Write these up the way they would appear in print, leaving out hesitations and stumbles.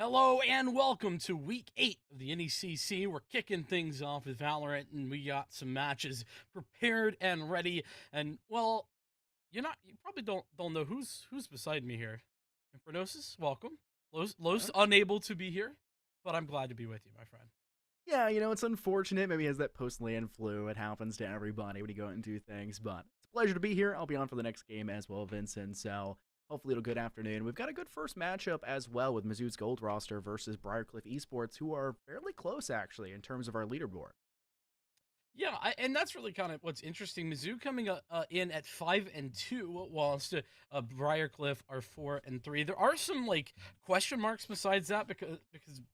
Hello and welcome to week 8 of the NECC. We're kicking things off with Valorant, and we got some matches prepared and ready. And well, you probably don't know who's beside me here. Infernosis, welcome. Los unable to be here, but I'm glad to be with you, my friend. Yeah, it's unfortunate. Maybe he has that post-land flu. It happens to everybody when you go out and do things, but it's a pleasure to be here. I'll be on for the next game as well, Vincent. So hopefully it'll be a good afternoon. We've got a good first matchup as well with Mizzou's Gold roster versus Briar Esports, who are fairly close, actually, in terms of our leaderboard. Yeah, and that's really kind of what's interesting. Mizzou coming in at 5-2, whilst Briarcliff are 4-3. There are some question marks besides that because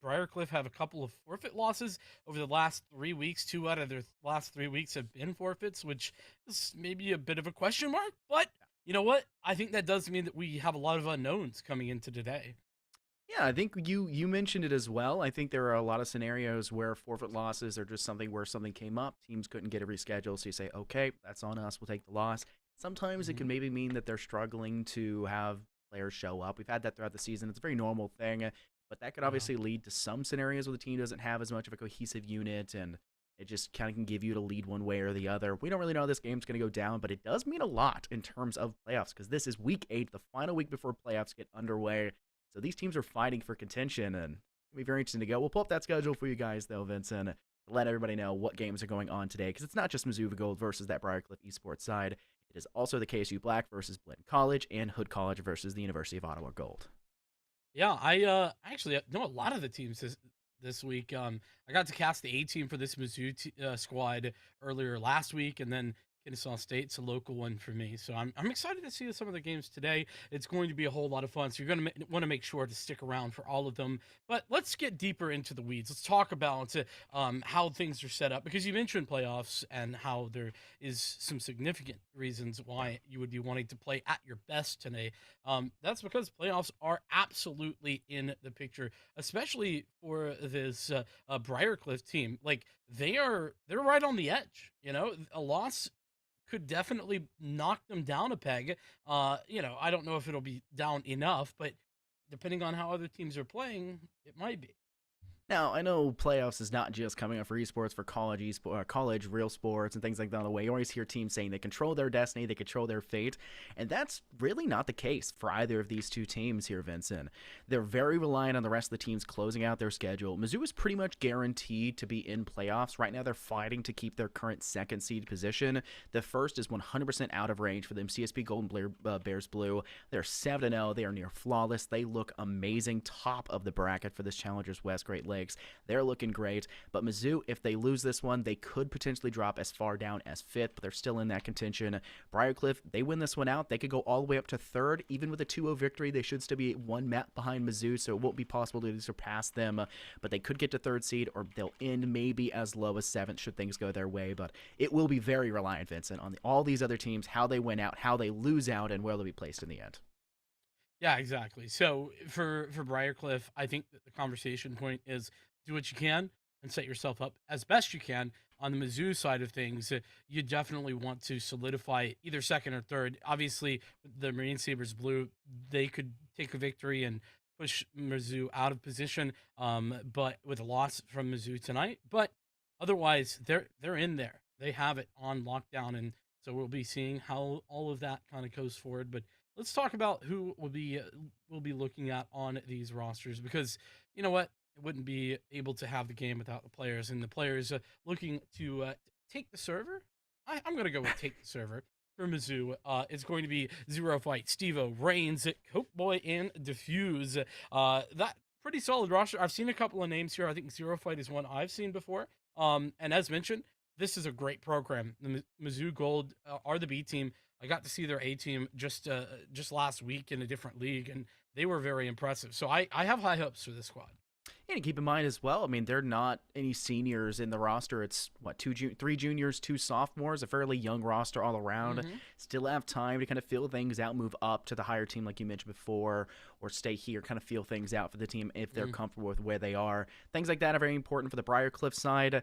Briarcliff have a couple of forfeit losses over the last 3 weeks. 2 out of their last 3 weeks have been forfeits, which is maybe a bit of a question mark. But you know what? I think that does mean that we have a lot of unknowns coming into today. Yeah, I think you mentioned it as well. I think there are a lot of scenarios where forfeit losses are just something where something came up, teams couldn't get a reschedule, so you say, okay, that's on us, we'll take the loss. Sometimes it can maybe mean that they're struggling to have players show up. We've had that throughout the season. It's a very normal thing, but that could Yeah. obviously lead to some scenarios where the team doesn't have as much of a cohesive unit, and it just kind of can give you to lead one way or the other. We don't really know how this game's going to go down, but it does mean a lot in terms of playoffs because this is week 8, the final week before playoffs get underway. So these teams are fighting for contention, and it'll be very interesting to go. We'll pull up that schedule for you guys, though, Vincent, to let everybody know what games are going on today, because it's not just Mizzou Gold versus that Briarcliff Esports side. It is also the KSU Black versus Blinn College and Hood College versus the University of Ottawa Gold. Yeah, I actually know a lot of the teams this week. I got to cast the A team for this Mizzou squad earlier last week, and then Kennesaw State's a local one for me. So I'm excited to see some of the games today. It's going to be a whole lot of fun. So you're going to want to make sure to stick around for all of them. But let's get deeper into the weeds. Let's talk about how things are set up, because you mentioned playoffs and how there is some significant reasons why you would be wanting to play at your best today. That's because playoffs are absolutely in the picture, especially for this Briarcliff team. Like they're right on the edge. A loss could definitely knock them down a peg. I don't know if it'll be down enough, but depending on how other teams are playing, it might be. Now, I know playoffs is not just coming up for esports, for college, real sports, and things like that on the way. You always hear teams saying they control their destiny, they control their fate, and that's really not the case for either of these two teams here, Vincent. They're very reliant on the rest of the teams closing out their schedule. Mizzou is pretty much guaranteed to be in playoffs. Right now, they're fighting to keep their current second seed position. The first is 100% out of range for them. CSP Golden Bears Blue. They're 7-0. They are near flawless. They look amazing. Top of the bracket for this Challengers West Great Lakes. They're looking great, but Mizzou, if they lose this one, they could potentially drop as far down as 5th, but they're still in that contention. Briarcliff, they win this one out, they could go all the way up to 3rd. Even with a 2-0 victory, they should still be one map behind Mizzou, so it won't be possible to surpass them, but they could get to 3rd seed, or they'll end maybe as low as 7th should things go their way, but it will be very reliant, Vincent, on all these other teams, how they win out, how they lose out, and where they'll be placed in the end. Yeah, exactly. So for Briarcliff, I think that the conversation point is do what you can and set yourself up as best you can. On the Mizzou side of things, you definitely want to solidify either 2nd or 3rd. Obviously, the Marine Sabres Blue, they could take a victory and push Mizzou out of position, but with a loss from Mizzou tonight. But otherwise, they're in there. They have it on lockdown, and so we'll be seeing how all of that kind of goes forward. But let's talk about who will be looking at on these rosters, because you know what, it wouldn't be able to have the game without the players, and the players looking to take the server. I'm going to go with take the server for Mizzou. It's going to be Zero Fight, Stevo, Reigns, Coke Boy, and Diffuse. That pretty solid roster. I've seen a couple of names here. I think Zero Fight is one I've seen before. And as mentioned, this is a great program. The Mizzou Gold are the B team. I got to see their A team just last week in a different league, and they were very impressive. So I have high hopes for this squad. And keep in mind as well, I mean, they're not any seniors in the roster. It's, three juniors, 2 sophomores, a fairly young roster all around. Still have time to kind of feel things out, move up to the higher team like you mentioned before, or stay here, kind of feel things out for the team if they're comfortable with where they are. Things like that are very important for the Briarcliff side.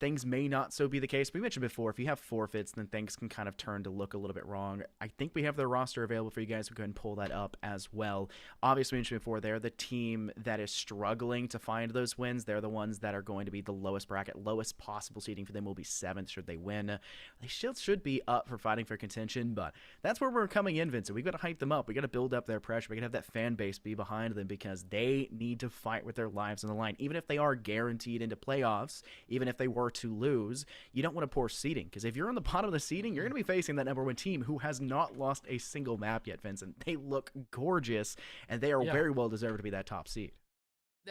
things may not so be the case. We mentioned before, if you have forfeits, then things can kind of turn to look a little bit wrong. I think we have their roster available for you guys. We'll go ahead and pull that up as well. Obviously, we mentioned before, they're the team that is struggling to find those wins. They're the ones that are going to be the lowest bracket. Lowest possible seeding for them will be 7th should they win. They should be up for fighting for contention, but that's where we're coming in, Vincent. We've got to hype them up. We got to build up their pressure. We got to have that fan base be behind them because they need to fight with their lives on the line. Even if they are guaranteed into playoffs, even if they were to lose, you don't want to poor seeding, because if you're on the bottom of the seeding, you're going to be facing that #1 team who has not lost a single map yet, Vincent. They look gorgeous, and they are very well deserved to be that top seed.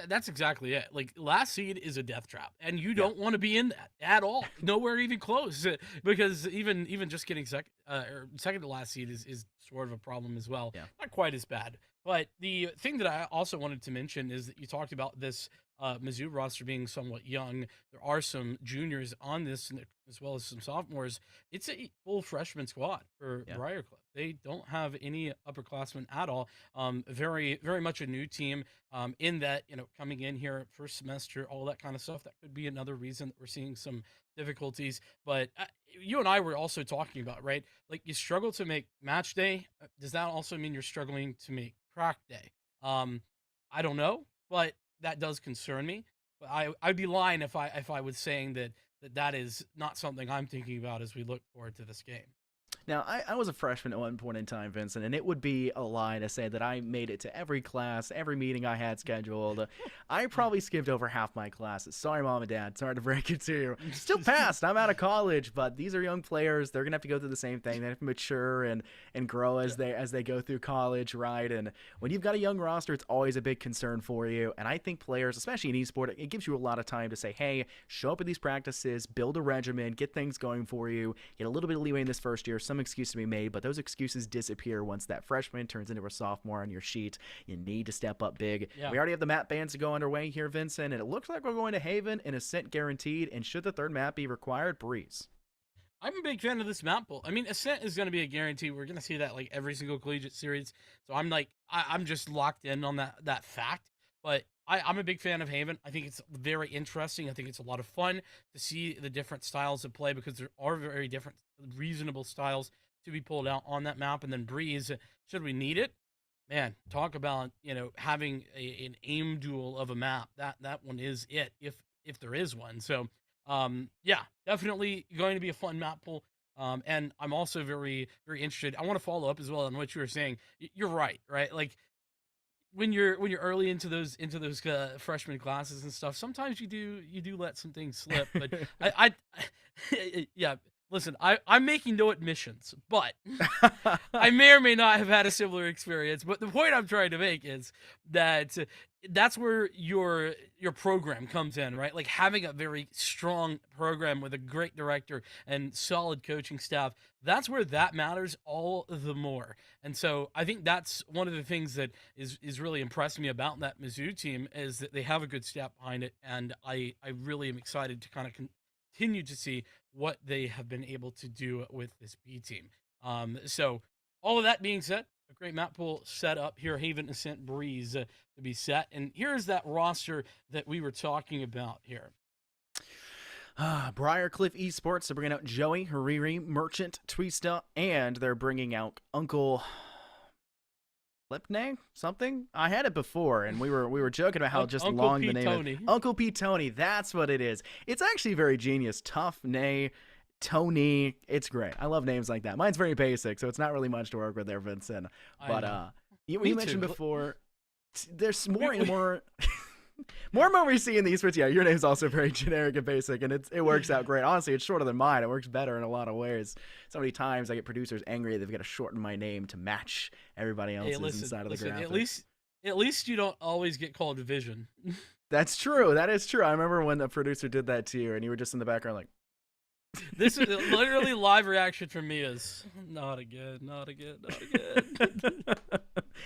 That's exactly it. Like, last seed is a death trap, and you don't want to be in that at all. Nowhere even close, because even just getting second to last seed is sort of a problem as well. Yeah. Not quite as bad. But the thing that I also wanted to mention is that you talked about this Mizzou roster being somewhat young. There are some juniors on this, as well as some sophomores. It's a full freshman squad for Briar. They don't have any upperclassmen at all. Very, very much a new team in that, coming in here first semester, all that kind of stuff. That could be another reason that we're seeing some difficulties. But you and I were also talking about, right? Like, you struggle to make match day. Does that also mean you're struggling to make crack day? I don't know, but that does concern me. But I'd be lying if I was saying that is not something I'm thinking about as we look forward to this game. Now, I was a freshman at one point in time, Vincent, and it would be a lie to say that I made it to every class, every meeting I had scheduled. I probably skipped over half my classes. Sorry, Mom and Dad. Sorry to break it to you. Still passed. I'm out of college, but these are young players. They're going to have to go through the same thing. They have to mature and grow as they go through college, right? And when you've got a young roster, it's always a big concern for you. And I think players, especially in esports, it gives you a lot of time to say, hey, show up at these practices, build a regimen, get things going for you, get a little bit of leeway in this first year. Some excuses to be made, but those excuses disappear once that freshman turns into a sophomore on your sheet. You need to step up big. Yeah. We already have the map bans to go underway here, Vincent, and it looks like we're going to Haven and Ascent guaranteed. And should the third map be required, Breeze? I'm a big fan of this map pool. I mean, Ascent is going to be a guarantee. We're going to see that like every single collegiate series. So I'm just locked in on that fact. But I'm a big fan of Haven. I think it's very interesting. I think it's a lot of fun to see the different styles of play, because there are very different, reasonable styles to be pulled out on that map. And then Breeze, should we need it, man, talk about having an aim duel of a map. That one is it, if there is one. So yeah, definitely going to be a fun map pool. And I'm also very, very interested. I want to follow up as well on what you were saying. You're right? Like, when you're early into those freshman classes and stuff, sometimes you do let some things slip. But I yeah. Listen, I'm making no admissions, but I may or may not have had a similar experience. But the point I'm trying to make is that that's where your program comes in, right? Like, having a very strong program with a great director and solid coaching staff, that's where that matters all the more. And so I think that's one of the things that is really impressing me about that Mizzou team, is that they have a good staff behind it. And I really am excited to kind of continue to see what they have been able to do with this B team. So all of that being said, a great map pool set up here, Haven, Ascent, Breeze to be set. And here's that roster that we were talking about here. Briar Cliff Esports, they're bringing out Joey, Hariri, Merchant, Twista, and they're bringing out Uncle Lipney, something. I had it before, and we were joking about how just Uncle long P. the name Tony. is. Uncle P. Tony, that's what it is. It's actually very genius. Tough Nay, Tony. It's great. I love names like that. Mine's very basic, so it's not really much to work with there, Vincent. But you mentioned before, there's more and more. More and more we see in the esports. Yeah, your name's also very generic and basic, and it works out great. Honestly, it's shorter than mine. It works better in a lot of ways. So many times I get producers angry they've got to shorten my name to match everybody else's inside of the graphic. At least you don't always get called Vision. That's true. That is true. I remember when the producer did that to you, and you were just in the background like. This is literally live reaction from me is not again.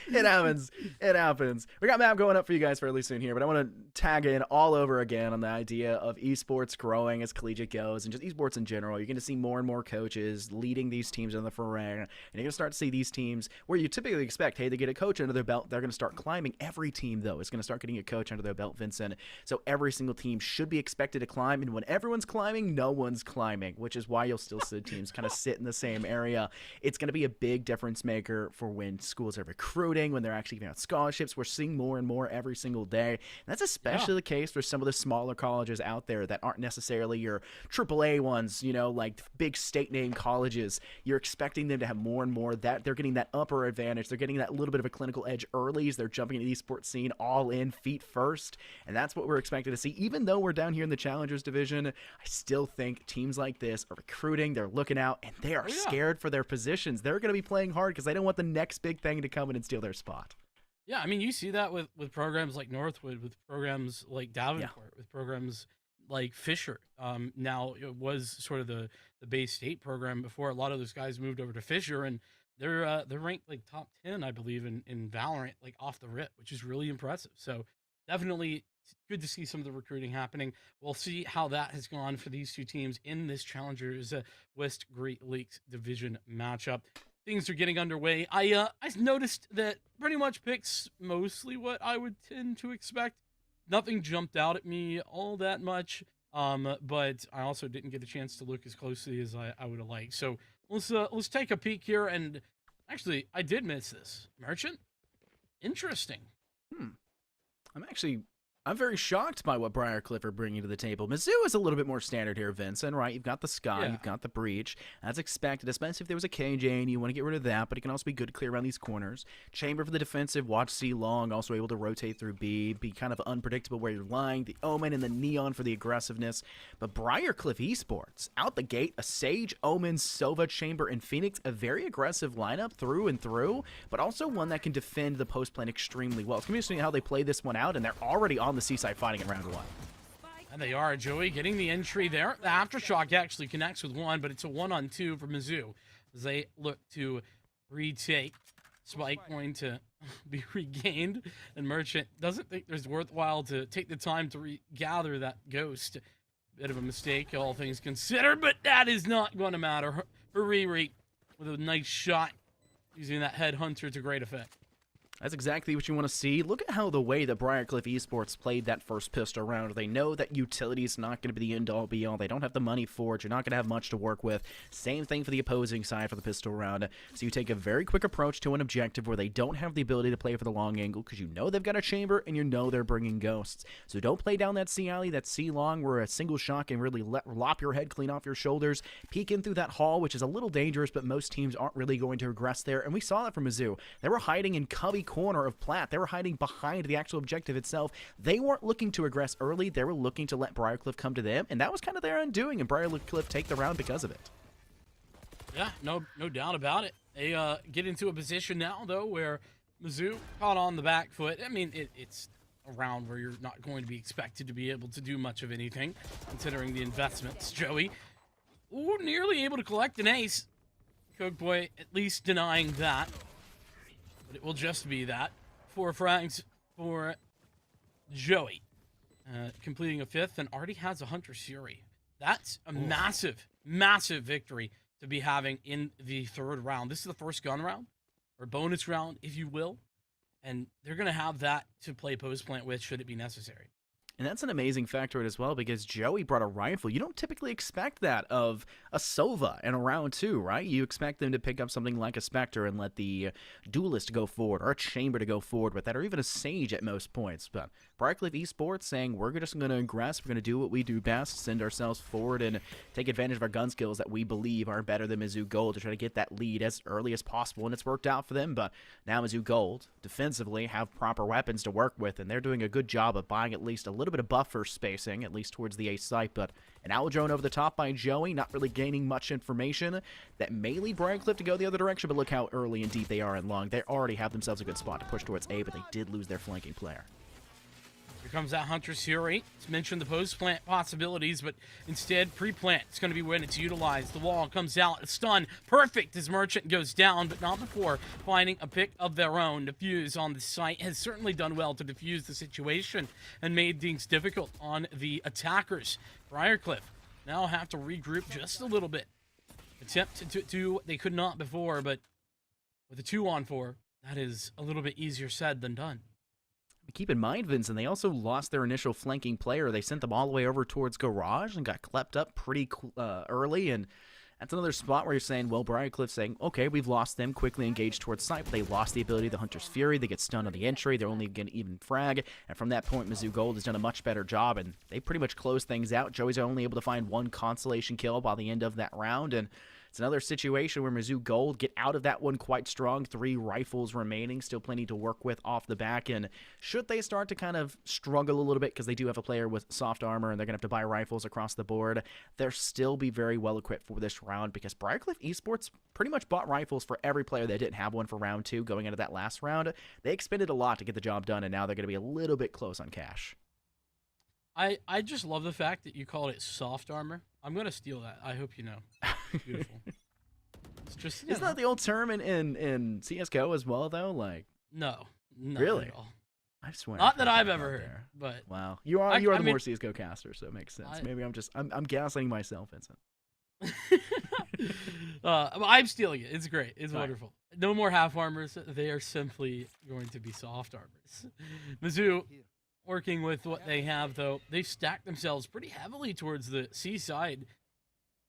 It happens. It happens. We got map going up for you guys fairly soon here, but I want to tag in all over again on the idea of esports growing as collegiate goes and just esports in general. You're going to see more and more coaches leading these teams in the foray, and you're going to start to see these teams where you typically expect, hey, they get a coach under their belt. They're going to start climbing. Every team, though, is going to start getting a coach under their belt, Vincent. So every single team should be expected to climb, and when everyone's climbing, no one's climbing, which is why you'll still see teams kind of sit in the same area. It's going to be a big difference maker for when schools are recruiting, when they're actually giving out scholarships. We're seeing more and more every single day. And that's especially the case for some of the smaller colleges out there that aren't necessarily your AAA ones, you know, like big state name colleges. You're expecting them to have more and more that they're getting that upper advantage. They're getting that little bit of a clinical edge early as they're jumping into the esports scene all in, feet first. And that's what we're expected to see. Even though we're down here in the Challengers division, I still think teams like this are recruiting, they're looking out, and they are scared for their positions. They're going to be playing hard because they don't want the next big thing to come in and steal their spot. Yeah, I mean, you see that with programs like Northwood, with programs like Davenport, with programs like Fisher. Now, it was sort of the Bay State program before a lot of those guys moved over to Fisher, and they're ranked like top 10, I believe, in VALORANT, like off the rip, which is really impressive. So definitely good to see some of the recruiting happening. We'll see how that has gone for these two teams in this Challengers West Great Lakes Division matchup. Things are getting underway. I noticed that pretty much picks mostly what I would tend to expect. Nothing jumped out at me all that much, but I also didn't get a chance to look as closely as I would have liked. So let's take a peek here. And actually, I did miss this. Merchant? Interesting. I'm very shocked by what Briar are bringing to the table. Mizzou is a little bit more standard here, Vincent, right? You've got the Sky, you've got the Breach. That's expected, especially if there was a KJ and you want to get rid of that, but it can also be good to clear around these corners. Chamber for the defensive, watch C long, also able to rotate through B, be kind of unpredictable where you're lying. The Omen and the Neon for the aggressiveness. But Briar Esports, out the gate, a Sage, Omen, Sova, Chamber, and Phoenix, a very aggressive lineup through and through, but also one that can defend the post plan extremely well. It's going to be interesting how they play this one out, and they're already on the seaside fighting in round one. And they are, Joey, getting the entry there. The Aftershock actually connects with one, but it's a 1-on-2 for Mizzou as they look to retake. Spike going to be regained, and Merchant doesn't think there's worthwhile to take the time to regather that ghost. Bit of a mistake, all things considered, but that is not going to matter. Riri with a nice shot using that headhunter to great effect. That's exactly what you want to see. Look at how the way that Briar Esports played that first pistol round. They know that utility is not going to be the end-all, be-all. They don't have the money for it. You're not going to have much to work with. Same thing for the opposing side for the pistol round. So you take a very quick approach to an objective where they don't have the ability to play for the long angle because you know they've got a chamber and you know they're bringing ghosts. So don't play down that C alley, that C long, where a single shot can really lop your head clean off your shoulders. Peek in through that hall, which is a little dangerous, but most teams aren't really going to regress there. And we saw that from Mizzou. They were hiding in cubby corner of Platt. They were hiding behind the actual objective itself. They weren't looking to aggress early. They were looking to let Briarcliff come to them, and that was kind of their undoing, and Briarcliff take the round because of it. Yeah, no doubt about it. They get into a position now, though, where Mizzou caught on the back foot. I mean, it's a round where you're not going to be expected to be able to do much of anything, considering the investments. Joey, ooh, nearly able to collect an ace. Cookboy at least denying that. But it will just be that. 4 frags for Joey. Completing a 5th and already has a Hunter's Fury. That's a massive, massive victory to be having in the 3rd round. This is the first gun round, or bonus round, if you will. And they're going to have that to play post plant with should it be necessary. And that's an amazing factor as well because Joey brought a rifle. You don't typically expect that of a Sova in a round 2, right? You expect them to pick up something like a Spectre and let the Duelist go forward, or a Chamber to go forward with that, or even a Sage at most points. But Briarcliff Esports saying, we're just going to aggress, we're going to do what we do best, send ourselves forward and take advantage of our gun skills that we believe are better than Mizzou Gold to try to get that lead as early as possible. And it's worked out for them, but now Mizzou Gold defensively have proper weapons to work with, and they're doing a good job of buying at least a little bit of buffer spacing, at least towards the A site. But an owl drone over the top by Joey, not really gaining much information. That may lead Briarcliff to go the other direction, but look how early and deep they are and long. They already have themselves a good spot to push towards A, but they did lose their flanking player. Here comes that Hunter's Fury. It's mentioned the post-plant possibilities, but instead, pre-plant is going to be when it's utilized. The wall comes out, a stun, perfect as Merchant goes down, but not before finding a pick of their own. Defuse on the site has certainly done well to defuse the situation and made things difficult on the attackers. Briarcliff now have to regroup just a little bit. Attempt to do what they could not before, but with a 2-on-4, that is a little bit easier said than done. Keep in mind, Vincent, they also lost their initial flanking player. They sent them all the way over towards Garage and got clept up pretty early, and that's another spot where you're saying, well, Briarcliff saying, okay, we've lost them, quickly engaged towards site, but they lost the ability of the Hunter's Fury. They get stunned on the entry. They're only getting even frag, and from that point, Mizzou Gold has done a much better job, and they pretty much closed things out. Joey's only able to find one consolation kill by the end of that round, and it's another situation where Mizzou Gold get out of that one quite strong. 3 rifles remaining, still plenty to work with off the back. And should they start to kind of struggle a little bit because they do have a player with soft armor and they're going to have to buy rifles across the board, they'll still be very well equipped for this round because Briarcliff Esports pretty much bought rifles for every player that didn't have one for round 2 going into that last round. They expended a lot to get the job done, and now they're going to be a little bit close on cash. I just love the fact that you called it soft armor. I'm going to steal that. I hope you know. Beautiful. It's just, isn't that the old term in CSGO as well, though? Like, no, really? At all. I swear. Not that I've ever heard, but wow, you are the more CSGO caster, so it makes sense. Maybe I'm gaslighting myself, Vincent. I'm stealing it. It's great. It's wonderful. No more half armors. They are simply going to be soft armors. Mizzou, working with what they have, though, they've stacked themselves pretty heavily towards the C side.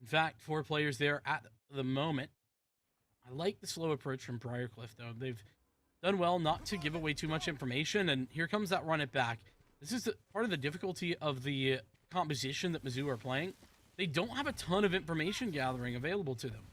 In fact, 4 players there at the moment. I like the slow approach from Briarcliff, though. They've done well not to give away too much information, and here comes that run it back. This is part of the difficulty of the composition that Mizzou are playing. They don't have a ton of information gathering available to them.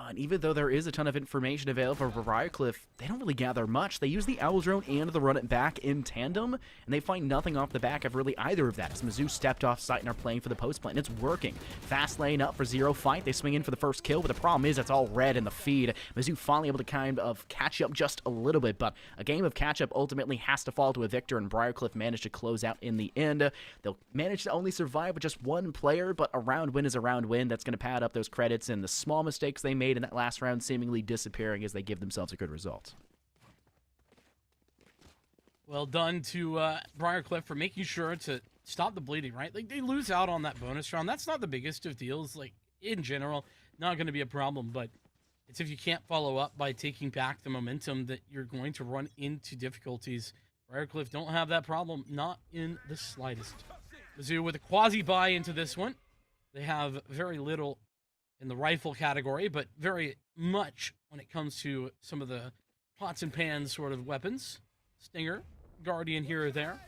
And even though there is a ton of information available for Briarcliff, they don't really gather much. They use the Owl Drone and the Run It Back in tandem, and they find nothing off the back of really either of that, as Mizzou stepped off site and are playing for the post plant, and it's working. Fast lane up for Zero Fight. They swing in for the first kill, but the problem is it's all red in the feed. Mizzou finally able to kind of catch up just a little bit, but a game of catch-up ultimately has to fall to a victor, and Briarcliff managed to close out in the end. They'll manage to only survive with just one player, but a round win is a round win. That's going to pad up those credits, and the small mistakes they made in that last round seemingly disappearing as they give themselves a good result. Well done to Briarcliff for making sure to stop the bleeding, right? Like, they lose out on that bonus round. That's not the biggest of deals. Like, in general, not going to be a problem, but it's if you can't follow up by taking back the momentum that you're going to run into difficulties. Briarcliff don't have that problem, not in the slightest. Mizzou with a quasi-buy into this one. They have very little in the rifle category, but very much when it comes to some of the pots and pans sort of weapons. Stinger, Guardian here or there.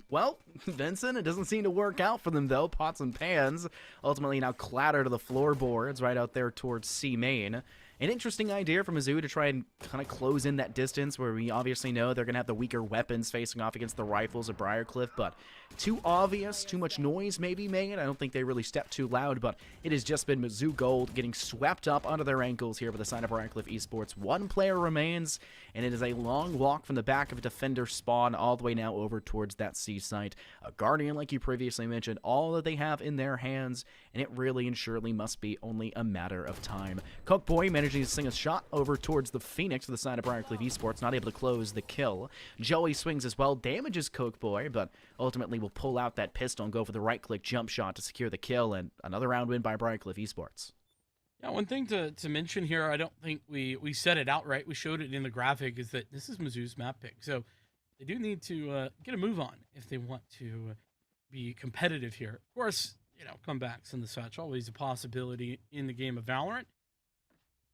Well, Vincent, it doesn't seem to work out for them, though. Pots and pans ultimately now clatter to the floorboards right out there towards C main. An interesting idea for Mizzou to try and kind of close in that distance where we obviously know they're going to have the weaker weapons facing off against the rifles of Briarcliff, but too obvious, too much noise maybe made. I don't think they really stepped too loud, but it has just been Mizzou Gold getting swept up onto their ankles here by the side of Briarcliff Esports. One player remains, and it is a long walk from the back of a defender spawn all the way now over towards that C site. A Guardian, like you previously mentioned, all that they have in their hands, and it really and surely must be only a matter of time. Cokeboy managing to sing a shot over towards the Phoenix for the side of Briarcliff Esports, not able to close the kill. Joey swings as well, damages Cokeboy, but ultimately will pull out that pistol and go for the right-click jump shot to secure the kill, and another round win by Briarcliff Esports. Yeah, one thing to mention here, I don't think we said it outright, we showed it in the graphic, is that this is Mizzou's map pick. So they do need to get a move on if they want to be competitive here. Of course, you know, comebacks and the such, always a possibility in the game of Valorant.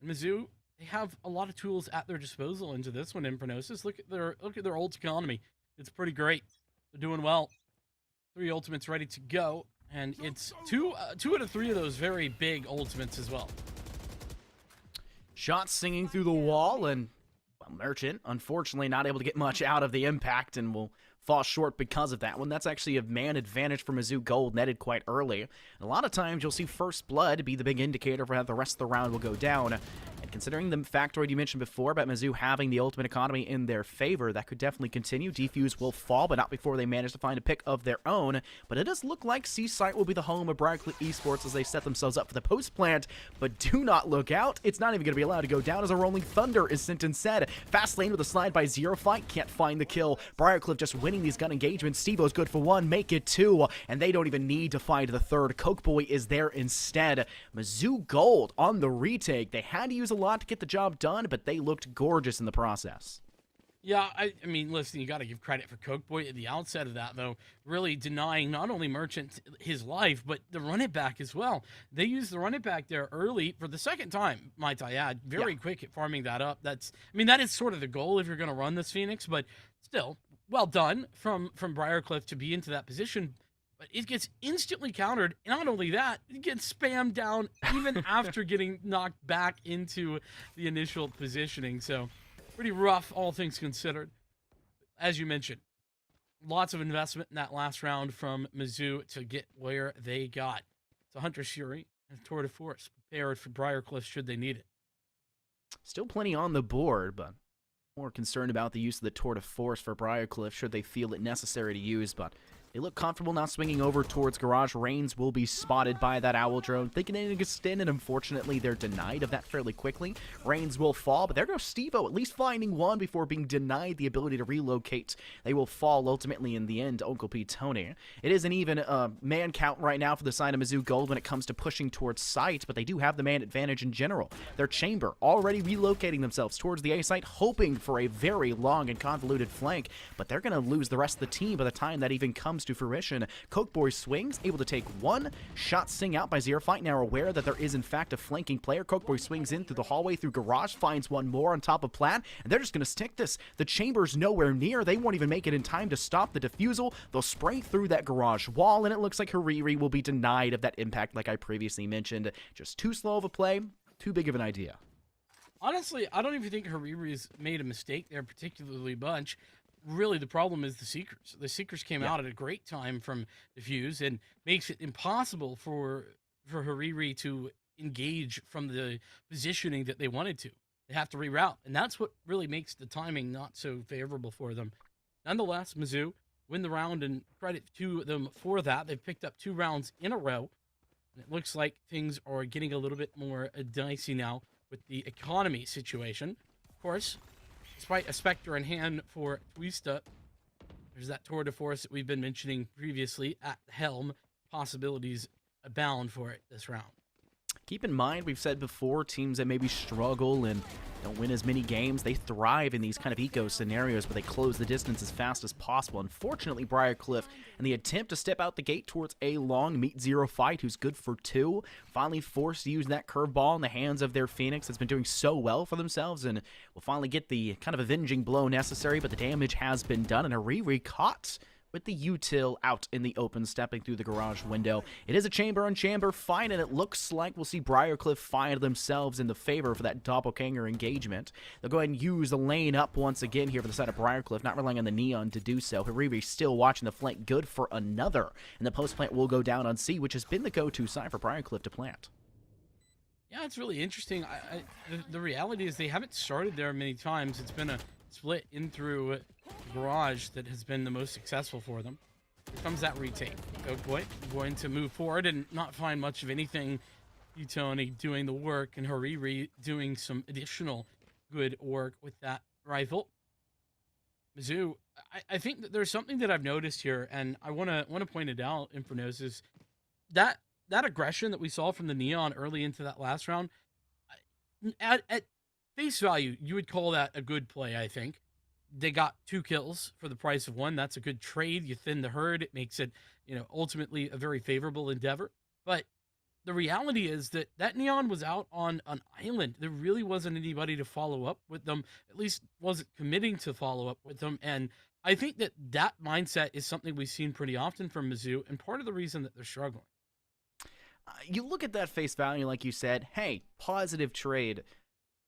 And Mizzou, they have a lot of tools at their disposal into this one in Prognosis. Look at their ult economy. It's pretty great. They're doing well. 3 ultimates ready to go, and it's two out of 3 of those very big ultimates as well. Shots singing through the wall, and well, Merchant, unfortunately, not able to get much out of the impact and will fall short because of that one. That's actually a man advantage for Mizzou Gold, netted quite early. And a lot of times you'll see first blood be the big indicator for how the rest of the round will go down. And considering the factoid you mentioned before about Mizzou having the ultimate economy in their favor, that could definitely continue. Defuse will fall, but not before they manage to find a pick of their own. But it does look like Seaside will be the home of Briar Esports as they set themselves up for the post plant. But do not look out. It's not even going to be allowed to go down as a Rolling Thunder is sent instead. Fast lane with a slide by Zero Fight. Can't find the kill. Briarcliff just winning these gun engagements. Steve-O's good for one. Make it two. And they don't even need to find the third. Cokeboy is there instead. Mizzou gold on the retake. They had to use a lot to get the job done, but they looked gorgeous in the process. Yeah, I mean, listen, you got to give credit for Cokeboy at the outset of that, though, really denying not only Merchant his life, but the run it back as well. They used the run it back there early for the second time, might I add, very quick at farming that up. I mean, that is sort of the goal if you're going to run this Phoenix, but still, well done from Briarcliff to be into that position. But it gets instantly countered. Not only that, it gets spammed down even after getting knocked back into the initial positioning. So pretty rough, all things considered. As you mentioned, lots of investment in that last round from Mizzou to get where they got. So Hunter's Fury and Tour de Force prepared for Briarcliff should they need it. Still plenty on the board, but more concerned about the use of the Tour de Force for Briarcliff should they feel it necessary to use, but they look comfortable now swinging over towards Garage. Reigns will be spotted by that Owl drone. Thinking they can extend, and unfortunately they're denied of that fairly quickly. Reigns will fall, but there goes Steve-O, at least finding one before being denied the ability to relocate. They will fall ultimately in the end, Uncle P. Tony. It is an even man count right now for the side of Mizzou Gold when it comes to pushing towards site, but they do have the man advantage in general. Their Chamber already relocating themselves towards the A site, hoping for a very long and convoluted flank, but they're going to lose the rest of the team by the time that even comes to fruition. Cokeboy swings, able to take one shot, sing out by Zero Fight, now aware that there is in fact a flanking player. Cokeboy swings in through the hallway through Garage, finds one more on top of Plaid, and they're just going to stick this. The Chamber's nowhere near. They won't even make it in time to stop the defusal. They'll spray through that Garage wall, and it looks like Hariri will be denied of that impact like I previously mentioned. Just too slow of a play, too big of an idea. Honestly, I don't even think Hariri's made a mistake there particularly much. Really, the problem is the Seekers. The Seekers came out at a great time from Diffuse and makes it impossible for Hariri to engage from the positioning that they wanted to. They have to reroute, and that's what really makes the timing not so favorable for them. Nonetheless, Mizzou win the round, and credit to them for that. They've picked up 2 rounds in a row, and it looks like things are getting a little bit more dicey now with the economy situation. Of course, despite a Spectre in hand for Twista, there's that Tour de Force that we've been mentioning previously at the helm. Possibilities abound for it this round. Keep in mind, we've said before, teams that maybe struggle and don't win as many games, they thrive in these kind of eco scenarios where they close the distance as fast as possible. Unfortunately, Briarcliff, in the attempt to step out the gate towards a long meet Zero Fight, who's good for 2, finally forced to use that curveball in the hands of their Phoenix that's been doing so well for themselves, and will finally get the kind of avenging blow necessary, but the damage has been done, and Hariri caught with the util out in the open, stepping through the Garage window. It is a chamber on chamber fight, and it looks like we'll see Briarcliff find themselves in the favor for that doppelganger engagement. They'll go ahead and use the lane up once again here for the side of Briarcliff, not relying on the Neon to do so. Hariri still watching the flank, good for another, and the post plant will go down on C, which has been the go-to side for Briarcliff to plant. Yeah, it's really interesting. The reality is they haven't started there many times. It's been a split in through Garage that has been the most successful for them. Here comes that retake. Cokeboy going to move forward and not find much of anything. Tony doing the work, and Hariri doing some additional good work with that rifle. Mizzou, I think that there's something that I've noticed here, and I want to point it out, Infernos, is that aggression that we saw from the Neon early into that last round, at face value, you would call that a good play, I think. They got 2 kills for the price of 1. That's a good trade. You thin the herd. It makes it, ultimately a very favorable endeavor. But the reality is that Neon was out on an island. There really wasn't anybody to follow up with them, at least wasn't committing to follow up with them. And I think that mindset is something we've seen pretty often from Mizzou, and part of the reason that they're struggling. You look at that face value, like you said, hey, positive trade,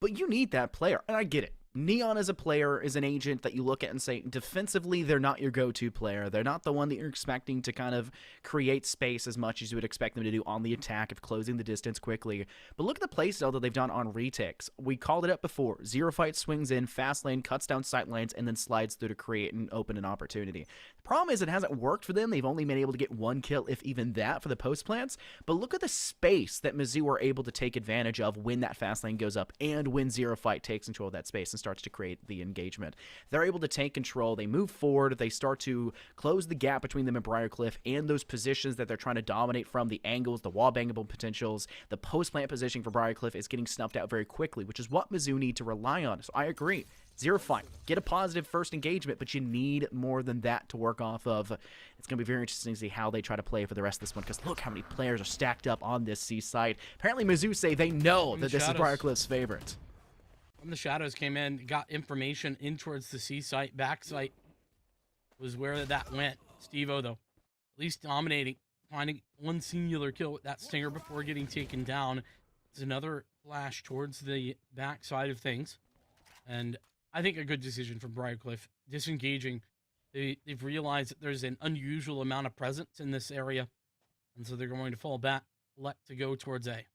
but you need that player, and I get it. Neon as a player is an agent that you look at and say, defensively, they're not your go-to player. They're not the one that you're expecting to kind of create space as much as you would expect them to do on the attack of closing the distance quickly. But look at the playstyle that they've done on retakes. We called it up before. Zero Fight swings in, fast lane, cuts down sight lanes, and then slides through to create and open an opportunity. The problem is it hasn't worked for them. They've only been able to get one kill, if even that, for the post plants. But look at the space that Mizzou are able to take advantage of when that fast lane goes up and when Zero Fight takes control of that space and starts to create the engagement. They're able to take control. They move forward. They start to close the gap between them and Briarcliff and those positions that they're trying to dominate from, the angles, the wall bangable potentials. The post plant positioning for Briarcliff is getting snuffed out very quickly, which is what Mizzou need to rely on. So I agree. Zero Fight. Get a positive first engagement, but you need more than that to work off of. It's going to be very interesting to see how they try to play for the rest of this one, because look how many players are stacked up on this C site. Apparently Mizzou say they know that this is Briarcliff's favorite. From the shadows came in, got information in towards the C site. Back site was where that went. Steve-O, though, at least dominating, finding one singular kill with that stinger before getting taken down. It's another flash towards the back side of things. And I think a good decision from Briarcliff, disengaging. They've realized that there's an unusual amount of presence in this area, and so they're going to fall back, to go towards A.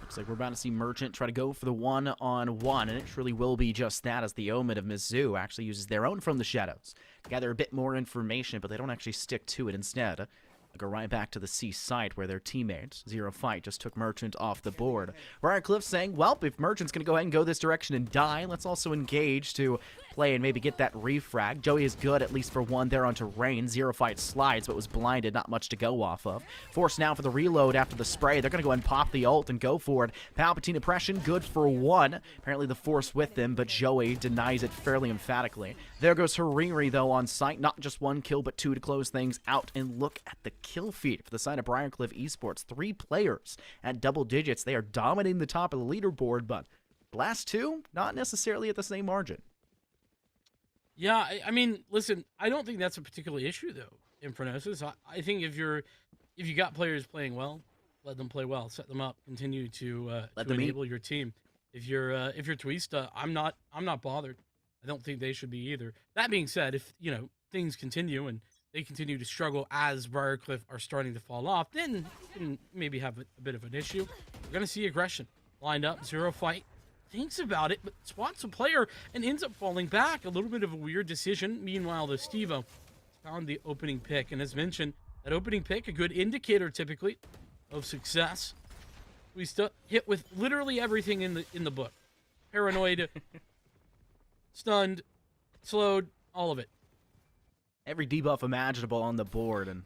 Looks like we're about to see Merchant try to go for the one-on-one, and it truly will be just that, as the Omen of Mizzou actually uses their own from the shadows to gather a bit more information, but they don't actually stick to it. Instead, they go right back to the C site where their teammates, Zero Fight, just took Merchant off the board. Briarcliff saying, well, if Merchant's going to go ahead and go this direction and die, let's also engage to play and maybe get that refrag. Joey is good, at least for one, there onto Rain. Zero Fight slides, but was blinded, not much to go off of. Forced now for the reload after the spray. They're going to go ahead and pop the ult and go for it. Palpatine oppression, good for one. Apparently the Force with them, but Joey denies it fairly emphatically. There goes Hariri, though, on site. Not just one kill, but two to close things out. And look at the kill feed for the side of Briarcliff Esports. 3 players at double digits. They are dominating the top of the leaderboard, but the last two, not necessarily at the same margin. Yeah, I mean, listen, I don't think that's a particular issue, though, Infernosis. I think if you got players playing well, let them play well, set them up, continue to enable your team. If you're Twista, I'm not bothered. I don't think they should be either. That being said, if things continue and they continue to struggle as Briarcliff are starting to fall off, then you can maybe have a bit of an issue. We're gonna see aggression lined up. Zero Fight thinks about it, but spots a player and ends up falling back. A little bit of a weird decision. Meanwhile, the Steve-O found the opening pick, and as mentioned, that opening pick, a good indicator typically of success. We still hit with literally everything in the book. Paranoid, stunned, slowed, all of it. Every debuff imaginable on the board, and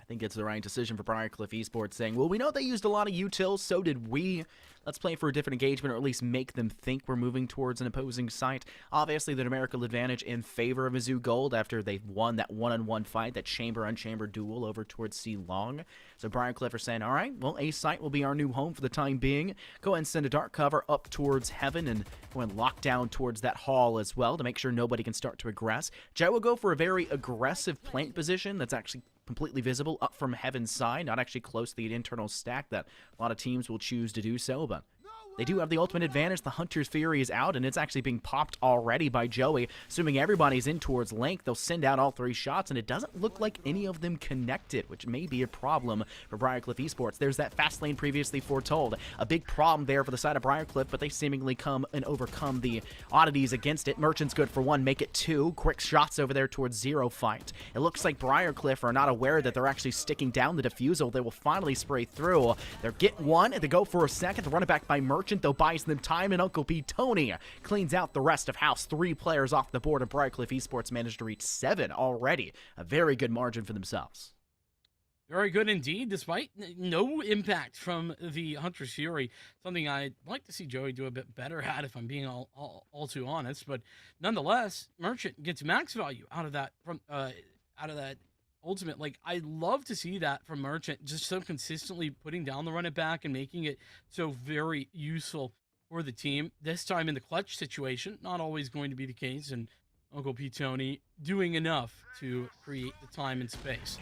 I think it's the right decision for Briarcliff Esports, saying, well, we know they used a lot of utils, so did we. Let's play for a different engagement, or at least make them think we're moving towards an opposing site. Obviously, the numerical advantage in favor of Mizzou Gold after they've won that one-on-one fight, that chamber-on-chamber duel over towards C Long. So Briarcliff are saying, all right, well, A site will be our new home for the time being. Go ahead and send a dark cover up towards Heaven and go and lock down towards that hall as well to make sure nobody can start to aggress. Jett will go for a very aggressive plant position that's actually completely visible up from Heaven's side, not actually close to the internal stack that a lot of teams will choose to do so, but they do have the ultimate advantage. The Hunter's Fury is out, and it's actually being popped already by Joey. Assuming everybody's in towards Link, they'll send out all 3 shots, and it doesn't look like any of them connected, which may be a problem for Briarcliff Esports. There's that fast lane previously foretold. A big problem there for the side of Briarcliff, but they seemingly come and overcome the oddities against it. Merchant's good for 1, make it 2. Quick shots over there towards Zero Fight. It looks like Briarcliff are not aware that they're actually sticking down the defusal. They will finally spray through. They get 1, they go for a second. They run it back by Merchant, though, buys them time, and Uncle P Tony cleans out the rest of house. 3 players off the board, and Briarcliff Esports managed to reach 7 already. A very good margin for themselves. Very good indeed, despite no impact from the Hunter's Fury. Something I'd like to see Joey do a bit better at, if I'm being all too honest. But nonetheless, Merchant gets max value out of that ultimate. Like, I love to see that from Merchant, just so consistently putting down the run it back and making it so very useful for the team. This time in the clutch situation, not always going to be the case, and Uncle P Tony doing enough to create the time and space.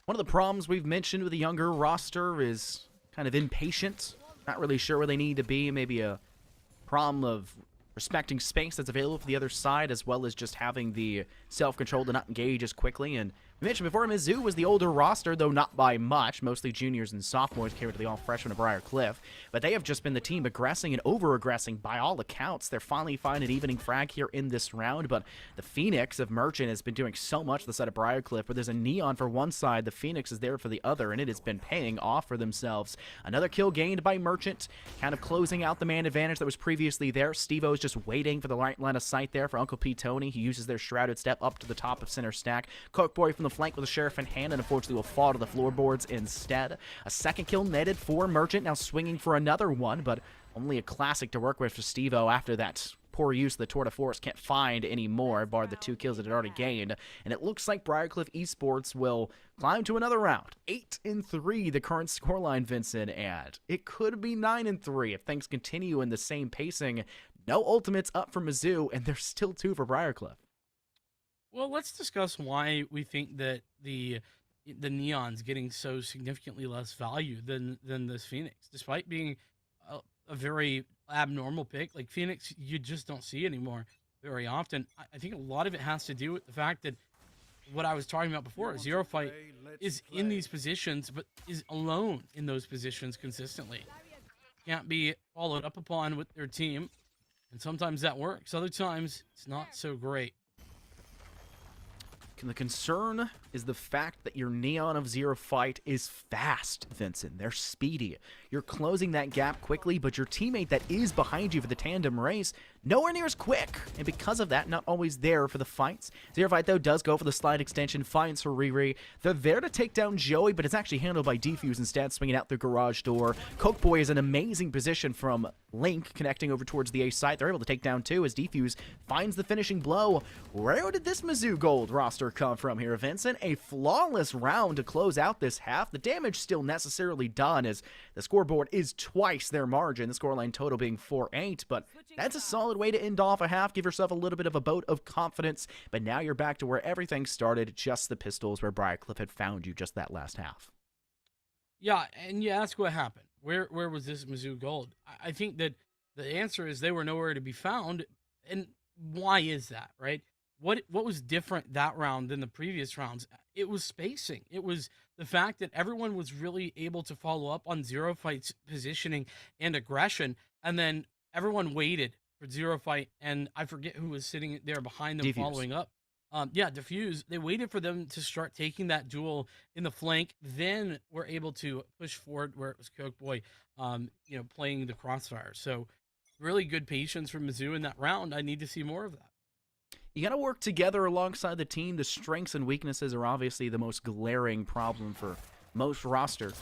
One of the problems we've mentioned with the younger roster is kind of impatient. not really sure where they need to be. Maybe a problem of respecting space that's available for the other side, as well as just having the self-control to not engage as quickly. And we mentioned before, Mizzou was the older roster, though not by much. Mostly juniors and sophomores compared to the all-freshmen of Briar. But they have just been the team aggressing and over-aggressing by all accounts. They're finally finding an evening frag here in this round, but the Phoenix of Merchant has been doing so much to the side of Briar, where there's a Neon for one side, the Phoenix is there for the other, and it has been paying off for themselves. Another kill gained by Merchant, kind of closing out the man advantage that was previously there. Steve-O's just waiting for the right line of sight there for Uncle P. Tony. He uses their shrouded step up to the top of center stack. Cokeboy from the flank with a sheriff in hand, and unfortunately will fall to the floorboards instead. A second kill netted for Merchant, now swinging for another one, but only a classic to work with for Steve-O after that poor use of the tour de force. Can't find any more, barred the 2 kills that it already gained. And it looks like Briarcliff Esports will climb to another round. 8-3, the current scoreline, Vincent, and it could be 9-3 if things continue in the same pacing. No ultimates up for Mizzou, and there's still 2 for Briarcliff. Well, let's discuss why we think that the Neon's getting so significantly less value than this Phoenix, despite being a very abnormal pick. Like Phoenix, you just don't see anymore very often. I think a lot of it has to do with the fact that what I was talking about before, Zero Fight is in these positions, but is alone in those positions consistently. Can't be followed up upon with their team, and sometimes that works. Other times, it's not so great. The concern is the fact that your Neon of Zero Fight is fast, Vincent. They're speedy. You're closing that gap quickly, but your teammate that is behind you for the tandem race, nowhere near as quick. And because of that, not always there for the fights. Zero Fight, though, does go for the slide extension, finds for Riri. They're there to take down Joey, but it's actually handled by Defuse instead, swinging out the garage door. Cokeboy is in an amazing position from Link, connecting over towards the A site. They're able to take down 2 as Defuse finds the finishing blow. Where did this Mizzou Gold roster come from here, Vincent? A flawless round to close out this half. The damage still necessarily done as the scoreboard is twice their margin, the scoreline total being 4-8, but that's a solid way to end off a half. Give yourself a little bit of a vote of confidence, but now you're back to where everything started, just the pistols where Briarcliff had found you just that last half. Yeah, and you ask what happened. Where was this Mizzou Gold? I think that the answer is they were nowhere to be found, and why is that, right? What was different that round than the previous rounds? It was spacing. It was the fact that everyone was really able to follow up on Zero Fight's positioning and aggression, and then everyone waited for Zero Fight, and I forget who was sitting there behind them. Defuse. Following up. Defuse. They waited for them to start taking that duel in the flank, then were able to push forward where it was Cokeboy, playing the crossfire. So really good patience from Mizzou in that round. I need to see more of that. You got to work together alongside the team. The strengths and weaknesses are obviously the most glaring problem for most rosters.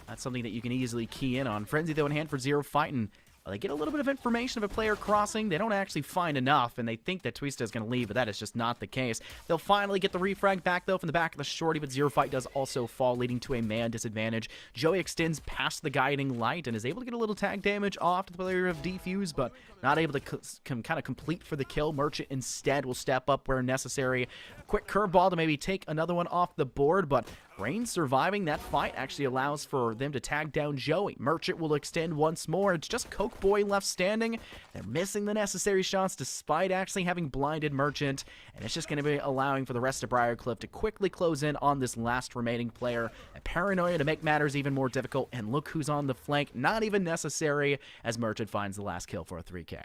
That's something that you can easily key in on. Frenzy, though, in hand for Zero Fight, and they get a little bit of information of a player crossing. They don't actually find enough, and they think that Twista is going to leave, but that is just not the case. They'll finally get the refrag back, though, from the back of the shorty, but Zero Fight does also fall, leading to a man disadvantage. Joey extends past the guiding light and is able to get a little tag damage off to the player of Defuse, but not able to kind of complete for the kill. Merchant instead will step up where necessary. A quick curveball to maybe take another one off the board, but Rain surviving that fight actually allows for them to tag down Joey. Merchant will extend once more. It's just Cokeboy left standing. They're missing the necessary shots despite actually having blinded Merchant, and it's just going to be allowing for the rest of Briarcliff to quickly close in on this last remaining player. A paranoia to make matters even more difficult, and look who's on the flank. Not even necessary as Merchant finds the last kill for a 3K.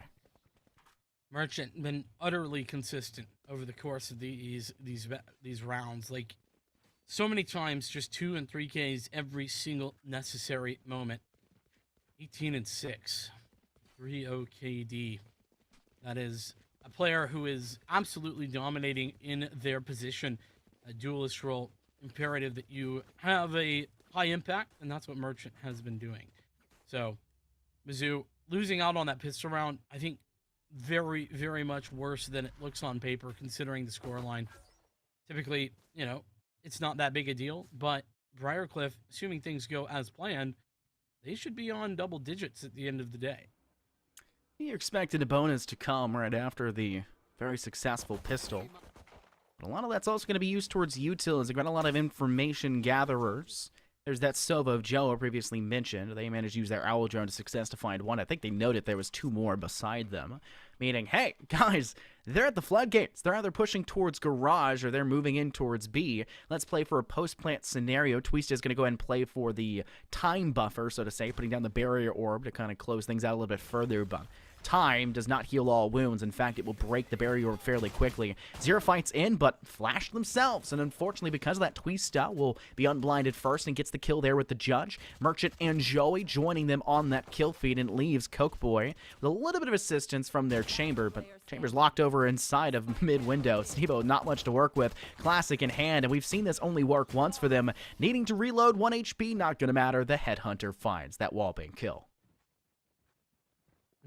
Merchant been utterly consistent over the course of these rounds. Like, so many times, just 2 and 3Ks every single necessary moment. 18-6, 3-0 KD. That is a player who is absolutely dominating in their position. A duelist role, imperative that you have a high impact, and that's what Merchant has been doing. So, Mizzou losing out on that pistol round, I think very, very much worse than it looks on paper, considering the scoreline. Typically, it's not that big a deal, but Briarcliff, assuming things go as planned, they should be on double digits at the end of the day. You're expecting a bonus to come right after the very successful pistol. But a lot of that's also going to be used towards util, as they've got a lot of information gatherers. There's that Sova of Joe previously mentioned. They managed to use their Owl Drone to success to find one. I think they noted there was two more beside them. Meaning, hey, guys, they're at the floodgates. They're either pushing towards Garage or they're moving in towards B. Let's play for a post-plant scenario. Twista is going to go ahead and play for the time buffer, so to say, putting down the barrier orb to kind of close things out a little bit further, but time does not heal all wounds. In fact, it will break the barrier orb fairly quickly. Zero fights in, but flash themselves, and unfortunately, because of that, Twista will be unblinded first and gets the kill there with the judge. Merchant and Joey joining them on that kill feed, and leaves Cokeboy with a little bit of assistance from their chamber, but chamber's locked over inside of mid-window. Steve-O not much to work with. Classic in hand, and we've seen this only work once for them. Needing to reload 1 HP, not gonna matter. The Headhunter finds that wallbang kill.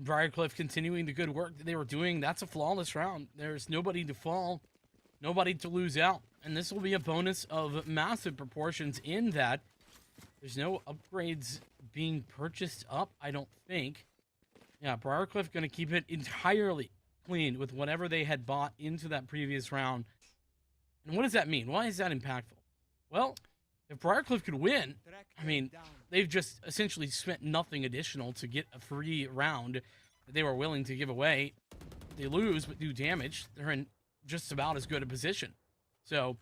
Briarcliff continuing the good work that they were doing. That's a flawless round. There's nobody to fall, nobody to lose out. And this will be a bonus of massive proportions in that there's no upgrades being purchased up, I don't think. Yeah, Briarcliff going to keep it entirely clean with whatever they had bought into that previous round. And what does that mean? Why is that impactful? Well, if Briarcliff could win, I mean, they've just essentially spent nothing additional to get a free round that they were willing to give away. They lose but do damage. They're in just about as good a position. So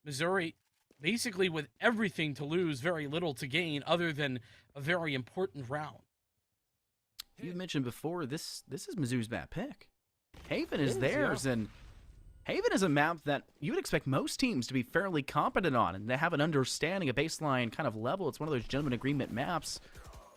Missouri, basically with everything to lose, very little to gain other than a very important round. You mentioned before, this is Mizzou's map pick. Haven is theirs, and Haven is a map that you would expect most teams to be fairly competent on and to have an understanding, a baseline kind of level. It's one of those gentleman agreement maps.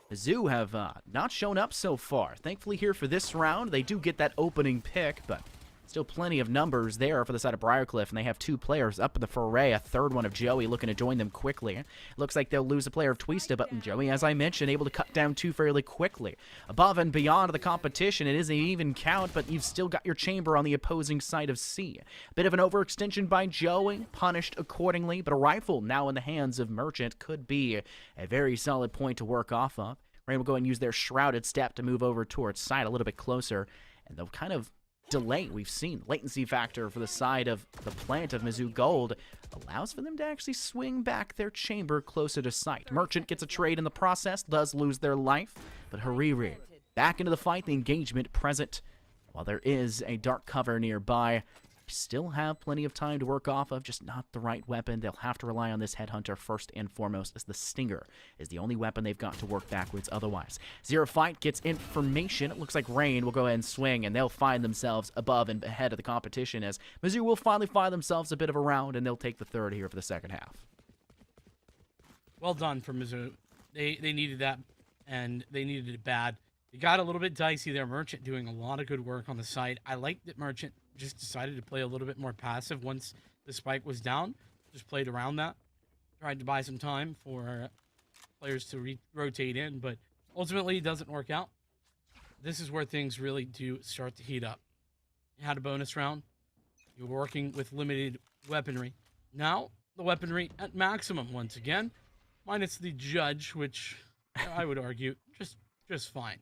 Mizzou have not shown up so far. Thankfully here for this round, they do get that opening pick, but still plenty of numbers there for the side of Briarcliff, and they have two players up in the foray, a third one of Joey looking to join them quickly. Looks like they'll lose a player of Twista, but Joey, as I mentioned, able to cut down two fairly quickly. Above and beyond the competition, it is an even count, but you've still got your chamber on the opposing side of C. A bit of an overextension by Joey, punished accordingly, but a rifle now in the hands of Merchant could be a very solid point to work off of. Rain will go and use their shrouded step to move over towards side a little bit closer, and they'll kind of delay. We've seen latency factor for the side of the plant of Mizzou Gold allows for them to actually swing back their chamber closer to sight. Merchant gets a trade in the process, does lose their life, but Hariri back into the fight, the engagement present. While there is a dark cover nearby, still have plenty of time to work off of, just not the right weapon. They'll have to rely on this Headhunter first and foremost, as the Stinger is the only weapon they've got to work backwards otherwise. Zero Fight gets information. It looks like Rain will go ahead and swing, and they'll find themselves above and ahead of the competition, as Mizzou will finally find themselves a bit of a round, and they'll take the third here for the second half. Well done for Mizzou. They needed that, and they needed it bad. It got a little bit dicey there. Merchant doing a lot of good work on the side. I like that Merchant just decided to play a little bit more passive once the spike was down. Just played around that. Tried to buy some time for players to rotate in, but ultimately it doesn't work out. This is where things really do start to heat up. You had a bonus round. You were working with limited weaponry. Now, the weaponry at maximum once again, minus the judge, which I would argue just fine.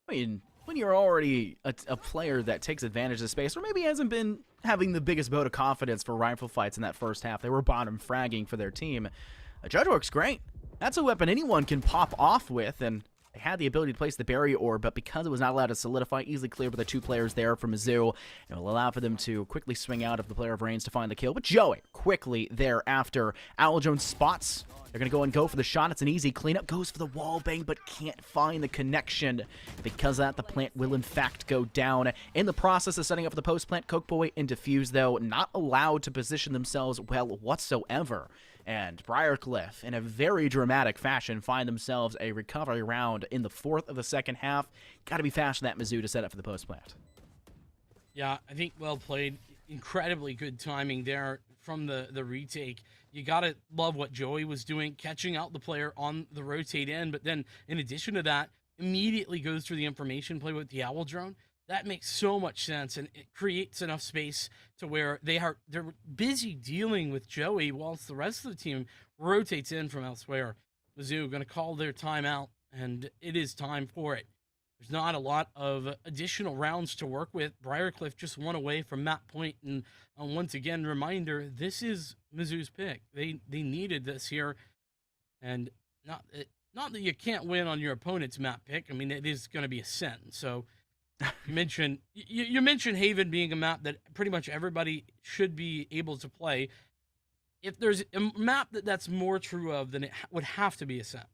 I mean, when you're already a player that takes advantage of space, or maybe hasn't been having the biggest vote of confidence for rifle fights in that first half, they were bottom fragging for their team. A judge works great. That's a weapon anyone can pop off with, and they had the ability to place the barrier orb, but because it was not allowed to solidify, easily cleared by the two players there from Mizzou, it will allow for them to quickly swing out of the player of Reigns to find the kill. But Joey, quickly thereafter, Owl Jones spots. They're going to go for the shot. It's an easy cleanup. Goes for the wall bang, but can't find the connection. Because of that, the plant will in fact go down. In the process of setting up for the post plant, Cokeboy and Diffuse, though, not allowed to position themselves well whatsoever. And Briarcliff, in a very dramatic fashion, find themselves a recovery round in the fourth of the second half. Got to be fast in that Mizzou to set up for the post plant. Yeah, I think well played. Incredibly good timing there from the retake. You got to love what Joey was doing, catching out the player on the rotate in, but then in addition to that, immediately goes through the information play with the Owl Drone. That makes so much sense, and it creates enough space to where they're busy dealing with Joey whilst the rest of the team rotates in from elsewhere. Mizzou going to call their timeout, and it is time for it. There's not a lot of additional rounds to work with. Briarcliff just one away from map point, and once again, reminder, this is Mizzou's pick. They needed this here. And not that you can't win on your opponent's map pick. I mean, it is going to be Ascent. So you mentioned Haven being a map that pretty much everybody should be able to play. If there's a map that's more true of, then it would have to be Ascent.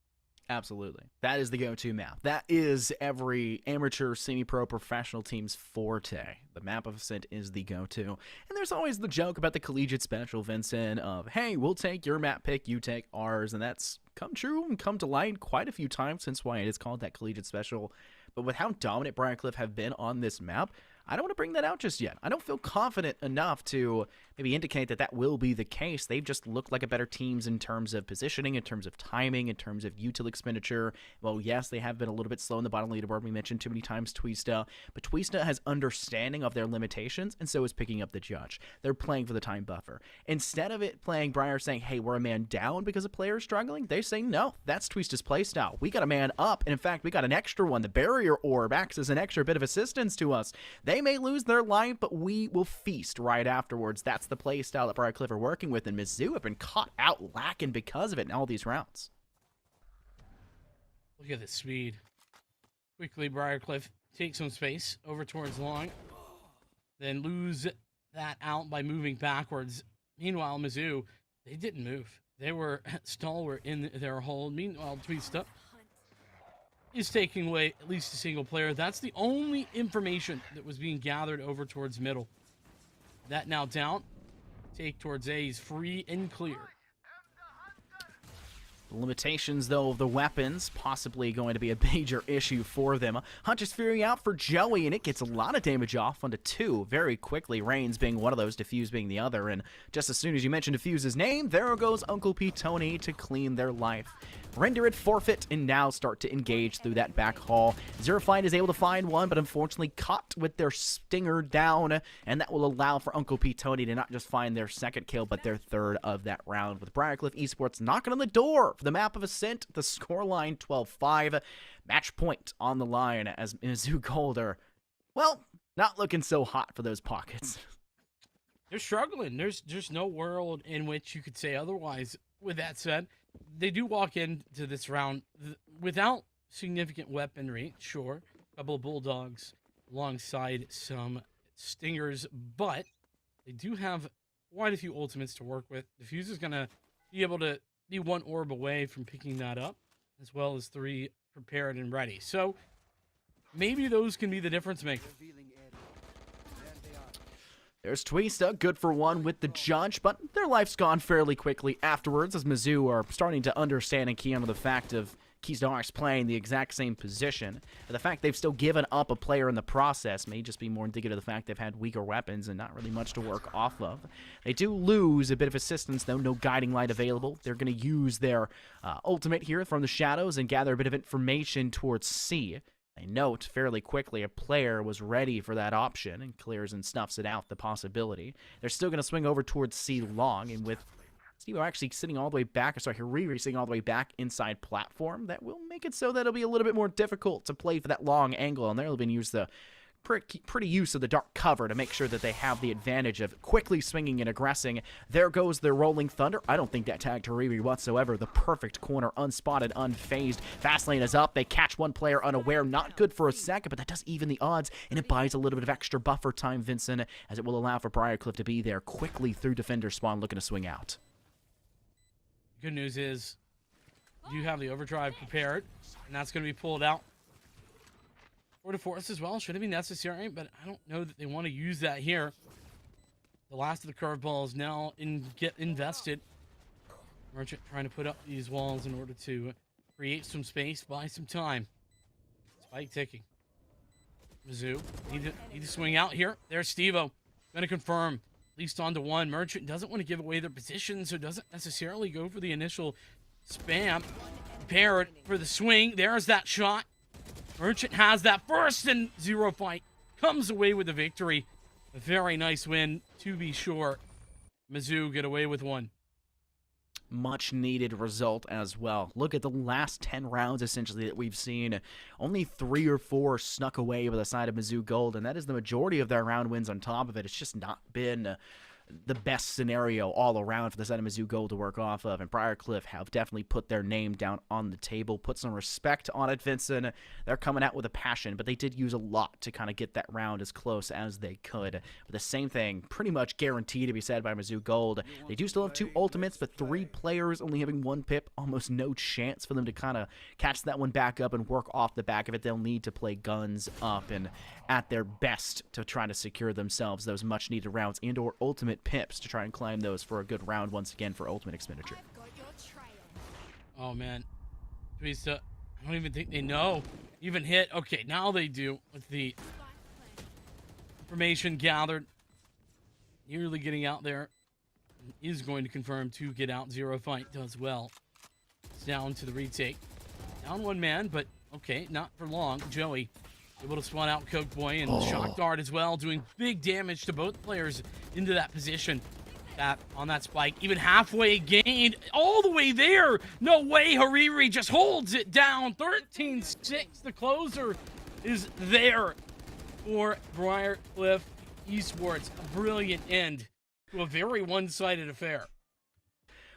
Absolutely. That is the go-to map. That is every amateur, semi-pro, professional team's forte. The map of Ascent is the go-to. And there's always the joke about the collegiate special, Vincent, of, hey, we'll take your map pick, you take ours. And that's come true and come to light quite a few times, since why it is called that collegiate special. But with how dominant Briar have been on this map, I don't want to bring that out just yet. I don't feel confident enough to maybe indicate that that will be the case. They've just looked like a better teams in terms of positioning, in terms of timing, in terms of util expenditure. Well, yes, they have been a little bit slow in the bottom leaderboard. We mentioned too many times Twista, but Twista has understanding of their limitations, and so is picking up the judge. They're playing for the time buffer. Instead of it playing Briar saying, hey, we're a man down because a player is struggling, they say, no, that's Twista's playstyle. We got a man up, and in fact, we got an extra one. The barrier orb acts as an extra bit of assistance to us. They may lose their life, but we will feast right afterwards. That's the play style that Briar are working with, and Mizzou have been caught out lacking because of it in all these rounds. Look at the speed. Quickly, Briarcliff takes some space over towards long, then lose that out by moving backwards. Meanwhile, Mizzou, they didn't move. They were stalwart in their hold. Meanwhile, Twista is taking away at least a single player. That's the only information that was being gathered over towards middle. That now down. Take towards A is free and clear. The limitations, though, of the weapons possibly going to be a major issue for them. Hunter's Fury out for Joey, and it gets a lot of damage off onto two very quickly. Reigns being one of those, Diffuse being the other. And just as soon as you mention Diffuse's name, there goes Uncle P. Tony to clean their life. Render it, forfeit, and now start to engage through that back hall. Zerafine is able to find one, but unfortunately caught with their stinger down, and that will allow for Uncle P. Tony to not just find their second kill, but their third of that round, with Briarcliff Esports knocking on the door for the map of Ascent. The scoreline 12-5. Match point on the line as Mizzou Gold are, well, not looking so hot for those pockets. They're struggling. There's no world in which you could say otherwise. With that said, they do walk into this round without significant weaponry, sure. A couple of bulldogs alongside some stingers, but they do have quite a few ultimates to work with. Diffuse is going to be able to be one orb away from picking that up, as well as three prepared and ready. So maybe those can be the difference maker. There's Twista, good for one with the judge, but their life's gone fairly quickly afterwards as Mizzou are starting to understand and key onto the fact of Keysdarks playing the exact same position. But the fact they've still given up a player in the process may just be more indicative of the fact they've had weaker weapons and not really much to work off of. They do lose a bit of assistance, though. No guiding light available. They're going to use their ultimate here from the shadows and gather a bit of information towards C. They note fairly quickly a player was ready for that option and clears and snuffs it out, the possibility. They're still going to swing over towards C long, and with Steve actually sitting all the way back, sorry, Hariri sitting all the way back inside platform, that will make it so that it'll be a little bit more difficult to play for that long angle, and they'll be use the pretty use of the dark cover to make sure that they have the advantage of quickly swinging and aggressing. There goes their Rolling Thunder. I don't think that tagged Hariri whatsoever. The perfect corner, unspotted, unfazed. Fast lane is up. They catch one player unaware. Not good for a second, but that does even the odds, and it buys a little bit of extra buffer time, Vincent, as it will allow for Briarcliff to be there quickly through defender spawn, looking to swing out. Good news is you have the overdrive prepared, and that's going to be pulled out. Or to force as well, shouldn't be necessary, but I don't know that they want to use that here. The last of the curveballs now get invested. Merchant trying to put up these walls in order to create some space, buy some time. Spike ticking. Mizzou need to swing out here. There's Steve-O. Going to confirm, at least onto one. Merchant doesn't want to give away their position, so doesn't necessarily go for the initial spam. Prepared for the swing. There's that shot. Merchant has that first, and Zero Fight comes away with the victory. A very nice win, to be sure. Mizzou get away with one. Much needed result as well. Look at the last 10 rounds, essentially, that we've seen. Only 3 or 4 snuck away by the side of Mizzou Gold, and that is the majority of their round wins on top of it. It's just not been the best scenario all around for the side of Mizzou Gold to work off of. And Briarcliff have definitely put their name down on the table, put some respect on it, Vincent. They're coming out with a passion, but they did use a lot to kind of get that round as close as they could. But the same thing pretty much guaranteed to be said by Mizzou Gold. They do still have 2 ultimates, but 3 players only having 1 pip. Almost no chance for them to kind of catch that one back up and work off the back of it. They'll need to play guns up and at their best to try to secure themselves those much needed rounds and or ultimate pips to try and climb those for a good round once again for ultimate expenditure. Oh man, Teresa, I don't even think they know. Even hit. Okay, now they do with the information gathered. Nearly getting out there. Is going to confirm to get out. Zero fight does well. It's down to the retake. Down 1 man, but okay, not for long. Joey able to spawn out Coke Boy and Shock Dart as well, doing big damage to both players into that position. That on that spike, even halfway gained, all the way there. No way, Hariri just holds it down. 13-6, the closer is there for Briarcliff Esports. A brilliant end to a very one-sided affair.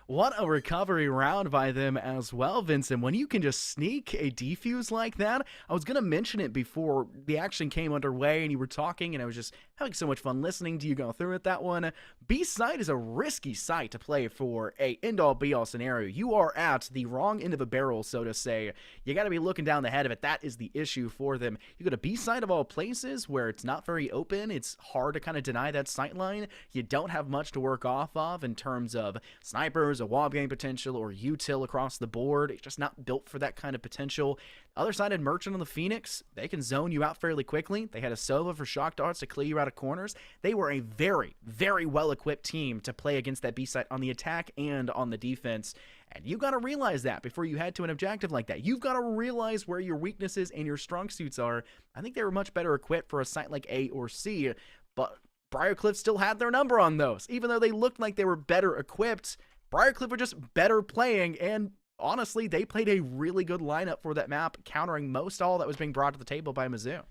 What a recovery round by them as well, Vincent. When you can just sneak a defuse like that, I was going to mention it before the action came underway and you were talking, and I was just having so much fun listening to you go through it. That one, B-side is a risky site to play for a end-all be-all scenario. You are at the wrong end of a barrel, so to say. You got to be looking down the head of it. That is the issue for them. You go to B-side of all places where it's not very open. It's hard to kind of deny that sight line. You don't have much to work off of in terms of snipers, a wall game potential, or util across the board. It's just not built for that kind of potential. Other side of Merchant on the Phoenix, they can zone you out fairly quickly. They had a Sova for shock darts to clear you out of corners. They were a very, very well-equipped team to play against that B side on the attack and on the defense. And you got to realize that before you head to an objective like that. You've got to realize where your weaknesses and your strong suits are. I think they were much better equipped for a site like A or C, but Briarcliff still had their number on those. Even though they looked like they were better equipped, Briarcliff were just better playing, and honestly, they played a really good lineup for that map, countering most all that was being brought to the table by Mizzou.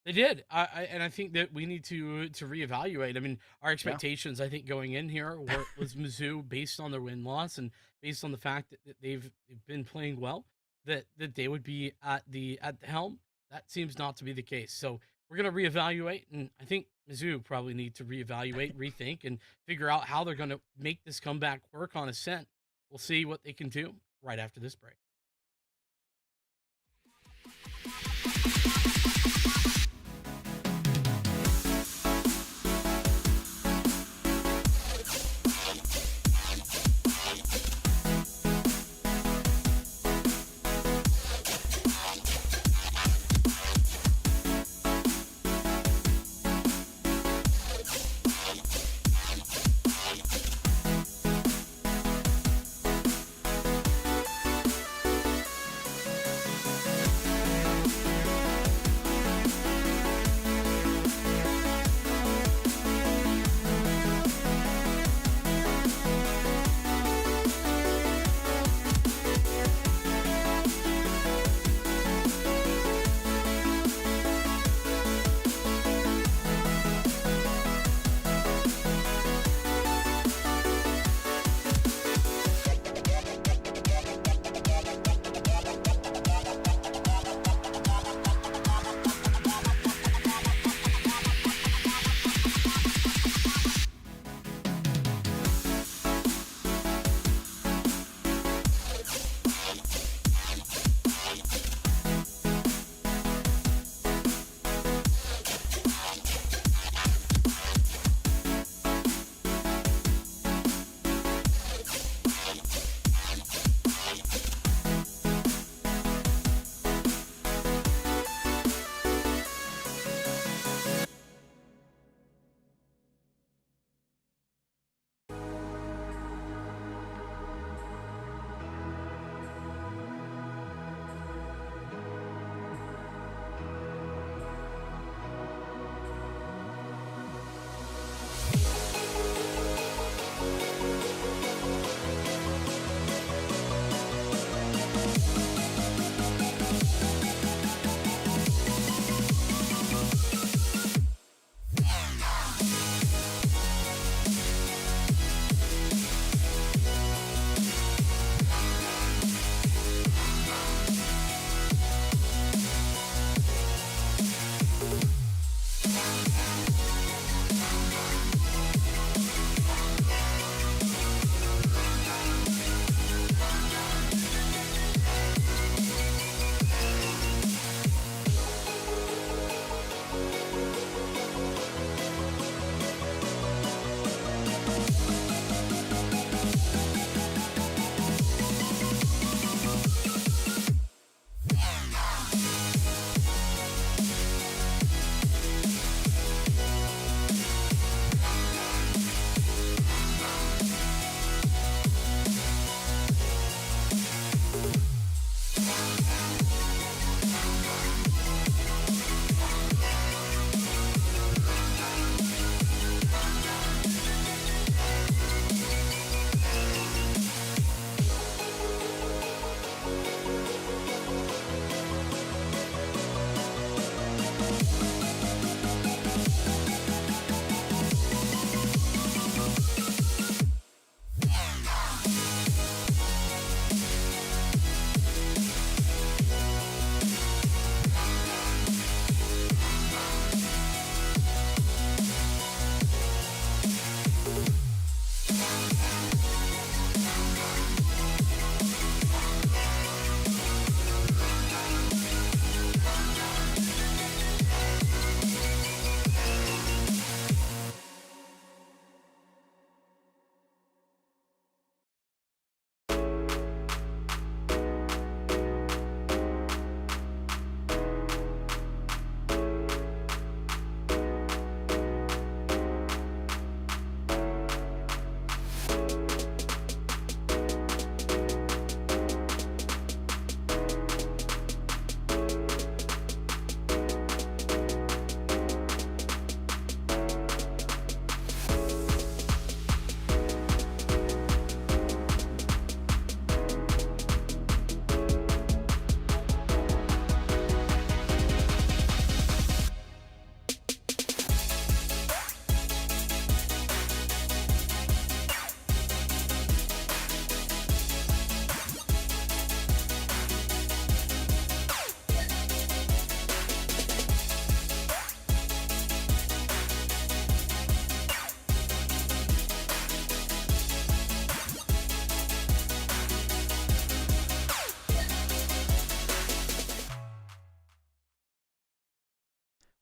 They did, and I think that we need to reevaluate. I mean, our expectations, I think, going in here was Mizzou based on their win-loss and based on the fact that they've been playing well, that they would be at the helm. That seems not to be the case. So we're going to reevaluate, and I think Mizzou probably need to reevaluate, rethink, and figure out how they're going to make this comeback work on Ascent. We'll see what they can do right after this break.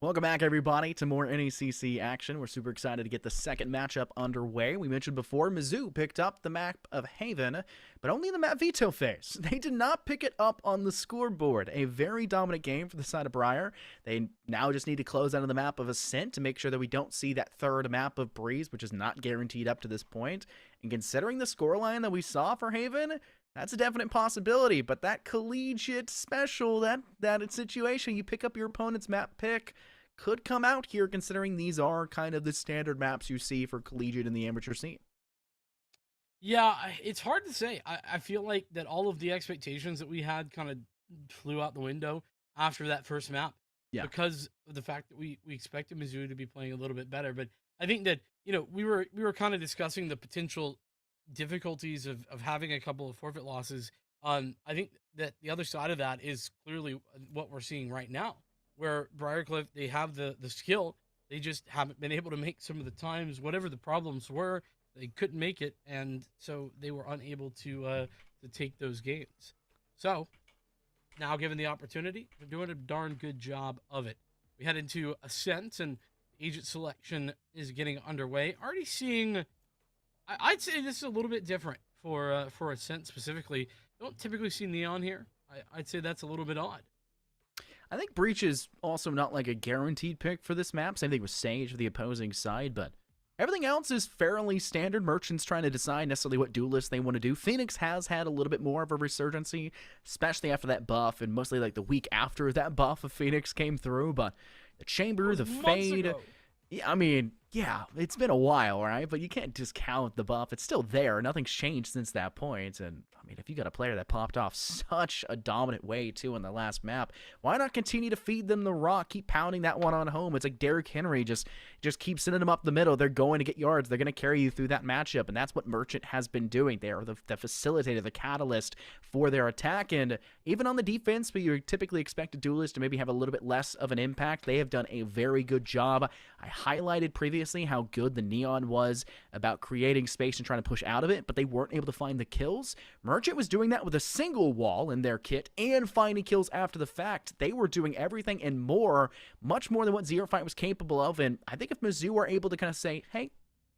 Welcome back, everybody, to more NECC action. We're super excited to get the second matchup underway. We mentioned before, Mizzou picked up the map of Haven, but only in the map veto phase. They did not pick it up on the scoreboard. A very dominant game for the side of Briar. They now just need to close out of the map of Ascent to make sure that we don't see that third map of Breeze, which is not guaranteed up to this point. And considering the scoreline that we saw for Haven, that's a definite possibility, but that collegiate special, that situation, you pick up your opponent's map pick, could come out here, considering these are kind of the standard maps you see for collegiate in the amateur scene. Yeah, it's hard to say. I feel like that all of the expectations that we had kind of flew out the window after that first map. Yeah. Because of the fact that we expected Mizzou to be playing a little bit better. But I think that, we were kind of discussing the potential difficulties of having a couple of forfeit losses. I think that the other side of that is clearly what we're seeing right now, where Briarcliff, they have the skill, they just haven't been able to make some of the times, whatever the problems were, they couldn't make it, and so they were unable to take those games. So now, given the opportunity, they're doing a darn good job of it. We head into Ascent, and agent selection is getting underway. Already seeing, I'd say this is a little bit different for Ascent specifically. Don't typically see Neon here. I'd say that's a little bit odd. I think Breach is also not like a guaranteed pick for this map. Same thing with Sage for the opposing side, but everything else is fairly standard. Merchants trying to decide necessarily what duelist they want to do. Phoenix has had a little bit more of a resurgency, especially after that buff, and mostly like the week after that buff of Phoenix came through, but the Chamber, the Fade... Yeah, I mean, yeah, it's been a while, right? But you can't discount the buff. It's still there. Nothing's changed since that point. And, I mean, if you got a player that popped off such a dominant way, too, in the last map, why not continue to feed them the rock? Keep pounding that one on home. It's like Derrick Henry, just keep sending them up the middle. They're going to get yards. They're going to carry you through that matchup. And that's what Merchant has been doing. They are the facilitator, the catalyst for their attack. And even on the defense, but you typically expect a duelist to maybe have a little bit less of an impact, they have done a very good job. I highlighted previously how good the Neon was about creating space and trying to push out of it, but they weren't able to find the kills. Merchant was doing that with a single wall in their kit and finding kills after the fact. They were doing everything and more, much more than what Zero Fight was capable of, and I think if Mizzou are able to kind of say, hey,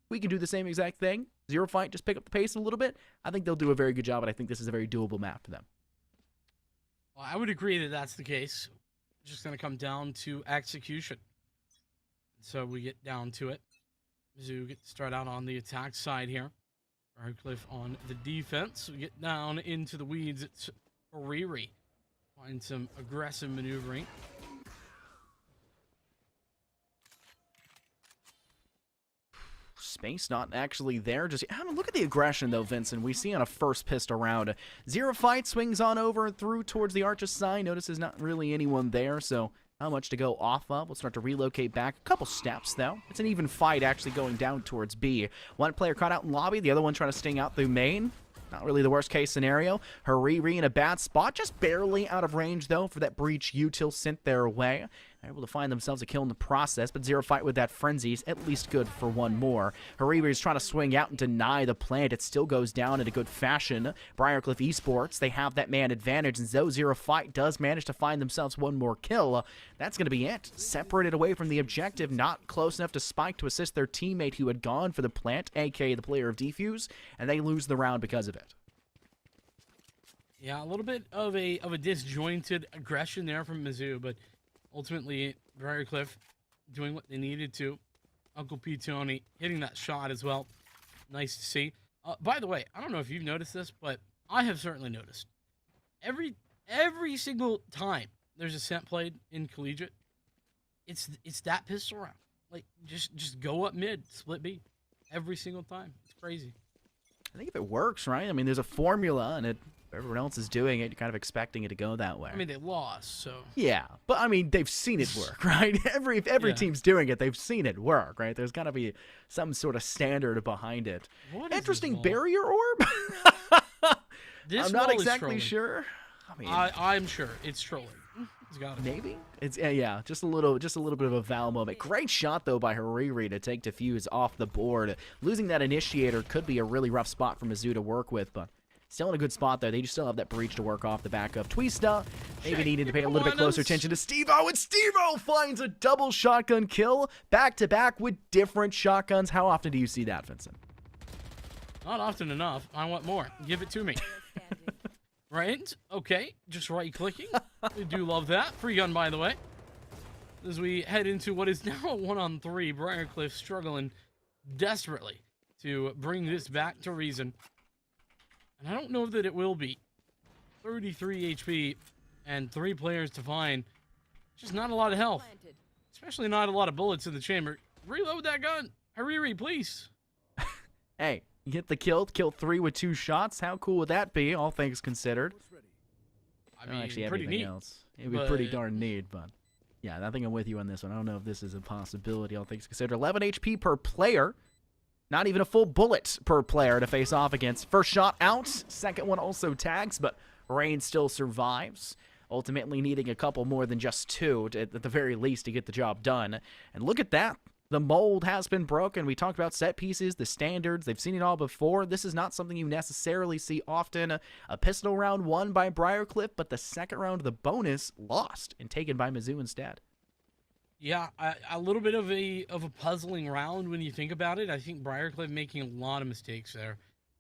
we can do the same exact thing, Zero Fight, just pick up the pace a little bit, I think they'll do a very good job, and I think this is a very doable map for them. Well, I would agree that that's the case. It's just going to come down to execution. So we get down to it. Mizzou get to start out on the attack side here. Briarcliff on the defense. We get down into the weeds. It's Riri. Find some aggressive maneuvering. Space not actually there. Just I mean, look at the aggression, though, Vincent. We see on a first pistol round. Zero Fight swings on over through towards the Arch's side. Notices not really anyone there, so how much to go off of. We'll start to relocate back. A couple steps, though. It's an even fight actually going down towards B. One player caught out in lobby, the other one trying to sting out through main. Not really the worst case scenario. Hariri in a bad spot, just barely out of range, though, for that breach util sent their way. They're able to find themselves a kill in the process, but Zero Fight with that frenzy is at least good for one more. Hariri is trying to swing out and deny the plant. It still goes down in a good fashion. Briarcliff Esports, they have that man advantage, and though Zero Fight does manage to find themselves one more kill, that's going to be it. Separated away from the objective, not close enough to spike to assist their teammate who had gone for the plant, aka the player of defuse, and they lose the round because of it. Yeah, a little bit of a disjointed aggression there from Mizzou, but ultimately Briarcliff doing what they needed to. Uncle P. Tony hitting that shot as well. Nice to see. By the way, I don't know if you've noticed this, but I have certainly noticed. Every single time there's a scent played in collegiate, it's that pistol round. Like just go up mid, split B. Every single time. It's crazy. I think if it works, right? I mean, there's a formula, and if everyone else is doing it, you're kind of expecting it to go that way. I mean, they lost, so... Yeah, but, I mean, they've seen it work, right? Every team's doing it. They've seen it work, right? There's got to be some sort of standard behind it. Interesting barrier orb? I'm not exactly sure. I mean, I'm sure it's trolling. It's got to be. Maybe it's yeah, just a little bit of a Val moment. Great shot though by Hariri to take Diffuse off the board. Losing that initiator could be a really rough spot for Mizzou to work with, but still in a good spot there. They just still have that breach to work off the back of. Twista Maybe needed to pay a little bit Come on, closer attention to Steve-O, and Steve-O finds a double shotgun kill back-to-back with different shotguns. How often do you see that, Vincent? Not often enough. I want more. Give it to me. Right? Okay. Just right-clicking. We do love that. Free gun, by the way. As we head into what is now a 1-on-3, Briarcliff struggling desperately to bring this back to reason. And I don't know that it will be. 33 HP and 3 players to find. Just not a lot of health. Especially not a lot of bullets in the chamber. Reload that gun. Hariri, please. Hey, you get the kill 3 with 2 shots. How cool would that be, all things considered? I mean, actually, pretty everything neat. else. It'd be pretty darn neat, but yeah, I think I'm with you on this one. I don't know if this is a possibility, all things considered. 11 HP per player. Not even a full bullet per player to face off against. First shot out. Second one also tags, but Rain still survives. Ultimately needing a couple more than just 2, at the very least, to get the job done. And look at that. The mold has been broken. We talked about set pieces, the standards. They've seen it all before. This is not something you necessarily see often. A pistol round won by Briarcliff, but the second round of the bonus lost and taken by Mizzou instead. Yeah, a little bit of a puzzling round when you think about it. I think Briarcliff making a lot of mistakes there.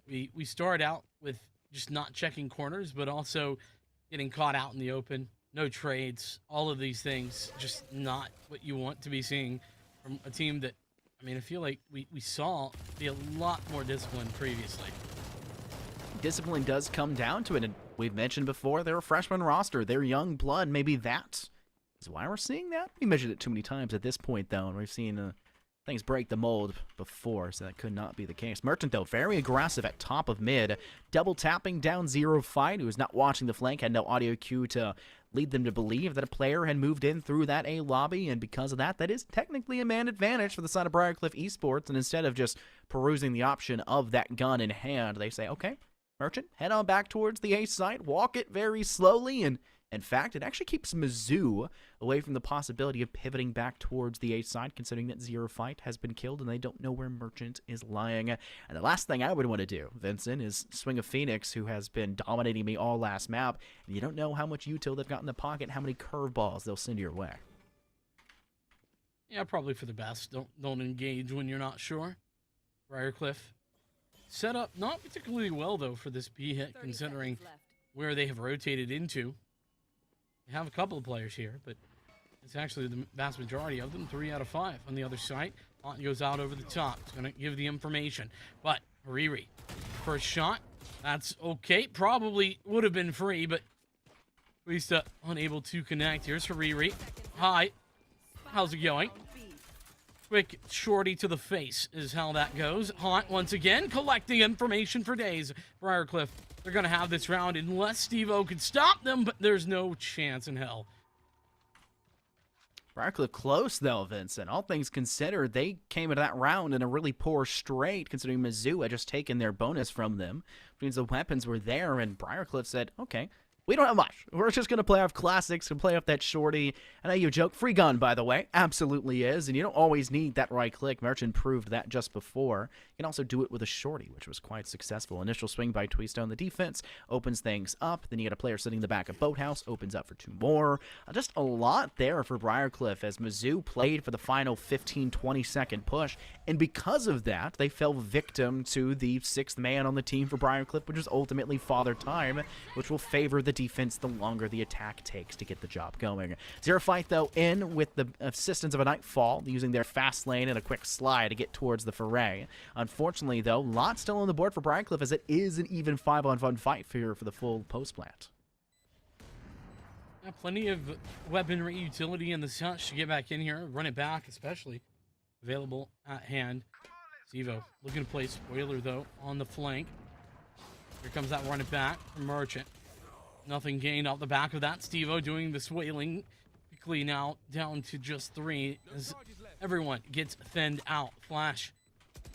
We start out with just not checking corners, but also getting caught out in the open. No trades. All of these things just not what you want to be seeing from a team that, I mean, I feel like we saw be a lot more disciplined previously. Discipline does come down to it, and we've mentioned before, they're a freshman roster. They're young blood. Maybe that is why we're seeing that. We measured it too many times at this point, though, and we've seen things break the mold before, so that could not be the case. Merchant, though, very aggressive at top of mid. Double tapping down Zero Fight, who was not watching the flank, had no audio cue to lead them to believe that a player had moved in through that A lobby, and because of that, that is technically a man advantage for the side of Briarcliff Esports, and instead of just perusing the option of that gun in hand, they say, okay, Merchant, head on back towards the A site, walk it very slowly, and in fact, it actually keeps Mizzou away from the possibility of pivoting back towards the A side, considering that Zero Fight has been killed and they don't know where Merchant is lying. And the last thing I would want to do, Vincent, is swing a Phoenix who has been dominating me all last map, and you don't know how much util they've got in the pocket, how many curveballs they'll send your way. Yeah, probably for the best. Don't engage when you're not sure. Briarcliff set up not particularly well, though, for this B hit, considering where they have rotated into. They have a couple of players here, but it's actually the vast majority of them. 3 out of 5 on the other side. Hunt goes out over the top. It's going to give the information. But Hariri, first shot. That's okay. Probably would have been free, but at least unable to connect. Here's Hariri. Hi. How's it going? Quick shorty to the face is how that goes. Hunt, once again, collecting information for days. Briarcliff, they're going to have this round unless Steve-O can stop them, but there's no chance in hell. Briarcliff close, though, Vincent. All things considered, they came into that round in a really poor straight, considering Mizzou had just taken their bonus from them, which means the weapons were there, and Briarcliff said, okay, we don't have much. We're just going to play off classics and play off that shorty. I know you joke. Free gun, by the way. Absolutely is. And you don't always need that right click. Merchant proved that just before. You can also do it with a shorty, which was quite successful. Initial swing by Tweestone. The defense opens things up. Then you get a player sitting in the back of Boathouse. Opens up for 2 more. Just a lot there for Briarcliff as Mizzou played for the final 15-20 second push. And because of that, they fell victim to the 6th man on the team for Briarcliff, which is ultimately Father Time, which will favor the defense the longer the attack takes to get the job going. Zero Fight, though, in with the assistance of a Nightfall, using their fast lane and a quick slide to get towards the foray. Unfortunately, though, lot still on the board for Briarcliff, as it is an even 5-on-1 fight for the full post plant. Yeah, plenty of weaponry utility in the touch to get back in here, run it back, especially available at hand. Zevo looking to play spoiler, though, on the flank. Here comes that run it back from Merchant. Nothing gained off the back of that. Steve-O doing the swaling. Quickly now down to just 3 as everyone gets thinned out. Flash,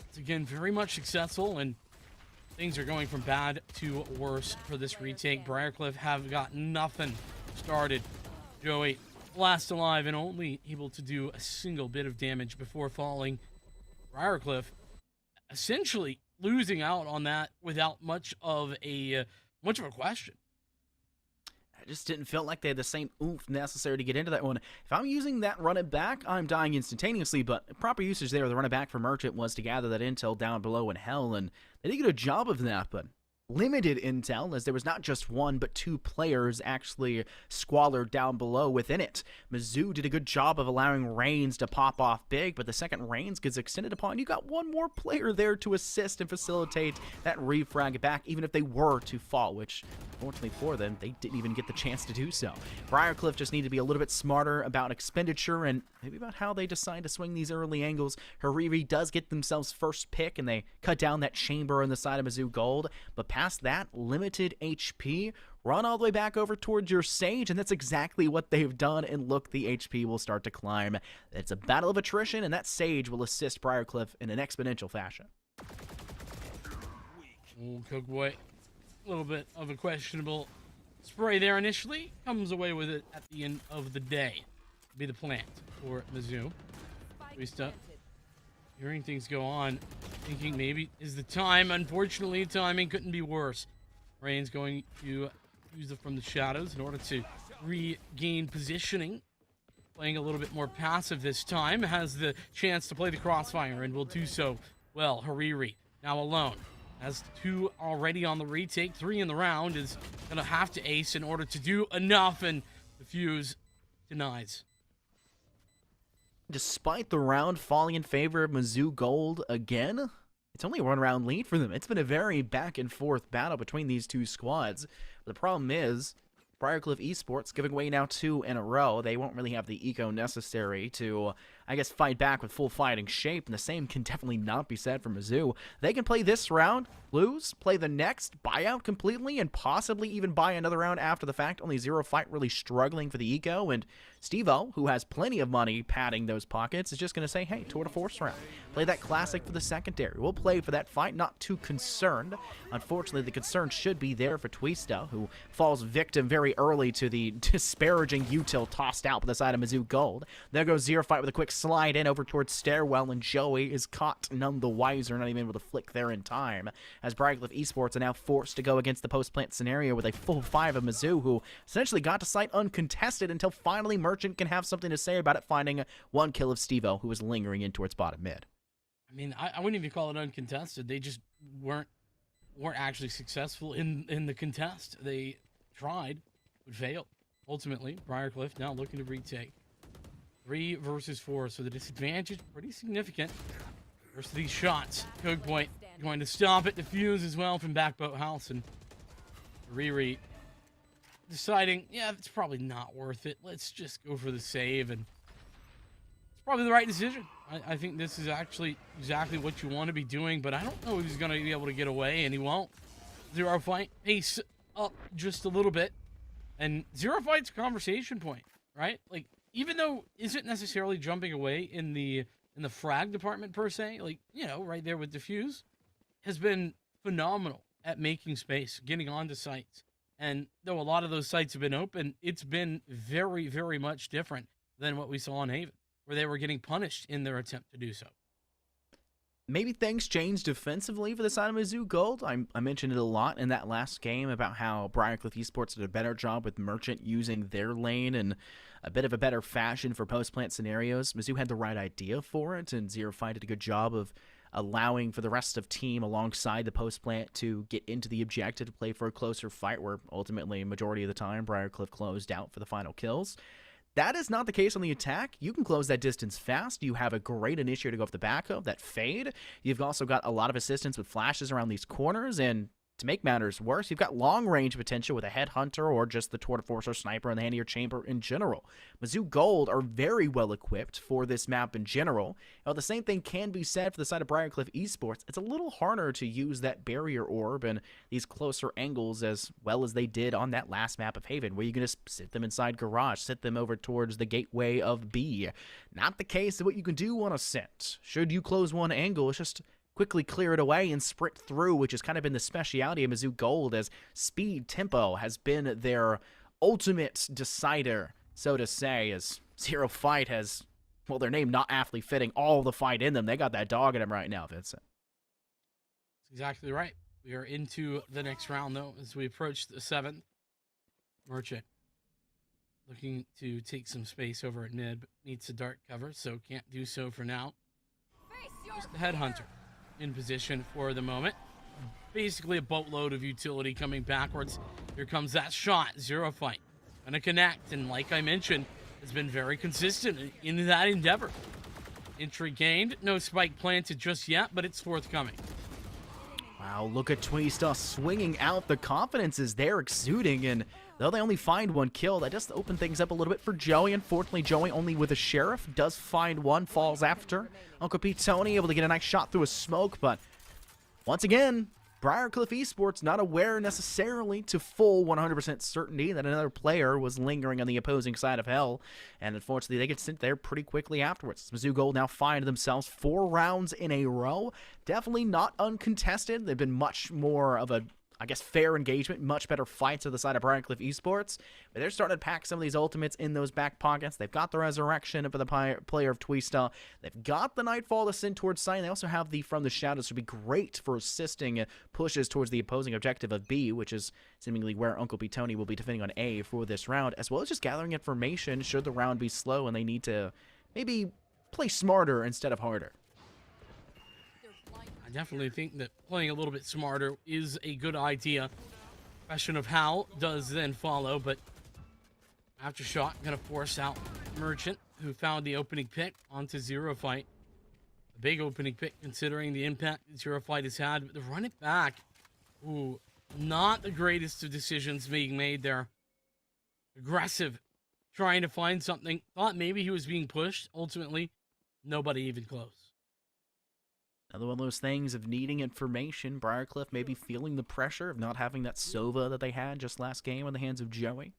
it's again very much successful, and things are going from bad to worse for this retake. Briarcliff have got nothing started. Joey last alive and only able to do a single bit of damage before falling. Briarcliff essentially losing out on that without much of a question. I just didn't feel like they had the same oomph necessary to get into that one. If I'm using that run it back, I'm dying instantaneously, but proper usage there, the run it back for Merchant was to gather that intel down below in hell, and they did a good job of that, but limited intel, as there was not just one but two players actually squallered down below within it. Mizzou did a good job of allowing Reigns to pop off big, but the second Reigns gets extended upon, you got one more player there to assist and facilitate that refrag back, even if they were to fall, which fortunately for them, they didn't even get the chance to do so. Briarcliff just need to be a little bit smarter about expenditure and maybe about how they decide to swing these early angles. Hariri does get themselves first pick, and they cut down that chamber on the side of Mizzou Gold, but past that, limited HP, run all the way back over towards your Sage, and that's exactly what they've done, and look, the HP will start to climb. It's a battle of attrition, and that Sage will assist Briarcliff in an exponential fashion. Cook Boy, a little bit of a questionable spray there initially, comes away with it at the end of the day. Be the plant for Mizzou. Resta, hearing things go on, thinking maybe is the time. Unfortunately, timing couldn't be worse. Reigns going to use it from the shadows in order to regain positioning. Playing a little bit more passive this time, has the chance to play the crossfire and will do so well. Hariri now alone. Has two already on the retake, 3 in the round, is going to have to ace in order to do enough, and the fuse denies. Despite the round falling in favor of Mizzou Gold again, it's only a 1-round lead for them. It's been a very back-and-forth battle between these two squads. But the problem is, Briarcliff Esports giving away now 2 in a row. They won't really have the eco necessary to, I guess, fight back with full fighting shape, and the same can definitely not be said for Mizzou. They can play this round, lose, play the next, buy out completely, and possibly even buy another round after the fact. Only Zero Fight really struggling for the eco, and Steve-O, who has plenty of money padding those pockets, is just going to say, hey, tour de force round. Play that classic for the secondary. We'll play for that fight, not too concerned. Unfortunately, the concern should be there for Twista, who falls victim very early to the disparaging util tossed out by the side of Mizzou Gold. There goes Zero Fight with a quick slide in over towards Stairwell, and Joey is caught none the wiser, not even able to flick there in time, as Briarcliff Esports are now forced to go against the post-plant scenario with a full 5 of Mizzou, who essentially got to site uncontested until finally Merchant can have something to say about it, finding 1 kill of Steve-O, who was lingering in towards bottom mid. I mean, I wouldn't even call it uncontested. They just weren't actually successful in the contest. They tried, but failed. Ultimately, Briarcliff now looking to retake. 3 versus 4, so the disadvantage is pretty significant. First of these shots, Coke Point going to stop it, defuse as well from Backboat House, and Riri deciding, yeah, it's probably not worth it. Let's just go for the save, and it's probably the right decision. I think this is actually exactly what you want to be doing, but I don't know if he's going to be able to get away, and he won't. Zero Fight pace up just a little bit, and Zero Fight's conversation point, right? Like, even though isn't necessarily jumping away in the frag department per se, like, you know, right there with defuse, has been phenomenal at making space, getting onto sites. And though a lot of those sites have been open, it's been very, very much different than what we saw in Haven, where they were getting punished in their attempt to do so. Maybe things changed defensively for the side of Mizzou Gold. I mentioned it a lot in that last game about how Briarcliff Esports did a better job with Merchant using their lane in a bit of a better fashion for post-plant scenarios. Mizzou had the right idea for it, and Zero Fight did a good job of allowing for the rest of team alongside the post-plant to get into the objective to play for a closer fight, where ultimately, majority of the time, Briarcliff closed out for the final kills. That is not the case on the attack. You can close that distance fast. You have a great initiator to go off the back of, that fade. You've also got a lot of assistance with flashes around these corners, and to make matters worse, you've got long-range potential with a headhunter or just the Tour de Force or sniper in the hand of your chamber in general. Mizzou Gold are very well equipped for this map in general. Now, the same thing can be said for the side of Briarcliff Esports. It's a little harder to use that barrier orb and these closer angles as well as they did on that last map of Haven, where you're going to sit them inside Garage, sit them over towards the gateway of B. Not the case of what you can do on a sit. Should you close one angle, it's just quickly clear it away and sprint through, which has kind of been the speciality of Mizzou Gold, as speed, tempo has been their ultimate decider, so to say, as Zero Fight has, well, their name not aptly fitting, all the fight in them. They got that dog in them right now, Vincent. That's exactly right. We are into the next round, though, as we approach the 7th. Merchant looking to take some space over at mid, but needs to dart cover, so can't do so for now. Just the headhunter in position for the moment. Basically a boatload of utility coming backwards. Here comes that shot. Zero fight. Gonna connect, and like I mentioned, has been very consistent in that endeavor. Entry gained. No spike planted just yet, but it's forthcoming. Wow, look at Twista swinging out. The confidence is there exuding, and though they only find one kill, that just opened things up a little bit for Joey. Unfortunately, Joey only with a sheriff does find one, falls after. Uncle Pete Tony able to get a nice shot through a smoke, but once again, Briarcliff Esports not aware necessarily to full 100% certainty that another player was lingering on the opposing side of hell, and unfortunately they get sent there pretty quickly afterwards. Mizzou Gold now find themselves 4 rounds in a row. Definitely not uncontested. They've been much more of a, I guess, fair engagement, much better fights on the side of Briarcliff Esports. But they're starting to pack some of these ultimates in those back pockets. They've got the Resurrection for the player of Twista. They've got the Nightfall to send towards site. They also have the From the Shadows to be great for assisting pushes towards the opposing objective of B, which is seemingly where Uncle B. Tony will be defending on A for this round, as well as just gathering information should the round be slow and they need to maybe play smarter instead of harder. I definitely think that playing a little bit smarter is a good idea. Question of how does then follow, but after shot, gonna force out Merchant, who found the opening pick onto Zero Fight. A big opening pick considering the impact that Zero Fight has had, but to run it back, ooh, not the greatest of decisions being made there. Aggressive, trying to find something. Thought maybe he was being pushed. Ultimately, nobody even close. Another one of those things of needing information. Briarcliff maybe feeling the pressure of not having that Sova that they had just last game in the hands of Joey.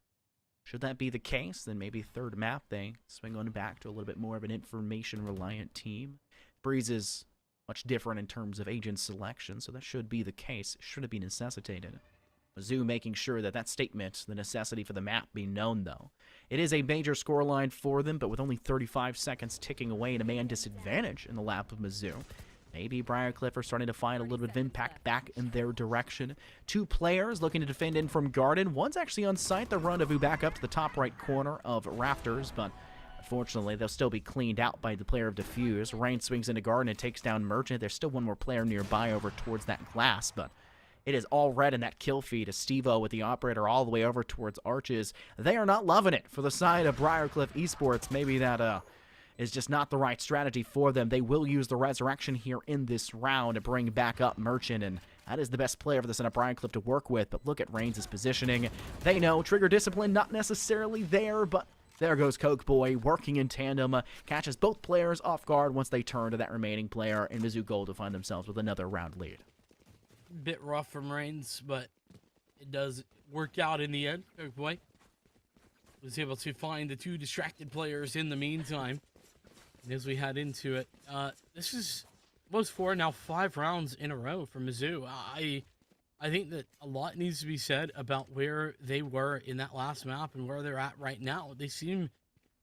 Should that be the case, then maybe third map they swing on back to a little bit more of an information-reliant team. Breeze is much different in terms of agent selection, so that should be the case. Should it be necessitated? Mizzou making sure that that statement, the necessity for the map, be known, though. It is a major scoreline for them, but with only 35 seconds ticking away and a man disadvantage in the lap of Mizzou, maybe Briarcliff are starting to find a little bit of impact back in their direction. 2 players looking to defend in from Garden. One's actually on site. The rendezvous back up to the top right corner of Rafters, but unfortunately they'll still be cleaned out by the player of Diffuse. Rain swings into Garden and takes down Merchant. There's still one more player nearby over towards that glass, but it is all red in that kill feed as Steve-O with the operator all the way over towards Arches. They are not loving it for the side of Briarcliff Esports. Maybe that is just not the right strategy for them. They will use the Resurrection here in this round to bring back up Merchant, and that is the best player for the son of Briarcliff to work with. But look at Reigns' positioning. They know Trigger Discipline not necessarily there, but there goes Coke Boy working in tandem. Catches both players off guard once they turn to that remaining player, and Mizzou Gold to find themselves with another round lead. Bit rough from Reigns, but it does work out in the end. Coke Boy was able to find the 2 distracted players in the meantime. And as we head into it, this is most 4, now 5 rounds in a row for Mizzou. I think that a lot needs to be said about where they were in that last map and where they're at right now. They seem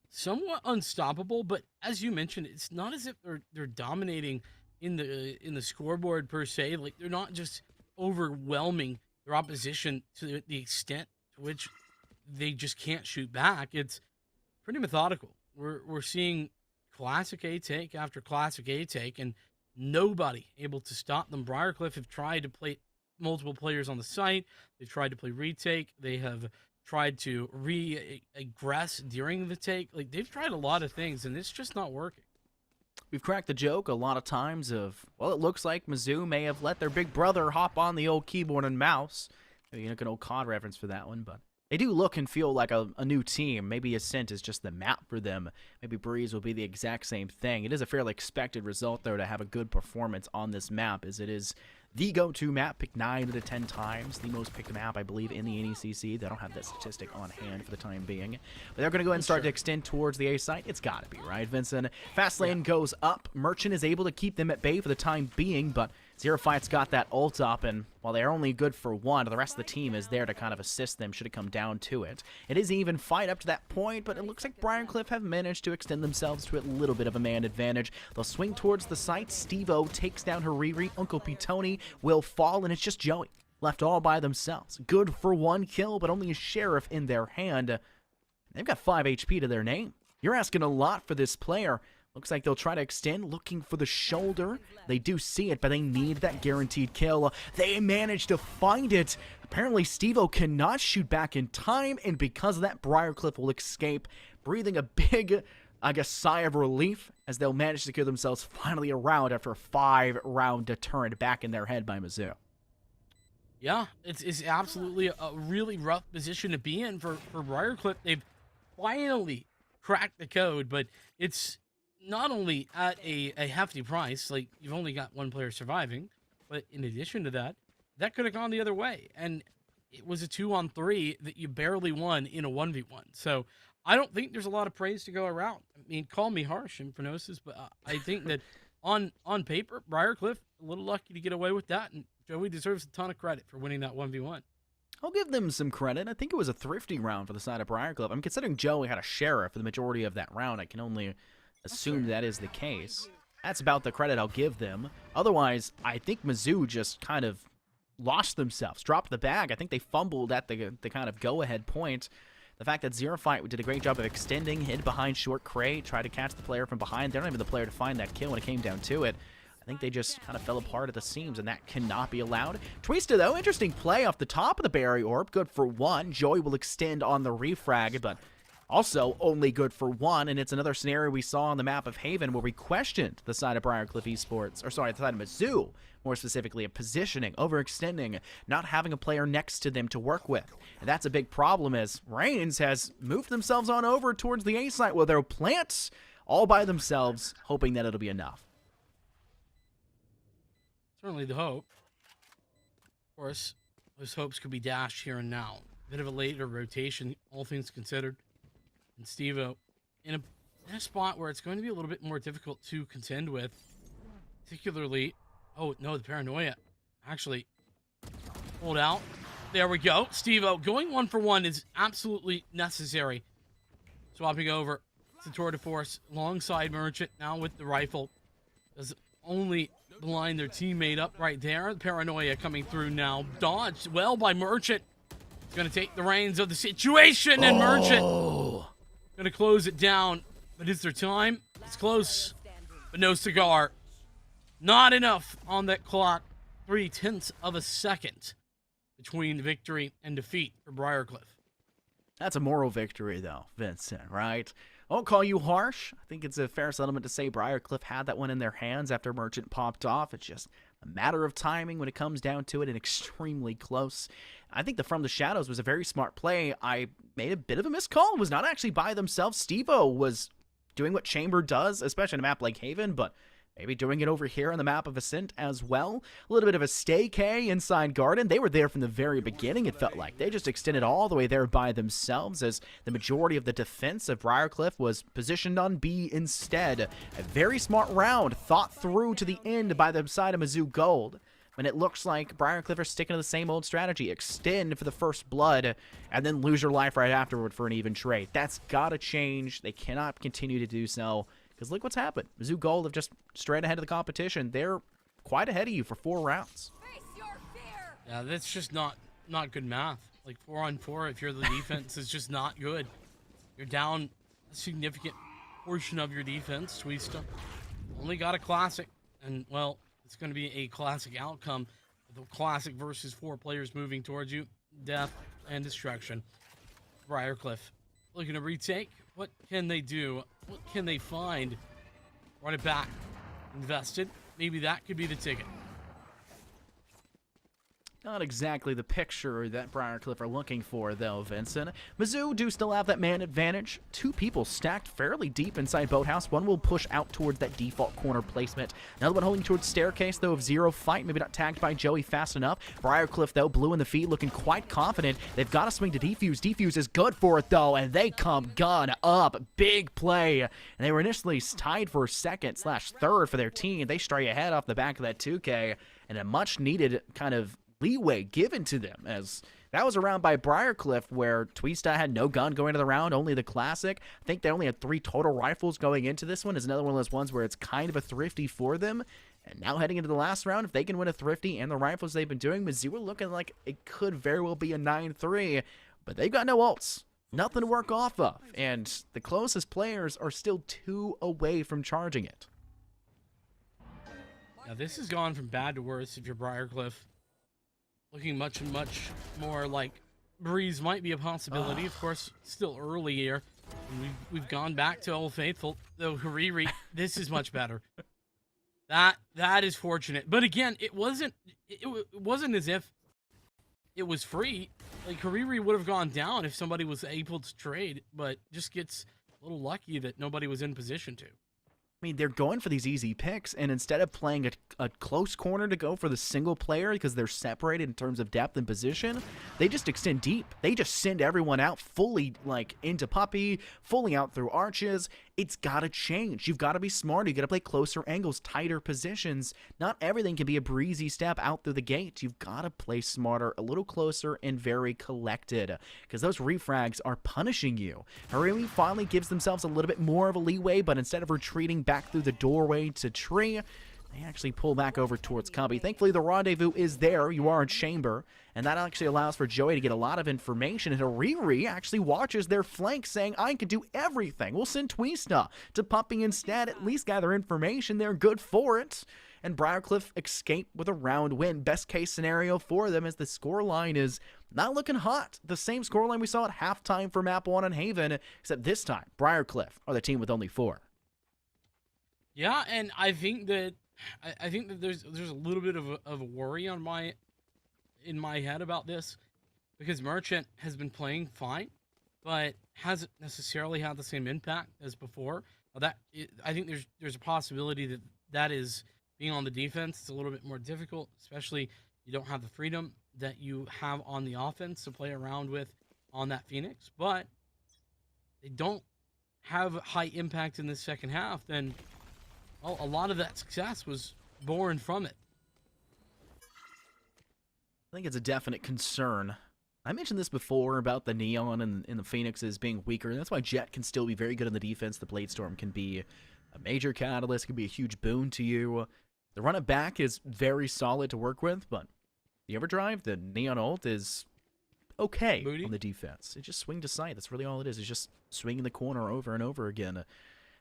somewhat unstoppable, but as you mentioned, it's not as if they're dominating in the scoreboard per se. Like, they're not just overwhelming their opposition to the extent to which they just can't shoot back. It's pretty methodical. We're seeing classic A take after classic A take, and nobody able to stop them. Briarcliff have tried to play multiple players on the site. They've tried to play retake. They have tried to re-aggress during the take. Like, they've tried a lot of things, and it's just not working. We've cracked the joke a lot of times of, well, it looks like Mizzou may have let their big brother hop on the old keyboard and mouse. Maybe an old COD reference for that one, but they do look and feel like a new team. Maybe Ascent is just the map for them. Maybe Breeze will be the exact same thing. It is a fairly expected result, though, to have a good performance on this map, as it is the go-to map, picked 9 out of 10 times. The most picked map, I believe, in the NECC. They don't have that statistic on hand for the time being. But they're going to go ahead and start to extend towards the A site. It's got to be, right, Vincent? Fast lane goes up. Merchant is able to keep them at bay for the time being, but Zero Fight's got that ult up, and while they're only good for 1, the rest of the team is there to kind of assist them should it come down to it. It is an even fight up to that point, but it looks like Briarcliff have managed to extend themselves to a little bit of a man advantage. They'll swing towards the site. Steve-O takes down Hariri. Uncle P. Tony will fall, and it's just Joey left all by themselves. Good for 1 kill, but only a sheriff in their hand. They've got 5 HP to their name. You're asking a lot for this player. Looks like they'll try to extend, looking for the shoulder. They do see it, but they need that guaranteed kill. They managed to find it. Apparently, Steve-O cannot shoot back in time, and because of that, Briarcliff will escape, breathing a big, I guess, sigh of relief as they'll manage to secure themselves finally a round after a 5-round deterrent back in their head by Mizzou. Yeah, it's absolutely a really rough position to be in for Briarcliff. They've finally cracked the code, but it's not only at a hefty price, like you've only got one player surviving, but in addition to that, that could have gone the other way. And it was a 2-on-3 that you barely won in a 1v1. So I don't think there's a lot of praise to go around. I mean, call me harsh and Pronosis, but I think that on paper, Briarcliff, a little lucky to get away with that. And Joey deserves a ton of credit for winning that 1v1. I'll give them some credit. I think it was a thrifty round for the side of Briarcliff. I'm considering Joey had a sheriff for the majority of that round. I can only assume that is the case. That's about the credit I'll give them. Otherwise, I think Mizzou just kind of lost themselves, dropped the bag. I think they fumbled at the kind of go-ahead point. The fact that Zero Fight did a great job of extending, hid behind short crate, tried to catch the player from behind. They're not even the player to find that kill when it came down to it. I think they just kind of fell apart at the seams, and that cannot be allowed. Twista, though, interesting play off the top of the Barry Orb. Good for one. Joey will extend on the refrag, but also only good for one, and it's another scenario we saw on the map of Haven where we questioned the side of Briarcliff Esports, or sorry, the side of Mizzou, more specifically, of positioning, overextending, not having a player next to them to work with. And that's a big problem as Reigns has moved themselves on over towards the A site where they'll plant all by themselves, hoping that it'll be enough. Certainly the hope. Of course, those hopes could be dashed here and now. A bit of a later rotation, all things considered. And Steve-O in a spot where it's going to be a little bit more difficult to contend with. Particularly, oh no, the paranoia actually pulled out. There we go. Steve-O going 1-for-1 is absolutely necessary. Swapping over to Tour de Force alongside Merchant now with the rifle. Does only blind their teammate up right there. The paranoia coming through now. Dodged well by Merchant. He's going to take the reins of the situation, and Merchant going to close it down. But is there time? It's close, but no cigar. Not enough on that clock. 0.3 of a second between victory and defeat for Briarcliff. That's a moral victory, though, Vincent, right? I won't call you harsh. I think it's a fair settlement to say Briarcliff had that one in their hands after Merchant popped off. It's just a matter of timing when it comes down to it, and extremely close. I think the From the Shadows was a very smart play. I made a bit of a miscall. It was not actually by themselves. Steve-O was doing what Chamber does, especially in a map like Haven, but maybe doing it over here on the map of Ascent as well. A little bit of a stay-K inside Garden. They were there from the very beginning, it felt like. They just extended all the way there by themselves as the majority of the defense of Briarcliff was positioned on B instead. A very smart round, thought through to the end by the side of Mizzou Gold. And it looks like Briarcliff are sticking to the same old strategy. Extend for the first blood, and then lose your life right afterward for an even trade. That's got to change. They cannot continue to do so. Because look what's happened. Mizzou Gold have just straight ahead of the competition. They're quite ahead of you for 4 rounds. Yeah, that's just not good math. Like 4-on-4, if you're the defense, is just not good. You're down a significant portion of your defense. Twista only got a classic, and well, it's going to be a classic outcome. The classic versus 4 players moving towards you. Death and destruction. Briarcliff looking to retake. What can they do? What can they find? Run it back. Invested. Maybe that could be the ticket. Not exactly the picture that Briarcliff are looking for, though, Vincent. Mizzou do still have that man advantage. 2 people stacked fairly deep inside Boathouse. One will push out towards that default corner placement. Another one holding towards Staircase, though, of Zero Fight. Maybe not tagged by Joey fast enough. Briarcliff, though, blue in the feed, looking quite confident. They've got to swing to Defuse. Defuse is good for it, though, and they come gun up. Big play. And they were initially tied for second/third for their team. They stray ahead off the back of that 2K, and a much-needed kind of leeway given to them, as that was a round by Briarcliff where Twista had no gun going into the round, only the classic. I think they only had 3 total rifles going into this one. Is another one of those ones where it's kind of a thrifty for them. And now heading into the last round, if they can win a thrifty and the rifles they've been doing, Mizzou are looking like it could very well be a 9-3, but they've got no ults. Nothing to work off of, and the closest players are still 2 away from charging it. Now this has gone from bad to worse if you're Briarcliff. Looking much more like Breeze might be a possibility. Of course, still early here. And we've gone back to Old Faithful, though Hariri, this is much better. That is fortunate. But again, it wasn't as if it was free. Like, Hariri would have gone down if somebody was able to trade, but just gets a little lucky that nobody was in position to. I mean, they're going for these easy picks, and instead of playing a close corner to go for the single player because they're separated in terms of depth and position, they just extend deep. They just send everyone out fully, like, into Puppy, fully out through arches. It's got to change. You've got to be smarter. You got to play closer angles, tighter positions. Not everything can be a breezy step out through the gate. You've got to play smarter, a little closer, and very collected, because those refrags are punishing you. Harimi finally gives themselves a little bit more of a leeway, but instead of retreating back through the doorway to tree, they actually pull back over towards Cubby. Thankfully, the rendezvous is there. You are in chamber, and that actually allows for Joey to get a lot of information. And Hariri actually watches their flank, saying, I can do everything. We'll send Twista to Puppy instead. At least gather information. They're good for it. And Briarcliff escape with a round win. Best case scenario for them, as the scoreline is not looking hot. The same scoreline we saw at halftime for Map 1 on Haven, except this time, Briarcliff are the team with only 4. Yeah, and I think that there's a little bit of a worry in my head about this, because Merchant has been playing fine, but hasn't necessarily had the same impact as before. I think there's a possibility that is being on the defense. It's a little bit more difficult, especially you don't have the freedom that you have on the offense to play around with on that Phoenix. But they don't have high impact in the second half, then well, a lot of that success was born from it. I think it's a definite concern. I mentioned this before about the Neon and the Phoenixes being weaker, and that's why Jet can still be very good on the defense. The Bladestorm can be a major catalyst, can be a huge boon to you. The run it back is very solid to work with, but the overdrive, the Neon ult, is okay Booty on the defense. It just swing to sight. That's really all it is. It's just swinging the corner over and over again.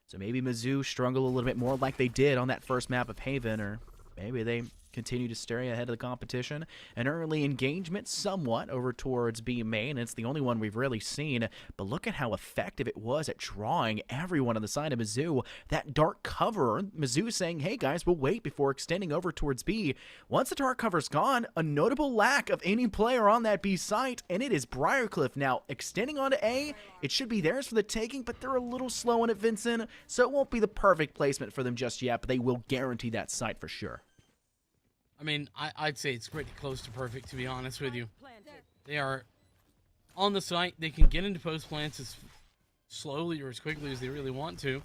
So maybe Mizzou struggle a little bit more like they did on that first map of Haven, or maybe they continue to stay ahead of the competition. An early engagement somewhat over towards B main. It's the only one we've really seen, but look at how effective it was at drawing everyone on the side of Mizzou. That dark cover, Mizzou saying, hey guys, we'll wait before extending over towards B. Once the dark cover's gone, a notable lack of any player on that B site, and it is Briarcliff now extending onto A. It should be theirs for the taking, but they're a little slow on it, Vincent, so it won't be the perfect placement for them just yet, but they will guarantee that site for sure. I mean, I'd say it's pretty close to perfect, to be honest with you. They are on the site. They can get into post plants as slowly or as quickly as they really want to.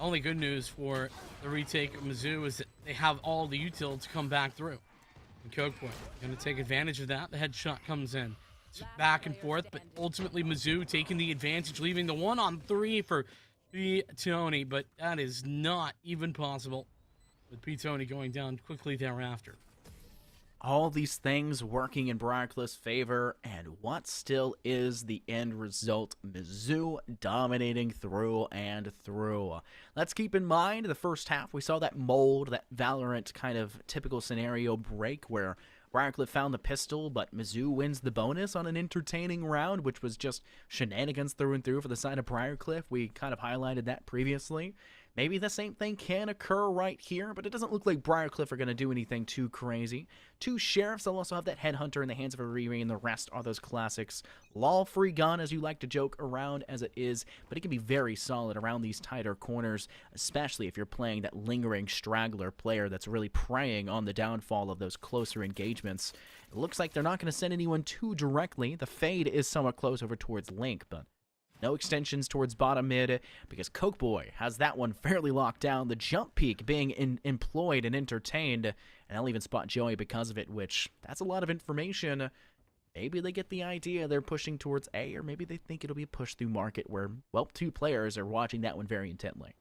Only good news for the retake of Mizzou is that they have all the util to come back through. And Coke Point going to take advantage of that. The headshot comes in. It's back and forth, but ultimately Mizzou taking the advantage, leaving the 1-on-3 for Tony, but that is not even possible, with P. Tony going down quickly thereafter. All these things working in Briarcliff's favor, and what still is the end result? Mizzou dominating through and through. Let's keep in mind the first half, we saw that mold, that Valorant kind of typical scenario break where Briarcliff found the pistol, but Mizzou wins the bonus on an entertaining round, which was just shenanigans through and through for the side of Briarcliff. We kind of highlighted that previously. Maybe the same thing can occur right here, but it doesn't look like Briarcliff are going to do anything too crazy. 2 sheriffs, they'll also have that headhunter in the hands of a Riri, and the rest are those classics. Law-free gun, as you like to joke around as it is, but it can be very solid around these tighter corners, especially if you're playing that lingering straggler player that's really preying on the downfall of those closer engagements. It looks like they're not going to send anyone too directly. The fade is somewhat close over towards Link, but no extensions towards bottom mid, because Cokeboy has that one fairly locked down. The jump peak being employed and entertained, and they'll even spot Joey because of it, which, that's a lot of information. Maybe they get the idea they're pushing towards A, or maybe they think it'll be a push through market where, well, 2 players are watching that one very intently.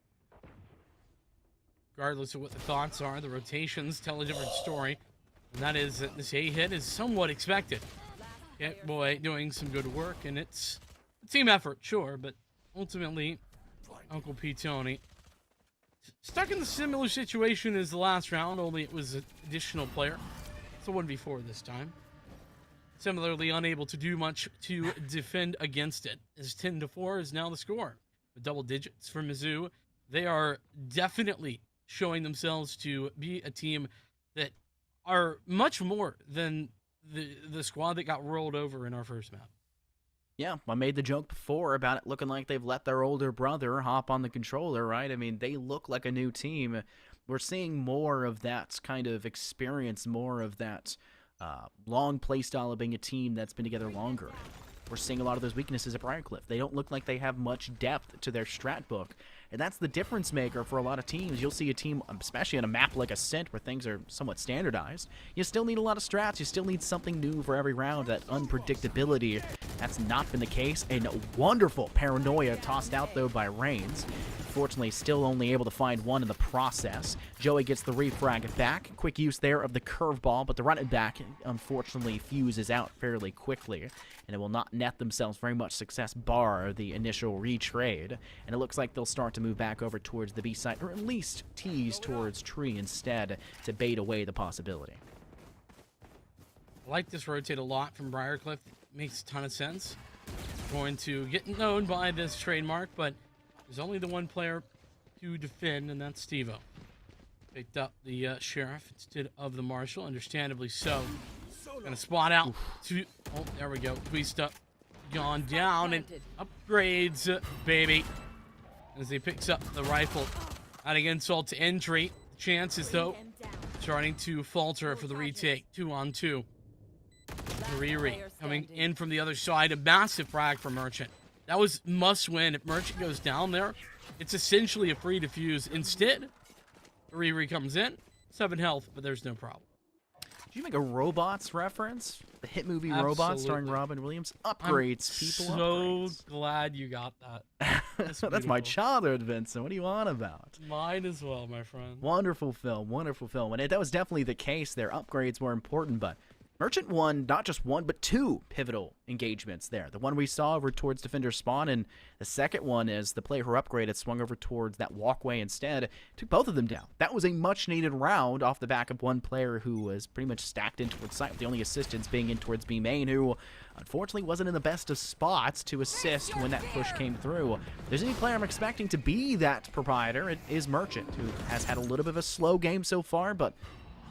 Regardless of what the thoughts are, the rotations tell a different story, and that is that this A hit is somewhat expected. Boy doing some good work, and it's team effort, sure, but ultimately, Uncle P. Tony stuck in the similar situation as the last round, only it was an additional player. It's a 1v4 this time. Similarly, unable to do much to defend against it, as 10-4 is now the score. With double digits for Mizzou, they are definitely showing themselves to be a team that are much more than the squad that got rolled over in our first map. Yeah, I made the joke before about it looking like they've let their older brother hop on the controller, right? I mean, they look like a new team. We're seeing more of that kind of experience, more of that long play style of being a team that's been together longer. We're seeing a lot of those weaknesses at Briar. They don't look like they have much depth to their strat book, and that's the difference maker for a lot of teams. You'll see a team, especially on a map like Ascent, where things are somewhat standardized, you still need a lot of strats. You still need something new for every round. That unpredictability, that's not been the case. And wonderful paranoia tossed out, though, by Reigns. Unfortunately, still only able to find one in the process. Joey gets the refrag back. Quick use there of the curveball, but the run it back, unfortunately, fuses out fairly quickly, and it will not net themselves very much success, bar the initial retrade. And it looks like they'll start to move back over towards the B side, or at least tease towards Tree instead to bait away the possibility. I like this rotate a lot from Briarcliff. Makes a ton of sense. It's going to get known by this trademark, but there's only the one player to defend, and that's Steve-O. Picked up the Sheriff instead of the Marshal, understandably so. Gonna spot out to, oh, there we go. Tweezed up, gone down, and upgrades, baby. As he picks up the rifle, adding insult to injury. Chances, though, starting to falter for the retake. 2-on-2. Riri coming in from the other side. A massive frag for Merchant. That was must win. If Merchant goes down there, it's essentially a free defuse. Instead, Riri comes in, 7 health, but there's no problem. Did you make a Robots reference? The hit movie Absolutely. Robots starring Robin Williams? Upgrades, people, So upgrades. glad you got that. That's my childhood, Vincent. What are you on about? Mine as well, my friend. Wonderful film, wonderful film. And that was definitely the case. Their upgrades were important, but Merchant won not just one, but 2 pivotal engagements there. The one we saw over towards Defender Spawn, and the second one is the player who upgraded swung over towards that walkway instead, took both of them down. That was a much-needed round off the back of one player who was pretty much stacked in towards site, with the only assistance being in towards B main, who unfortunately wasn't in the best of spots to assist when that push came through. If there's any player I'm expecting to be that proprietor, it is Merchant, who has had a little bit of a slow game so far, but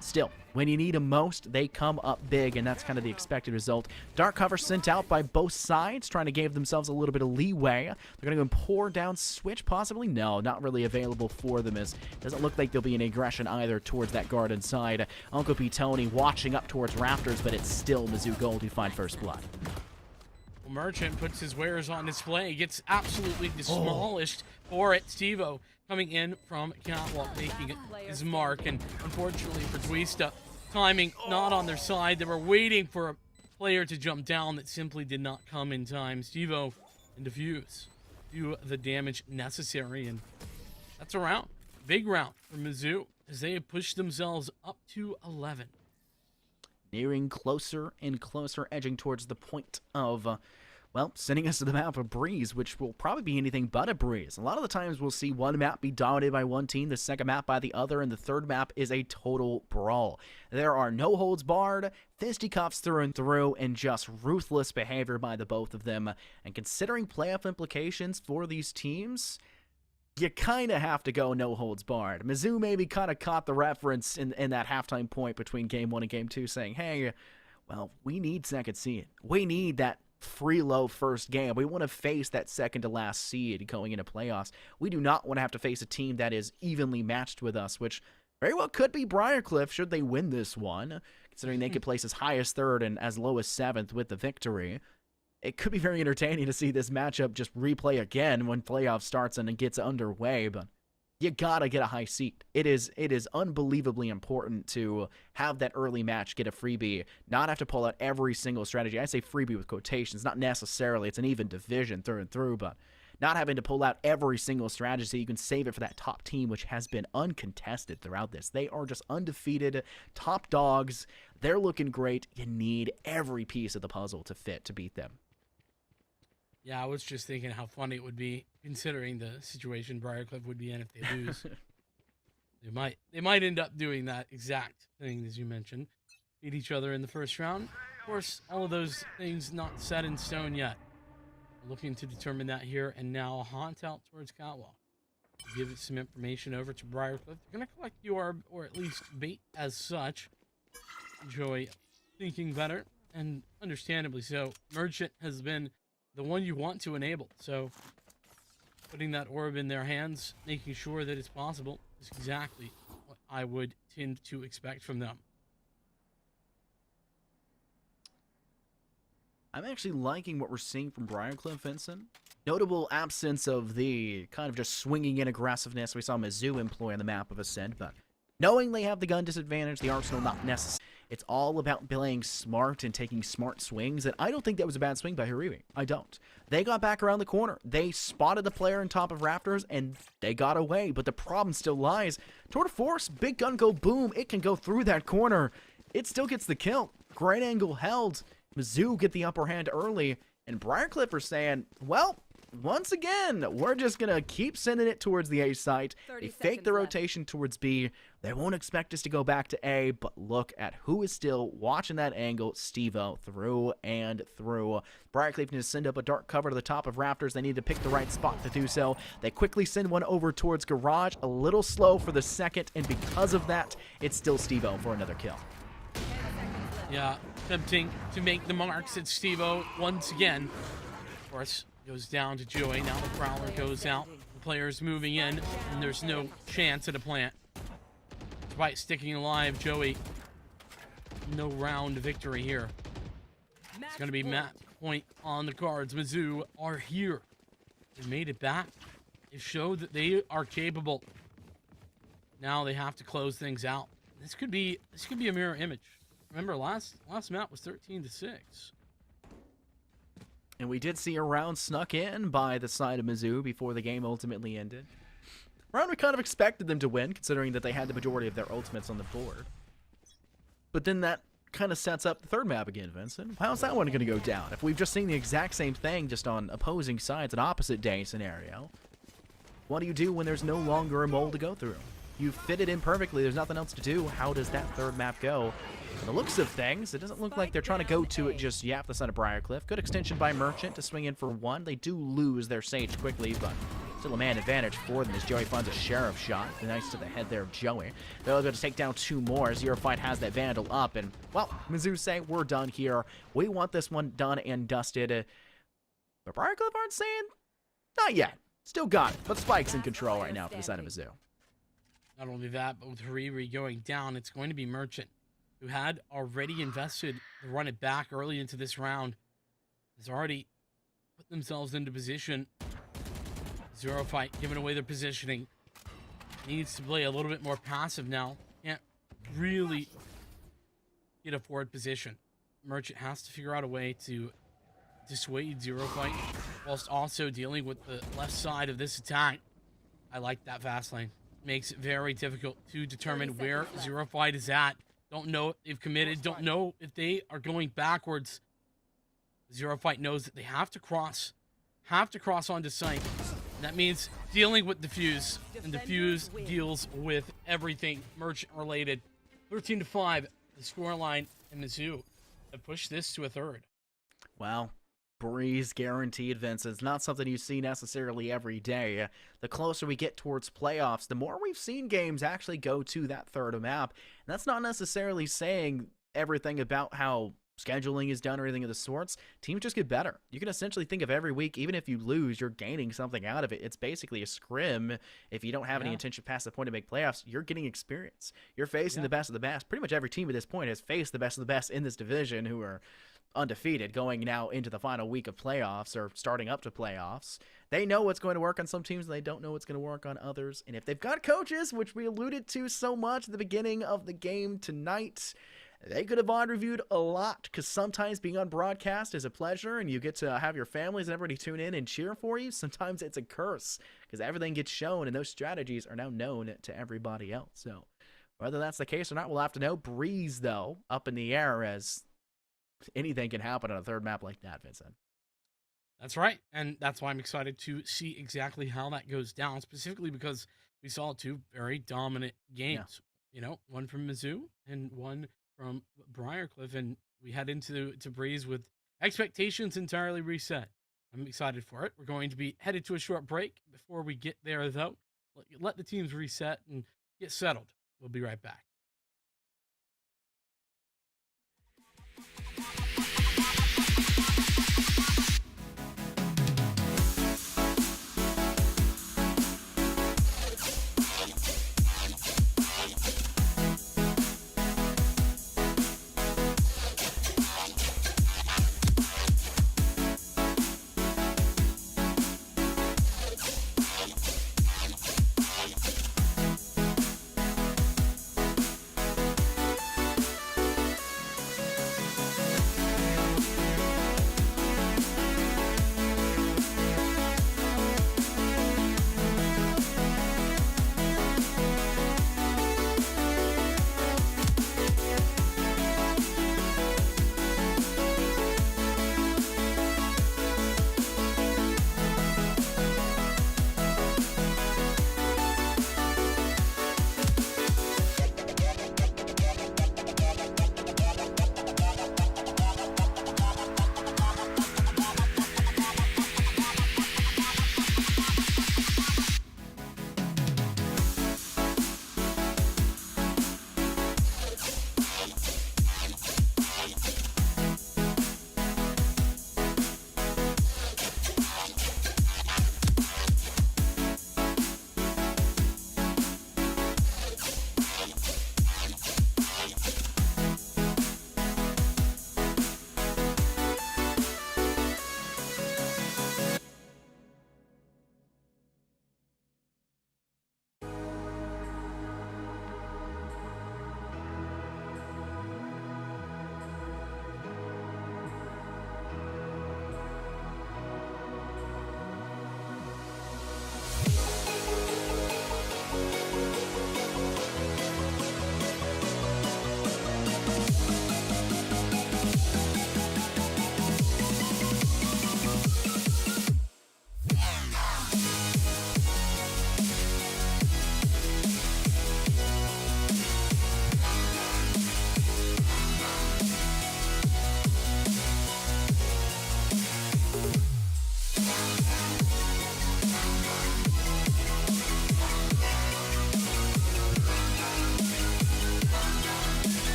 still, when you need them most, they come up big, and that's kind of the expected result. Dark cover sent out by both sides, trying to give themselves a little bit of leeway. They're going to go and pour down Switch, possibly? No, not really available for them, as it doesn't look like there'll be any aggression either towards that garden side. Uncle P. Tony watching up towards Raptors, but it's still Mizzou Gold who find first blood. Well, Merchant puts his wares on display. He gets absolutely demolished for it. Steve-O coming in from Catwalk, making his mark, and unfortunately for Twista, timing not on their side. They were waiting for a player to jump down that simply did not come in time. Steve-O and Diffuse do the damage necessary, and that's a round. Big round for Mizzou as they have pushed themselves up to 11. Nearing closer and closer, edging towards the point of well, sending us to the map of Breeze, which will probably be anything but a breeze. A lot of the times we'll see one map be dominated by one team, the second map by the other, and the third map is a total brawl. There are no holds barred, fisticuffs through and through, and just ruthless behavior by the both of them. And considering playoff implications for these teams, you kind of have to go no holds barred. Mizzou maybe kind of caught the reference in that halftime point between Game 1 and Game 2, saying, hey, well, we need second seed. We need that free low first game. We want to face that second to last seed going into playoffs. We do not want to have to face a team that is evenly matched with us, which very well could be Briarcliff should they win this one, considering they could place as high as third and as low as seventh with the victory. It could be very entertaining to see this matchup just replay again when playoff starts and it gets underway, but you gotta get a high seed. It is unbelievably important to have that early match get a freebie, not have to pull out every single strategy. I say freebie with quotations, not necessarily. It's an even division through and through, but not having to pull out every single strategy so you can save it for that top team, which has been uncontested throughout this. They are just undefeated, top dogs. They're looking great. You need every piece of the puzzle to fit to beat them. Yeah, I was just thinking how funny it would be considering the situation Briarcliff would be in if they lose. They might end up doing that exact thing as you mentioned. Beat each other in the first round. Of course, all of those things not set in stone yet. We're looking to determine that here and now. Haunt out towards Catwalk. Give some information over to Briarcliff. They're gonna collect the orb, or at least bait as such. Joey thinking better, and understandably so. Merchant has been the one you want to enable, so putting that orb in their hands, making sure that it's possible, is exactly what I would tend to expect from them. I'm actually liking what we're seeing from Briarcliff, Vincent. Notable absence of the kind of just swinging in aggressiveness we saw Mizzou employ on the map of Ascent, but knowing they have the gun disadvantage, the arsenal not necessary. It's all about playing smart and taking smart swings, and I don't think that was a bad swing by Haribi. I don't. They got back around the corner. They spotted the player on top of Raptors, and they got away, but the problem still lies. Tour de Force, big gun go boom. It can go through that corner. It still gets the kill. Great angle held. Mizzou get the upper hand early, and Briarcliff are saying, well, once again, we're just going to keep sending it towards the A site. They fake the rotation towards B. They won't expect us to go back to A, but look at who is still watching that angle. Steve-O through and through. Briarcliff needs to send up a dark cover to the top of Raptors. They need to pick the right spot to do so. They quickly send one over towards Garage. A little slow for the second, and because of that, it's still Steve-O for another kill. Yeah, attempting to make the marks at Steve-O once again. Of course, goes down to Joey. Now the Prowler goes out. The player's moving in, and there's no chance at a plant. Despite sticking alive, Joey, no round victory here. It's going to be match point on the cards. Mizzou are here. They made it back. They showed that they are capable. Now they have to close things out. This could be a mirror image. Remember, last map was 13-6. And we did see a round snuck in by the side of Mizzou before the game ultimately ended. Round we kind of expected them to win, considering that they had the majority of their ultimates on the board. But then that kind of sets up the third map again, Vincent. How's that one going to go down? If we've just seen the exact same thing, just on opposing sides, an opposite day scenario, what do you do when there's no longer a mold to go through? You fit it in perfectly, there's nothing else to do. How does that third map go? From the looks of things, it doesn't look like they're trying to go to it just yet, the side of Briarcliff. Good extension by Merchant to swing in for one. They do lose their Sage quickly, but still a man advantage for them as Joey finds a Sheriff shot. Nice to the head there of Joey. They're going to take down two more. Zero Fight has that Vandal up, and, well, Mizzou say, we're done here. We want this one done and dusted. But Briarcliff aren't saying, not yet. Still got it, but Spike's in control right now for the side of Mizzou. Not only that, but with Hariri going down, it's going to be Merchant, who had already invested to run it back early into this round, has already put themselves into position. Zero Fight giving away their positioning. Needs to play a little bit more passive now. Can't really get a forward position. Merchant has to figure out a way to dissuade Zero Fight whilst also dealing with the left side of this attack. I like that fast lane. Makes it very difficult to determine where Zero Fight is at. Don't know if they've committed. Don't know if they are going backwards. Zero Fight knows that they have to cross onto site. And that means dealing with Diffuse, and Diffuse deals with everything Merchant related. 13-5, the scoreline, and Mizzou have pushed this to a third. Wow. Breeze guaranteed, Vince. It's not something you see necessarily every day. The closer we get towards playoffs, the more we've seen games actually go to that third map. And that's not necessarily saying everything about how scheduling is done or anything of the sorts. Teams just get better. You can essentially think of every week, even if you lose, you're gaining something out of it. It's basically a scrim. If you don't have any intention past the point to make playoffs, you're getting experience. You're facing the best of the best. Pretty much every team at this point has faced the best of the best in this division who are undefeated going now into the final week of playoffs or starting up to playoffs. They know what's going to work on some teams, and they don't know what's going to work on others. And if they've got coaches, which we alluded to so much at the beginning of the game tonight, they could have on reviewed a lot, because sometimes being on broadcast is a pleasure and you get to have your families and everybody tune in and cheer for you. Sometimes it's a curse because everything gets shown and those strategies are now known to everybody else. So whether that's the case or not, we'll have to know. Breeze, though, up in the air, as anything can happen on a third map like that, Vincent. That's right. And that's why I'm excited to see exactly how that goes down, specifically because we saw two very dominant Yeah. games. One from Mizzou and one from Briarcliff, and we head into Breeze with expectations entirely reset. I'm excited for it. We're going to be headed to a short break. Before we get there, though, let the teams reset and get settled. We'll be right back.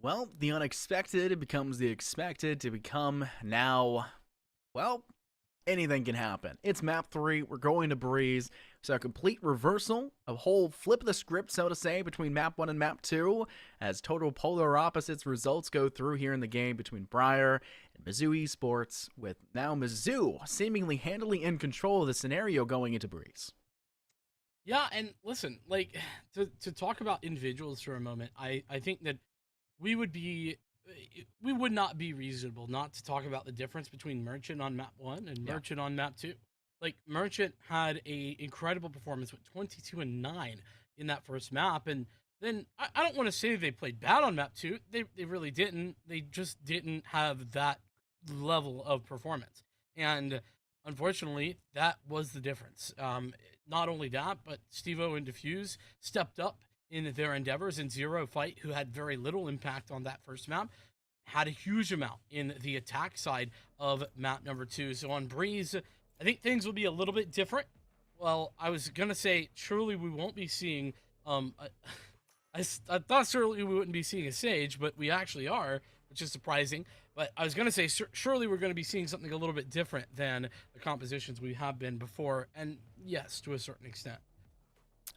Well, the unexpected becomes the expected to become now, well, anything can happen. It's map 3, we're going to Breeze, so a complete reversal, a whole flip of the script, so to say, between map 1 and map 2, as total polar opposites results go through here in the game between Briar and Mizzou Esports, with now Mizzou seemingly handily in control of the scenario going into Breeze. Yeah, and listen, like to talk about individuals for a moment, I think that we would be we would not be reasonable not to talk about the difference between Merchant on map 1 and Yeah. Merchant on map 2. Like Merchant had a incredible performance with 22 and 9 in that first map, and then I don't want to say they played bad on map 2. They really didn't. They just didn't have that level of performance. And unfortunately, that was the difference. Not only that, but Stevo and Diffuse stepped up in their endeavors, and Zero Fight, who had very little impact on that first map, had a huge amount in the attack side of map number 2. So on Breeze, I think things will be a little bit different. Well, I was gonna say surely we won't be seeing I thought surely we wouldn't be seeing a Sage, but we actually are, which is surprising. But I was gonna say surely we're gonna be seeing something a little bit different than the compositions we have been before, and yes, to a certain extent.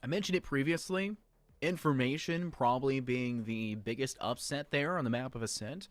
I mentioned it previously. Information probably being the biggest upset there on the map of Ascent.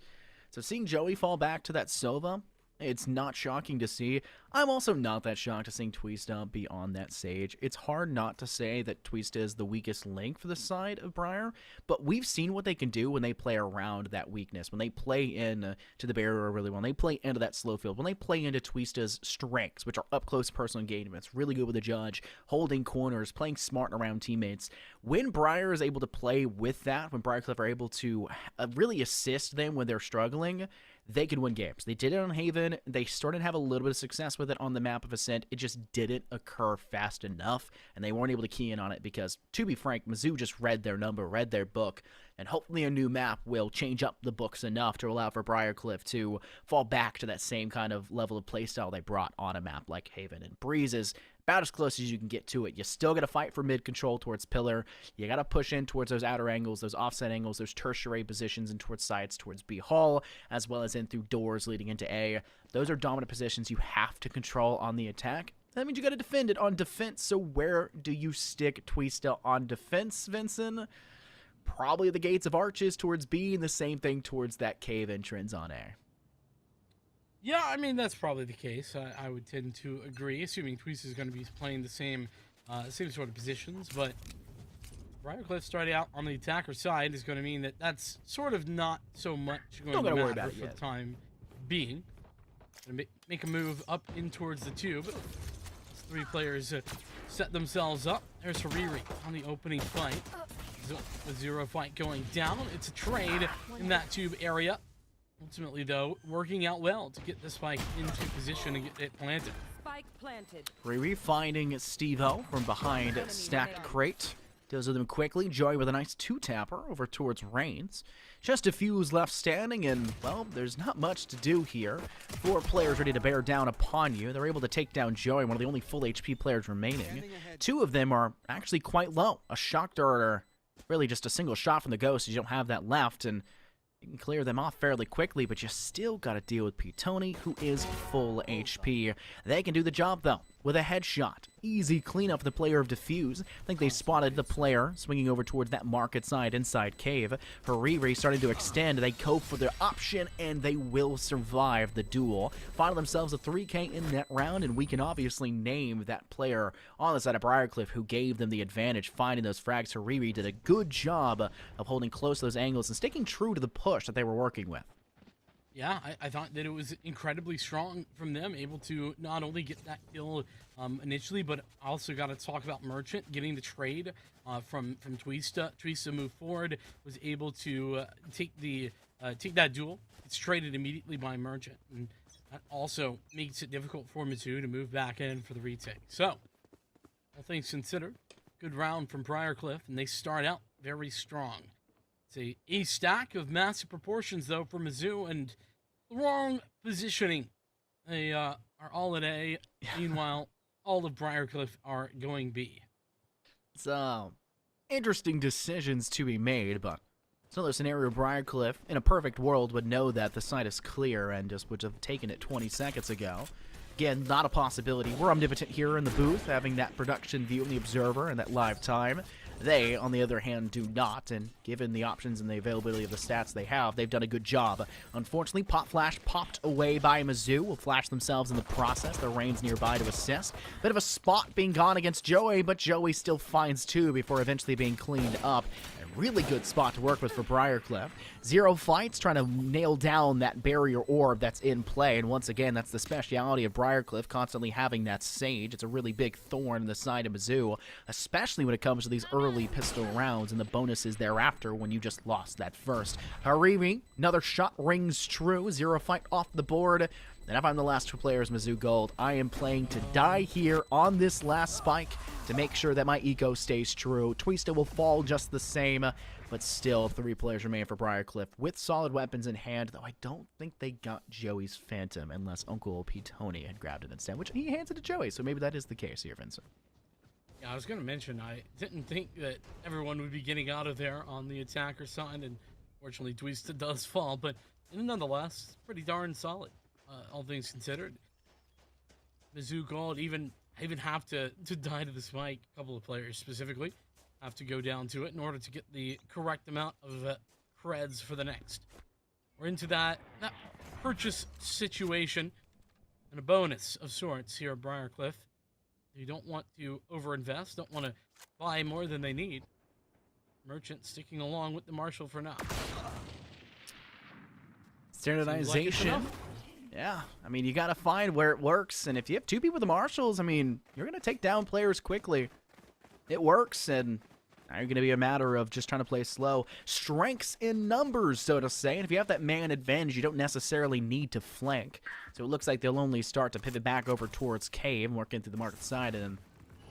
So seeing Joey fall back to that Sova, it's not shocking to see. I'm also not that shocked to seeing Twista be on that Sage. It's hard not to say that Twista is the weakest link for the side of Briar, but we've seen what they can do when they play around that weakness, when they play in to the barrier really well, when they play into that slow field, when they play into Twista's strengths, which are up-close personal engagements, really good with the judge, holding corners, playing smart around teammates. When Briar is able to play with that, when Briarcliff are able to really assist them when they're struggling, they can win games. They did it on Haven. They started to have a little bit of success with it on the map of Ascent. It just didn't occur fast enough, and they weren't able to key in on it because, to be frank, Mizzou just read their number, read their book, and hopefully a new map will change up the books enough to allow for Briarcliff to fall back to that same kind of level of playstyle they brought on a map like Haven. And Breeze is about as close as you can get to it. You still got to fight for mid control towards pillar. You got to push in towards those outer angles, those offset angles, those tertiary positions, and towards sides, towards B Hall, as well as in through doors leading into A. Those are dominant positions you have to control on the attack. That means you got to defend it on defense. So where do you stick Twista on defense, Vincent? Probably the gates of arches towards B, and the same thing towards that cave entrance on A. Yeah, I mean that's probably the case. I would tend to agree, assuming Twist is going to be playing the same sort of positions. But Briarcliff starting out on the attacker side is going to mean that that's sort of not so much going to matter for the time being. Gonna make a move up in towards the tube. Three players set themselves up. There's Hariri on the opening fight. With Zero Fight going down, it's a trade in that tube area. Ultimately, though, working out well to get this spike into position and get it planted. Spike planted. Riri finding Steve-O from behind stacked crate. Deals with him quickly. Joey with a nice two-tapper over towards Reigns. Just a few left standing, and, well, there's not much to do here. 4 players ready to bear down upon you. They're able to take down Joey, one of the only full HP players remaining. 2 of them are actually quite low. A shock dart, or really just a single shot from the Ghost, as you don't have that left, and you can clear them off fairly quickly, but you still got to deal with P-Tony, who is full HP. They can do the job, though, with a headshot. Easy cleanup for the player of Diffuse. I think they spotted the player swinging over towards that market side inside cave. Hariri starting to extend. They go for their option, and they will survive the duel. Find themselves a 3K in that round, and we can obviously name that player on the side of Briarcliff who gave them the advantage finding those frags. Hariri did a good job of holding close to those angles and sticking true to the push that they were working with. Yeah, I thought that it was incredibly strong from them, able to not only get that kill initially, but also got to talk about Merchant getting the trade from Twista. Twista moved forward, was able to take that duel. It's traded immediately by Merchant, and that also makes it difficult for Mizzou to move back in for the retake. So, all things considered, good round from Briarcliff, and they start out very strong. It's a stack of massive proportions, though, for Mizzou, and the wrong positioning. They are all at A. Meanwhile, all of Briarcliff are going B. So, interesting decisions to be made, but It's another scenario Briarcliff, in a perfect world, would know that the site is clear and just would have taken it 20 seconds ago. Again, not a possibility. We're omnipotent here in the booth, having that production view in the Observer and that live time. They, on the other hand, do not, and given the options and the availability of the stats they have, they've done a good job. Unfortunately, Pop Flash popped away by Mizzou, will flash themselves in the process. Their Rain's nearby to assist. Bit of a spot being gone against Joey, but Joey still finds two before eventually being cleaned up. A really good spot to work with for Briarcliff. Zero fights, trying to nail down that barrier orb that's in play, and once again, that's the speciality of Briarcliff, constantly having that Sage. It's a really big thorn in the side of Mizzou, especially when it comes to these early pistol rounds and the bonuses thereafter when you just lost that first. Hariri, another shot rings true. Zero fight off the board. And if I'm the last two players, Mizzou Gold, I am playing to die here on this last spike to make sure that my eco stays true. Twista will fall just the same, but still 3 players remain for Briarcliff with solid weapons in hand, though I don't think they got Joey's Phantom unless Uncle P. Tony had grabbed it instead, which he hands it to Joey, so maybe that is the case here, Vincent. Yeah, I was going to mention, I didn't think that everyone would be getting out of there on the attacker side, and fortunately Twista does fall, but nonetheless, pretty darn solid, all things considered. Mizzou Gold even have to die to the spike. A couple of players specifically have to go down to it in order to get the correct amount of creds for the next. We're into that purchase situation and a bonus of sorts here at Briarcliff. You don't want to overinvest, don't want to buy more than they need. Merchant sticking along with the Marshal for now. Standardization. Yeah, I mean, you got to find where it works, and if you have 2 people with the Marshals, I mean, you're going to take down players quickly. It works, and now you're going to be a matter of just trying to play slow. Strengths in numbers, so to say, and if you have that man advantage, you don't necessarily need to flank. So it looks like they'll only start to pivot back over towards Cave, working through the market side, and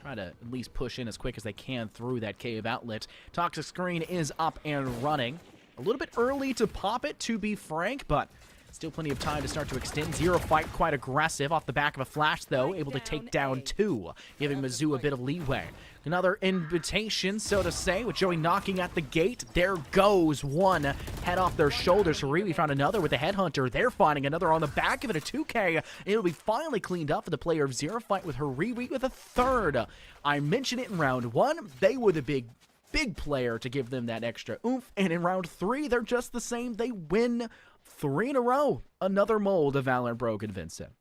try to at least push in as quick as they can through that Cave outlet. Toxic Screen is up and running. A little bit early to pop it, to be frank, but still plenty of time to start to extend. Zero fight, quite aggressive. Off the back of a flash, though, able to take down 2, giving Mizzou a bit of leeway. Another invitation, so to say, with Joey knocking at the gate. There goes one. Head off their shoulders. Hariri found another with the Headhunter. They're finding another on the back of it, a 2K. It'll be finally cleaned up for the player of Zero fight with Hariri with a 3rd. I mentioned it in round 1. They were the big player to give them that extra oomph. And in round 3, they're just the same. They win 3 in a row. Another mold of VALORANT broken, Vincent.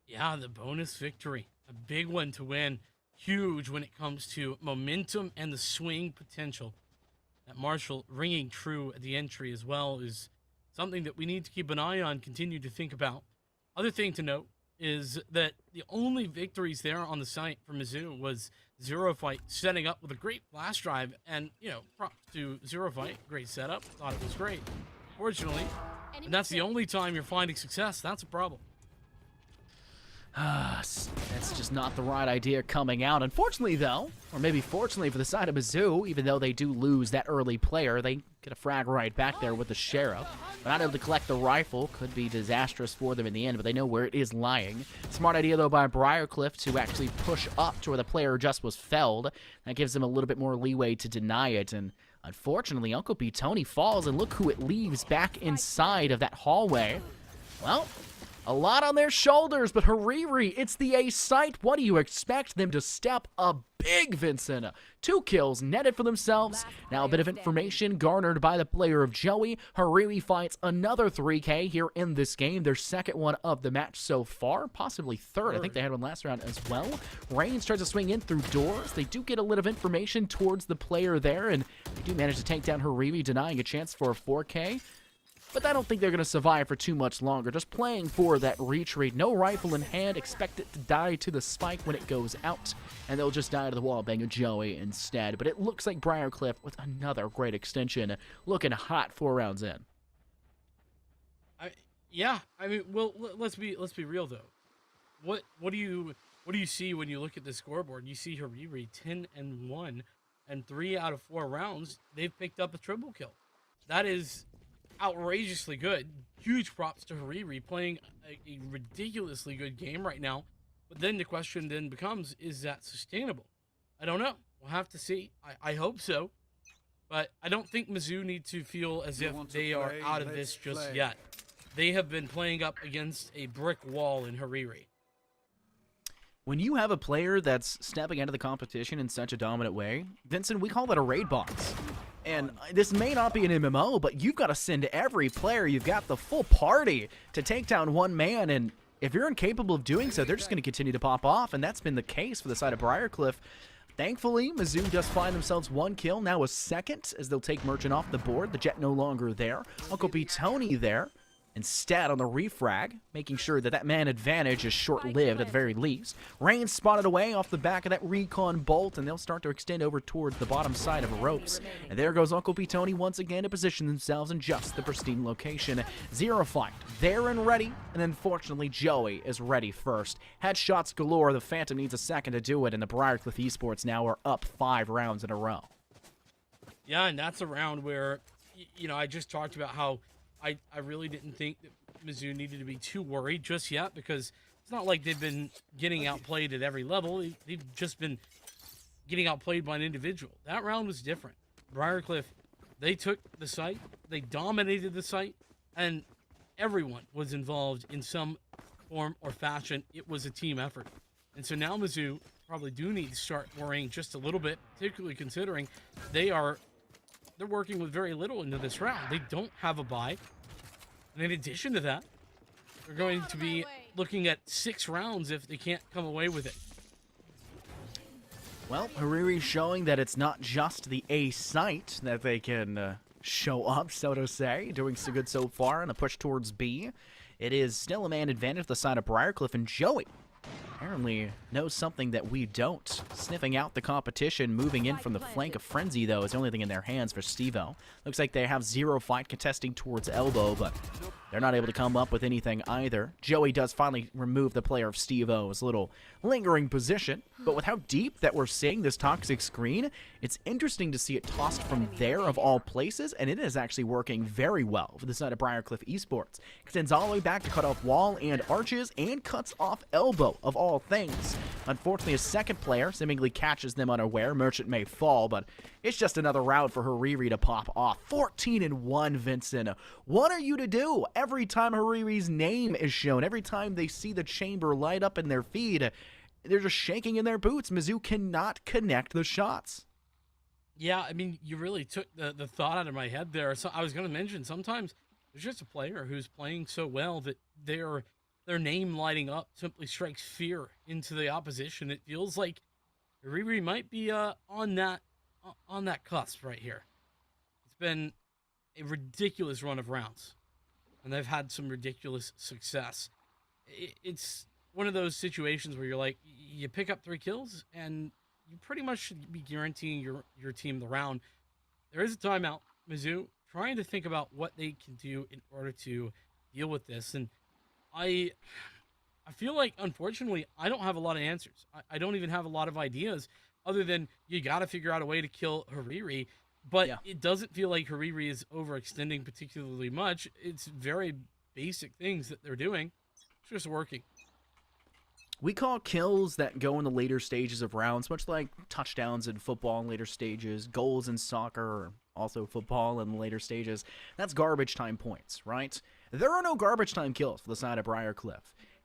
Yeah, the bonus victory. A big one to win. Huge when it comes to momentum and the swing potential. That Marshal ringing true at the entry as well is something that we need to keep an eye on, continue to think about. Other thing to note is that the only victories there on the site for Mizzou was Zero Fight setting up with a great flash drive, and, you know, props to Zero Fight. Great setup. Thought it was great. Fortunately, and that's the only time you're finding success. That's a problem. That's just not the right idea coming out. Unfortunately, though, or maybe fortunately for the side of Mizzou, even though they do lose that early player, they get a frag right back there with the Sheriff. But not able to collect the rifle could be disastrous for them in the end, but they know where it is lying. Smart idea, though, by Briarcliff to actually push up to where the player just was felled. That gives them a little bit more leeway to deny it, and unfortunately, Uncle P. Tony falls, and look who it leaves back inside of that hallway. Well, a lot on their shoulders, but Hariri, it's the ace site. What do you expect them to step up big, Vincent? 2 kills netted for themselves. Now a bit of information garnered by the player of Joey. Hariri fights another 3K here in this game. Their 2nd one of the match so far, possibly 3rd. I think they had one last round as well. Reigns tries to swing in through doors. They do get a little information towards the player there, and they do manage to take down Hariri, denying a chance for a 4K. But I don't think they're going to survive for too much longer. Just playing for that retreat. No rifle in hand. Expect it to die to the spike when it goes out. And they'll just die to the wall bang of Joey instead. But it looks like Briarcliff with another great extension. Looking hot 4 rounds in. Yeah. I mean, well, let's be real though. What do you see when you look at the scoreboard? You see Hariri 10-1, and 3 out of 4 rounds they've picked up a triple kill. That is outrageously good. Huge props to Hariri, playing a ridiculously good game right now. But then the question then becomes, is that sustainable? I don't know. We'll have to see. I hope so. But I don't think Mizzou need to feel as You if want to they are play? out of Let's this just play. yet. They have been playing up against a brick wall in Hariri. When you have a player that's stepping into the competition in such a dominant way, Vincent, we call that a raid box. And this may not be an MMO, but you've got to send every player. You've got the full party to take down one man, and if you're incapable of doing so, they're just going to continue to pop off, and that's been the case for the side of Briarcliff. Thankfully, Mizzou does find themselves one kill, now a second, as they'll take Merchant off the board. The Jet no longer there. Uncle B Tony there. Instead, on the refrag, making sure that that man advantage is short-lived at the very least. Rain spotted away off the back of that recon bolt, and they'll start to extend over towards the bottom side of ropes. And there goes Uncle B Tony once again to position themselves in just the pristine location. Zero fight, there and ready, and unfortunately Joey is ready first. Headshots galore, the Phantom needs a second to do it, and the Briarcliff Esports now are up 5 rounds in a row. Yeah, and that's a round where, I just talked about how I really didn't think that Mizzou needed to be too worried just yet, because it's not like they've been getting outplayed at every level. They've just been getting outplayed by an individual. That round was different. Briarcliff, they took the site, they dominated the site, and everyone was involved in some form or fashion. It was a team effort. And so now Mizzou probably do need to start worrying just a little bit, particularly considering they're working with very little into this round. They don't have a bye. And in addition to that, they're going to be looking at 6 rounds if they can't come away with it. Well, Hariri showing that it's not just the A site that they can show up, so to say. Doing so good so far and a push towards B. It is still a man advantage the side of Briarcliff, and Joey apparently knows something that we don't. Sniffing out the competition, moving in from the flank of Frenzy, though, is the only thing in their hands for Stevo. Looks like they have zero fight contesting towards Elbow, but they're not able to come up with anything either. Joey does finally remove the player of Stevo's little lingering position, but with how deep that we're seeing this toxic screen, it's interesting to see it tossed from there of all places, and it is actually working very well for the side of Briarcliff Esports. Extends all the way back to cut off wall and arches, and cuts off Elbow of all things. Unfortunately, a second player seemingly catches them unaware. Merchant may fall, but it's just another round for Hariri to pop off. 14-1, Vincent. What are you to do? Every time Hariri's name is shown, every time they see the chamber light up in their feed, they're just shaking in their boots. Mizzou cannot connect the shots. Yeah, I mean, you really took the thought out of my head there. So I was going to mention, sometimes there's just a player who's playing so well that their name lighting up simply strikes fear into the opposition. It feels like Hariri might be on that cusp right here. It's been a ridiculous run of rounds, and they've had some ridiculous success. It's one of those situations where you're like, you pick up 3 kills, and you pretty much should be guaranteeing your team the round. There is a timeout. Mizzou trying to think about what they can do in order to deal with this, and I feel like, unfortunately, I don't have a lot of answers. I don't even have a lot of ideas, other than you got to figure out a way to kill Hariri. But Yeah. It doesn't feel like Hariri is overextending particularly much. It's very basic things that they're doing. It's just working. We call kills that go in the later stages of rounds, much like touchdowns in football in later stages, goals in soccer, or also football in the later stages. That's garbage time points, right? There are no garbage time kills for the side of Briarcliff.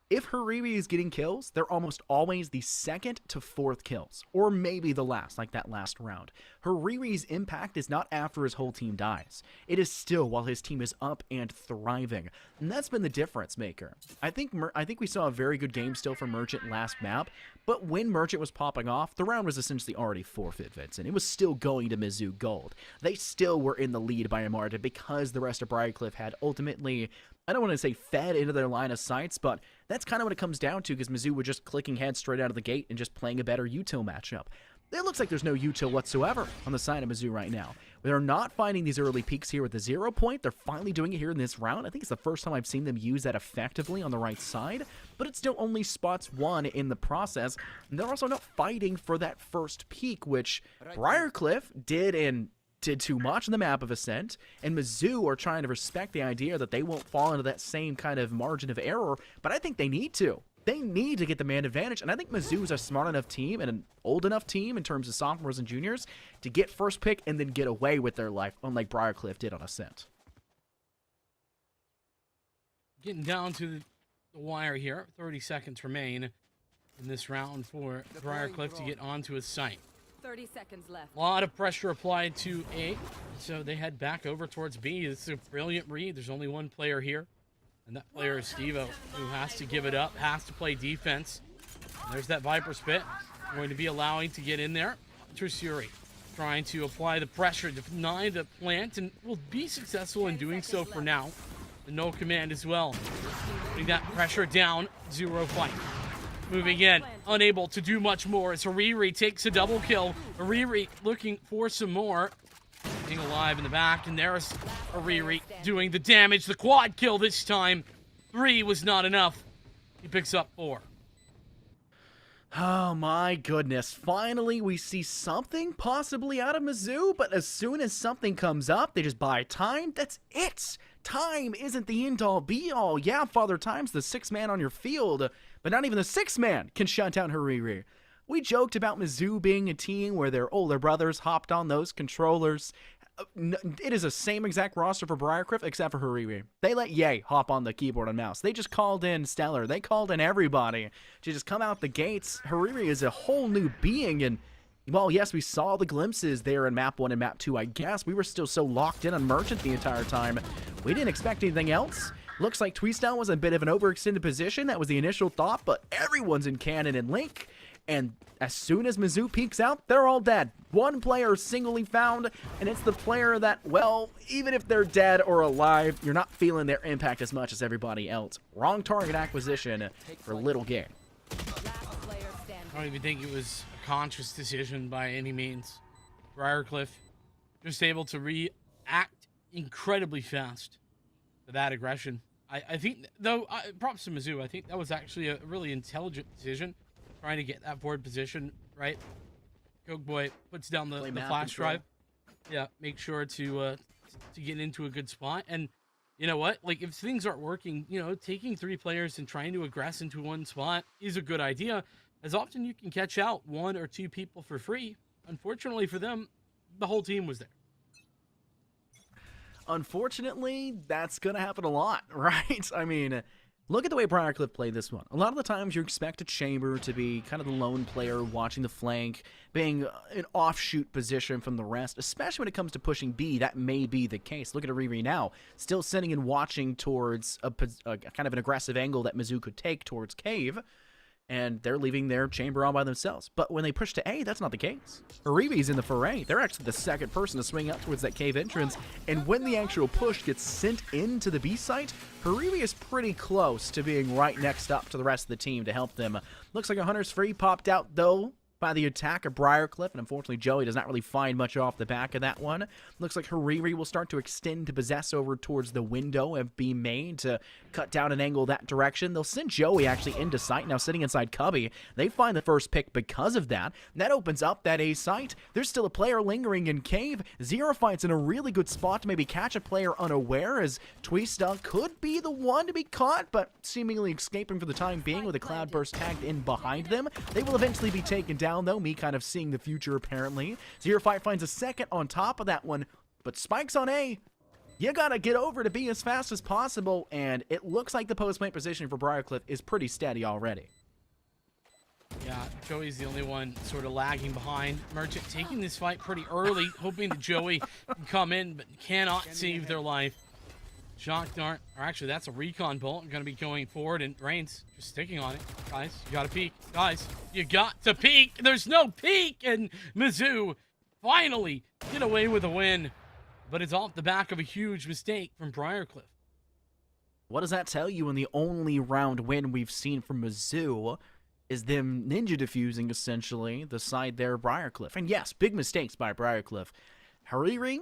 If Hariri is getting kills, they're almost always the 2nd to 4th kills, or maybe the last, like that last round. Hariri's impact is not after his whole team dies. It is still while his team is up and thriving, and that's been the difference maker. I think we saw a very good game still from Merchant last map, but when Merchant was popping off, the round was essentially already forfeit, Vincent. It was still going to Mizzou Gold. They still were in the lead by a margin because the rest of Briarcliff had ultimately, I don't want to say fed into their line of sights, but that's kind of what it comes down to, because Mizzou were just clicking heads straight out of the gate and just playing a better util matchup. It looks like there's no util whatsoever on the side of Mizzou right now. They're not finding these early peaks here with the 0 point. They're finally doing it here in this round. I think it's the first time I've seen them use that effectively on the right side, but it still only spots 1 in the process. And they're also not fighting for that first peak, which Briarcliff did too much on the map of Ascent, and Mizzou are trying to respect the idea that they won't fall into that same kind of margin of error, but I think they need to. They need to get the man advantage, and I think Mizzou's a smart enough team and an old enough team in terms of sophomores and juniors to get first pick and then get away with their life, unlike Briarcliff did on Ascent. Getting down to the wire here. 30 seconds remain in this round for Briarcliff to get onto his site. 30 seconds left. A lot of pressure applied to A, so they head back over towards B. It's a brilliant read. There's only one player here, and that player is Stevo, who has to give it up, has to play defense. And there's that Viper Spit. Going to be allowing to get in there. Tersuri trying to apply the pressure to deny the plant, and will be successful in doing so for now. The no command as well. Putting that pressure down, 0 fight. Moving in, unable to do much more as Hariri takes a double kill. Hariri looking for some more. Being alive in the back, and there's Hariri doing the damage. The quad kill this time. 3 was not enough. He picks up 4. Oh my goodness. Finally, we see something possibly out of Mizzou, but as soon as something comes up, they just buy time. That's it. Time isn't the end-all, be-all. Yeah, Father Time's the 6th man on your field, but not even the 6th man can shut down Hariri. We joked about Mizzou being a team where their older brothers hopped on those controllers. It is the same exact roster for Briarcliff except for Hariri. They let Ye hop on the keyboard and mouse. They just called in Stellar. They called in everybody to just come out the gates. Hariri is a whole new being, and well, yes, we saw the glimpses there in Map 1 and Map 2, I guess. We were still so locked in on Merchant the entire time. We didn't expect anything else. Looks like Tweestown was a bit of an overextended position. That was the initial thought, but everyone's in Cannon and Link. And as soon as Mizzou peeks out, they're all dead. One player singly found, and it's the player that, well, even if they're dead or alive, you're not feeling their impact as much as everybody else. Wrong target acquisition for little gain. I don't even think it was a conscious decision by any means. Briarcliff just able to react incredibly fast to that aggression. I think, though, props to Mizzou. I think that was actually a really intelligent decision, trying to get that forward position, right? Coke Boy puts down the flash drive. Yeah, make sure to get into a good spot. And you know what? Like, if things aren't working, you know, taking 3 players and trying to aggress into one spot is a good idea, as often you can catch out 1 or 2 people for free. Unfortunately for them, the whole team was there. Unfortunately, that's going to happen a lot, right? I mean, look at the way Briarcliff played this one. A lot of the times you expect a Chamber to be kind of the lone player watching the flank, being an offshoot position from the rest, especially when it comes to pushing B. That may be the case. Look at Ariri now, still sitting and watching towards a kind of an aggressive angle that Mizzou could take towards Cave, and they're leaving their Chamber all by themselves. But when they push to A, that's not the case. Arivi's in the foray. They're actually the 2nd person to swing up towards that Cave entrance, and when the actual push gets sent into the B site, Harivi is pretty close to being right next up to the rest of the team to help them. Looks like a Hunter's Free popped out, though, by the attack of Briarcliff, and unfortunately Joey does not really find much off the back of that one. Looks like Hariri will start to extend to possess over towards the window of B main to cut down and angle that direction. They'll send Joey actually into sight, now sitting inside Cubby. They find the first pick because of that. That opens up that A site. There's still a player lingering in Cave. Xerofight's in a really good spot to maybe catch a player unaware, as Twista could be the one to be caught, but seemingly escaping for the time being with a Cloudburst tagged in behind them. They will eventually be taken down, though, me kind of seeing the future apparently. Xerofight finds a 2nd on top of that one, but Spike's on A. You gotta get over to B as fast as possible, and it looks like the post-plant position for Briarcliff is pretty steady already. Yeah, Joey's the only one sort of lagging behind. Merchant taking this fight pretty early, hoping that Joey can come in, but cannot save their life. Shock Dart, or actually that's a recon bolt, going to be going forward, and Reigns just sticking on it. Guys, you got to peek. Guys, you got to peek. There's no peek, and Mizzou finally get away with a win, but it's off the back of a huge mistake from Briarcliff. What does that tell you when the only round win we've seen from Mizzou is them ninja diffusing, essentially, the side there of Briarcliff? And yes, big mistakes by Briarcliff. Hariri,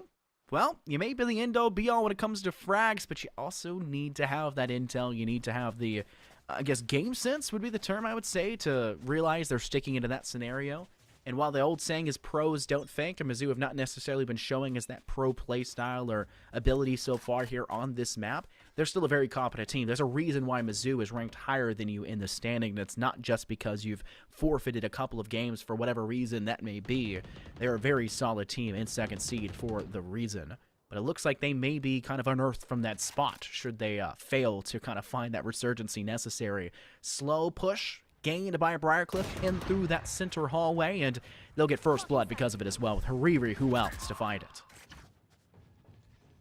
well, you may be the end-all be-all when it comes to frags, but you also need to have that intel. You need to have the, I guess, game sense would be the term I would say, to realize they're sticking into that scenario. And while the old saying is pros don't fake, and Mizzou have not necessarily been showing us that pro play style or ability so far here on this map, they're still a very competent team. There's a reason why Mizzou is ranked higher than you in the standing. That's not just because you've forfeited a couple of games for whatever reason that may be. They're a very solid team in second seed for the reason. But it looks like they may be kind of unearthed from that spot should they fail to kind of find that resurgency necessary. Slow push gained by Briarcliff in through that center hallway, and they'll get first blood because of it as well, with Hariri, who else, to find it.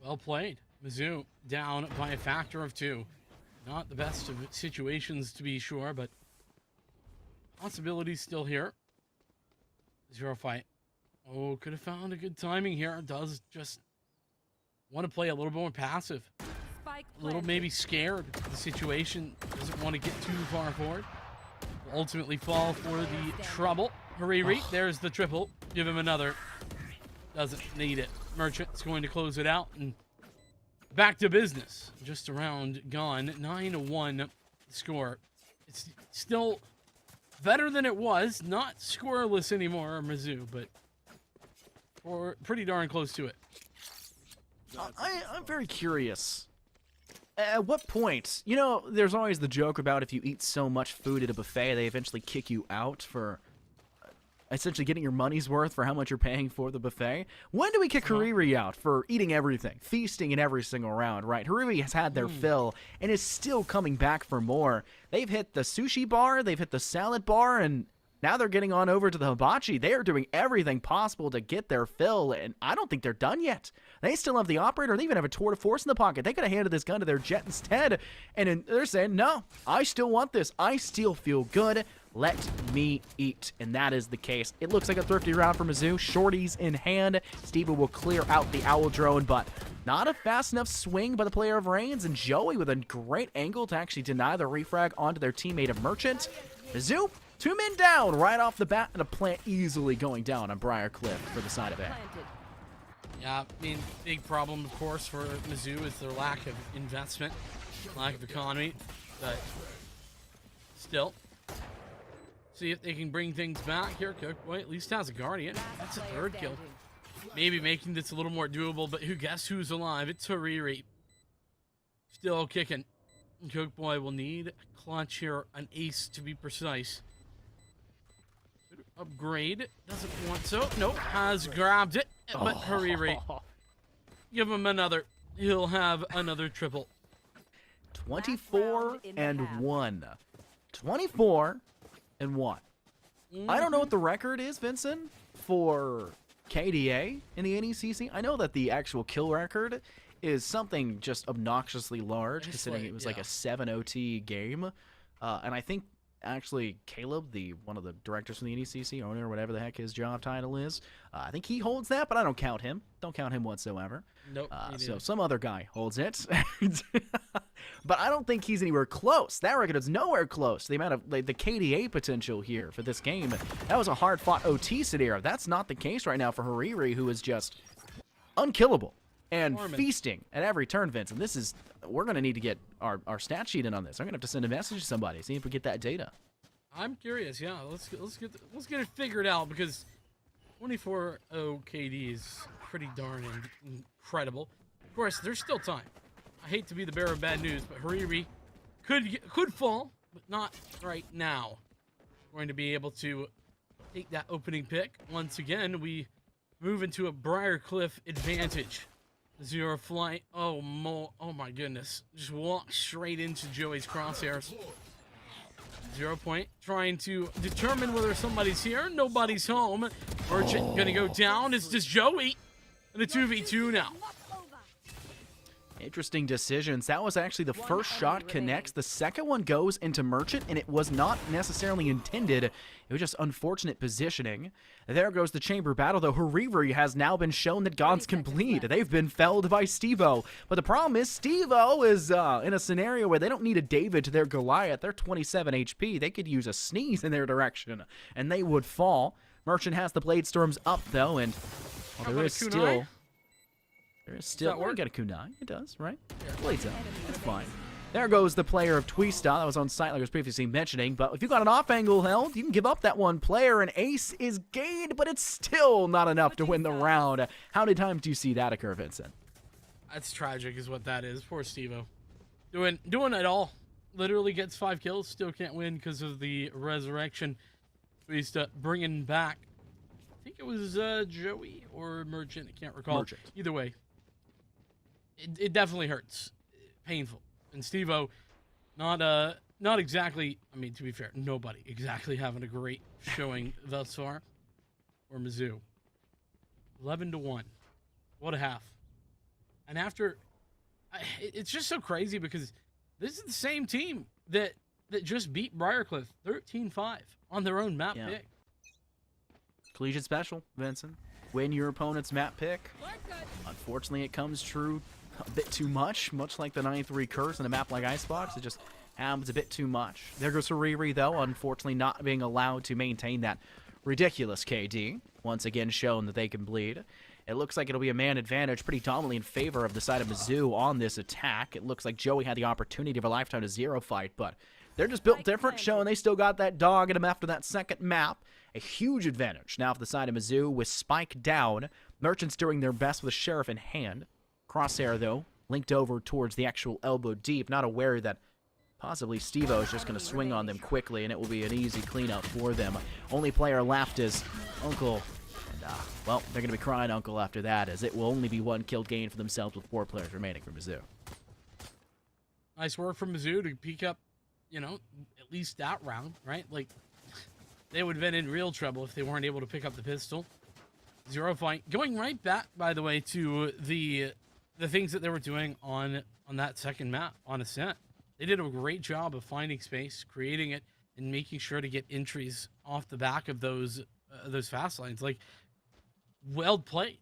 Well played. Mizzou down by a factor of 2. Not the best of situations, to be sure, but possibilities still here. 0 fight. Oh, could have found a good timing here. Does just want to play a little more passive. A little maybe scared of the situation. Doesn't want to get too far forward. Will ultimately fall for the trouble. Hariri, there's the triple. Give him another. Doesn't need it. Merchant's going to close it out and back to business. Just around gone. 9-1 score. It's still better than it was. Not scoreless anymore, Mizzou, but we're pretty darn close to it. I'm very curious. At what point, you know, there's always the joke about if you eat so much food at a buffet, they eventually kick you out for essentially getting your money's worth for how much you're paying for the buffet. When do we kick Hariri out for eating everything, feasting in every single round, right? Hariri has had their fill and is still coming back for more. They've hit the sushi bar, they've hit the salad bar, and now they're getting on over to the hibachi. They are doing everything possible to get their fill, and I don't think they're done yet. They still have the operator. They even have a tour de force in the pocket. They could have handed this gun to their jet instead, and they're saying, no, I still want this. I still feel good. Let me eat, and that is the case. It looks like a thrifty round for Mizzou. Shorties in hand. Steven will clear out the Owl Drone, but not a fast enough swing by the player of Reigns, and Joey with a great angle to actually deny the refrag onto their teammate of Merchant. Mizzou, 2 men down right off the bat, and a plant easily going down on Briarcliff for the side of it. Yeah, I mean, big problem, of course, for Mizzou is their lack of investment, lack of economy, but still. See if they can bring things back here. Cookboy at least has a Guardian. That's a 3rd kill. Maybe making this a little more doable, but guess who's alive? It's Hariri. Still kicking. Cookboy will need a clutch here, an ace to be precise. Upgrade. Doesn't want so. Nope. Has grabbed it. But Hariri. Give him another. He'll have another triple. 24 and 1. 24 and 1. I don't know what the record is, Vincent, for KDA in the NECC. I know that the actual kill record is something just obnoxiously large, considering it was like a 7 OT game. And I think actually Caleb, one of the directors from the NECC, owner, or whatever the heck his job title is, I think he holds that, but I don't count him. Don't count him whatsoever. Nope. So some other guy holds it. But I don't think he's anywhere close. That record is nowhere close. The amount of the KDA potential here for this game. That was a hard-fought OT scenario. That's not the case right now for Hariri, who is just unkillable and feasting at every turn, Vince. And this is, we're going to need to get our stat sheet in on this. I'm going to have to send a message to somebody, see if we get that data. I'm curious. Yeah, let's get it figured out, because 24-0 KD is pretty darn incredible. Of course, there's still time. I hate to be the bearer of bad news, but Hariri could fall, but not right now. We're going to be able to take that opening pick. Once again, we move into a Briarcliff advantage. 0 flight. Oh my goodness. Just walk straight into Joey's crosshairs. 0 point. Trying to determine whether somebody's here. Nobody's home. Merchant gonna go down. It's just Joey. And a 2v2 now. Interesting decisions. That was actually the first shot connects. The second one goes into Merchant, and it was not necessarily intended. It was just unfortunate positioning. There goes the chamber battle, though. Hariri has now been shown that gods can bleed. They've been felled by Steve-O. But the problem is Steve-O is in a scenario where they don't need a David to their Goliath. They're 27 HP. They could use a sneeze in their direction, and they would fall. Merchant has the Blade Storms up, though, and there is still... There is still... We got a kunai. It does, right? Blades up. That's fine. There goes the player of Twista that was on site like I was previously mentioning. But if you got an off-angle held, you can give up that one player. An ace is gained, but it's still not enough to win the round. How many times do you see that occur, Vincent? That's tragic is what that is. Poor Steve-O. Doing it all. Literally gets 5 kills. Still can't win because of the resurrection. Twista bringing back, I think it was Joey or Merchant. I can't recall. Merchant. Either way, it definitely hurts. Painful. And Steve-O, not exactly, I mean, to be fair, nobody exactly having a great showing thus far. Or Mizzou. 11-1. What a half. And after, it's just so crazy because this is the same team that just beat Briarcliff 13-5 on their own map pick. Collegiate special, Vincent. Win your opponent's map pick. Unfortunately, it comes true a bit too much like the 9-3 curse in a map like Icebox. It just happens a bit too much. There goes Hariri, though, unfortunately not being allowed to maintain that ridiculous KD. Once again shown that they can bleed. It looks like it'll be a man advantage pretty dominantly in favor of the side of Mizzou on this attack. It looks like Joey had the opportunity of a lifetime to 0 fight, but they're just built different, showing they still got that dog in them after that second map. A huge advantage now for the side of Mizzou with Spike down. Merchants doing their best with a Sheriff in hand. Crosshair, though, linked over towards the actual elbow deep, not aware that possibly Steve-O is just going to swing on them quickly, and it will be an easy cleanup for them. Only player left is Uncle. And, well, they're going to be crying Uncle after that, as it will only be 1 kill gain for themselves with 4 players remaining for Mizzou. Nice work from Mizzou to peek up, you know, at least that round, right? Like, they would have been in real trouble if they weren't able to pick up the pistol. 0 fight. Going right back, by the way, to the things that they were doing on that second map, on Ascent. They did a great job of finding space, creating it, and making sure to get entries off the back of those fast lines. Like, well played.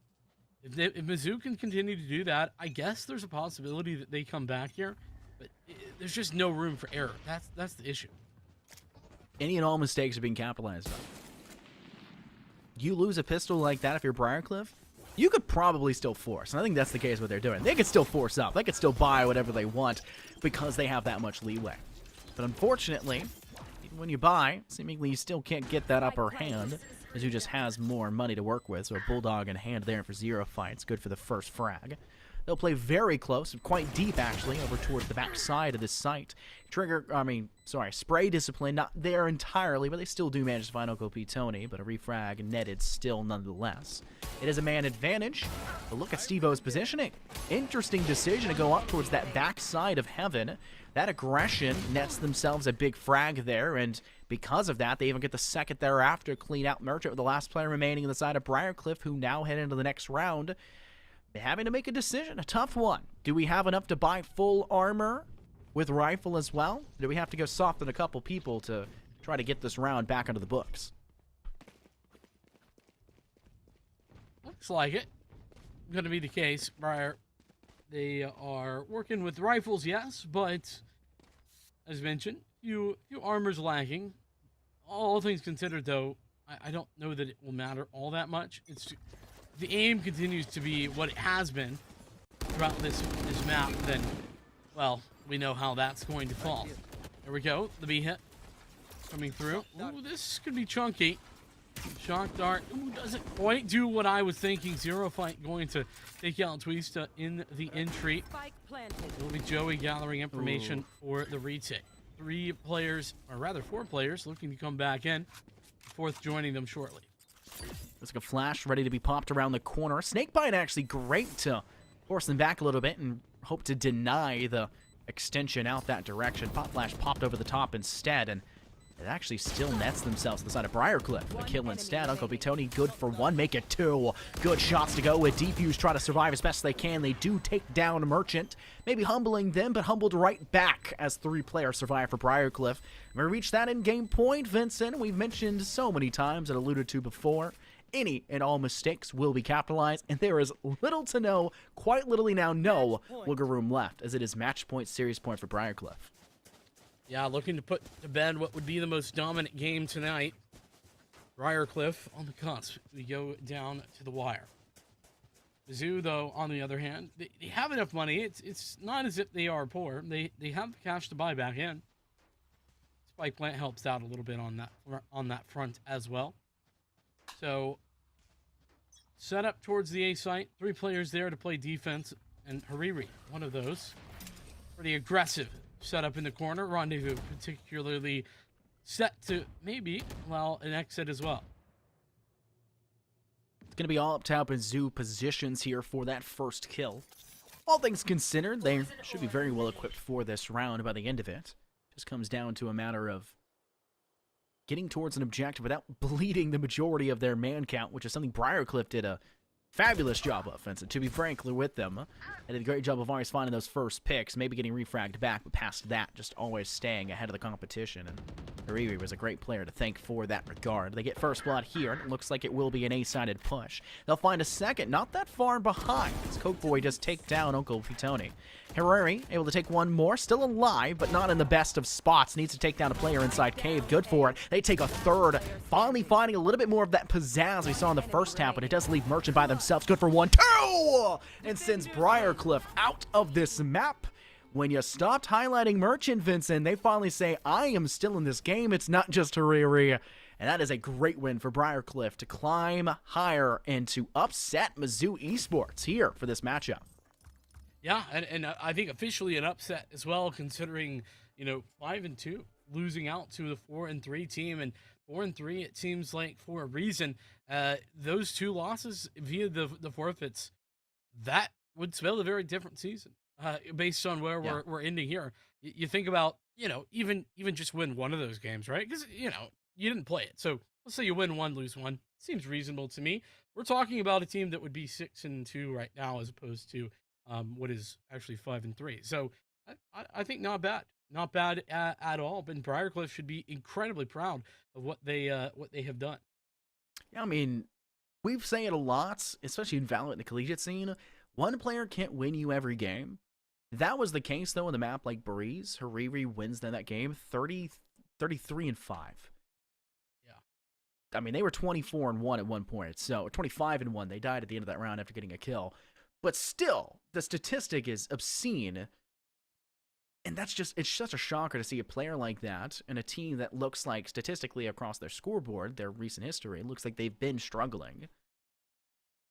If Mizzou can continue to do that, I guess there's a possibility that they come back here, but there's just no room for error. That's the issue. Any and all mistakes are being capitalized on. You lose a pistol like that if you're Briarcliff, you could probably still force. And I think that's the case what they're doing. They could still force up. They could still buy whatever they want because they have that much leeway. But unfortunately, even when you buy, seemingly you still can't get that upper hand, as who just has more money to work with. So a Bulldog in hand there for 0 fights. Good for the first frag. They'll play very close, quite deep actually, over towards the back side of this site. Spray discipline, not there entirely, but they still do manage to find Uncle P. Tony, but a refrag netted still nonetheless. It is a man advantage, but look at Steve-O's positioning. Interesting decision to go up towards that back side of heaven. That aggression nets themselves a big frag there, and because of that, they even get the second thereafter clean out Merchant with the last player remaining on the side of Briarcliff, who now head into the next round. Having to make a decision, a tough one. Do we have enough to buy full armor with rifle as well? Do we have to go soft on a couple people to try to get this round back into the books? Looks like it. Going to be the case. Briar, they are working with rifles, yes, but as mentioned, few armor's lacking. All things considered, though, I don't know that it will matter all that much. The aim continues to be what it has been throughout this map, then, well, we know how that's going to fall. There we go. The B hit coming through. Ooh, this could be chunky. Shock dart. Ooh, doesn't quite do what I was thinking. 0 fight going to take out Twista in the entry. Will be Joey gathering information for the retake. 4 players looking to come back in. 4th joining them shortly. Looks like a flash ready to be popped around the corner. Snakebite actually great to force them back a little bit and hope to deny the extension out that direction. Pop flash popped over the top instead, and it actually still nets themselves to the side of Briarcliff. The kill instead. Uncle B. Tony good for 1, make it 2. Good shots to go with. Defuse try to survive as best they can. They do take down Merchant. Maybe humbling them, but humbled right back as 3 players survive for Briarcliff. We reached that in-game point, Vincent. We've mentioned so many times and alluded to before. Any and all mistakes will be capitalized, and there is little to no, quite literally now no, wiggle room left, as it is match point, series point for Briarcliff. Yeah, looking to put to bed what would be the most dominant game tonight. Briarcliff on the cusp. We go down to the wire. Mizzou, though, on the other hand, they have enough money. It's not as if they are poor. They have the cash to buy back in. Spike Plant helps out a little bit on that front as well. So set up towards the A site. 3 players there to play defense, and Hariri, one of those. Pretty aggressive setup in the corner. Rendezvous particularly set to maybe allow an exit as well. It's going to be all up top in Mizzou positions here for that first kill. All things considered, they should be very well equipped for this round by the end of it. Just comes down to a matter of getting towards an objective without bleeding the majority of their man count, which is something Briarcliff did a fabulous job of. And to be frankly with them, they did a great job of always finding those first picks, maybe getting refragged back, but past that, just always staying ahead of the competition. And Hariri was a great player to thank for that regard. They get first blood here, and it looks like it will be an A-sided push. They'll find a second, not that far behind, as Coke Boy does take down Uncle Fitoni. Hariri able to take one more, still alive, but not in the best of spots. Needs to take down a player inside cave. Good for it. They take a third, finally finding a little bit more of that pizzazz we saw in the first half, but it does leave Merchant by themselves. Good for 1-2, and sends Briarcliff out of this map. When you stopped highlighting Merchant, Vincent, they finally say, I am still in this game. It's not just Hariri. And that is a great win for Briarcliff to climb higher and to upset Mizzou Esports here for this matchup. Yeah, and I think officially an upset as well, considering, 5-2, losing out to the 4-3 team, and 4-3, it seems like for a reason. Those 2 losses via the forfeits, that would spell a very different season. Based on where we're ending here. You think about, even just win one of those games, right? Because, you didn't play it. So let's say you win 1, lose 1. Seems reasonable to me. We're talking about a team that would be 6-2 right now, as opposed to what is actually 5-3. So I think not bad. Not bad at all. But Briarcliff should be incredibly proud of what they have done. Yeah, I mean, we've said it a lot, especially in VALORANT in the collegiate scene. One player can't win you every game. That was the case, though, in the map like Breeze. Hariri wins that game 33-5. Yeah. I mean, they were 24-1 at one point, so 25-1. They died at the end of that round after getting a kill. But still, the statistic is obscene. And it's such a shocker to see a player like that and a team that looks like, statistically across their scoreboard, their recent history, looks like they've been struggling.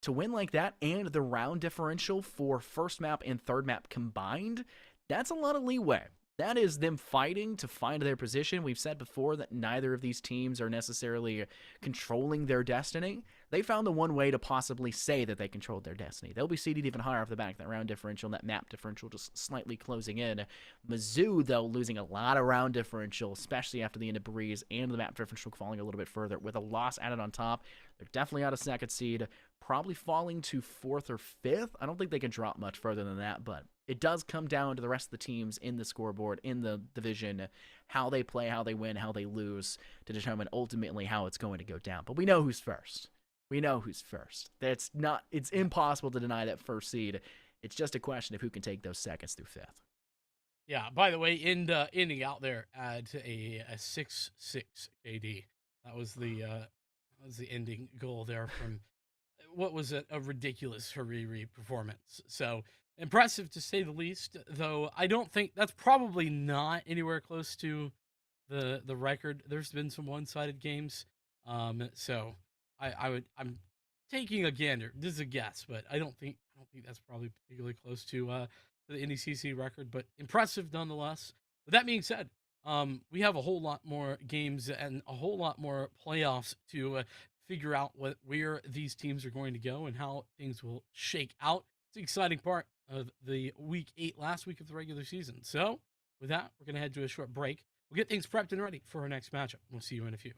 To win like that, and the round differential for first map and third map combined, that's a lot of leeway. That is them fighting to find their position. We've said before that neither of these teams are necessarily controlling their destiny. They found the one way to possibly say that they controlled their destiny. They'll be seeded even higher off the back, that round differential, and that map differential just slightly closing in. Mizzou, though, losing a lot of round differential, especially after the end of Breeze, and the map differential falling a little bit further. With a loss added on top, they're definitely out of second seed, probably falling to 4th or 5th. I don't think they can drop much further than that, but it does come down to the rest of the teams in the scoreboard, in the division, how they play, how they win, how they lose, to determine ultimately how it's going to go down. But we know who's first. We know who's first. It's impossible to deny that first seed. It's just a question of who can take those seconds through 5th. Yeah, by the way, ending out there at a 6-6 KD. That was the ending goal there from what was a ridiculous Hariri performance. So impressive to say the least, though I don't think that's probably not anywhere close to the record. There's been some one-sided games. So I'm taking a gander. This is a guess, but I don't think that's probably particularly close to the NECC record, but impressive nonetheless. With that being said, we have a whole lot more games and a whole lot more playoffs to figure out where these teams are going to go and how things will shake out. It's an exciting part of the week 8, last week of the regular season. So with that, we're going to head to a short break. We'll get things prepped and ready for our next matchup. We'll see you in a few.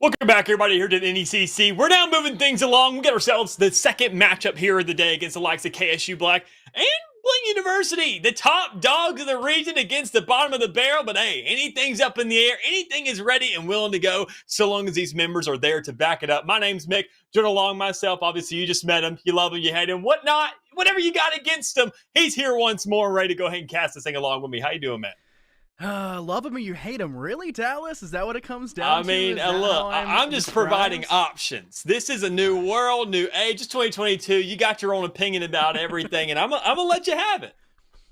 Welcome back, everybody, here to the NECC. We're now moving things along. We got ourselves the second matchup here of the day against the likes of KSU Black and Bling University, the top dogs of the region against the bottom of the barrel. But hey, anything's up in the air. Anything is ready and willing to go so long as these members are there to back it up. My name's Mick. Join along myself. Obviously, you just met him. You love him. You hate him. Whatnot. Whatever you got against him, he's here once more, ready to go ahead and cast this thing along with me. How you doing, man? Love him or you hate him, really, Dallas? Is that what it comes down to? I mean, look, I'm just providing options. This is a new world, new age. It's 2022. You got your own opinion about everything, and I'm gonna let you have it.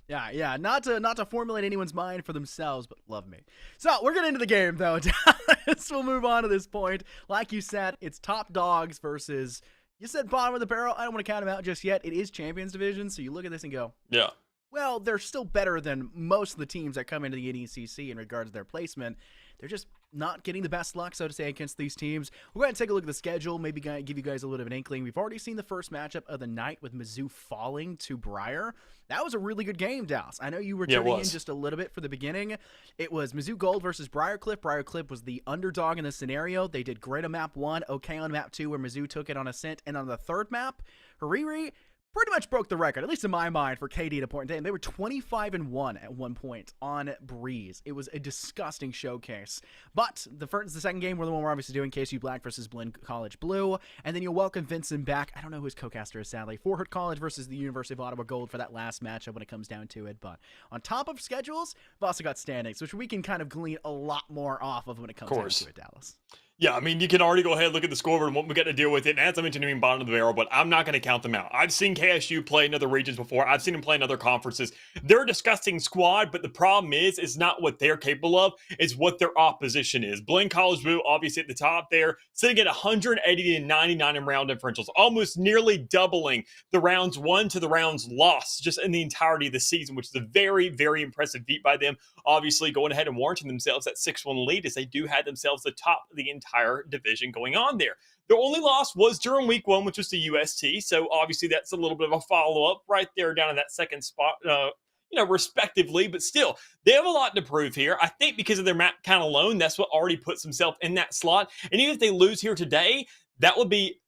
Yeah. Not to formulate anyone's mind for themselves, but love me. So we're getting into the game, though. Dallas, we'll move on to this point. Like you said, it's top dogs versus. You said bottom of the barrel. I don't want to count them out just yet. It is Champions Division, so you look at this and go, yeah. Well, they're still better than most of the teams that come into the NECC in regards to their placement. They're just not getting the best luck, so to say, against these teams. We're going to take a look at the schedule, maybe give you guys a little bit of an inkling. We've already seen the first matchup of the night with Mizzou falling to Briar. That was a really good game, Dallas. I know you were tuning in just a little bit for the beginning. It was Mizzou Gold versus Briar Cliff. Briar Cliff was the underdog in this scenario. They did great on map 1, okay on map 2, where Mizzou took it on Ascent, and on the third map, Hariri pretty much broke the record, at least in my mind, for KD at a point in time. They were 25-1 at one point on Breeze. It was a disgusting showcase. But the second game, we're the one we're obviously doing, KSU Black versus Blinn College Blue. And then you'll welcome Vincent back. I don't know who his co-caster is, sadly. Fort Hood College versus the University of Ottawa Gold for that last matchup when it comes down to it. But on top of schedules, we've also got standings, which we can kind of glean a lot more off of when it comes down to it, Dallas. Yeah, I mean, you can already go ahead and look at the scoreboard and what we got to deal with it. And as I mentioned, I mean, bottom of the barrel, but I'm not going to count them out. I've seen KSU play in other regions before. I've seen them play in other conferences. They're a disgusting squad, but the problem is not what they're capable of. It's what their opposition is. Blinn College Blue, obviously at the top there, sitting at 180 to 99 in round differentials, almost nearly doubling the rounds won to the rounds lost just in the entirety of the season, which is a very, very impressive feat by them. Obviously, going ahead and warranting themselves that 6-1 lead as they do have themselves the top of the entire division going on there. Their only loss was during week 1, which was the UST. So obviously that's a little bit of a follow-up right there down in that second spot, respectively. But still, they have a lot to prove here. I think because of their map count alone, that's what already puts themselves in that slot. And even if they lose here today, that would be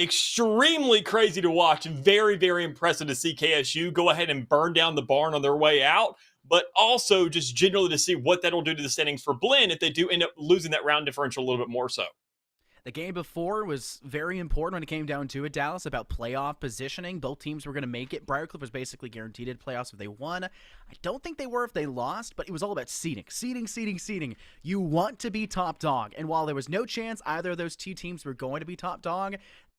extremely crazy to watch and very, very impressive to see KSU go ahead and burn down the barn on their way out. But also just generally to see what that'll do to the standings for Blinn if they do end up losing that round differential a little bit more so. The game before was very important when it came down to it, Dallas, about playoff positioning. Both teams were going to make it. Briarcliff was basically guaranteed playoffs if they won. I don't think they were if they lost, but it was all about seeding. Seeding. You want to be top dog. And while there was no chance either of those two teams were going to be top dog,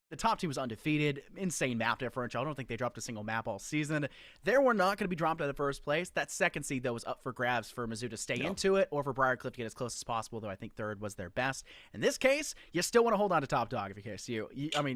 the top team was undefeated, insane map differential. I don't think they dropped a single map all season. They were not going to be dropped out of the first place. That second seed, though, was up for grabs for Mizzou to stay into it or for Briarcliff to get as close as possible, though I think third was their best. In this case, you still want to hold on to top dog if you're KSU.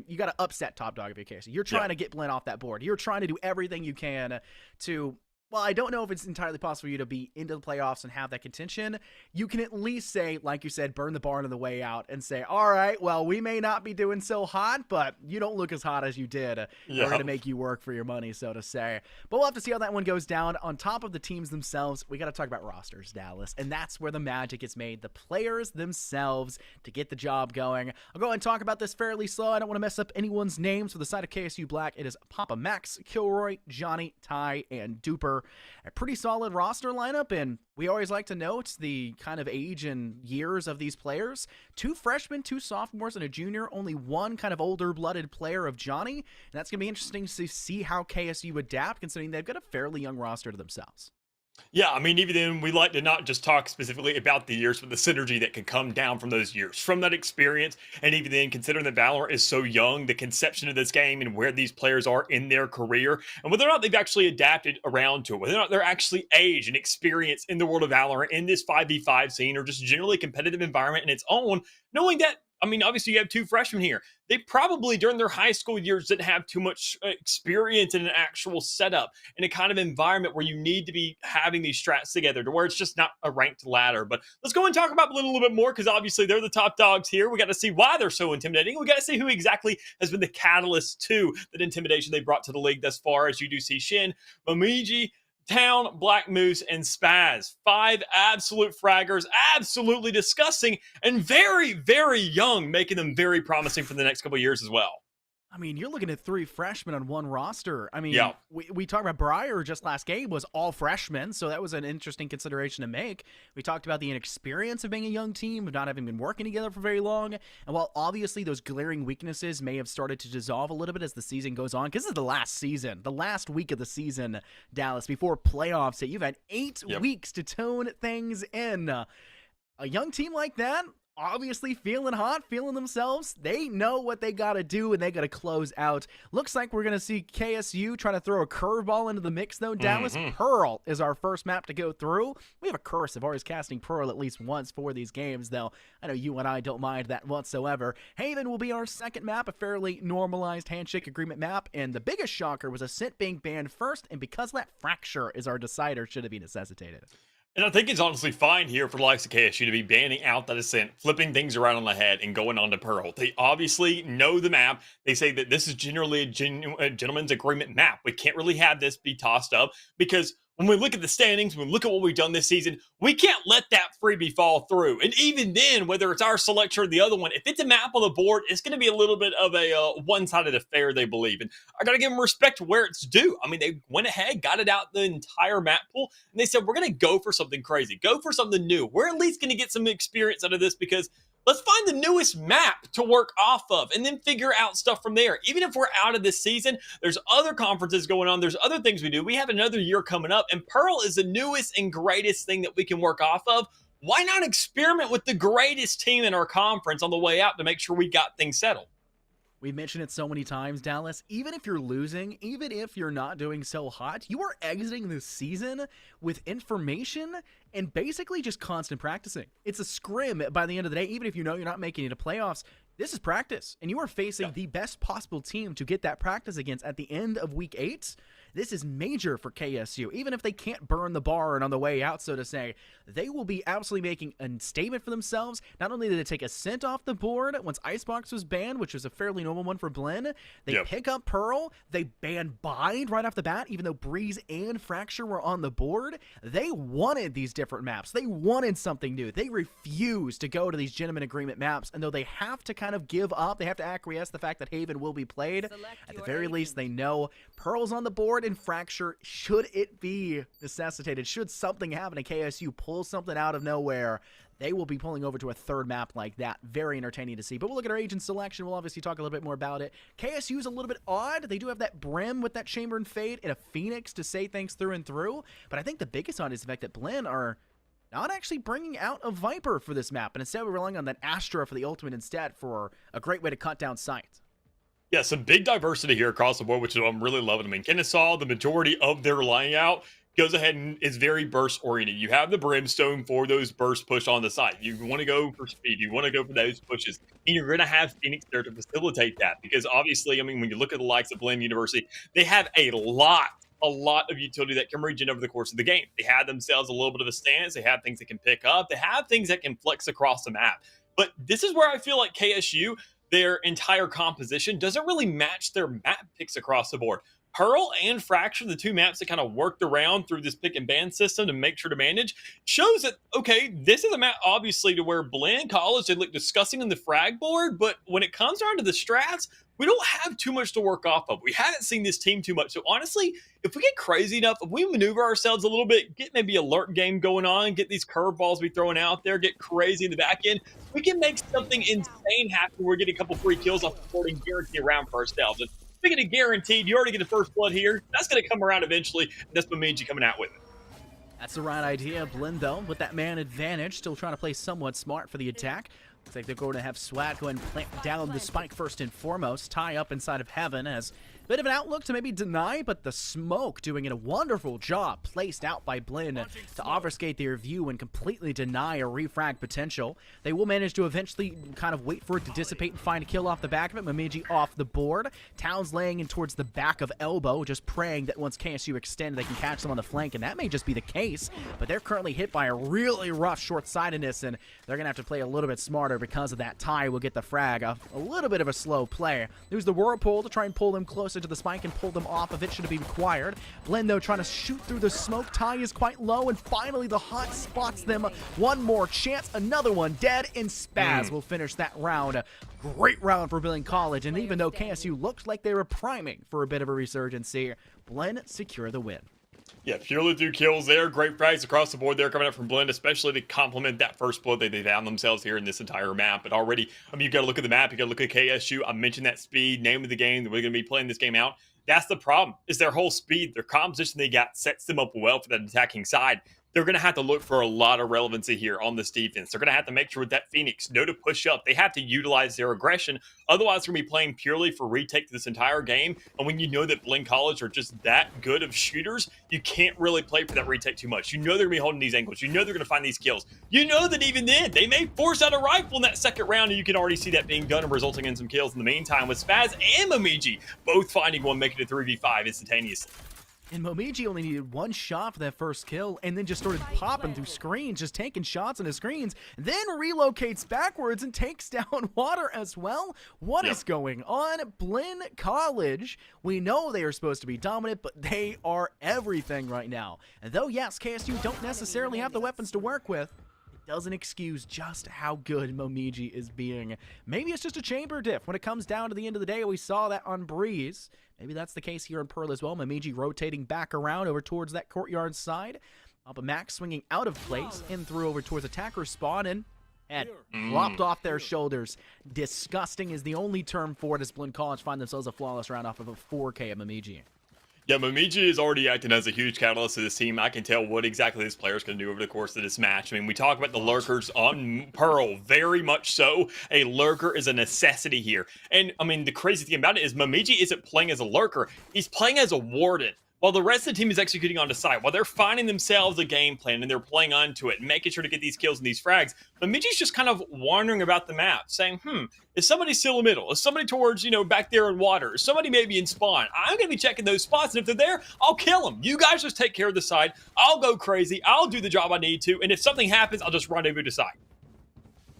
You got to upset top dog if you're KSU. You're trying to get Blinn off that board. You're trying to do everything you can to... Well, I don't know if it's entirely possible for you to be into the playoffs and have that contention. You can at least say, like you said, burn the barn on the way out and say, all right, well, we may not be doing so hot, but you don't look as hot as you did. We're going to make you work for your money, so to say. But we'll have to see how that one goes down. On top of the teams themselves, we got to talk about rosters, Dallas, and that's where the magic gets made. The players themselves to get the job going. I'll go and talk about this fairly slow. I don't want to mess up anyone's names. For the side of KSU Black, it is Papa Max, Kilroy, Johnny, Ty, and Duper. for a pretty solid roster lineup, and we always like to note the kind of age and years of these players. 2 freshmen, 2 sophomores, and a junior, only 1 kind of older-blooded player of Johnny, and that's going to be interesting to see how KSU adapt, considering they've got a fairly young roster to themselves. Yeah, I mean, even then, we like to not just talk specifically about the years, but the synergy that can come down from those years, from that experience. And even then, considering that Valorant is so young, the conception of this game and where these players are in their career, and whether or not they've actually adapted around to it, whether or not they're actually age and experience in the world of Valorant, in this 5v5 scene, or just generally competitive environment in its own, knowing that, I mean, obviously you have 2 freshmen here. They probably, during their high school years, didn't have too much experience in an actual setup, in a kind of environment where you need to be having these strats together to where it's just not a ranked ladder. But let's go and talk about Blinn a little bit more, because obviously they're the top dogs here. We got to see why they're so intimidating. We got to see who exactly has been the catalyst to that intimidation they brought to the league thus far, as you do see Shin, Momiji, Town, Black Moose, and Spaz. 5 absolute fraggers, absolutely disgusting, and very, very young, making them very promising for the next couple of years as well. I mean, you're looking at 3 freshmen on 1 roster. I mean, Yeah. we talked about Briar just last game was all freshmen, so that was an interesting consideration to make. We talked about the inexperience of being a young team, of not having been working together for very long. And while obviously those glaring weaknesses may have started to dissolve a little bit as the season goes on, because this is the last season, the last week of the season, Dallas, before playoffs hit. You've had 8 weeks to tone things in. A young team like that, obviously feeling hot, feeling themselves. They know what they got to do, and they got to close out. Looks like we're going to see KSU try to throw a curveball into the mix, though, Dallas. Pearl is our first map to go through. We have a curse of always casting Pearl at least once for these games, though. I know you and I don't mind that whatsoever. Haven will be our second map, a fairly normalized handshake agreement map, and the biggest shocker was Ascent being banned first, and because that Fracture is our decider, should it be necessitated. And I think it's honestly fine here for the likes of KSU to be banning out that Ascent, flipping things around on the head, and going on to Pearl. They obviously know the map. They say that this is generally a gentleman's agreement map. We can't really have this be tossed up, because when we look at the standings, when we look at what we've done this season, we can't let that freebie fall through. And even then, whether it's our selection or the other one, if it's a map on the board, it's going to be a little bit of a one-sided affair, they believe. And I got to give them respect where it's due. I mean, they went ahead, got it out the entire map pool, and they said, we're going to go for something crazy. Go for something new. We're at least going to get some experience out of this, because let's find the newest map to work off of and then figure out stuff from there. Even if we're out of this season, there's other conferences going on. There's other things we do. We have another year coming up, and Pearl is the newest and greatest thing that we can work off of. Why not experiment with the greatest team in our conference on the way out to make sure we got things settled? We've mentioned it so many times, Dallas. Even if you're losing, even if you're not doing so hot, you are exiting this season with information and basically just constant practicing. It's a scrim by the end of the day. Even if you know you're not making it to playoffs, this is practice. And you are facing the best possible team to get that practice against at the end of week 8. This is major for KSU. Even if they can't burn the barn on the way out, so to say, they will be absolutely making a statement for themselves. Not only did they take Ascent off the board once Icebox was banned, which was a fairly normal one for Blinn, they pick up Pearl, they ban Bind right off the bat, even though Breeze and Fracture were on the board. They wanted these different maps. They wanted something new. They refused to go to these gentleman agreement maps, and though they have to kind of give up, they have to acquiesce the fact that Haven will be played. At the very least, they know Pearl's on the board, and Fracture, should it be necessitated, should something happen to KSU pull something out of nowhere, they will be pulling over to a third map like that. Very entertaining to see. But we'll look at our agent selection. We'll obviously talk a little bit more about it. KSU is a little bit odd. They do have that Brim with that Chamber and Fade and a Phoenix to say things through and through. But I think the biggest odd is the fact that Blinn are not actually bringing out a Viper for this map. And instead, we're relying on that Astra for the ultimate instead for a great way to cut down sight. Yeah, some big diversity here across the board, which I'm really loving. I mean, Kennesaw, the majority of their layout goes ahead and is very burst oriented. You have the Brimstone for those burst push on the side. You want to go for speed. You want to go for those pushes. And you're going to have Phoenix there to facilitate that, because obviously, I mean, when you look at the likes of Blinn University, they have a lot of utility that can regen over the course of the game. They have themselves a little bit of a stance. They have things that can pick up. They have things that can flex across the map. But this is where I feel like KSU, their entire composition doesn't really match their map picks across the board. Pearl and Fracture, the 2 maps that kind of worked around through this pick and ban system to make sure to manage, shows that, okay, this is a map obviously to where Blinn College, they look disgusting on the frag board, but when it comes down to the strats, we don't have too much to work off of. We haven't seen this team too much. So honestly, if we get crazy enough, if we maneuver ourselves a little bit, get maybe alert game going on, get these curveballs we throwing out there, get crazy in the back end, we can make something insane happen. We're getting a couple free kills off the board and guarantee a round for ourselves. And speaking of guaranteed, you already get the first blood here. That's going to come around eventually. And that's Bemidji coming out with it. That's the right idea. Blinn, though, with that man advantage, still trying to play somewhat smart for the attack. Looks like they're going to have Swag go and plant down the spike first and foremost. Tie up inside of Heaven as a bit of an outlook to maybe deny, but the smoke doing a wonderful job placed out by Blinn to obfuscate their view and completely deny a refrag potential. They will manage to eventually kind of wait for it to dissipate and find a kill off the back of it. Bemidji off the board. Towns laying in towards the back of Elbow, just praying that once KSU extend, they can catch them on the flank, and that may just be the case, but they're currently hit by a really rough short-sightedness, and they're going to have to play a little bit smarter because of that. Tie will get the frag. A little bit of a slow play. There's the Whirlpool to try and pull them closer to the spike and pull them off if it should be required. Blinn, though, trying to shoot through the smoke. Tie is quite low, and finally the hot spots them. One more chance, another one dead, and Spaz will finish that round. Great round for Blinn College, and even though KSU looked like they were priming for a bit of a resurgence here, Blinn secure the win. Yeah, purely through kills there. Great frags across the board there coming up from Blinn, especially to complement that first blood they found themselves here in this entire map. But already, I mean, you got to look at the map. You got to look at KSU. I mentioned that speed, name of the game, that we're going to be playing this game out. That's the problem, is their whole speed, their composition they got sets them up well for that attacking side. They're going to have to look for a lot of relevancy here on this defense. They're going to have to make sure that Phoenix know to push up. They have to utilize their aggression. Otherwise, they're going to be playing purely for retake this entire game. And when you know that Blinn College are just that good of shooters, you can't really play for that retake too much. You know they're going to be holding these angles. You know they're going to find these kills. You know that even then, they may force out a rifle in that second round, and you can already see that being done and resulting in some kills in the meantime, with Spaz and Bemidji both finding one, making it 3v5 instantaneously. And Bemidji only needed one shot for that first kill and then just started popping through screens, just taking shots on the screens, then relocates backwards and takes down Water as well. What is going on? Blinn College, we know they are supposed to be dominant, but they are everything right now. And though, yes, KSU don't necessarily have the weapons to work with, it doesn't excuse just how good Bemidji is being. Maybe it's just a chamber diff. When it comes down to the end of the day, we saw that on Breeze. Maybe that's the case here in Pearl as well. Bemidji rotating back around over towards that courtyard side. Up Max swinging out of place and through over towards attacker spawn, and head flopped off their shoulders. Disgusting is the only term for it, as Blinn College find themselves a flawless round off of a 4K at Bemidji. Yeah, Bemidji is already acting as a huge catalyst to this team. I can tell what exactly this player is going to do over the course of this match. I mean, we talk about the lurkers on Pearl, very much so. A lurker is a necessity here. And, I mean, the crazy thing about it is Bemidji isn't playing as a lurker. He's playing as a warden. While the rest of the team is executing on the side, while they're finding themselves a game plan and they're playing onto it, making sure to get these kills and these frags, Bemidji's just kind of wandering about the map, saying, is somebody still in the middle? Is somebody towards, back there in water? Is somebody maybe in spawn? I'm going to be checking those spots, and if they're there, I'll kill them. You guys just take care of the side. I'll go crazy. I'll do the job I need to, and if something happens, I'll just rendezvous the side.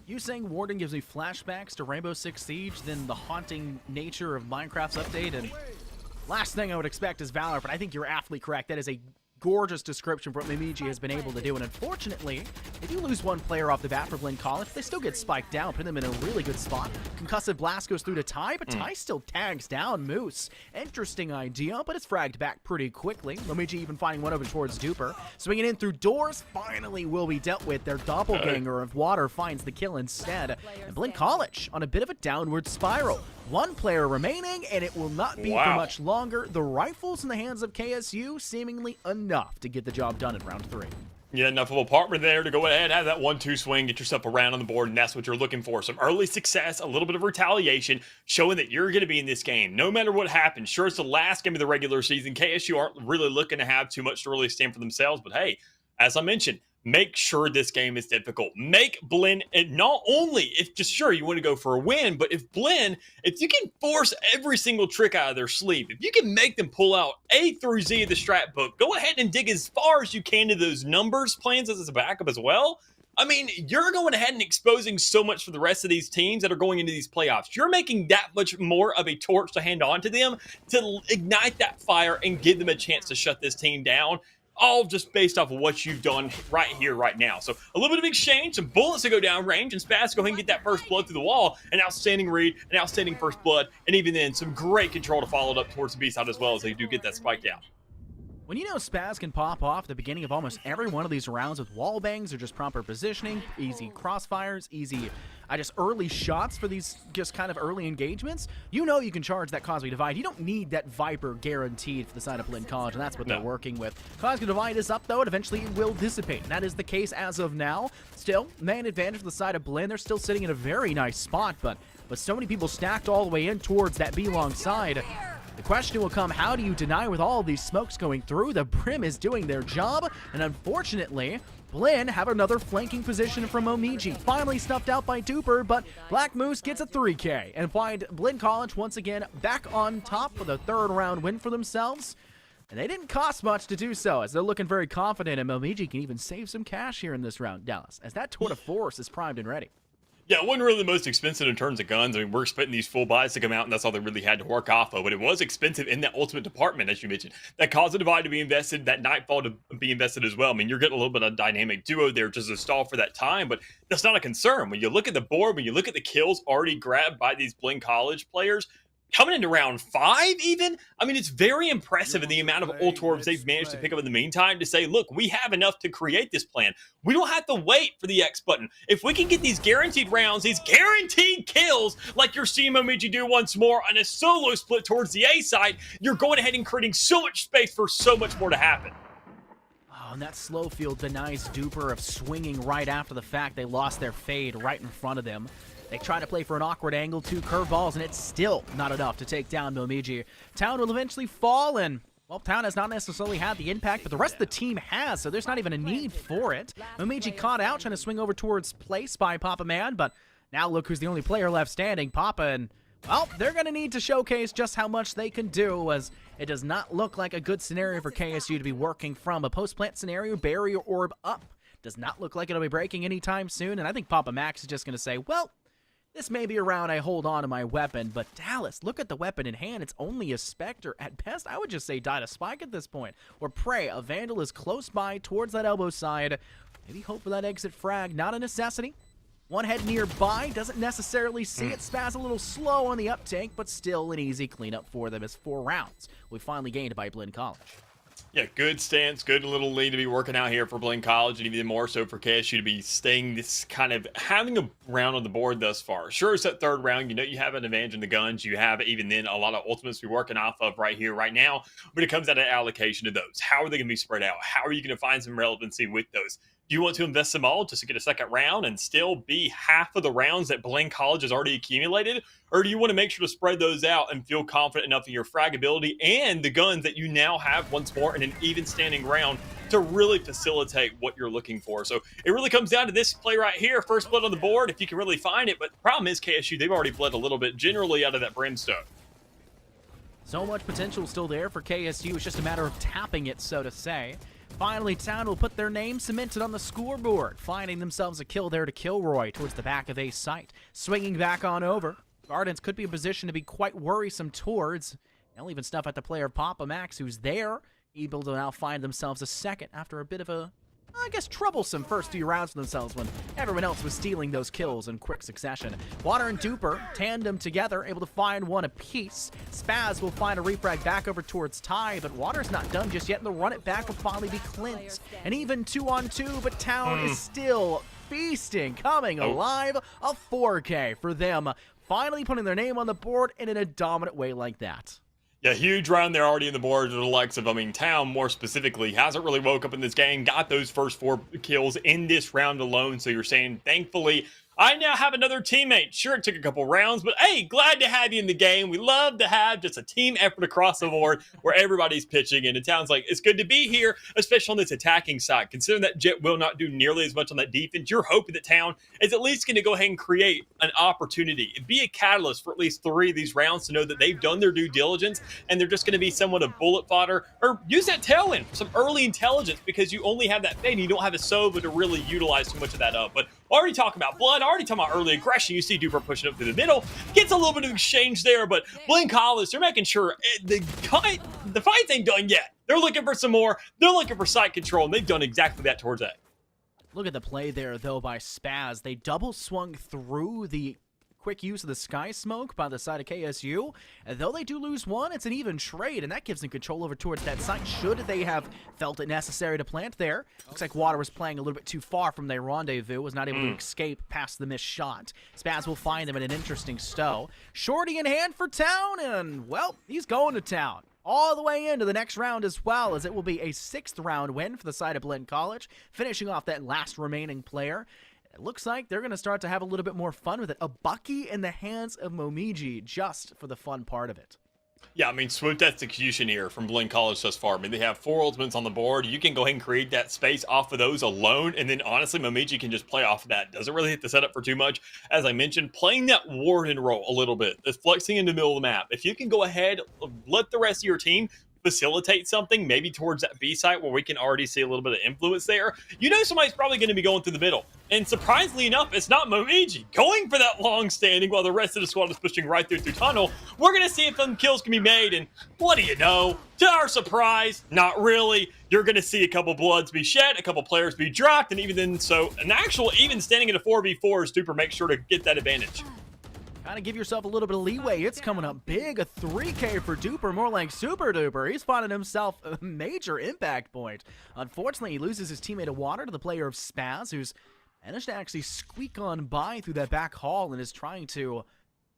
You saying Warden gives me flashbacks to Rainbow Six Siege, then the haunting nature of Minecraft's update, and last thing I would expect is Valor, but I think you're aptly correct. That is a gorgeous description for what Bemidji has been able to do, and unfortunately, they do lose one player off the bat for Blinn College. They still get spiked down, putting them in a really good spot. Concussive Blast goes through to Ty, but Ty still tags down Moose. Interesting idea, but it's fragged back pretty quickly. Bemidji even finding one over towards Duper. Swinging in through doors, finally will be dealt with. Their doppelganger of Water finds the kill instead. And Blinn College on a bit of a downward spiral. One player remaining, and it will not be for much longer. The rifles in the hands of KSU seemingly enough to get the job done in round 3. Yeah, enough of a partner there to go ahead, have that 1-2 swing, get yourself around on the board, and that's what you're looking for. Some early success, a little bit of retaliation, showing that you're going to be in this game. No matter what happens, sure, it's the last game of the regular season. KSU aren't really looking to have too much to really stand for themselves, but hey, as I mentioned, make sure this game is difficult. Make Blinn, and not only if just sure you want to go for a win, but if Blinn, if you can force every single trick out of their sleeve, if you can make them pull out A through Z of the strat book, go ahead and dig as far as you can to those numbers plans as a backup as well. I mean, you're going ahead and exposing so much for the rest of these teams that are going into these playoffs. You're making that much more of a torch to hand on to them to ignite that fire and give them a chance to shut this team down. all just based off of what you've done right here, right now. So a little bit of exchange, some bullets to go down range, and Spaz go ahead and get that first blood through the wall. An outstanding read, an outstanding first blood, and even then some great control to follow it up towards the B side as well, as they do get that spike down. When you know Spaz can pop off at the beginning of almost every one of these rounds with wall bangs or just proper positioning, easy crossfires, easy just early shots for these just kind of early engagements, you know you can charge that Cosmic Divide. You don't need that Viper guaranteed for the side of Blinn College, and that's what they're working with. Cosmic Divide is up, though, and eventually it will dissipate. And that is the case as of now. Still, man advantage for the side of Blinn. They're still sitting in a very nice spot, but with so many people stacked all the way in towards that B-long side, the question will come, how do you deny with all these smokes going through? The Brim is doing their job, and unfortunately, Blinn have another flanking position from Momiji. Finally snuffed out by Duper, but Black Moose gets a 3K and find Blinn College once again back on top for the third round win for themselves. And they didn't cost much to do so, as they're looking very confident, and Momiji can even save some cash here in this round, Dallas, as that Tour de Force is primed and ready. Yeah, it wasn't really the most expensive in terms of guns. I mean, we're expecting these full buys to come out, and that's all they really had to work off of. But it was expensive in that ultimate department, as you mentioned. That Cause of Divide to be invested, that Nightfall to be invested as well. I mean, you're getting a little bit of dynamic duo there just to stall for that time, but that's not a concern. When you look at the board, when you look at the kills already grabbed by these Blinn College players, coming into round 5 even, I mean, it's very impressive in the amount of ult orbs they've managed to pick up in the meantime to say, look, we have enough to create this plan. We don't have to wait for the X button. If we can get these guaranteed rounds, these guaranteed kills, like you're seeing Momiji do once more on a solo split towards the A side, you're going ahead and creating so much space for so much more to happen. Oh, and that slow field denies Duper of swinging right after the fact. They lost their fade right in front of them. They try to play for an awkward angle, 2 curveballs, and it's still not enough to take down Momiji. Town will eventually fall, and, well, Town has not necessarily had the impact, but the rest of the team has, so there's not even a need for it. Momiji caught out, trying to swing over towards place by Papa Man, but now look who's the only player left standing, Papa, and, well, they're going to need to showcase just how much they can do, as it does not look like a good scenario for KSU to be working from. A post-plant scenario, barrier orb up. Does not look like it'll be breaking anytime soon, and I think Papa Max is just going to say, well, this may be a round I hold on to my weapon, but Dallas, look at the weapon in hand. It's only a Spectre. At best, I would just say die to Spike at this point. Or pray, a Vandal is close by towards that elbow side. Maybe hope for that exit frag. Not a necessity. One head nearby, doesn't necessarily see it. Spaz a little slow on the uptake, but still an easy cleanup for them as 4 rounds we finally gained by Blinn College. Yeah, good stance, good little lead to be working out here for Blinn College, and even more so for KSU to be staying this kind of having a round on the board thus far. Sure, it's that third round. You know you have an advantage in the guns. You have even then a lot of ultimates to be working off of right here, right now. But it comes out of allocation of those. How are they going to be spread out? How are you going to find some relevancy with those? Do you want to invest them all just to get a second round and still be half of the rounds that Blinn College has already accumulated? Or do you want to make sure to spread those out and feel confident enough in your frag ability and the guns that you now have once more in an even standing round to really facilitate what you're looking for? So it really comes down to this play right here. First blood on the board, if you can really find it. But the problem is KSU, they've already bled a little bit generally out of that brimstone. So much potential still there for KSU. It's just a matter of tapping it, so to say. Finally, Town will put their name cemented on the scoreboard, finding themselves a kill there to Kilroy towards the back of Ace site. Swinging back on over. Gardens could be a position to be quite worrisome towards. They'll even stuff at the player Papa Max, who's there, able to now find themselves a second after a bit of a, I guess, troublesome first few rounds for themselves when everyone else was stealing those kills in quick succession. Water and Duper tandem together, able to find one apiece. Spaz will find a refrag back over towards Ty, but Water's not done just yet, and the run it back will finally be Clint. And even 2-on-2, but Town is still feasting, coming alive. A 4K for them, finally putting their name on the board and in a dominant way like that. Yeah, huge round there already in the board to the likes of, Town more specifically, hasn't really woke up in this game, got those first 4 kills in this round alone. So you're saying, thankfully, I now have another teammate. Sure, it took a couple rounds, but hey, glad to have you in the game. We love to have just a team effort across the board where everybody's pitching, and it sounds like it's good to be here, especially on this attacking side. Considering that Jet will not do nearly as much on that defense, you're hoping that Town is at least going to go ahead and create an opportunity and be a catalyst for at least 3 of these rounds to know that they've done their due diligence and they're just going to be somewhat of bullet fodder, or use that tailwind for some early intelligence because you only have that fade and you don't have a Sova to really utilize too much of that up. But already talking about blood, already talking about early aggression. You see Duper pushing up through the middle. Gets a little bit of exchange there, but Blinn College, they're making sure the fight ain't done yet. They're looking for some more. They're looking for site control, and they've done exactly that towards A. Look at the play there, though, by Spaz. They double swung through the quick use of the sky smoke by the side of KSU. And though they do lose one, it's an even trade, and that gives them control over towards that site should they have felt it necessary to plant there. Looks like Water was playing a little bit too far from their rendezvous, was not able to escape past the missed shot. Spaz will find them in an interesting stow. Shorty in hand for Town, and, well, he's going to Town. All the way into the next round as well, as it will be a 6th round win for the side of Blinn College, finishing off that last remaining player. It looks like they're going to start to have a little bit more fun with it. A Bucky in the hands of Momiji, just for the fun part of it. Yeah, I mean, swift execution here from Blinn College thus far. I mean, they have 4 ultimates on the board. You can go ahead and create that space off of those alone, and then honestly, Momiji can just play off of that. Doesn't really hit the setup for too much. As I mentioned, playing that warden role a little bit, that's flexing in the middle of the map. If you can go ahead, let the rest of your team facilitate something, maybe towards that B site where we can already see a little bit of influence there, you know somebody's probably going to be going through the middle. And surprisingly enough, it's not Momiji going for that long standing while the rest of the squad is pushing right through tunnel. We're going to see if some kills can be made, and what do you know? To our surprise, not really. You're going to see a couple bloods be shed, a couple players be dropped, and even then, so an actual even standing in a 4v4 is Duper make sure to get that advantage. Kind of give yourself a little bit of leeway. It's coming up big. A 3K for Duper, more like Super Duper. He's finding himself a major impact point. Unfortunately, he loses his teammate of Water to the player of Spaz, who's managed to actually squeak on by through that back hall and is trying to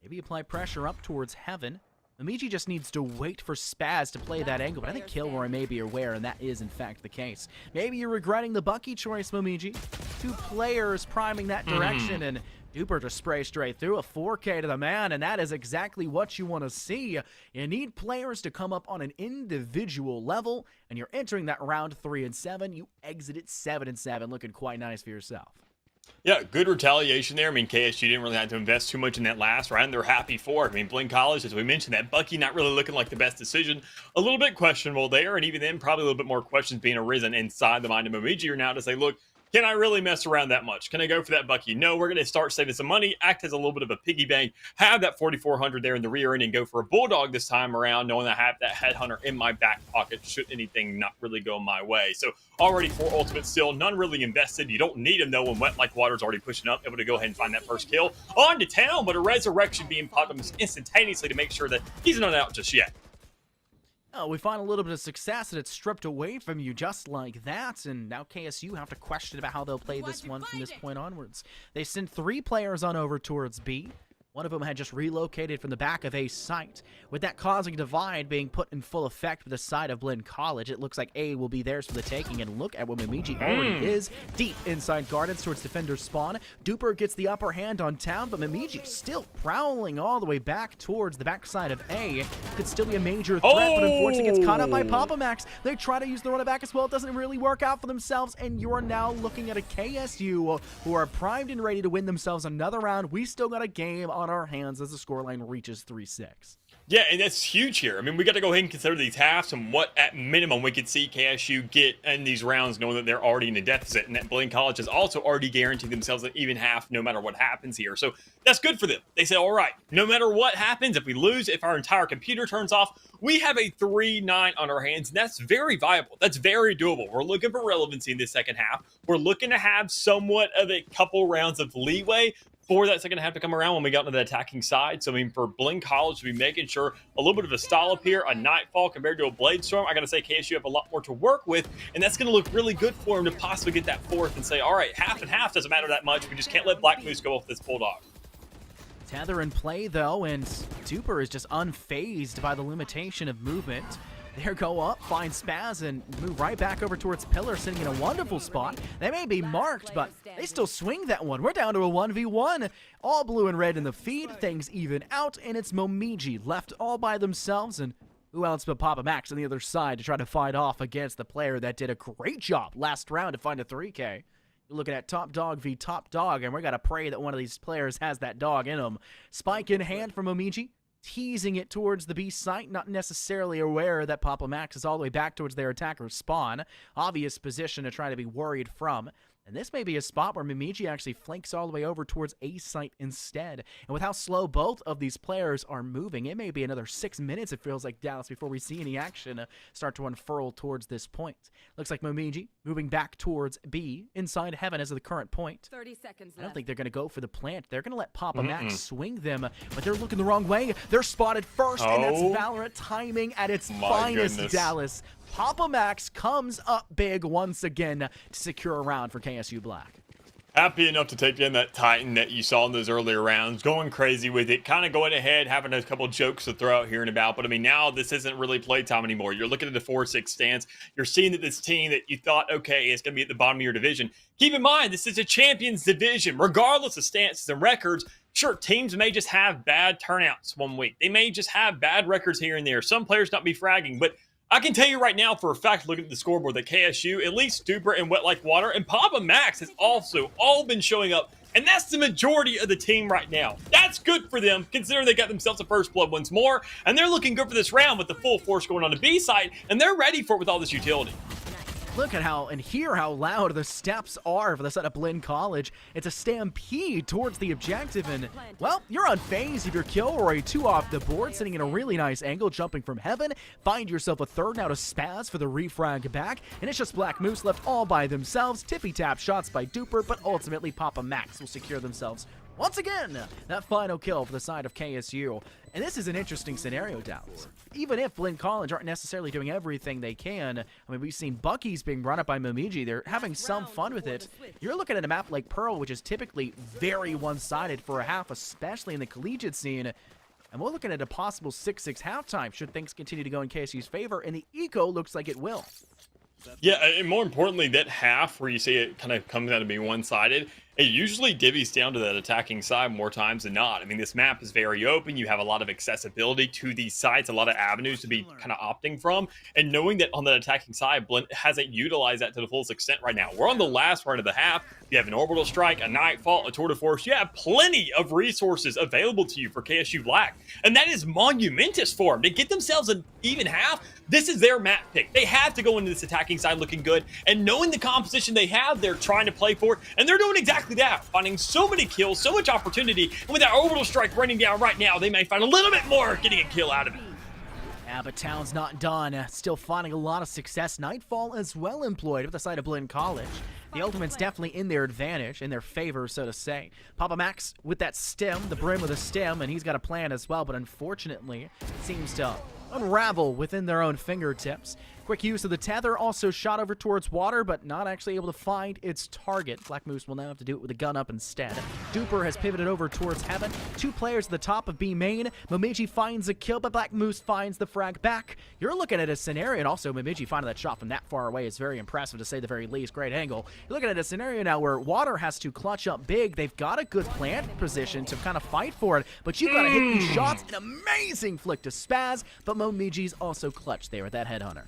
maybe apply pressure up towards Heaven. Momiji just needs to wait for Spaz to play that angle, but I think Kilroy may be aware, and that is, in fact, the case. Maybe you're regretting the Bucky choice, Momiji. 2 players priming that direction, and Duper to spray straight through. A 4K to the man, and that is exactly what you want to see. You need players to come up on an individual level, and you're entering that round 3 and 7. You exited 7 and 7, looking quite nice for yourself. Yeah, good retaliation there. I mean, KSU didn't really have to invest too much in that last round. They're happy for it. I mean, Blinn College, as we mentioned, that Bucky not really looking like the best decision. A little bit questionable there, and even then, probably a little bit more questions being arisen inside the mind of Momiji now to say, look, can I really mess around that much? Can I go for that Bucky? No, we're going to start saving some money, act as a little bit of a piggy bank, have that 4,400 there in the rear end, and go for a Bulldog this time around, knowing that I have that Headhunter in my back pocket should anything not really go my way. So already 4 ultimates still, none really invested. You don't need them, though, when Wet Like Water's already pushing up, able to go ahead and find that first kill. On to Town, but a Resurrection being popped up instantaneously to make sure that he's not out just yet. Oh, we find a little bit of success, and it's stripped away from you just like that, and now KSU have to question about how they'll play this one from this point onwards. They sent 3 players on over towards B. One of them had just relocated from the back of A site. With that causing divide being put in full effect with the side of Blinn College, it looks like A will be theirs for the taking, and look at what Momiji already is. Deep inside gardens towards defender spawn. Duper gets the upper hand on Town, but Momiji still prowling all the way back towards the backside of A. Could still be a major threat, but unfortunately gets caught up by Papa Max. They try to use the run back as well. It doesn't really work out for themselves, and you're now looking at a KSU who are primed and ready to win themselves another round. We still got a game on our hands as the scoreline reaches 3-6. Yeah, and that's huge here. I mean, we got to go ahead and consider these halves and what, at minimum, we could see KSU get in these rounds, knowing that they're already in a deficit, and that Blinn College has also already guaranteed themselves an even half no matter what happens here. So that's good for them. They say, all right, no matter what happens, if we lose, if our entire computer turns off, we have a 3-9 on our hands, and that's very viable. That's very doable. We're looking for relevancy in this second half. We're looking to have somewhat of a couple rounds of leeway for that second half to come around when we got into the attacking side. So, I mean, for Blinn College to be making sure a little bit of a stall up here, a Nightfall compared to a Blade Storm, I got to say KSU have a lot more to work with, and that's going to look really good for them to possibly get that 4th and say, all right, half and half doesn't matter that much. We just can't let Black Moose go off this Bulldog. Tether in play, though, and Duper is just unfazed by the limitation of movement. There go up, find Spaz, and move right back over towards Pillar, sitting in a wonderful spot. They may be marked, but they still swing that one. We're down to a 1v1. All blue and red in the feed, things even out, and it's Momiji left all by themselves, and who else but Papa Max on the other side to try to fight off against the player that did a great job last round to find a 3K. You're looking at top dog v top dog, and we got to pray that one of these players has that dog in them. Spike in hand from Momiji, teasing it towards the B site, not necessarily aware that Papa Max is all the way back towards their attacker's spawn. Obvious position to try to be worried from. And this may be a spot where Momiji actually flanks all the way over towards A site instead. And with how slow both of these players are moving, it may be another 6 minutes, it feels like, Dallas, before we see any action start to unfurl towards this point. Looks like Momiji moving back towards B, inside heaven as of the current point. 30 seconds left. I don't think they're going to go for the plant. They're going to let Papa Max swing them, but they're looking the wrong way. They're spotted first, and that's Valorant timing at its finest, Dallas. Papa Max comes up big once again to secure a round for KSU Black. Happy enough to take in that Titan that you saw in those earlier rounds, going crazy with it, kind of going ahead, having a couple jokes to throw out here and about. But I mean, now this isn't really playtime anymore. You're looking at the 4-6 stance. You're seeing that this team that you thought, okay, it's going to be at the bottom of your division. Keep in mind, this is a champions division, regardless of stances and records. Sure, teams may just have bad turnouts one week. They may just have bad records here and there. Some players not be fragging, but I can tell you right now for a fact, looking at the scoreboard, that KSU, at least Duper and Wet Like Water, and Papa Max has also all been showing up. And that's the majority of the team right now. That's good for them, considering they got themselves a first blood once more. And they're looking good for this round with the full force going on the B side. And they're ready for it with all this utility. Look at how and hear how loud the steps are for the set of Blinn College. It's a stampede towards the objective, and, well, you're unfazed if you're Kilroy, 2 off the board, sitting in a really nice angle, jumping from heaven. Find yourself a third now to Spaz for the refrag back, and it's just Black Moose left all by themselves. Tippy-tap shots by Duper, but ultimately Papa Max will secure themselves once again that final kill for the side of KSU. And this is an interesting scenario, Dallas. Even if Blinn College aren't necessarily doing everything they can, I mean, we've seen Bucky's being run up by Momiji. They're having some fun with it. You're looking at a map like Pearl, which is typically very one-sided for a half, especially in the collegiate scene. And we're looking at a possible 6-6 halftime should things continue to go in KSU's favor, and the eco looks like it will. Yeah, and more importantly, that half where you see it kind of comes out to be one-sided, it usually divvies down to that attacking side more times than not. I mean, this map is very open. You have a lot of accessibility to these sites, a lot of avenues to be kind of opting from. And knowing that on the attacking side, Blinn hasn't utilized that to the fullest extent right now. We're on the last part of the half. You have an orbital strike, a nightfall, a tour de force. You have plenty of resources available to you for KSU Black. And that is monumentous for them. To get themselves an even half, this is their map pick. They have to go into this attacking side looking good. And knowing the composition they have, they're trying to play for it. And they're doing exactly that, finding so many kills, so much opportunity, and with that orbital strike running down right now, they may find a little bit more getting a kill out of it. Yeah, but Town's not done. Still finding a lot of success. Nightfall as well employed with the side of Blinn College. The ultimate's definitely in their advantage, in their favor, so to say. Papa Max with that stem, the brim with a stem, and he's got a plan as well, but unfortunately, it seems to unravel within their own fingertips. Quick use of the tether, also shot over towards water, but not actually able to find its target. Black Moose will now have to do it with a gun up instead. Duper has pivoted over towards heaven. 2 players at the top of B main. Momiji finds a kill, but Black Moose finds the frag back. You're looking at a scenario, and also Momiji finding that shot from that far away is very impressive, to say the very least. Great angle. You're looking at a scenario now where Water has to clutch up big. They've got a good plant position to kind of fight for it, but you've got to hit these shots. An amazing flick to Spaz, but Momiji's also clutch there with that headhunter.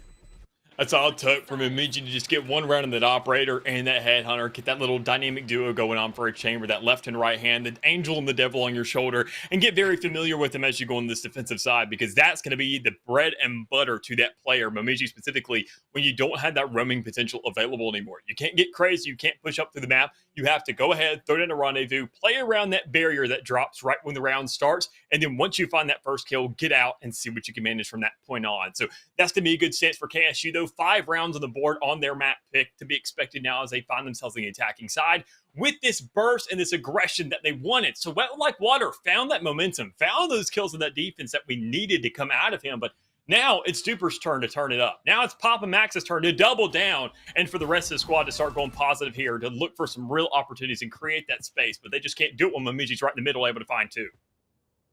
That's all it took for Momiji to just get one round in that operator and that headhunter, get that little dynamic duo going on for a chamber, that left and right hand, the angel and the devil on your shoulder, and get very familiar with them as you go on this defensive side, because that's going to be the bread and butter to that player, Momiji specifically, when you don't have that roaming potential available anymore. You can't get crazy. You can't push up through the map. You have to go ahead, throw it in a rendezvous, play around that barrier that drops right when the round starts, and then once you find that first kill, get out and see what you can manage from that point on. So that's going to be a good stance for KSU, though. 5 rounds on the board on their map pick to be expected now as they find themselves on the attacking side with this burst and this aggression that they wanted. So Wet Like Water found that momentum, found those kills in that defense that we needed to come out of him, but now it's Duper's turn to turn it up. Now it's Papa Max's turn to double down and for the rest of the squad to start going positive here, to look for some real opportunities and create that space, but they just can't do it when Momiji's right in the middle, able to find 2.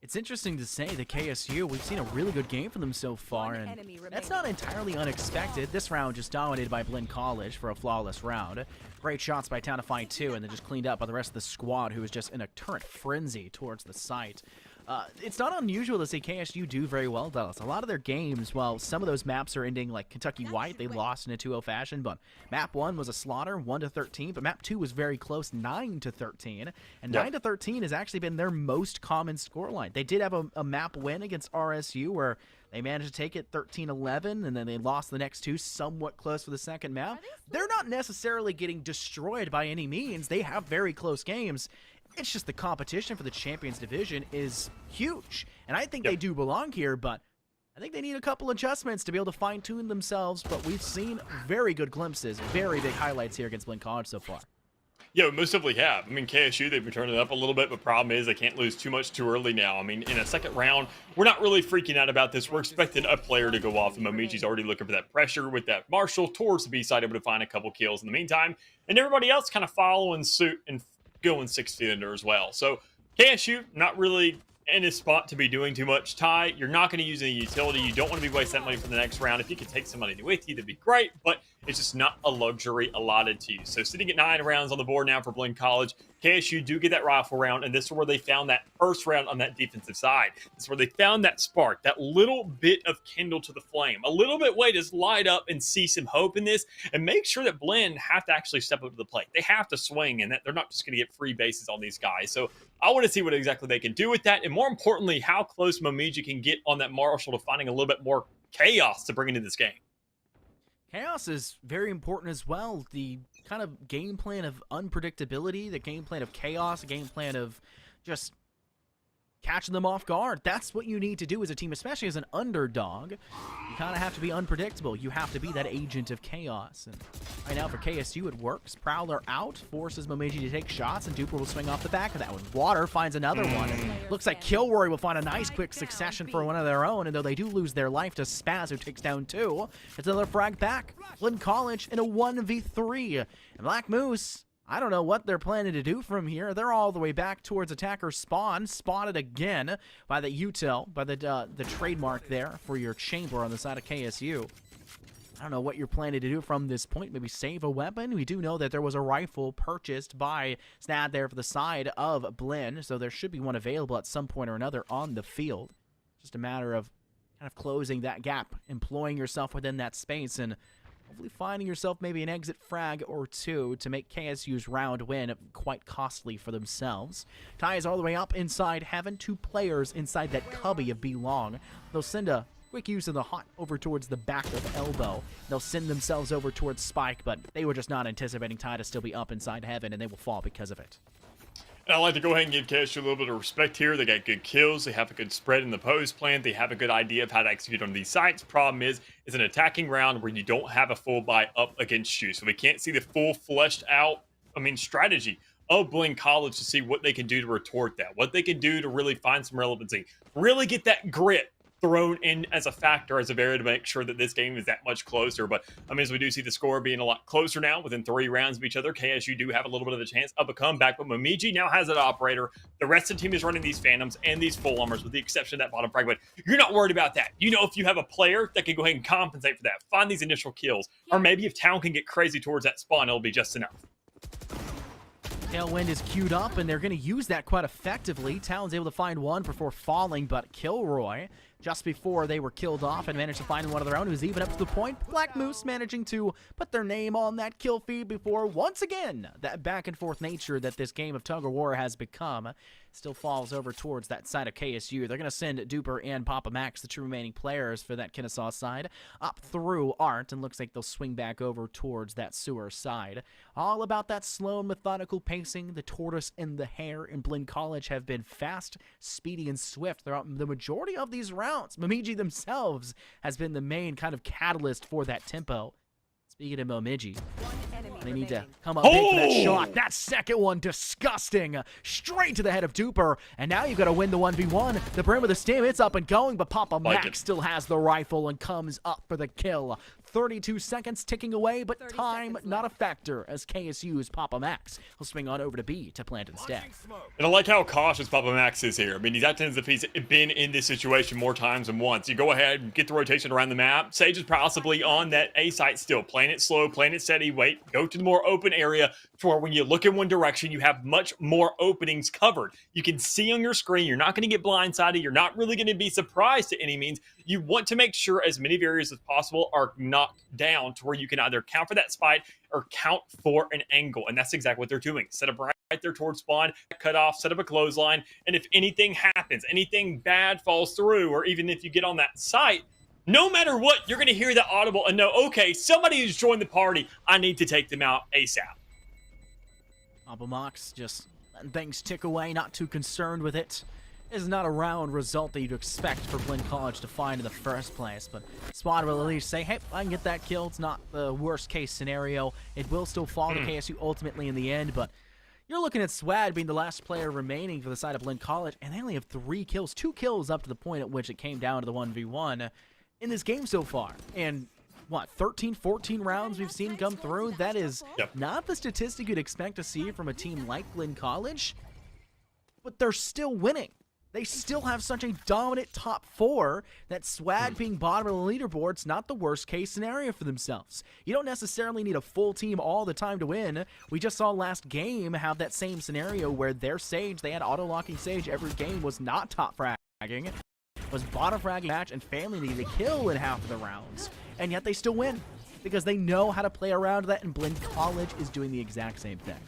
It's interesting to say that KSU, we've seen a really good game from them so far, and that's not entirely unexpected. This round just dominated by Blinn College for a flawless round. Great shots by Town to find 2, and then just cleaned up by the rest of the squad, who was just in a turret frenzy towards the site. It's not unusual to see KSU do very well, Dallas. A lot of their games, while some of those maps are ending like Kentucky White, they lost in a 2-0 fashion, but map 1 was a slaughter, 1-13, but map 2 was very close, 9-13, and 9-13 has actually been their most common scoreline. They did have a map win against RSU where they managed to take it 13-11, and then they lost the next two somewhat close for the second map. They're not necessarily getting destroyed by any means. They have very close games. It's just the competition for the Champions Division is huge. And I think they do belong here, but I think they need a couple adjustments to be able to fine-tune themselves. But we've seen very good glimpses, very big highlights here against Blinn College so far. Yeah, we most definitely have. I mean, KSU, they've been turning it up a little bit, but problem is they can't lose too much too early now. I mean, in a second round, we're not really freaking out about this. We're expecting a player to go off, and Momiji's already looking for that pressure with that Marshall towards the B side, able to find a couple kills in the meantime. And everybody else kind of following suit and going 6 under as well. So KSU, not really in a spot to be doing too much. Ty, you're not going to use any utility. You don't want to be wasting that money for the next round. If you could take somebody with you, that'd be great, but it's just not a luxury allotted to you. So sitting at 9 rounds on the board now for Blinn College, KSU do get that rifle round, and this is where they found that first round on that defensive side. This is where they found that spark, that little bit of kindle to the flame, a little bit way to light up and see some hope in this, and make sure that Blinn have to actually step up to the plate. They have to swing, and that they're not just going to get free bases on these guys. So I want to see what exactly they can do with that, and more importantly, how close Momiji can get on that Marshall to finding a little bit more chaos to bring into this game. Chaos is very important as well. The kind of game plan of unpredictability, the game plan of chaos, the game plan of just catching them off guard. That's what you need to do as a team, especially as an underdog. You kind of have to be unpredictable. You have to be that agent of chaos. And right now for KSU, it works. Prowler out, forces Momiji to take shots, and Duper will swing off the back of that one. Water finds another one. Looks like Kilroy will find a nice quick succession for one of their own, and though they do lose their life to Spaz, who takes down 2, it's another frag back. Blinn College in a 1v3. And Black Moose, I don't know what they're planning to do from here. They're all the way back towards attacker spawn, spotted again by the util, by the trademark there for your chamber on the side of KSU. I don't know what you're planning to do from this point. Maybe save a weapon. We do know that there was a rifle purchased by Snad there for the side of Blinn, so there should be one available at some point or another on the field. Just a matter of kind of closing that gap, employing yourself within that space, and hopefully finding yourself maybe an exit frag or two to make KSU's round win quite costly for themselves. Ty is all the way up inside Heaven. 2 players inside that cubby of Belong. They'll send a quick use of the hot over towards the back of Elbow. They'll send themselves over towards Spike, but they were just not anticipating Ty to still be up inside Heaven, and they will fall because of it. And I'd like to go ahead and give KSU a little bit of respect here. They got good kills. They have a good spread in the pose plan. They have a good idea of how to execute on these sites. Problem is, it's an attacking round where you don't have a full buy up against you. So we can't see the full fleshed out, strategy of Blinn College to see what they can do to retort that, what they can do to really find some relevancy, really get that grit thrown in as a factor, as a variable to make sure that this game is that much closer. But as we do see the score being a lot closer now, within 3 rounds of each other, KSU do have a little bit of a chance of a comeback, but Momiji now has an operator. The rest of the team is running these Phantoms and these full armors, with the exception of that bottom frag. But you're not worried about that. You know, if you have a player that can go ahead and compensate for that, find these initial kills, or maybe if Town can get crazy towards that spawn, it'll be just enough. Tailwind is queued up, and they're going to use that quite effectively. Town's able to find one before falling, but Kilroy, just before they were killed off, and managed to find one of their own who's even up to the point. Black Moose managing to put their name on that kill feed before, once again, that back-and-forth nature that this game of tug-of-war has become still falls over towards that side of KSU. They're going to send Duper and Papa Max, the 2 remaining players for that Kennesaw side, up through Art, and looks like they'll swing back over towards that sewer side. All about that slow and methodical pacing. The tortoise and the hare in Blinn College have been fast, speedy, and swift throughout the majority of these rounds. Momiji themselves has been the main kind of catalyst for that tempo. Speaking of Momiji, they need to come up big for that shot. That second one, disgusting. Straight to the head of Duper. And now you've got to win the 1v1. The brim of the stem, it's up and going, but Papa Max still has the rifle and comes up for the kill. 32 seconds ticking away, but time not a factor as KSU's Papa Max will swing on over to B to plant instead. And I like how cautious Papa Max is here. I mean, he's acting as if he's been in this situation more times than once. You go ahead and get the rotation around the map. Sage is possibly on that A site still, playing it slow, playing it steady, wait, go to the more open area to where when you look in one direction, you have much more openings covered. You can see on your screen, you're not going to get blindsided, you're not really going to be surprised to any means. You want to make sure as many areas as possible are knocked down to where you can either count for that spike or count for an angle. And that's exactly what they're doing. Set up right there towards spawn, cut off, set up a clothesline. And if anything happens, anything bad falls through, or even if you get on that site, no matter what, you're going to hear the audible and know, okay, somebody has joined the party. I need to take them out ASAP. Papa Max just letting things tick away, not too concerned with it. Is not a round result that you'd expect for Blinn College to find in the first place, but Squad will at least say, hey, I can get that kill. It's not the worst case scenario. It will still fall to KSU ultimately in the end, but you're looking at Swad being the last player remaining for the side of Blinn College, and they only have 3 kills, 2 kills up to the point at which it came down to the 1v1 in this game so far. And what, 13, 14 rounds we've seen come through? That is not the statistic you'd expect to see from a team like Blinn College, but they're still winning. They still have such a dominant top 4 that Swag being bottom of the leaderboard's not the worst case scenario for themselves. You don't necessarily need a full team all the time to win. We just saw last game have that same scenario where their Sage, they had auto-locking Sage every game, was not top fragging, was bottom fragging match, and Family needed a kill in half of the rounds. And yet they still win because they know how to play around that, and Blinn College is doing the exact same thing.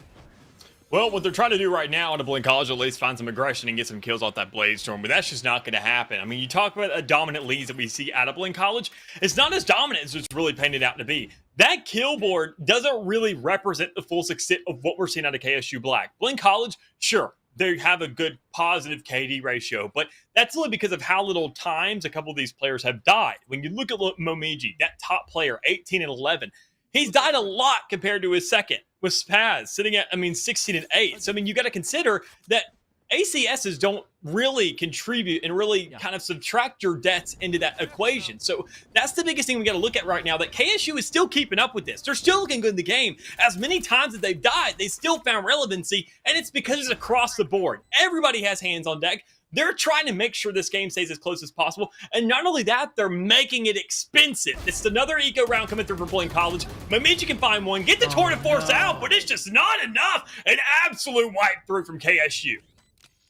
Well, what they're trying to do right now in Blinn College, at least find some aggression and get some kills off that Blaze Storm, but that's just not going to happen. I mean, you talk about a dominant leads that we see out of Blinn College. It's not as dominant as it's really painted out to be. That kill board doesn't really represent the full extent of what we're seeing out of KSU Black. Blinn College, sure, they have a good positive KD ratio, but that's only because of how little times a couple of these players have died. When you look at Momiji, that top player, 18 and 11, he's died a lot compared to his second, with Spaz sitting at, 16 and 8. So, you got to consider that ACSs don't really contribute and really kind of subtract your deaths into that equation. So that's the biggest thing we got to look at right now, that KSU is still keeping up with this. They're still looking good in the game. As many times that they've died, they still found relevancy, and it's because it's across the board. Everybody has hands on deck. They're trying to make sure this game stays as close as possible. And not only that, they're making it expensive. It's another eco round coming through for Blinn College. Momiji can find one, get the tour de force out, but it's just not enough. An absolute wipe through from KSU.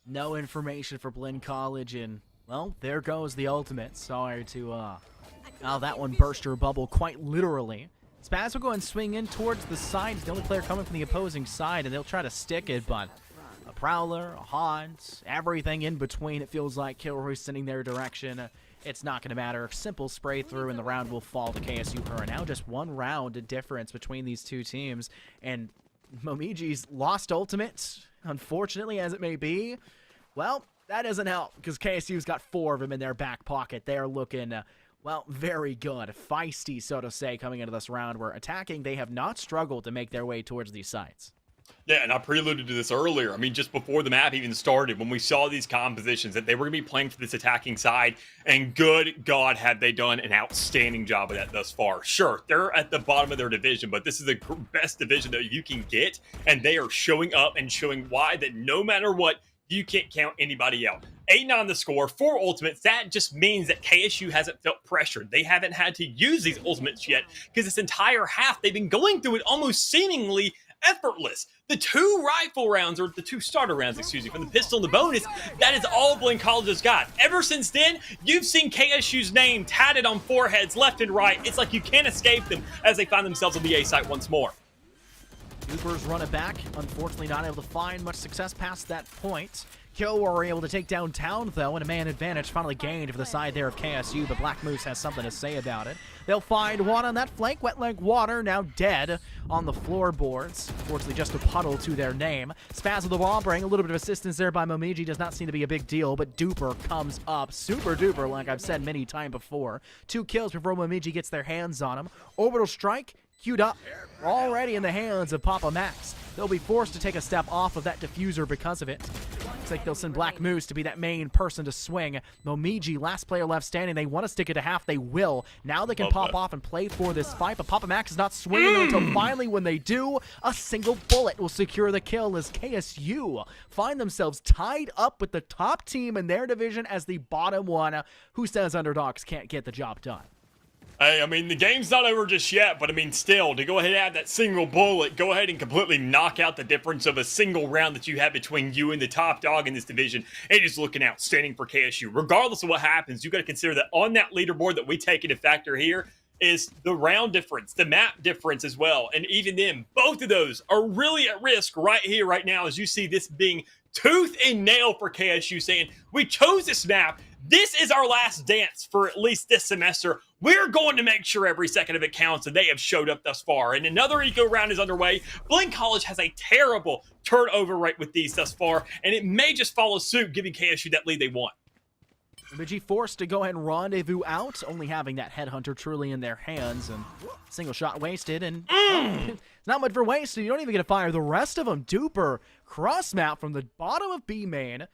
No information for Blinn College, and, well, there goes the ultimate. Sorry to, that one burst your bubble quite literally. Spaz will go and swing in towards the side. He's the only player coming from the opposing side, and they'll try to stick it, but a Prowler, a Haunt, everything in between, it feels like Kilroy's sending their direction. It's not going to matter. Simple spray through, and the round will fall to KSU per. Now just one round difference between these two teams, and Momiji's lost ultimate, unfortunately as it may be. Well, that doesn't help because KSU's got 4 of them in their back pocket. They're looking, well, very good. Feisty, so to say, coming into this round where attacking, they have not struggled to make their way towards these sites. Yeah, and I preluded to this earlier. Just before the map even started, when we saw these compositions, that they were going to be playing for this attacking side, and good God, have they done an outstanding job of that thus far. Sure, they're at the bottom of their division, but this is the best division that you can get, and they are showing up and showing why that no matter what, you can't count anybody out. 8-9 on the score, 4 ultimates. That just means that KSU hasn't felt pressured. They haven't had to use these ultimates yet, because this entire half, they've been going through it almost seemingly effortless. The 2 rifle rounds, or the 2 starter rounds, excuse me, from the pistol and the bonus, that is all Blinn College has got. Ever since then, you've seen KSU's name tatted on foreheads left and right. It's like you can't escape them as they find themselves on the A site once more. Coopers run it back, unfortunately not able to find much success past that point. Kyowa were able to take down Town, though, and a man advantage finally gained for the side there of KSU, but Black Moose has something to say about it. They'll find one on that flank. Wet Leg Water now dead on the floorboards. Fortunately, just a puddle to their name. Spaz with the wall bring. A little bit of assistance there by Momiji. Does not seem to be a big deal, but Duper comes up. Super duper, like I've said many times before. 2 kills before Momiji gets their hands on him. Orbital Strike queued up, already in the hands of Papa Max. They'll be forced to take a step off of that diffuser because of it. Looks like they'll send Black Moose to be that main person to swing. Momiji, last player left standing. They want to stick it to half. They will. Now they can pop off and play for this fight, but Papa Max is not swinging until finally when they do, a single bullet will secure the kill as KSU find themselves tied up with the top team in their division as the bottom one. Who says underdogs can't get the job done? Hey, I mean, the game's not over just yet, but I mean, still, to go ahead and add that single bullet, go ahead and completely knock out the difference of a single round that you have between you and the top dog in this division, it is looking outstanding for KSU. Regardless of what happens, you got to consider that on that leaderboard that we take into factor here is the round difference, the map difference as well. And even then, both of those are really at risk right here, right now, as you see this being tooth and nail for KSU, saying, we chose this map. This is our last dance for at least this semester. We're going to make sure every second of it counts, and they have showed up thus far. And another eco round is underway. Blinn College has a terrible turnover rate with these thus far, and it may just follow suit, giving KSU that lead they want. Bemidji forced to go ahead and rendezvous out, only having that headhunter truly in their hands, and single shot wasted, and it's not much for wasted. You don't even get to fire the rest of them. Duper cross map from the bottom of B main,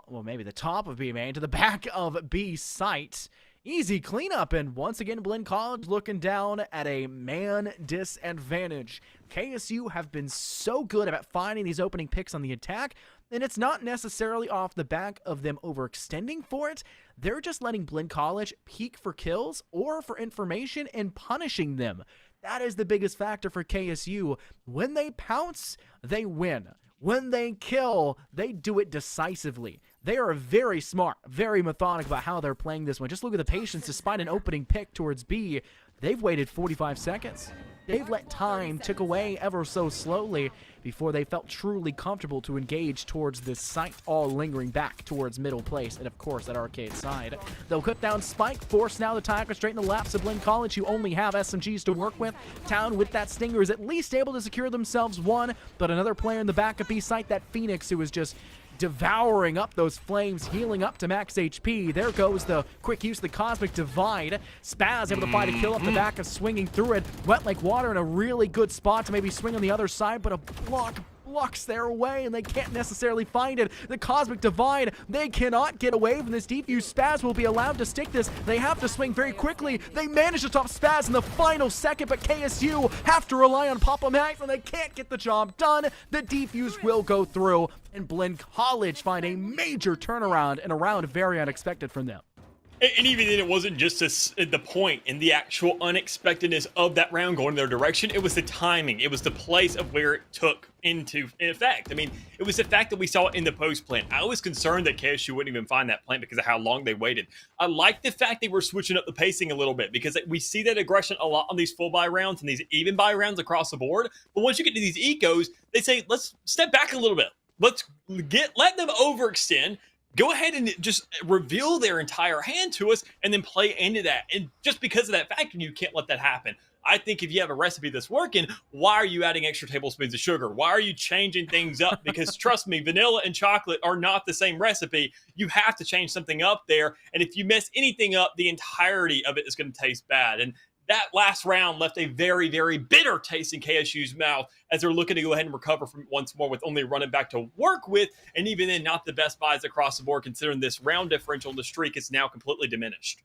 well, maybe the top of B main to the back of B site. Easy cleanup, and once again, Blinn College looking down at a man disadvantage. KSU have been so good about finding these opening picks on the attack, and it's not necessarily off the back of them overextending for it. They're just letting Blinn College peek for kills or for information and punishing them. That is the biggest factor for KSU. When they pounce, they win. When they kill, they do it decisively. They are very smart, very methodical about how they're playing this one. Just look at the patience. Despite an opening pick towards B, they've waited 45 seconds. They've let time tick away ever so slowly before they felt truly comfortable to engage towards this site, all lingering back towards middle place, and of course that arcade side. They'll cut down Spike, force now the Tiger straight in the laps of Blinn College, who only have SMGs to work with. Town with that Stinger is at least able to secure themselves one, but another player in the back of B site, that Phoenix, who is just devouring up those flames, healing up to max HP. There goes the quick use of the Cosmic Divide. Spaz able to find a kill up the back of swinging through it. Wet like water in a really good spot to maybe swing on the other side, but a block blocks their way, and they can't necessarily find it. The Cosmic Divide, they cannot get away from this defuse. Spaz will be allowed to stick this. They have to swing very quickly. They manage to top Spaz in the final second, but KSU have to rely on Papa Max, and they can't get the job done. The defuse will go through, and Blinn College find a major turnaround in a round very unexpected from them. And even then, it wasn't just the point and the actual unexpectedness of that round going in their direction. It was the timing. It was the place of where it took into effect. I mean, it was the fact that we saw it in the post plant. I was concerned that KSU wouldn't even find that plant because of how long they waited. I like the fact they were switching up the pacing a little bit because we see that aggression a lot on these full buy rounds and these even buy rounds across the board. But once you get to these ecos, they say, let's step back a little bit. Let's let them overextend. Go ahead and just reveal their entire hand to us and then play into that. And just because of that factor, you can't let that happen. I think if you have a recipe that's working, why are you adding extra tablespoons of sugar? Why are you changing things up? Because trust me, vanilla and chocolate are not the same recipe. You have to change something up there. And if you mess anything up, the entirety of it is going to taste bad. And that last round left a very, very bitter taste in KSU's mouth as they're looking to go ahead and recover from it once more with only running back to work with, and even then not the best buys across the board considering this round differential in the streak is now completely diminished.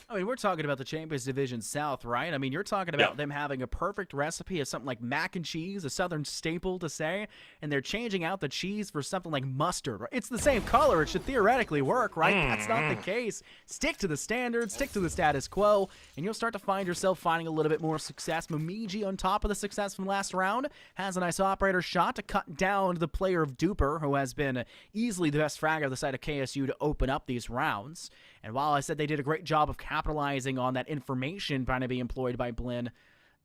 I mean, we're talking about the Champions Division South, right? I mean, you're talking about them having a perfect recipe of something like mac and cheese, a southern staple to say, and they're changing out the cheese for something like mustard. Right? It's the same color. It should theoretically work, right? That's not the case. Stick to the standards, stick to the status quo, and you'll start to find yourself finding a little bit more success. Momiji, on top of the success from last round, has a nice operator shot to cut down the player of Duper, who has been easily the best fragger of the side of KSU to open up these rounds. And while I said they did a great job of capitalizing on that information trying to be employed by Blinn,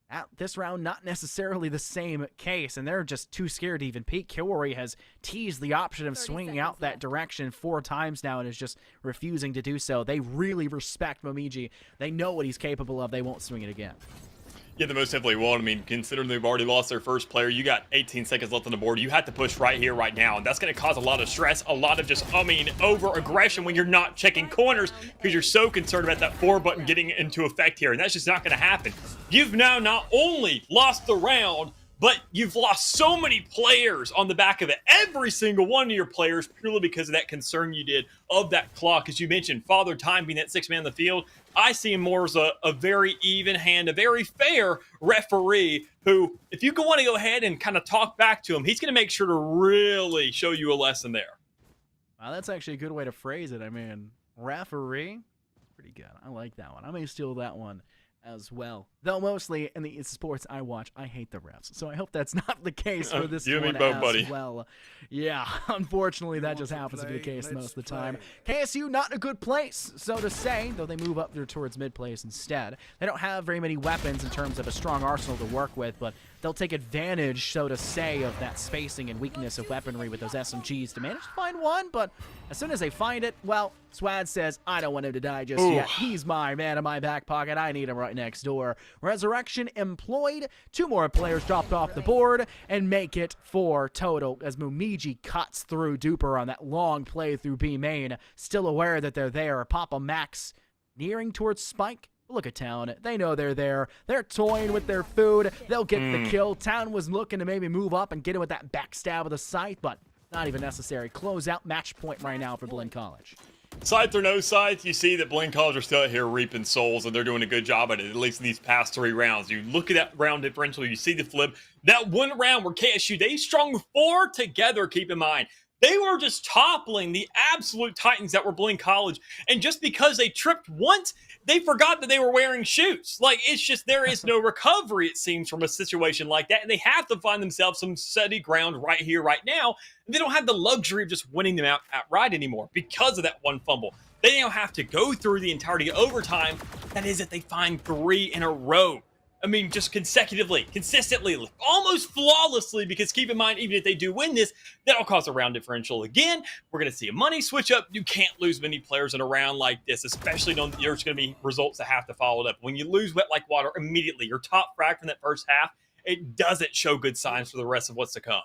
at this round, not necessarily the same case, and they're just too scared to even peek. Kilroy has teased the option of swinging out that direction 4 times now and is just refusing to do so. They really respect Momiji. They know what he's capable of. They won't swing it again. Yeah, the most definitely won't. I mean, considering they've already lost their first player, you got 18 seconds left on the board. You have to push right here, right now. And that's going to cause a lot of stress, a lot of just, over-aggression when you're not checking corners because you're so concerned about that 4 button getting into effect here. And that's just not going to happen. You've now not only lost the round, but you've lost so many players on the back of it. Every single one of your players, purely because of that concern you did of that clock. As you mentioned, Father Time being that sixth man on the field, I see him more as a very even hand, a very fair referee who, if you want to go ahead and kind of talk back to him, he's going to make sure to really show you a lesson there. Wow, that's actually a good way to phrase it. I mean, referee, pretty good. I like that one. I may steal that one as well. Though mostly in the sports I watch, I hate the refs. So I hope that's not the case for this you one and me both, as buddy. well. Yeah, unfortunately that just happens to be the case most of the time. KSU not in a good place, so to say, though they move up there towards mid-place instead. They don't have very many weapons in terms of a strong arsenal to work with, but they'll take advantage, so to say, of that spacing and weakness of weaponry with those SMGs to manage to find one, but as soon as they find it, well, Swad says, I don't want him to die just yet. He's my man in my back pocket. I need him right next door. Resurrection employed. 2 more players dropped off the board and make it 4 total as Mumiji cuts through Duper on that long play through B main. Still aware that they're there. Papa Max nearing towards Spike. Look at Town. They know they're there. They're toying with their food. They'll get the kill. Town was looking to maybe move up and get in with that backstab of the site, but not even necessary. Close out match point right now for Blinn College. Scythe or no scythe, you see that Blinn College are still out here reaping souls, and they're doing a good job at it, at least in these past 3 rounds. You look at that round differential, you see the flip. That one round where KSU, they strung 4 together, keep in mind. They were just toppling the absolute titans that were Blinn College, and just because they tripped once, they forgot that they were wearing shoes. Like, it's just, there is no recovery, it seems, from a situation like that, and they have to find themselves some steady ground right here, right now. And they don't have the luxury of just winning them out outright anymore because of that one fumble. They now have to go through the entirety of overtime. That is if they find 3 in a row. I mean, just consecutively, consistently, almost flawlessly, because keep in mind, even if they do win this, that'll cause a round differential again. We're going to see a money switch up. You can't lose many players in a round like this, especially knowing that there's going to be results that have to follow it up. When you lose wet like water immediately, your top frag from that first half, it doesn't show good signs for the rest of what's to come.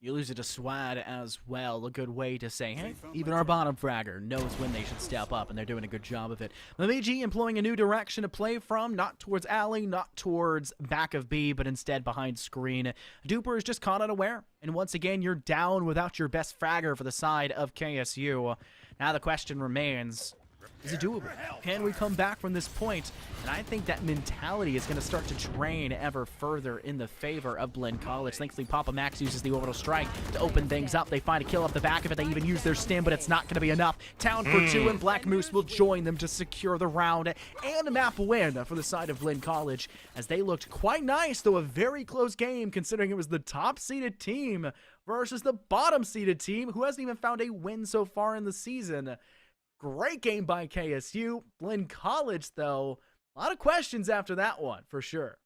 You lose it to Swad as well. A good way to say, hey, even our bottom fragger knows when they should step up, and they're doing a good job of it. Mamiji employing a new direction to play from, not towards alley, not towards back of B, but instead behind screen. Duper is just caught unaware, and once again, you're down without your best fragger for the side of KSU. Now the question remains, is it doable? Can we come back from this point? And I think that mentality is going to start to drain ever further in the favor of Blinn College. Thankfully, Papa Max uses the orbital strike to open things up. They find a kill off the back of it. They even use their stim, but it's not going to be enough. Town for 2, and Black Moose will join them to secure the round and a map win for the side of Blinn College, as they looked quite nice, though a very close game considering it was the top-seeded team versus the bottom-seeded team who hasn't even found a win so far in the season. Great game by KSU. Blinn College, though, a lot of questions after that one, for sure.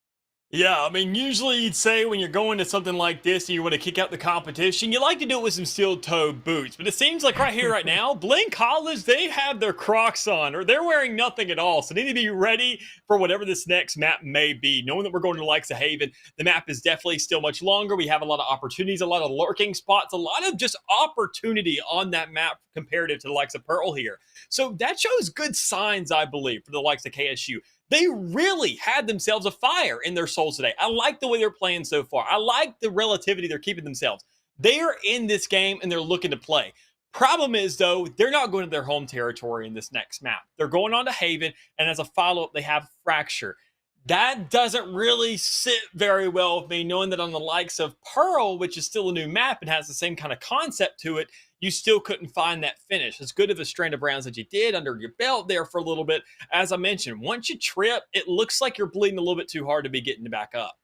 Yeah, I mean, usually you'd say when you're going to something like this and you want to kick out the competition, you like to do it with some steel-toed boots. But it seems like right here, right now, Blinn College, they have their Crocs on, or they're wearing nothing at all. So they need to be ready for whatever this next map may be. Knowing that we're going to the likes of Haven, the map is definitely still much longer. We have a lot of opportunities, a lot of lurking spots, a lot of just opportunity on that map comparative to the likes of Pearl here. So that shows good signs, I believe, for the likes of KSU. They really had themselves a fire in their souls today. I like the way they're playing so far. I like the relativity they're keeping themselves. They are in this game and they're looking to play. Problem is, though, they're not going to their home territory in this next map. They're going on to Haven, and as a follow-up, they have Fracture. That doesn't really sit very well with me, knowing that on the likes of Pearl, which is still a new map and has the same kind of concept to it, you still couldn't find that finish. As good of a strand of rounds that you did under your belt there for a little bit, as I mentioned, once you trip, it looks like you're bleeding a little bit too hard to be getting back up.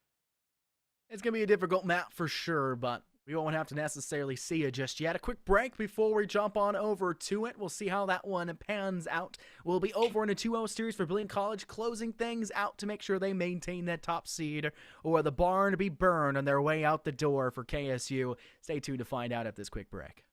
It's going to be a difficult map for sure, but we won't have to necessarily see it just yet. A quick break before we jump on over to it. We'll see how that one pans out. We'll be over in a 2-0 series for Blinn College, closing things out to make sure they maintain that top seed, or the barn to be burned on their way out the door for KSU. Stay tuned to find out at this quick break.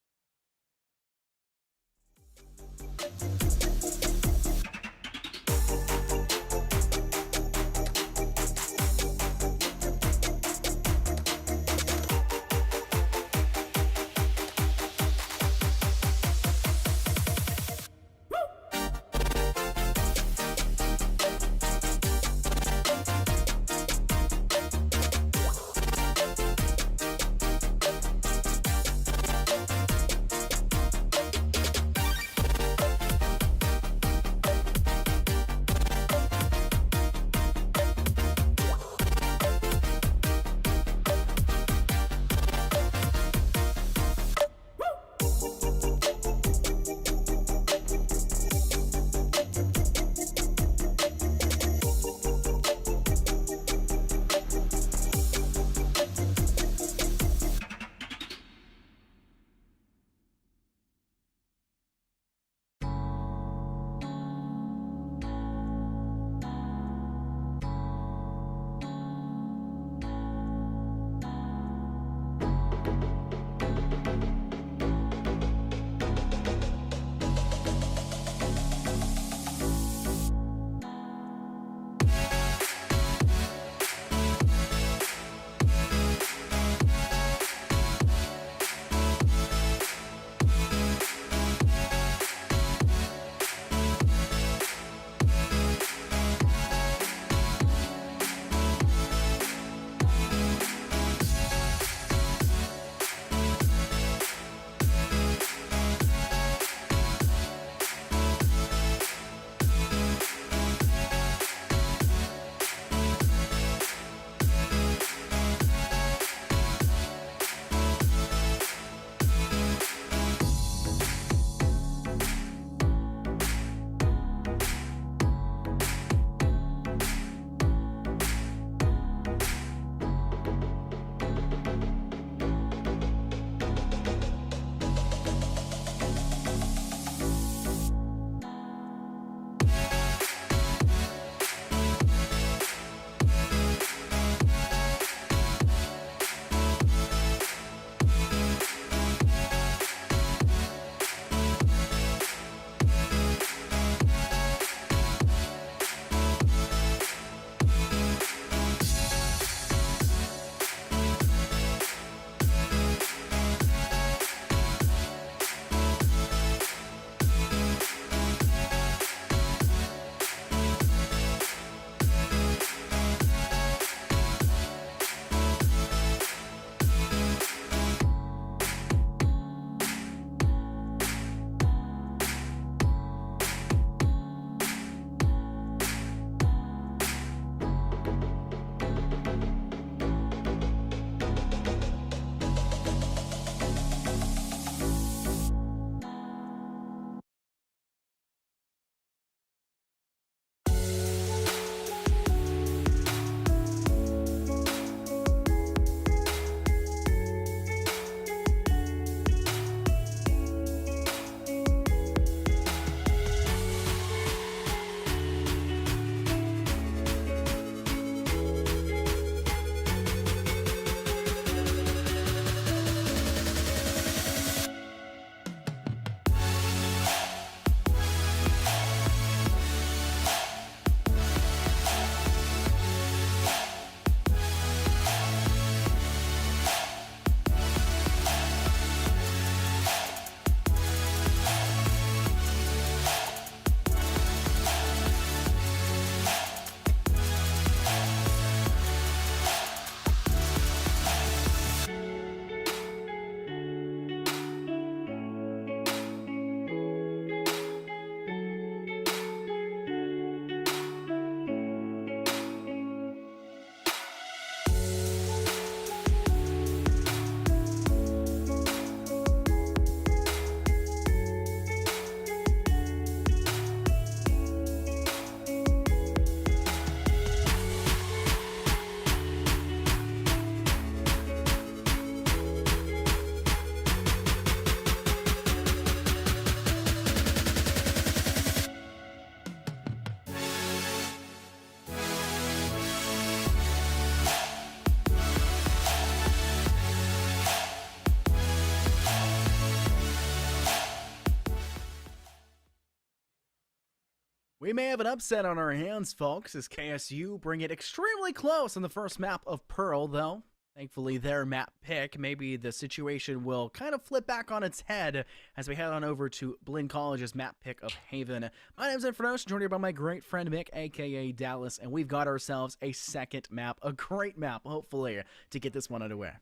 We may have an upset on our hands, folks, as KSU bring it extremely close on the first map of Pearl, though. Thankfully, their map pick, maybe the situation will kind of flip back on its head as we head on over to Blinn College's map pick of Haven. My name's Infernos, joined here by my great friend Mick, aka Dallas, and we've got ourselves a second map, a great map, hopefully, to get this one underway.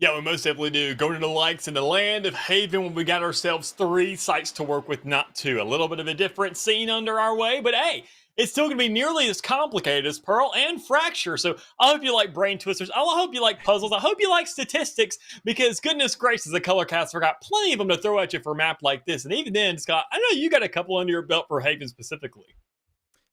Yeah, we most definitely do. Going to the likes in the land of Haven when we got ourselves 3 sites to work with, not 2. A little bit of a different scene under our way, but hey, it's still going to be nearly as complicated as Pearl and Fracture. So I hope you like brain twisters. I hope you like puzzles. I hope you like statistics, because goodness gracious, the color caster got plenty of them to throw at you for a map like this. And even then, Scott, I know you got a couple under your belt for Haven specifically.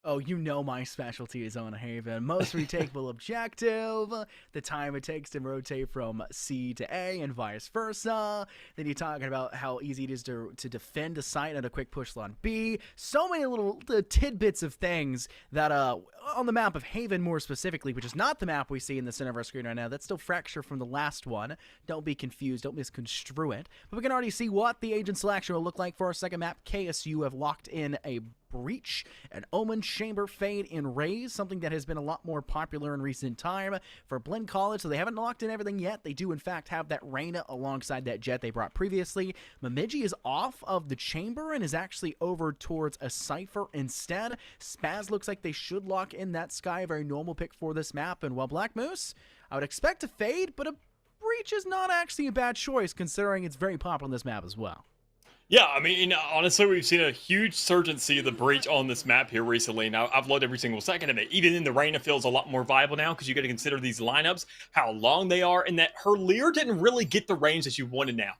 Oh, you know my specialty is on Haven. Most retakeable objective, the time it takes to rotate from C to A and vice versa. Then you're talking about how easy it is to defend a site and a quick push on B. So many little tidbits of things that on the map of Haven more specifically, which is not the map we see in the center of our screen right now. That's still Fracture from the last one. Don't be confused. Don't misconstrue it. But we can already see what the agent selection will look like for our second map. KSU have locked in a Breach, an Omen Chamber Fade in Raze, something that has been a lot more popular in recent time for Blinn College, so they haven't locked in everything yet. They do, in fact, have that Reyna alongside that Jet they brought previously. Momiji is off of the Chamber and is actually over towards a Cypher instead. Spaz looks like they should lock in that Sky, a very normal pick for this map, and while Black Moose, I would expect a Fade, but a Breach is not actually a bad choice, considering it's very popular on this map as well. Yeah, I mean, honestly, we've seen a huge surgency of the Breach on this map here recently. Now, I've loved every single second of it. Even in the Reyna feels a lot more viable now, because you got to consider these lineups, how long they are, and that her Lear didn't really get the range that you wanted now.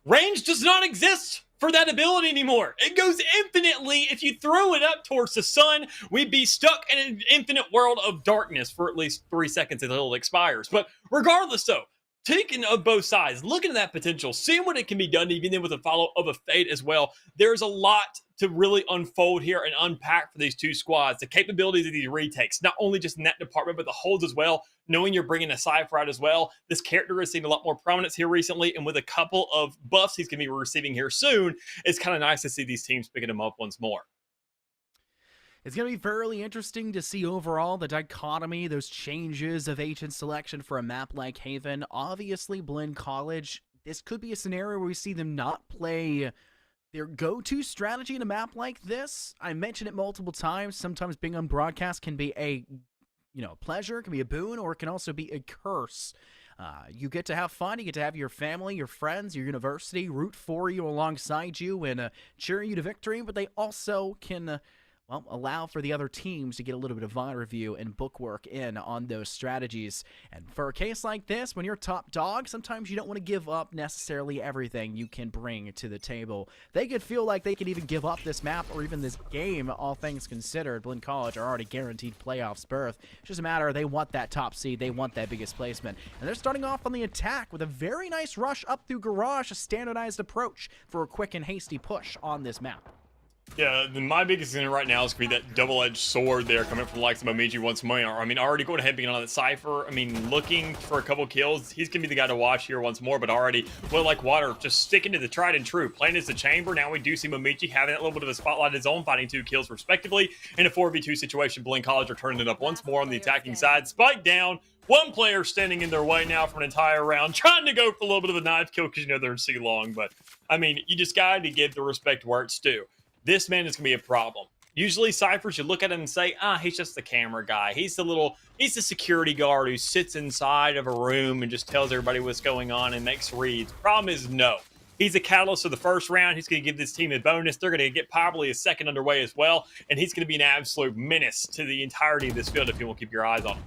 Range does not exist for that ability anymore. It goes infinitely. If you throw it up towards the sun, we'd be stuck in an infinite world of darkness for at least 3 seconds until it expires. But regardless, though, taking of both sides, looking at that potential, seeing what it can be done, even then with a follow of a Fade as well. There's a lot to really unfold here and unpack for these two squads. The capabilities of these retakes, not only just in that department, but the holds as well. Knowing you're bringing a Cypher out as well. This character has seen a lot more prominence here recently, and with a couple of buffs he's going to be receiving here soon, it's kind of nice to see these teams picking him up once more. It's going to be fairly interesting to see overall the dichotomy, those changes of agent selection for a map like Haven. Obviously, Blinn College, this could be a scenario where we see them not play their go-to strategy in a map like this. I mentioned it multiple times. Sometimes being on broadcast can be a pleasure, can be a boon, or it can also be a curse. You get to have fun, you get to have your family, your friends, your university root for you alongside you and cheer you to victory, but they also can allow for the other teams to get a little bit of VOD review and bookwork in on those strategies. And for a case like this, when you're top dog, sometimes you don't want to give up necessarily everything you can bring to the table. They could feel like they could even give up this map or even this game, all things considered. Blinn College are already guaranteed playoffs berth. It's just a matter of they want that top seed, they want that biggest placement. And they're starting off on the attack with a very nice rush up through Garage, a standardized approach for a quick and hasty push on this map. Yeah, my biggest thing right now is going to be that double-edged sword there coming from the likes of Momiji once more. I mean, already going ahead and being on that Cypher. I mean, looking for a couple kills. He's going to be the guy to watch here once more, but already, well, like water, just sticking to the tried and true. Playing as the Chamber. Now we do see Momiji having that little bit of a spotlight of his own, finding 2 kills respectively. In a 4v2 situation, Blinn College are turning it up once more on the attacking side. Spike down. One player standing in their way now for an entire round, trying to go for a little bit of a knife kill because they're in C long. But, I mean, you just got to give the respect where it's due. This man is going to be a problem. Usually Cyphers, you look at him and say, he's just the camera guy. He's the security guard who sits inside of a room and just tells everybody what's going on and makes reads. Problem is, no. He's a catalyst for the first round. He's going to give this team a bonus. They're going to get probably a second underway as well. And he's going to be an absolute menace to the entirety of this field if you won't keep your eyes on him.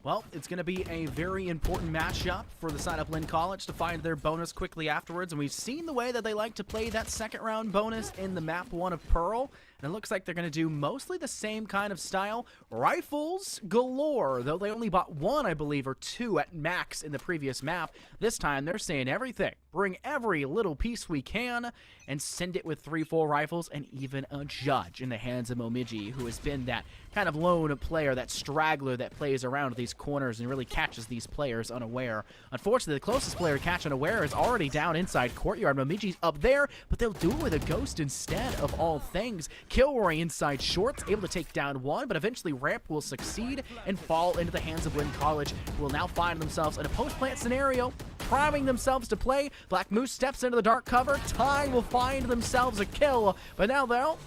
Well, it's going to be a very important matchup for the side of Blinn College to find their bonus quickly afterwards, and we've seen the way that they like to play that second round bonus in the map 1 of Pearl, and it looks like they're going to do mostly the same kind of style. Rifles galore, though they only bought 1, I believe, or 2 at max in the previous map. This time, they're saying everything. Bring every little piece we can and send it with 3 full rifles and even a judge in the hands of Momiji, who has been that kind of lone player, that straggler that plays around these corners and really catches these players unaware. Unfortunately, the closest player to catch unaware is already down inside courtyard. Momiji's up there, but they'll do it with a ghost instead of all things. Kilroy inside shorts, able to take down one, but eventually Ramp will succeed and fall into the hands of Blinn College, who will now find themselves in a post-plant scenario, priming themselves to play. Black Moose steps into the dark cover. Ty will find themselves a kill, but now though,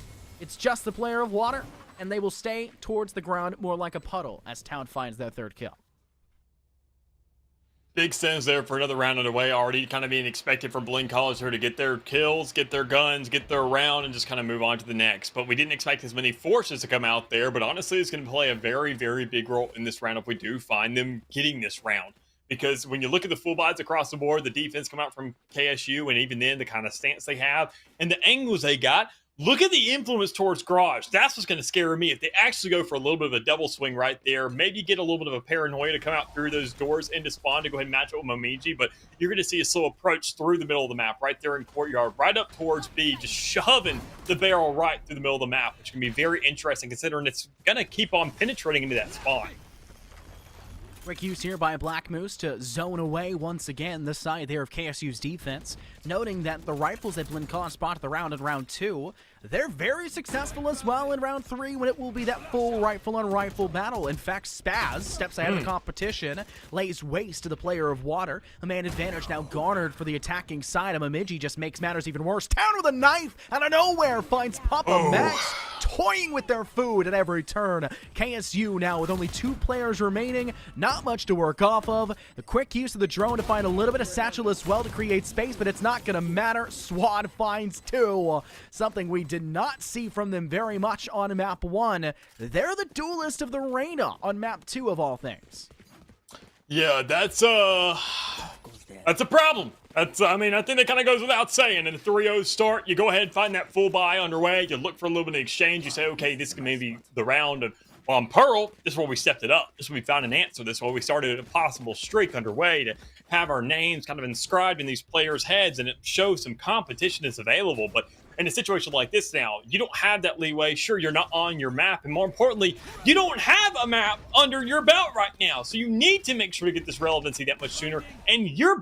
it's just the player of water, and they will stay towards the ground more like a puddle as Town finds their third kill. Big sends there for another round underway, already kind of being expected from Blinn College here to get their kills, get their guns, get their round, and just kind of move on to the next. But we didn't expect as many forces to come out there, but honestly, it's going to play a very, very big role in this round if we do find them getting this round. Because when you look at the full buys across the board, the defense come out from KSU, and even then, the kind of stance they have, and the angles they got, look at the influence towards Garage. That's what's going to scare me. If they actually go for a little bit of a double swing right there, maybe get a little bit of a paranoia to come out through those doors into spawn to go ahead and match up with Momiji, but you're going to see a slow approach through the middle of the map, right there in Courtyard, right up towards B, just shoving the barrel right through the middle of the map, which can be very interesting considering it's going to keep on penetrating into that spawn. Quick use here by Black Moose to zone away once again the side there of KSU's defense, noting that the rifles that Blinn College brought to the round in round 2, they're very successful as well in round 3 when it will be that full rifle-on-rifle battle. In fact, Spaz steps ahead of the competition, lays waste to the player of water. A man advantage now garnered for the attacking side, and Momiji just makes matters even worse. Town with a knife out of nowhere finds Papa Max toying with their food at every turn. KSU now with only 2 players remaining, not much to work off of. The quick use of the drone to find a little bit of satchel as well to create space, but it's not going to matter. Swad finds 2. Something we did not see from them very much on map 1. They're the duelist of the arena on map 2 of all things. Yeah, that's a problem. I mean, I think that kind of goes without saying. In the 3-0 start, you go ahead and find that full buy underway. You look for a little bit of exchange. You say, okay, this can maybe the round of Pearl. This is where we stepped it up. This is where we found an answer. This is where we started a possible streak underway to have our names kind of inscribed in these players' heads, and it shows some competition is available. But in a situation like this now, you don't have that leeway. Sure, you're not on your map, and more importantly, you don't have a map under your belt right now. So you need to make sure to get this relevancy that much sooner, and your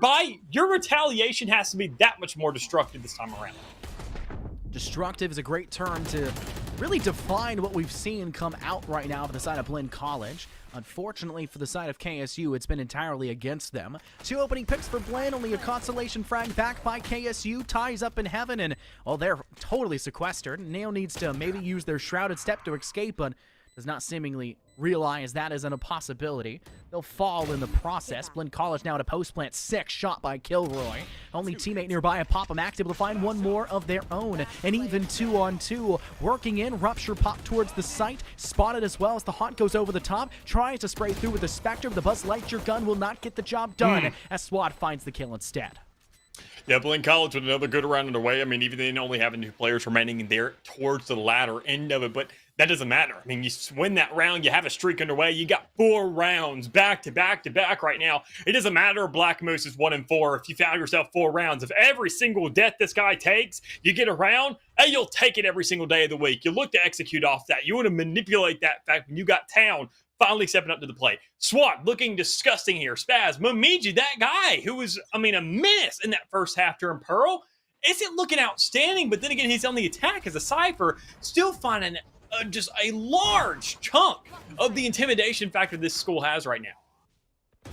retaliation has to be that much more destructive this time around. Destructive is a great term to really define what we've seen come out right now for the side of Blinn College. Unfortunately for the side of KSU, it's been entirely against them. 2 opening picks for Blinn, only a consolation frag back by KSU, ties up in heaven, and, well, they're totally sequestered. Nail needs to maybe use their Shrouded Step to escape, but does not seemingly realize that isn't a possibility. They'll fall in the process. Blinn College now at a post-plant 6, shot by Kilroy. Only teammate nearby, a Papa Max, able to find one more of their own. And even 2-on-2, working in, Rupture pop towards the site, spotted as well as the Haunt goes over the top, tries to spray through with the Spectre, but the Buzz Lightyear gun will not get the job done, as SWAT finds the kill instead. Yeah, Blinn College with another good round underway. I mean, even then only having 2 players remaining there towards the latter end of it, but that doesn't matter. I mean, you win that round, you have a streak underway, you got 4 rounds back to back to back right now. It doesn't matter if Black Moose is 1-4. If you found yourself 4 rounds, if every single death this guy takes, you get a round, hey, you'll take it every single day of the week. You look to execute off that. You want to manipulate that fact when you got Town finally stepping up to the plate. SWAT looking disgusting here. Spaz, Momiji, that guy who was, I mean, a menace in that first half during Pearl, isn't looking outstanding, but then again, he's on the attack as a Cypher, still finding just a large chunk of the intimidation factor this school has right now.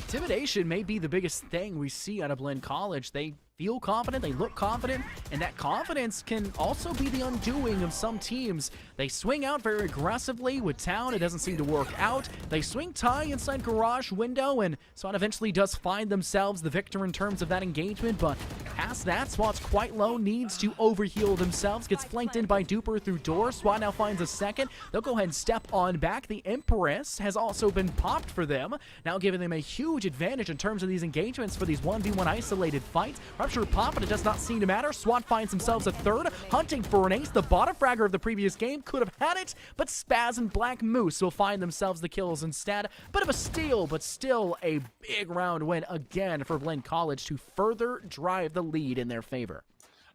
Intimidation may be the biggest thing we see out of Blinn College. They feel confident, they look confident, and that confidence can also be the undoing of some teams. They swing out very aggressively with Town. It doesn't seem to work out. They swing Ty inside Garage window, and SWAT eventually does find themselves the victor in terms of that engagement, but past that, SWAT's quite low, needs to overheal themselves, gets flanked in by Duper through door. SWAT now finds a second. They'll go ahead and step on back. The Empress has also been popped for them, now giving them a huge advantage in terms of these engagements for these 1v1 isolated fights. Rupture pop, but it does not seem to matter. SWAT finds themselves a third, hunting for an ace. The bottom fragger of the previous game could have had it, but Spaz and Black Moose will find themselves the kills instead. Bit of a steal, but still a big round win again for Blinn College to further drive the lead in their favor.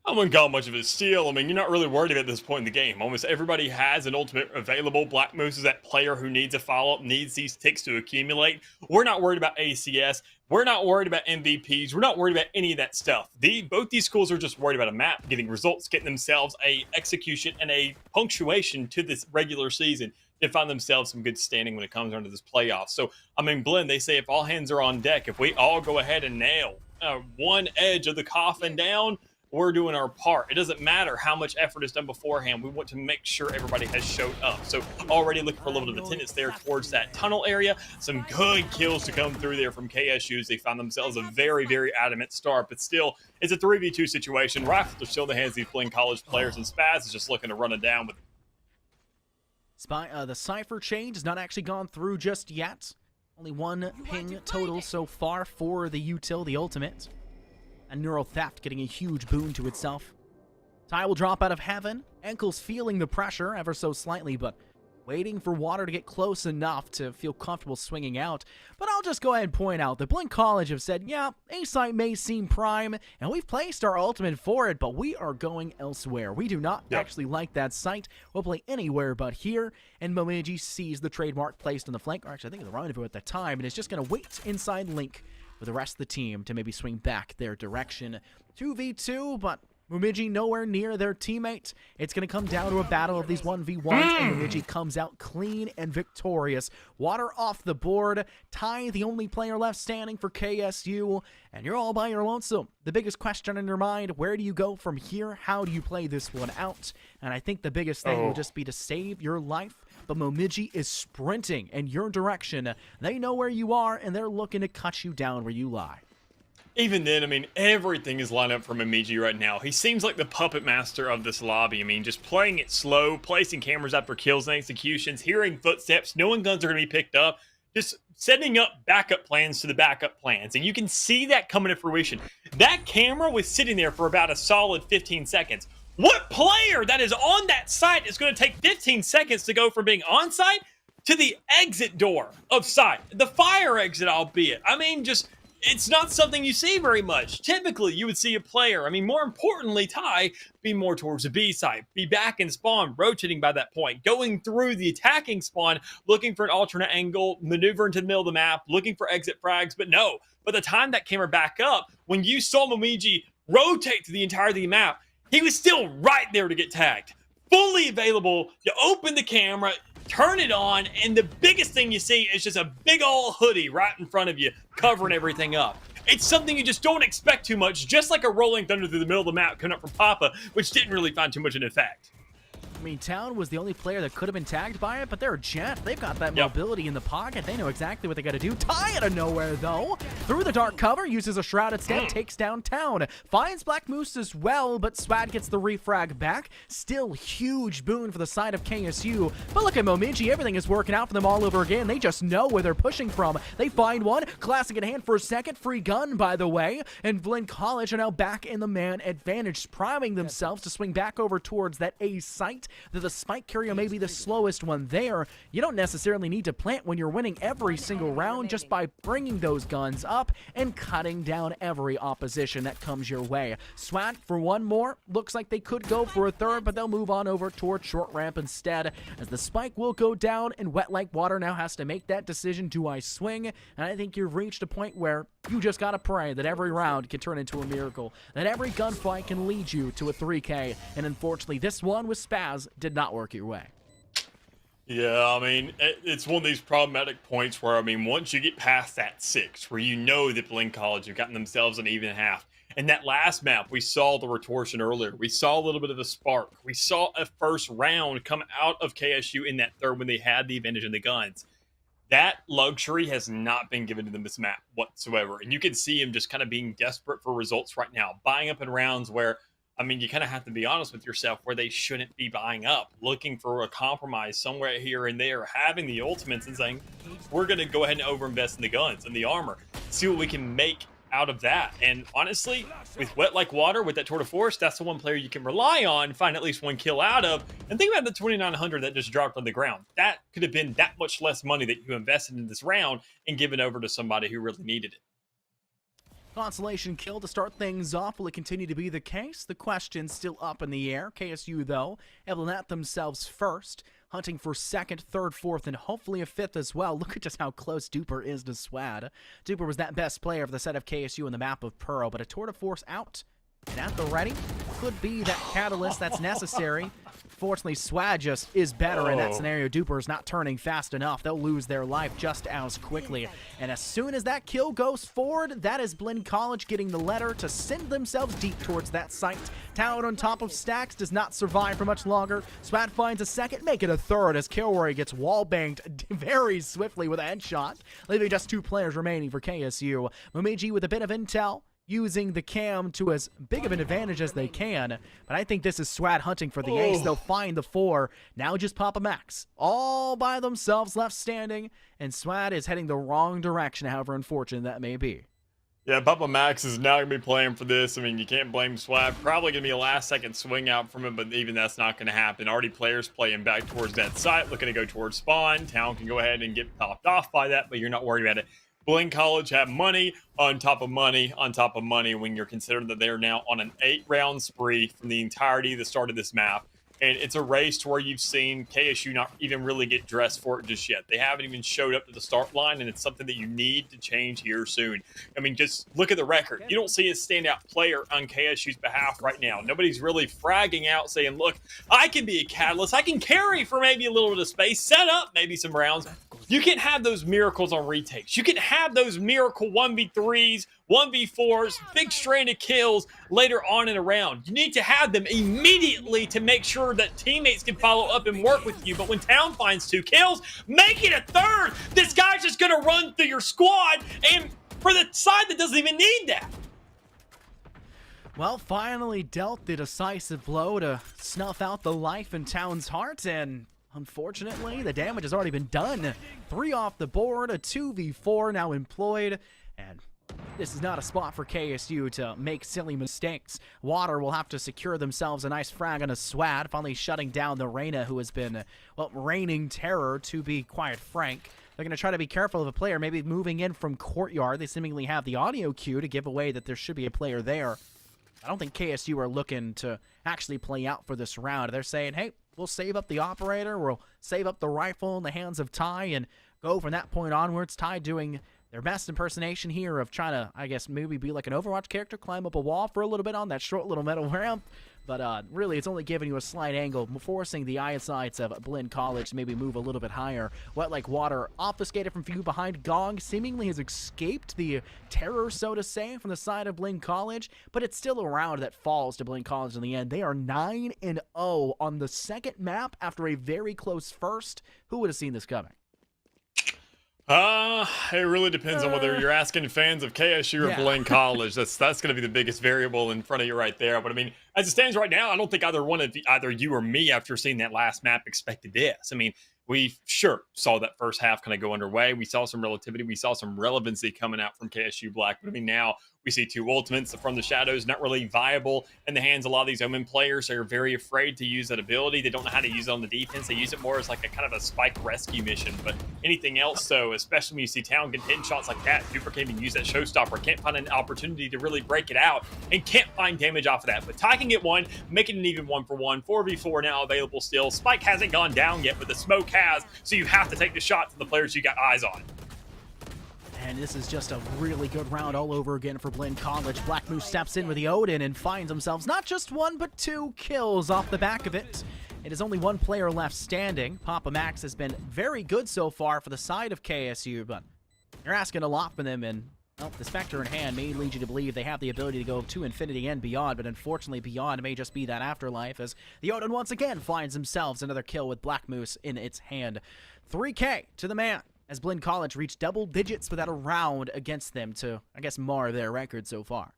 I wouldn't call much of a steal. I mean, you're not really worried about this point in the game. Almost everybody has an ultimate available. Black Moose is that player who needs a follow-up, needs these ticks to accumulate. We're not worried about ACS. We're not worried about MVPs. We're not worried about any of that stuff. Both these schools are just worried about a map, getting results, getting themselves a execution and a punctuation to this regular season to find themselves some good standing when it comes down to this playoff. So, I mean, Blend, they say if all hands are on deck, if we all go ahead and nail one edge of the coffin down, we're doing our part. It doesn't matter how much effort is done beforehand. We want to make sure everybody has showed up. So already looking for a little bit of attendance there towards that tunnel area. Some good kills to come through there from KSU's. They found themselves a very, very adamant start, but still, it's a 3v2 situation. Rifles are still in the hands of these playing college players, and Spaz is just looking to run it down with The Cypher change has not actually gone through just yet. Only one ping total so far for the Util, the ultimate. And Neural Theft getting a huge boon to itself. Ty will drop out of heaven. Ankle's feeling the pressure ever so slightly, but waiting for Water to get close enough to feel comfortable swinging out. But I'll just go ahead and point out that Blink College have said, yeah, A-site may seem prime, and we've placed our ultimate for it, but we are going elsewhere. We do not actually like that site. We'll play anywhere but here. And Momiji sees the trademark placed on the flank, or actually I think the rendezvous at the time, and is just going to wait inside Link for the rest of the team to maybe swing back their direction. 2v2, but Mumiji nowhere near their teammate. It's going to come down to a battle of these 1v1s, and Mumiji comes out clean and victorious. Water off the board. Ty, the only player left standing for KSU, and you're all by your lonesome. The biggest question in your mind, where do you go from here? How do you play this one out? And I think the biggest thing will just be to save your life. But Momiji is sprinting in your direction. They know where you are, and they're looking to cut you down where you lie. Even then, I mean, everything is lined up for Momiji right now. He seems like the puppet master of this lobby. I mean, just playing it slow, placing cameras after kills and executions, hearing footsteps, knowing guns are going to be picked up, just setting up backup plans to the backup plans. And you can see that coming to fruition. That camera was sitting there for about a solid 15 seconds. What player that is on that site is going to take 15 seconds to go from being on site to the exit door of site? The fire exit, albeit. I mean, just, it's not something you see very much. Typically, you would see a player, I mean, more importantly, Ty, be more towards the B side, be back in spawn, rotating by that point, going through the attacking spawn, looking for an alternate angle, maneuvering to the middle of the map, looking for exit frags, but no. By the time that camera back up, when you saw Momiji rotate to the entirety of the map, he was still right there to get tagged. Fully available. You open the camera, turn it on, and the biggest thing you see is just a big old hoodie right in front of you, covering everything up. It's something you just don't expect too much, just like a rolling thunder through the middle of the map coming up from Papa, which didn't really find too much in effect. I mean, Town was the only player that could have been tagged by it, but they're Jet. They've got that mobility in the pocket. They know exactly what they got to do. Ty out of nowhere, though. Through the dark cover, uses a shrouded step, takes down Town. Finds Black Moose as well, but Swad gets the refrag back. Still huge boon for the side of KSU. But look at Momiji. Everything is working out for them all over again. They just know where they're pushing from. They find one. Classic in hand for a second. Free gun, by the way. And Blinn College are now back in the man advantage, priming themselves to swing back over towards that A site. That the spike carrier may be the slowest one there. You don't necessarily need to plant when you're winning every single round just by bringing those guns up and cutting down every opposition that comes your way. Swat for one more. Looks like they could go for a third, but they'll move on over towards short ramp instead, as the spike will go down and Wet Like Water now has to make that decision. Do I swing? And I think you've reached a point where you just gotta pray that every round can turn into a miracle, that every gunfight can lead you to a 3K, and unfortunately this one with Spaz did not work your way. Yeah, I mean, it's one of these problematic points where, I mean, once you get past that 6, where you know that Blinn College have gotten themselves an even half, and that last map, we saw the retortion earlier. We saw a little bit of a spark. We saw a first round come out of KSU in that third when they had the advantage in the guns. That luxury has not been given to them this map whatsoever. And you can see him just kind of being desperate for results right now, buying up in rounds where, I mean, you kind of have to be honest with yourself, where they shouldn't be buying up, looking for a compromise somewhere here and there, having the ultimates and saying, we're going to go ahead and overinvest in the guns and the armor, see what we can make out of that. And honestly, with Wet Like Water, with that Tour de Force, that's the one player you can rely on, find at least one kill out of. And think about the 2,900 that just dropped on the ground. That could have been that much less money that you invested in this round and given over to somebody who really needed it. Consolation kill to start things off. Will it continue to be the case? The question's still up in the air. KSU, though, able to net themselves first, hunting for second, third, fourth, and hopefully a fifth as well. Look at just how close Duper is to Swad. Duper was that best player for the set of KSU in the map of Pearl, but a tour de force out. And at the ready, could be that catalyst that's necessary. Fortunately, Swag just is better in that scenario. Duper is not turning fast enough. They'll lose their life just as quickly. And as soon as that kill goes forward, that is Blinn College getting the letter to send themselves deep towards that site. Tower on top of stacks does not survive for much longer. Swag finds a second, make it a third as Kilroy gets wall-banged very swiftly with a headshot, leaving just 2 players remaining for KSU. Momiji with a bit of intel, using the cam to as big of an advantage as they can. But I think this is Swad hunting for the ace. They'll find the 4. Now just Papa Max. All by themselves left standing. And Swad is heading the wrong direction, however unfortunate that may be. Yeah, Papa Max is now going to be playing for this. I mean, you can't blame Swag. Probably going to be a last-second swing out from him, but even that's not going to happen. Already players playing back towards that site, looking to go towards spawn. Town can go ahead and get popped off by that, but you're not worried about it. Blinn College have money on top of money on top of money when you're considering that they are now on an 8-round spree from the entirety of the start of this map. And it's a race to where you've seen KSU not even really get dressed for it just yet. They haven't even showed up to the start line, and it's something that you need to change here soon. I mean, just look at the record. You don't see a standout player on KSU's behalf right now. Nobody's really fragging out saying, look, I can be a catalyst. I can carry for maybe a little bit of space, set up maybe some rounds. You can have those miracles on retakes. You can have those miracle 1v3s, 1v4s, big stranded kills later on in a round. You need to have them immediately to make sure that teammates can follow up and work with you. But when Town finds 2 kills, make it a third. This guy's just going to run through your squad, and for the side that doesn't even need that. Well, finally dealt the decisive blow to snuff out the life in Town's heart, and unfortunately, the damage has already been done. 3 off the board, a 2v4 now employed, and this is not a spot for KSU to make silly mistakes. Water will have to secure themselves a nice frag on a Swad, finally shutting down the Reyna, who has been, well, reigning terror, to be quite frank. They're going to try to be careful of a player, maybe moving in from courtyard. They seemingly have the audio cue to give away that there should be a player there. I don't think KSU are looking to actually play out for this round. They're saying, hey, we'll save up the operator, we'll save up the rifle in the hands of Ty, and go from that point onwards. Ty doing their best impersonation here of trying to, I guess, maybe be like an Overwatch character, climb up a wall for a little bit on that short little metal ramp. But really, it's only giving you a slight angle, forcing the eyesights of Blinn College to maybe move a little bit higher. Wet Like Water, obfuscated from view behind Gong, seemingly has escaped the terror, so to say, from the side of Blinn College, but it's still a round that falls to Blinn College in the end. They are 9-0 on the second map after a very close first. Who would have seen this coming? It really depends on whether you're asking fans of KSU or Blinn College. That's going to be the biggest variable in front of you right there. But I mean, as it stands right now, I don't think either you or me, after seeing that last map, expected this. I mean, we sure saw that first half kind of go underway. We saw some relativity. We saw some relevancy coming out from KSU Black. But I mean, now we see 2 ultimates from the shadows, not really viable in the hands of a lot of these Omen players. They're very afraid to use that ability. They don't know how to use it on the defense. They use it more as like a kind of a spike rescue mission. But anything else, so especially when you see Town get hidden shots like that, Duper can't even use that showstopper, can't find an opportunity to really break it out, and can't find damage off of that. But Ty can get one, making an even 1-for-1. 4v4 now available still. Spike hasn't gone down yet, but the smoke has, so you have to take the shot to the players you got eyes on. And this is just a really good round all over again for Blinn College. Black Moose steps in with the Odin and finds themselves not just 1, but 2 kills off the back of it. It is only 1 player left standing. Papa Max has been very good so far for the side of KSU, but you're asking a lot from them, and well, the Spectre in hand may lead you to believe they have the ability to go to infinity and beyond, but unfortunately beyond may just be that afterlife, as the Odin once again finds themselves another kill with Black Moose in its hand. 3K to the man, as Blinn College reached double digits without a round against them to, I guess, mar their record so far.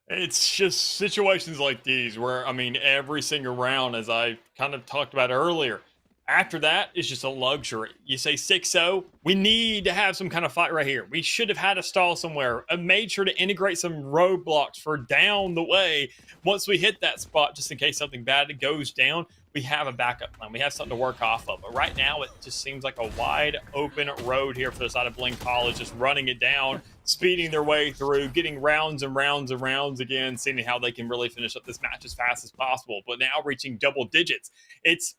It's just situations like these where, I mean, every single round, as I kind of talked about earlier, After that, it's just a luxury. You say 6-0, we need to have some kind of fight right here. We should have had a stall somewhere and made sure to integrate some roadblocks for down the way. Once we hit that spot, just in case something bad goes down, we have a backup plan. We have something to work off of. But right now, it just seems like a wide open road here for the side of Blink College, just running it down, speeding their way through, getting rounds and rounds and rounds again, seeing how they can really finish up this match as fast as possible. But now reaching double digits. It's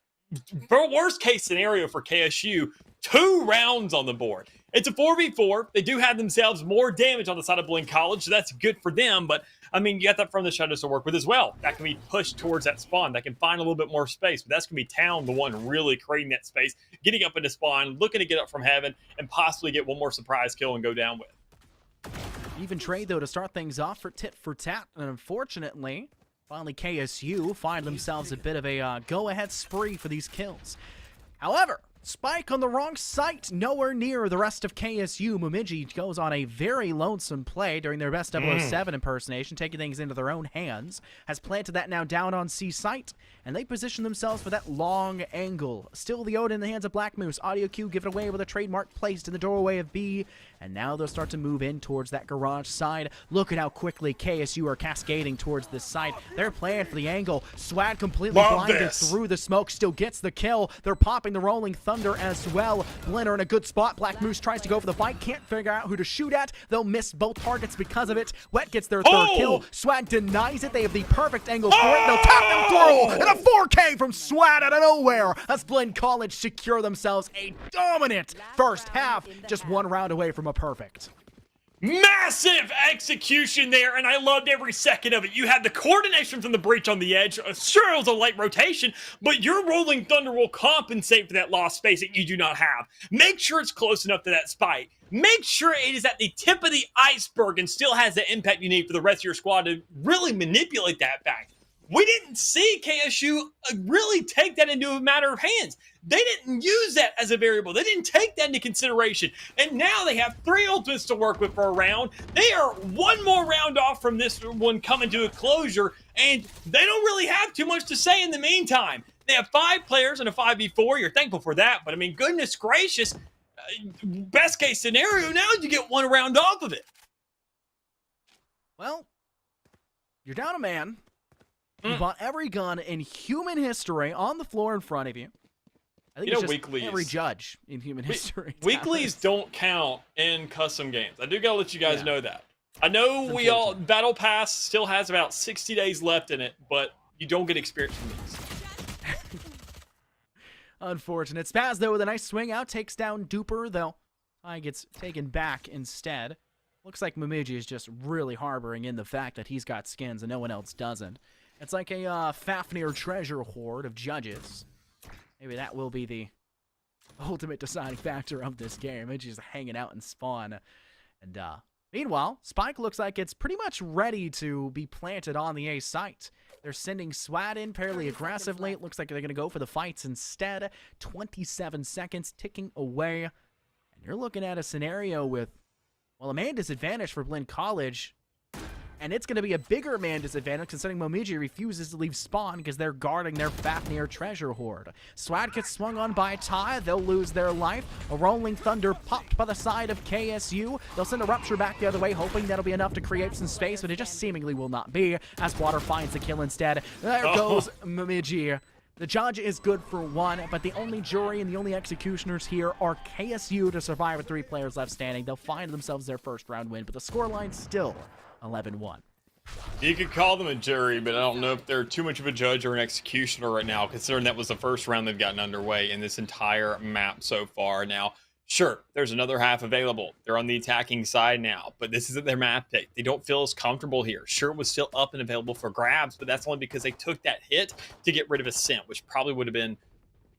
for worst case scenario for KSU, 2 rounds on the board. It's a 4v4. They do have themselves more damage on the side of Blink College, so that's good for them. But, I mean, you got that from the shadows to work with as well. That can be pushed towards that spawn. That can find a little bit more space. But that's going to be Town, the one really creating that space, getting up into spawn, looking to get up from heaven, and possibly get one more surprise kill and go down with. Even trade, though, to start things off for tit for tat. And unfortunately, finally KSU find themselves a bit of a go-ahead spree for these kills. However, Spike on the wrong site, nowhere near the rest of KSU. Momiji goes on a very lonesome play during their best 007 impersonation, taking things into their own hands, has planted that now down on C site, and they position themselves for that long angle. Still the Odin in the hands of Black Moose. Audio cue given away with a trademark placed in the doorway of B, and now they'll start to move in towards that garage side. Look at how quickly KSU are cascading towards this site. They're playing for the angle. Swag completely blinded through the smoke, still gets the kill. They're popping the Rolling Thunder as well. Blinner in a good spot. Black Moose tries to go for the fight, can't figure out who to shoot at. They'll miss both targets because of it. Wet gets their third kill. Swag denies it. They have the perfect angle for it. They'll tap them through, and a 4K from Swag out of nowhere. As Blinn College secure themselves a dominant first half, just 1 round away from a perfect. Massive execution there, and I loved every second of it. You had the coordination from the breach on the edge. Sure, it was a light rotation, but your Rolling Thunder will compensate for that lost space that you do not have. Make sure it's close enough to that spike. Make sure it is at the tip of the iceberg and still has the impact you need for the rest of your squad to really manipulate that fact. We didn't see KSU really take that into a matter of hands. They didn't use that as a variable. They didn't take that into consideration. And now they have 3 ultimates to work with for a round. They are 1 more round off from this one coming to a closure, and they don't really have too much to say in the meantime. They have 5 players in a 5v4. You're thankful for that, but I mean, goodness gracious, best case scenario, now you get 1 round off of it. Well, you're down a man. You bought every gun in human history on the floor in front of you. I think it's just weeklies. Every judge in human history. Weeklies don't count in custom games. I do gotta let you guys know that. I know we all Battle Pass still has about 60 days left in it, but you don't get experience from these. Unfortunate. Spaz, though, with a nice swing out, takes down Duper, though I gets taken back instead. Looks like Momiji is just really harboring in the fact that he's got skins and no one else doesn't. It's like a Fafnir treasure hoard of judges. Maybe that will be the ultimate deciding factor of this game. It's just hanging out in spawn. And meanwhile, Spike looks like it's pretty much ready to be planted on the A site. They're sending Swat in fairly aggressively. It looks like they're going to go for the fights instead. 27 seconds ticking away. And you're looking at a scenario with, well, a man disadvantage for Blinn College. And it's going to be a bigger man disadvantage considering Momiji refuses to leave spawn because they're guarding their Fafnir treasure hoard. Swag gets swung on by Ty. They'll lose their life. A Rolling Thunder popped by the side of KSU. They'll send a Rupture back the other way, hoping that'll be enough to create some space, but it just seemingly will not be as Water finds the kill instead. There goes Momiji. The judge is good for 1, but the only jury and the only executioners here are KSU to survive with 3 players left standing. They'll find themselves their first round win, but the scoreline's still 11-1. You could call them a jury, but I don't know if they're too much of a judge or an executioner right now, considering that was the first round they've gotten underway in this entire map so far. Now, sure, there's another half available. They're on the attacking side now, but this isn't their map pick. They don't feel as comfortable here. Sure, it was still up and available for grabs, but that's only because they took that hit to get rid of Ascent, which probably would have been,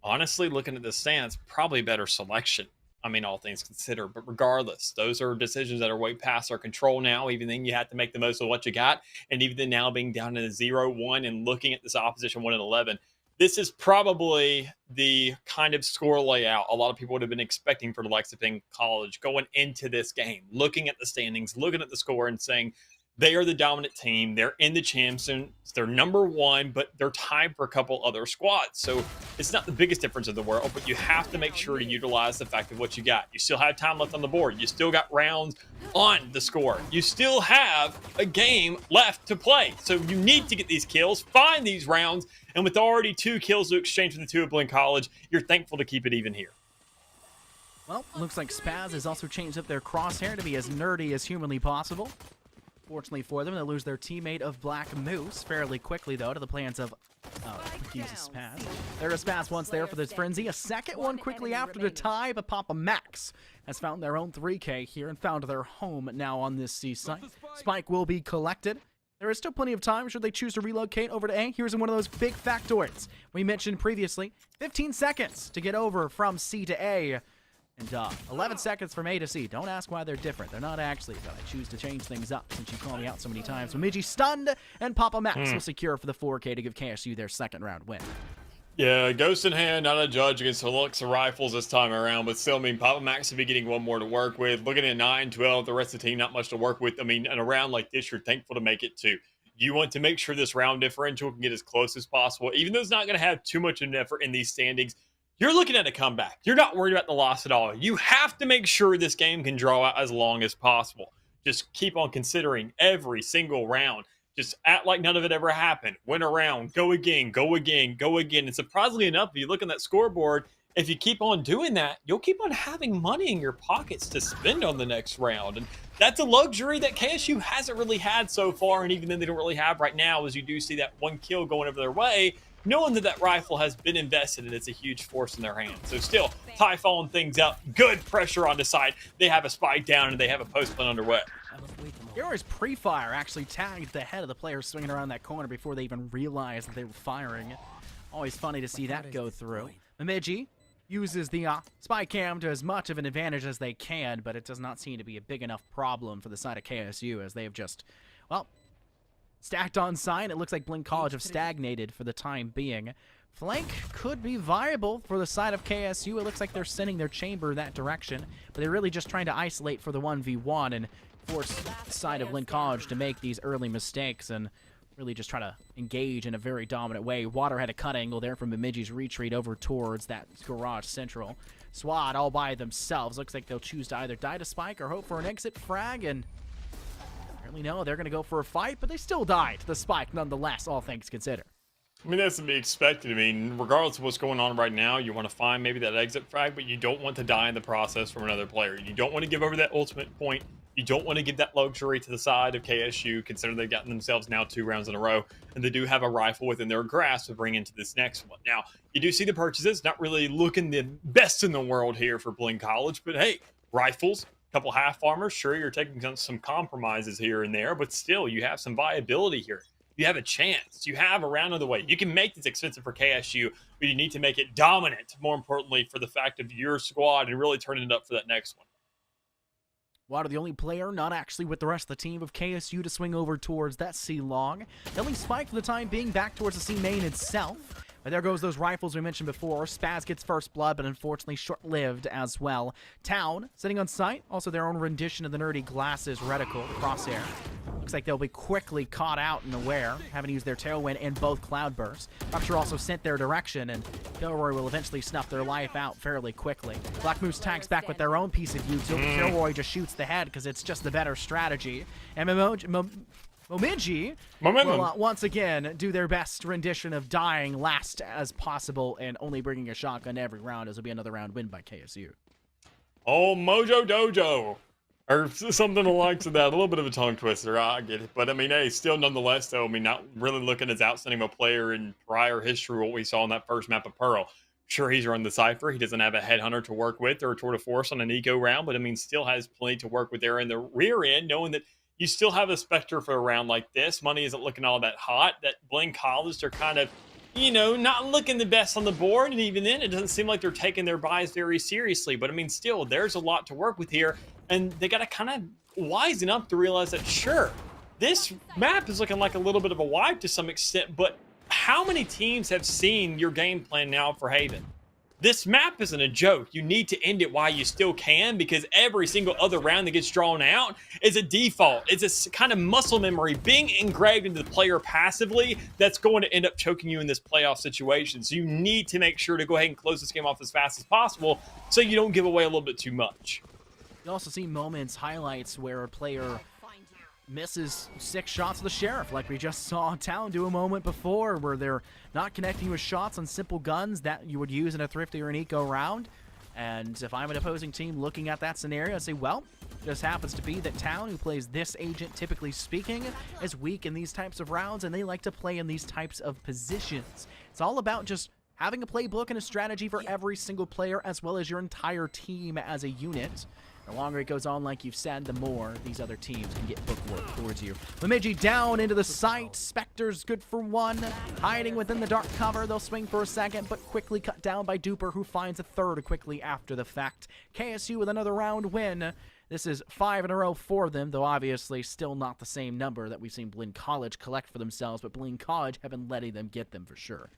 honestly, looking at the stance, probably a better selection. I mean, all things considered, but regardless, those are decisions that are way past our control now. Even then, you have to make the most of what you got. And even then, now being down to 0-1 and looking at this opposition 1-11, this is probably the kind of score layout a lot of people would have been expecting for the likes of Blinn College going into this game, looking at the standings, looking at the score and saying, They are the dominant team. They're in the Champions. They're number one, but they're tied for a couple other squads. So it's not the biggest difference in the world, but you have to make sure to utilize the fact of what you got. You still have time left on the board. You still got rounds on the score. You still have a game left to play. So you need to get these kills, find these rounds, and with already 2 kills to exchange with the 2 of Blink College, you're thankful to keep it even here. Well, looks like Spaz has also changed up their crosshair to be as nerdy as humanly possible. Fortunately for them, they lose their teammate of Black Moose fairly quickly, though, to the plans of Jesus Spaz. There's Spaz once there for this frenzy. A second one quickly after the tie, but Papa Max has found their own 3K here and found their home now on this C site. Spike will be collected. There is still plenty of time should they choose to relocate over to A. Here's one of those big factoids we mentioned previously. 15 seconds to get over from C to A. And 11 seconds from A to C. Don't ask why they're different. They're not actually, but I choose to change things up since you call me out so many times. Bemidji stunned, and Papa Max will secure for the 4K to give KSU their second round win. Yeah, ghost in hand, not a judge against Alexa Rifles this time around, but still, I mean, Papa Max will be getting one more to work with. Looking at 9, 12, the rest of the team, not much to work with. I mean, in a round like this, you're thankful to make it too. You want to make sure this round differential can get as close as possible, even though it's not going to have too much of an effort in these standings. You're looking at a comeback. You're not worried about the loss at all. You have to make sure this game can draw out as long as possible. Just keep on considering every single round. Just act like none of it ever happened. Win a round, go again, go again, go again. And surprisingly enough, if you look on that scoreboard, if you keep on doing that, you'll keep on having money in your pockets to spend on the next round. And that's a luxury that KSU hasn't really had so far. And even then they don't really have right now, as you do see that 1 kill going over their way, knowing that that rifle has been invested and it's a huge force in their hands. So still, Ty following things up. Good pressure on the side. They have a spike down and they have a post plan underway. Hero's pre-fire actually tagged the head of the player swinging around that corner before they even realized that they were firing. Always funny to see that go through. Bemidji uses the spy cam to as much of an advantage as they can, but it does not seem to be a big enough problem for the side of KSU as they have just, well, stacked on side. It looks like Blink College have stagnated for the time being. Flank could be viable for the side of KSU. It looks like they're sending their chamber that direction, but they're really just trying to isolate for the 1v1 and force the side of Blink College to make these early mistakes and really just try to engage in a very dominant way. Water had a cut angle there from Bemidji's retreat over towards that garage central. SWAT all by themselves. Looks like they'll choose to either die to spike or hope for an exit frag, and apparently no, they're going to go for a fight, but they still die to the spike nonetheless, all things considered. I mean, that's to be expected. I mean, regardless of what's going on right now, you want to find maybe that exit frag, but you don't want to die in the process from another player. You don't want to give over that ultimate point. You don't want to give that luxury to the side of KSU, considering they've gotten themselves now 2 rounds in a row, and they do have a rifle within their grasp to bring into this next one. Now, you do see the purchases, not really looking the best in the world here for Blink College, but hey, rifles, couple half armors, sure, you're taking some compromises here and there, but still, you have some viability here. You have a chance. You have a round of the way. You can make this expensive for KSU, but you need to make it dominant, more importantly, for the fact of your squad and really turning it up for that next one. Water, the only player not actually with the rest of the team of KSU to swing over towards that C long. They'll leave Spike for the time being back towards the C main itself. But there goes those rifles we mentioned before. Spaz gets first blood, but unfortunately short-lived as well. Town sitting on site. Also their own rendition of the nerdy glasses reticle, the crosshair. Looks like they'll be quickly caught out and aware, having used their tailwind and both cloudbursts. Rupture also sent their direction, and Kilroy will eventually snuff their life out fairly quickly. Black Moose tags back with their own piece of util. Kilroy just shoots the head because it's just the better strategy. And Bemidji will once again do their best rendition of dying last as possible and only bringing a shotgun every round, as will be another round win by KSU. Oh, Mojo Dojo. Or something alike to that. A little bit of a tongue twister. I get it. But, I mean, hey, still nonetheless, though, I mean, not really looking as outstanding of a player in prior history, what we saw in that first map of Pearl. Sure, he's run the Cypher. He doesn't have a headhunter to work with or a tour de force on an eco round, but, I mean, still has plenty to work with there in the rear end, knowing that you still have a Spectre for a round like this. Money isn't looking all that hot. That Blink College, they're kind of, you know, not looking the best on the board. And even then, it doesn't seem like they're taking their buys very seriously. But, I mean, still, there's a lot to work with here. And they got to kind of wisen up to realize that, sure, this map is looking like a little bit of a wipe to some extent. But how many teams have seen your game plan now for Haven? this map isn't a joke. You need to end it while you still can, because every single other round that gets drawn out is a default. It's a kind of muscle memory being engraved into the player passively that's going to end up choking you in this playoff situation. So you need to make sure to go ahead and close this game off as fast as possible so you don't give away a little bit too much. You also see moments, highlights where a player misses 6 shots of the Sheriff, like we just saw Town do a moment before, where they're not connecting with shots on simple guns that you would use in a Thrifty or an Eco round. And if I'm an opposing team looking at that scenario, I say, well, just happens to be that Town, who plays this agent typically speaking, is weak in these types of rounds, and they like to play in these types of positions. It's all about just having a playbook and a strategy for every single player, as well as your entire team as a unit. The longer it goes on, like you've said, the more these other teams can get bookwork towards you. Bemidji down into the site. Spectre's good for 1. Hiding within the dark cover. They'll swing for a second, but quickly cut down by Duper, who finds a 3rd quickly after the fact. KSU with another round win. This is 5 in a row for them, though obviously still not the same number that we've seen Blinn College collect for themselves, but Blinn College have been letting them get them for sure.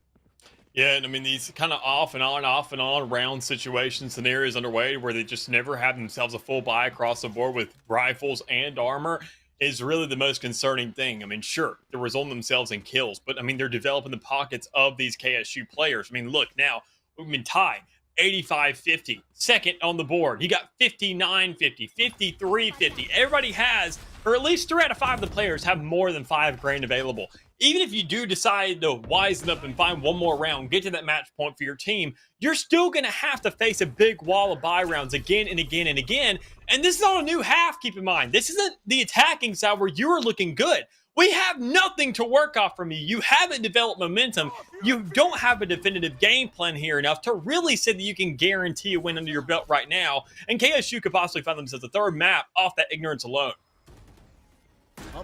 Yeah, and I mean, these kind of off and on round situation scenarios underway where they just never have themselves a full buy across the board with rifles and armor is really the most concerning thing. I mean, sure, they're resulting themselves in kills, but I mean, they're developing the pockets of these KSU players. I mean, look, now, we've been tied 85-50, second on the board. You got 59-50, 53-50. Everybody has, or at least 3 out of 5 of the players have more than 5 grand available. Even if you do decide to wisen up and find one more round, get to that match point for your team, you're still going to have to face a big wall of buy rounds again and again and again. And this is on a new half, keep in mind. This isn't the attacking side where you are looking good. We have nothing to work off from you. You haven't developed momentum. You don't have a definitive game plan here enough to really say that you can guarantee a win under your belt right now. And KSU could possibly find themselves a 3rd map off that ignorance alone.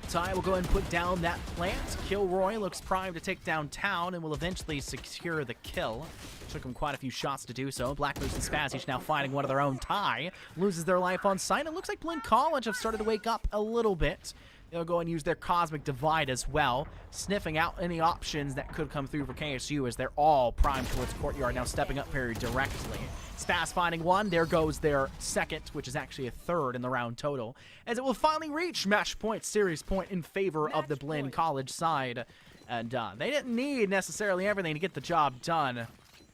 Ty will go ahead and put down that plant. Kilroy looks primed to take down Town and will eventually secure the kill. Took him quite a few shots to do so. Black Moose and Spaz each now finding one of their own. Ty loses their life on sight. It looks like Blinn College have started to wake up a little bit. They'll go and use their Cosmic Divide as well, sniffing out any options that could come through for KSU as they're all primed towards Courtyard, now stepping up very directly. Spaz finding one. There goes their 2nd, which is actually a 3rd in the round total, as it will finally reach match point, series point in favor of the Blinn College side. And they didn't need necessarily everything to get the job done.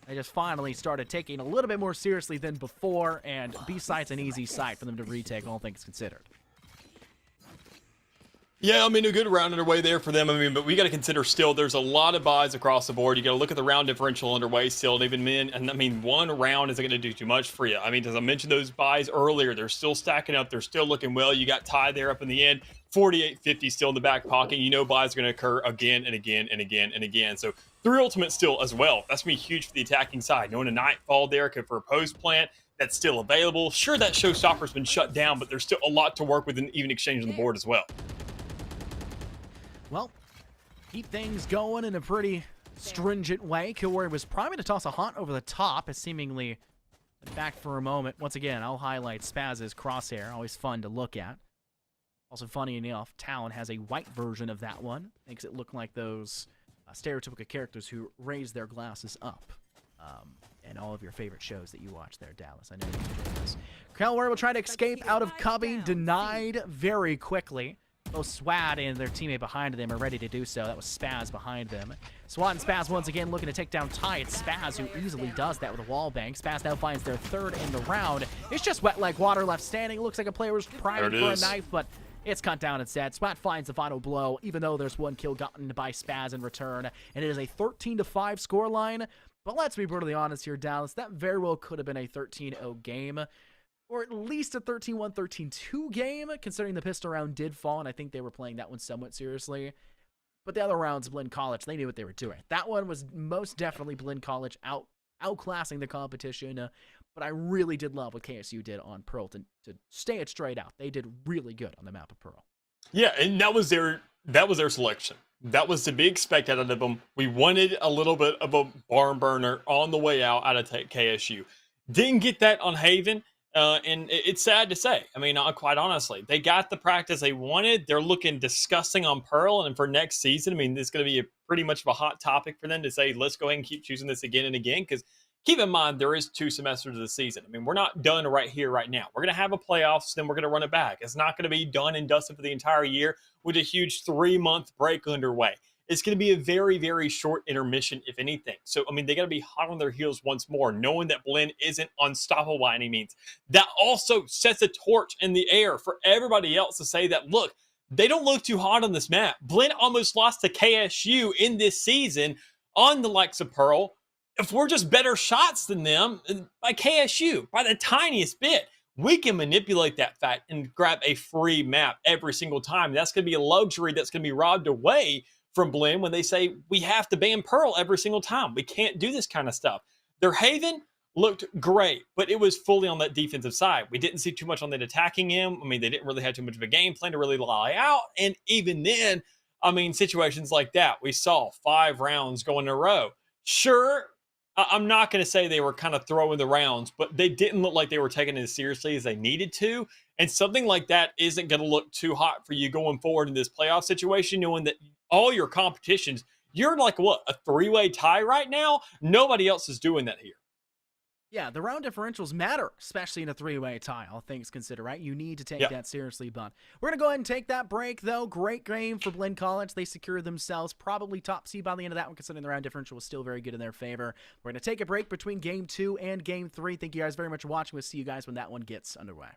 They just finally started taking a little bit more seriously than before, and B-site's an easy site for them to retake, all things considered. Yeah, I mean, a good round underway there for them. I mean, but we got to consider still there's a lot of buys across the board. You got to look at the round differential underway still. And even men, and I mean, one round isn't going to do too much for you. I mean, as I mentioned those buys earlier, they're still stacking up. They're still looking well. You got Ty there up in the end, 48-50 still in the back pocket. You know, buys are going to occur again and again and again and again. So 3 ultimate still as well. That's going to be huge for the attacking side. Knowing a Nightfall there for a post plant that's still available. Sure, that showstopper's been shut down, but there's still a lot to work with in even exchange on the board as well. Well, keep things going in a pretty stringent way. Kilroy was priming to toss a haunt over the top, as seemingly back for a moment. Once again, I'll highlight Spaz's crosshair. Always fun to look at. Also, funny enough, Town has a white version of that one. Makes it look like those stereotypical characters who raise their glasses up. And all of your favorite shows that you watch there, Dallas. I know you enjoy this. Kilroy will try to escape out of Cubby. Denied very quickly. Both Swat and their teammate behind them are ready to do so. That was Spaz behind them. Swat and Spaz once again looking to take down Ty. It's Spaz who easily does that with a wall bang. Spaz now finds their 3rd in the round. It's just wet like water left standing. It looks like a player was priming for a knife, but it's cut down instead. Swat finds the final blow, even though there's 1 kill gotten by Spaz in return. And it is a 13-5 scoreline. But let's be brutally honest here, Dallas. That very well could have been a 13-0 game. Or at least a 13-1, 13-2 game, considering the pistol round did fall, and I think they were playing that one somewhat seriously. But the other rounds, Blinn College, they knew what they were doing. That one was most definitely Blinn College outclassing the competition, but I really did love what KSU did on Pearl to stay it straight out. They did really good on the map of Pearl. Yeah, and that was their selection. That was to be expected out of them. We wanted a little bit of a barn burner on the way out of KSU. Didn't get that on Haven. And it's sad to say. I mean, quite honestly, they got the practice they wanted. They're looking disgusting on Pearl. And for next season, I mean, this is going to be pretty much of a hot topic for them to say, let's go ahead and keep choosing this again and again. Because keep in mind there is 2 semesters of the season. I mean, we're not done right here, right now. We're going to have a playoffs, then we're going to run it back. It's not going to be done and dusted for the entire year with a huge 3-month break underway. It's going to be a very, very short intermission, if anything. So, I mean, they got to be hot on their heels once more, knowing that Blinn isn't unstoppable by any means. That also sets a torch in the air for everybody else to say that, look, they don't look too hot on this map. Blinn almost lost to KSU in this season on the likes of Pearl. If we're just better shots than them by KSU, by the tiniest bit, we can manipulate that fact and grab a free map every single time. That's going to be a luxury that's going to be robbed away from Blinn when they say we have to ban Pearl every single time. We can't do this kind of stuff. Their Haven looked great, but it was fully on that defensive side. We didn't see too much on that attacking him. I mean, they didn't really have too much of a game plan to really lie out. And even then, I mean, situations like that, we saw 5 rounds go in a row. Sure, I'm not going to say they were kind of throwing the rounds, but they didn't look like they were taking it as seriously as they needed to. And something like that isn't going to look too hot for you going forward in this playoff situation, knowing that all your competitions, you're like, what, a 3-way tie right now? Nobody else is doing that here. Yeah, the round differentials matter, especially in a 3-way tie, all things considered, right? You need to take that seriously, bud. We're going to go ahead and take that break, though. Great game for Blinn College. They secure themselves probably top seed by the end of that one, considering the round differential was still very good in their favor. We're going to take a break between Game 2 and Game 3. Thank you guys very much for watching. We'll see you guys when that one gets underway.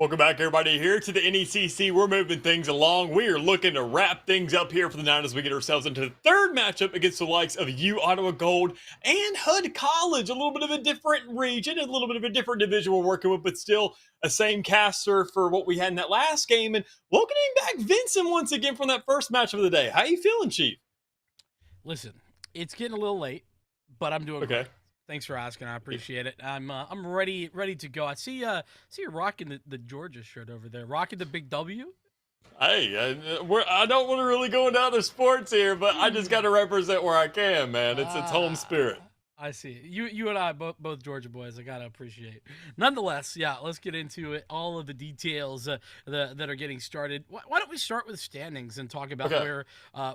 Welcome back, everybody, here to the NECC. We're moving things along. We are looking to wrap things up here for the night as we get ourselves into the third matchup against the likes of U Ottawa Gold and Hood College. A little bit of a different region, a little bit of a different division we're working with, but still a same caster for what we had in that last game. And welcoming back Vincent once again from that first match of the day. How you feeling, Chief? Listen, it's getting a little late, but I'm doing Okay. great. Thanks for asking. I appreciate it. I'm ready to go. I see you're rocking the Georgia shirt over there. Rocking the big W. Hey, I don't want to really go into other sports here, but I just got to represent where I can, man. It's home spirit. I see. You and I both Georgia boys. I gotta appreciate. Nonetheless, yeah. Let's get into it. All of the details that are getting started. Why don't we start with standings and talk about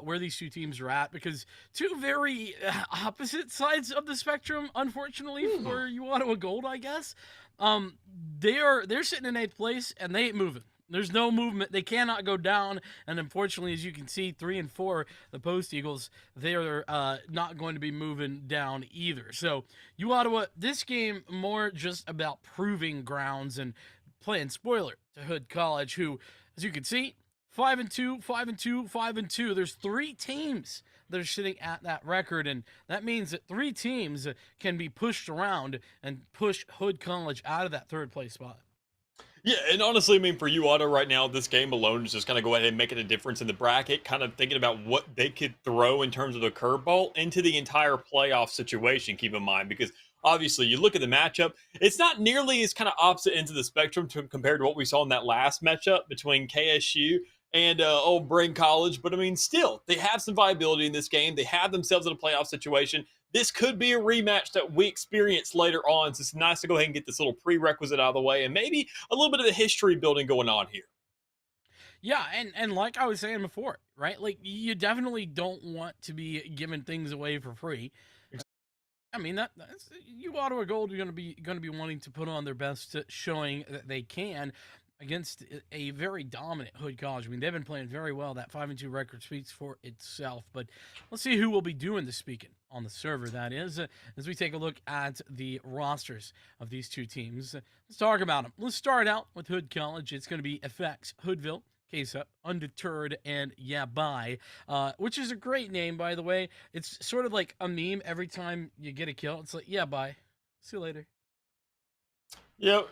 where these two teams are at? Because two very opposite sides of the spectrum, unfortunately for you Ottawa Gold, I guess. They're sitting in 8th place and they ain't moving. There's no movement. They cannot go down. And unfortunately, as you can see, 3 and 4, the Post Eagles, they are not going to be moving down either. So, U Ottawa, this game more just about proving grounds and playing spoiler to Hood College, who, as you can see, 5-2, 5-2, 5-2. There's 3 teams that are sitting at that record, and that means that 3 teams can be pushed around and push Hood College out of that 3rd place spot. Yeah, and honestly, I mean, for you, Otto, right now, this game alone is just going to go ahead and make it a difference in the bracket, kind of thinking about what they could throw in terms of the curveball into the entire playoff situation, keep in mind, because obviously you look at the matchup, it's not nearly as kind of opposite ends of the spectrum compared to what we saw in that last matchup between KSU and Old Brain College, but I mean, still, they have some viability in this game. They have themselves in a playoff situation. This could be a rematch that we experience later on, so it's nice to go ahead and get this little prerequisite out of the way and maybe a little bit of the history building going on here. Yeah, and like I was saying before, right? Like, you definitely don't want to be giving things away for free. I mean, that's you Ottawa Gold are going to be wanting to put on their best showing that they can against a very dominant Hood College. I mean, they've been playing very well. That 5-2 record speaks for itself. But let's see who will be doing the speaking on the server, that is, as we take a look at the rosters of these two teams. Let's talk about them. Let's start out with Hood College. It's going to be FX, Hoodville, K-Sup, Undeterred, and Yeah Bye, which is a great name, by the way. It's sort of like a meme every time you get a kill. It's like, yeah, bye. See you later. Yeah,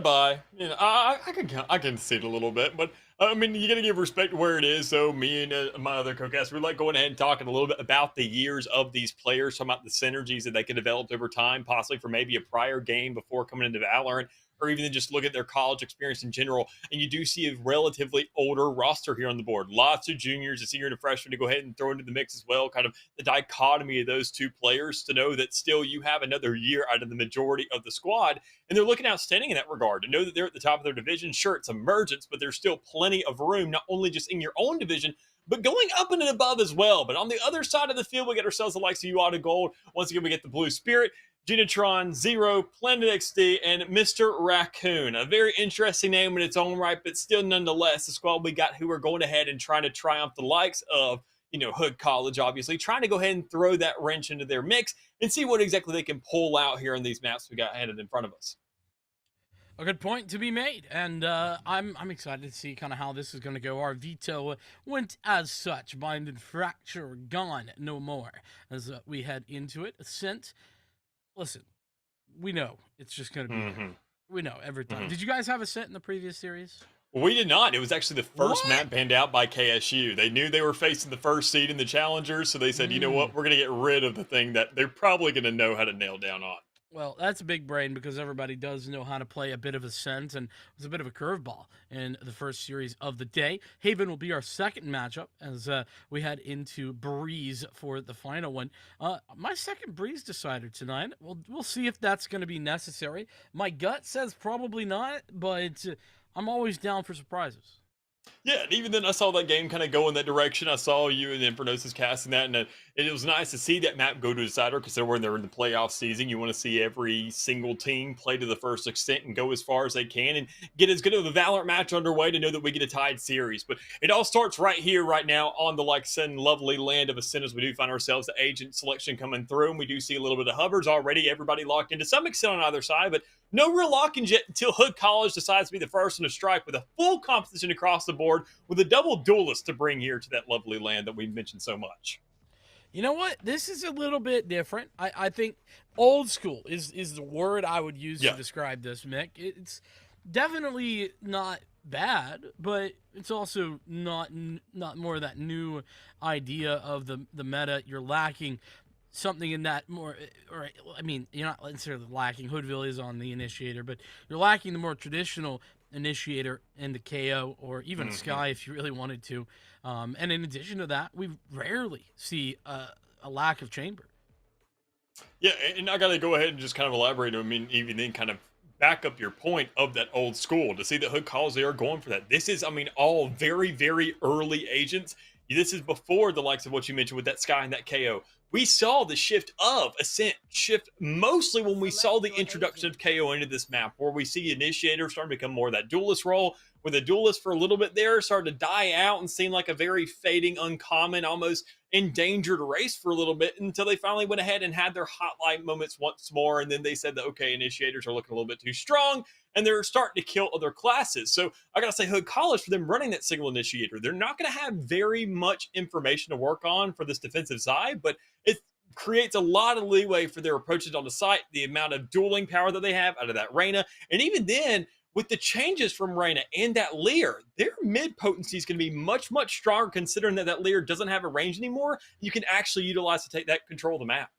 bye. You know, I can see it a little bit, but I mean, you got to give respect where it is. So me and my other co-cast, we like going ahead and talking a little bit about the years of these players, talking about the synergies that they could develop over time, possibly for maybe a prior game before coming into Valorant, or even just look at their college experience in general. And you do see a relatively older roster here on the board. Lots of juniors, a senior and a freshman to go ahead and throw into the mix as well. Kind of the dichotomy of those two players to know that still you have another year out of the majority of the squad. And they're looking outstanding in that regard. To know that they're at the top of their division, sure, it's emergence, but there's still plenty of room, not only just in your own division, but going up and above as well. But on the other side of the field, we get ourselves the likes of U Ottawa Gold. Once again, we get the Blue Spirit, Genetron, Zero, Planet XD, and Mr. Raccoon. A very interesting name in its own right, but still nonetheless, the squad we got who are going ahead and trying to triumph the likes of, Hood College, obviously, trying to go ahead and throw that wrench into their mix and see what exactly they can pull out here in these maps we got handed in front of us. A good point to be made, and I'm excited to see kind of how this is going to go. Our veto went as such, binding fracture gone no more as we head into it. Ascent. Listen, we know it's just going to be we know every time. Did you guys have Ascent in the previous series? We did not. It was actually the first map banned out by KSU. They knew they were facing the first seed in the Challengers, so they said, you know what, we're going to get rid of the thing that they're probably going to know how to nail down on. Well, that's a big brain because everybody does know how to play a bit of Ascent, and it was a bit of a curveball in the first series of the day. Haven will be our second matchup as we head into Breeze for the final one. My second Breeze decider tonight. We'll see if that's going to be necessary. My gut says probably not, but I'm always down for surprises. Yeah, and even then, I saw that game kind of go in that direction. I saw you and Infernosis casting that, and it was nice to see that map go to decider because they're in the playoff season. You want to see every single team play to the first extent and go as far as they can and get as good of a Valorant match underway to know that we get a tied series. But it all starts right here, right now, on the like sun lovely land of Ascent as we do find ourselves the agent selection coming through, and we do see a little bit of hovers already. Everybody locked in to some extent on either side, but no real lock-ins yet until Hood College decides to be the first one to strike with a full composition across the board with a double duelist to bring here to that lovely land that we mentioned so much. You know what? This is a little bit different. I think old school is the word I would use to describe this, Mick. It's definitely not bad, but it's also not more of that new idea of the meta. You're lacking something in that more, or I mean, you're not necessarily lacking. Hoodville is on the initiator, but you're lacking the more traditional initiator and the KO, or even a Sky if you really wanted to. And in addition to that, we rarely see a lack of chamber. Yeah, and I got to go ahead and just kind of elaborate. I mean, even then, kind of back up your point of that old school to see that Hood College, they are going for that. This is, I mean, all very, very early agents. This is before the likes of what you mentioned with that Sky and that KO. We saw the shift of Ascent shift mostly when we saw the introduction of KO into this map, where we see Initiator starting to become more of that duelist role, where the duelist for a little bit there started to die out and seem like a very fading, uncommon, almost endangered race for a little bit until they finally went ahead and had their hotline moments once more. And then they said that, okay, Initiators are looking a little bit too strong and they're starting to kill other classes. So I gotta say, Hood College, for them running that single Initiator, they're not gonna have very much information to work on for this defensive side, but it creates a lot of leeway for their approaches on the site, the amount of dueling power that they have out of that Reyna. And even then, with the changes from Reyna and that Lear, their mid potency is going to be much, much stronger, considering that that Lear doesn't have a range anymore. You can actually utilize to take that control of the map.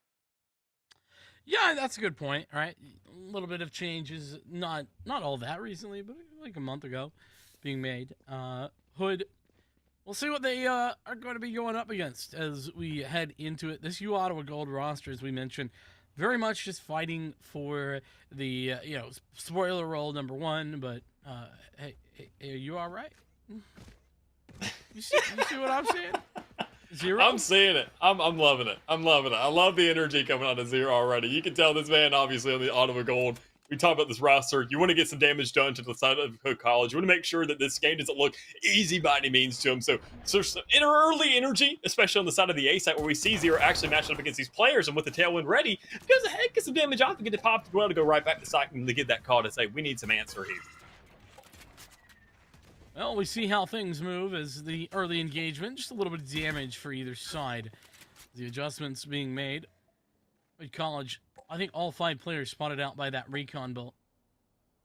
Yeah, that's a good point. Right, a little bit of changes, not all that recently, but like a month ago, being made. Hood, we'll see what they are going to be going up against as we head into it. This U Ottawa Gold roster, as we mentioned, very much just fighting for the spoiler role number one. But hey, are you all right? You see what I'm saying? Zero. I'm seeing it. I'm loving it. I'm loving it. I love the energy coming out of Zero already. You can tell this man, obviously, on the Ottawa Gold. We talk about this roster. You want to get some damage done to the side of Hood College. You want to make sure that this game doesn't look easy by any means to him. So some early energy, especially on the side of the A side, where we see Zero actually matching up against these players, and with the tailwind ready, goes ahead, get some damage off, and get the pop as well to go right back to site and to get that call to say, we need some answer here. Well, we see how things move as the early engagement. Just a little bit of damage for either side. The adjustments being made. At College, I think all 5 players spotted out by that recon bolt.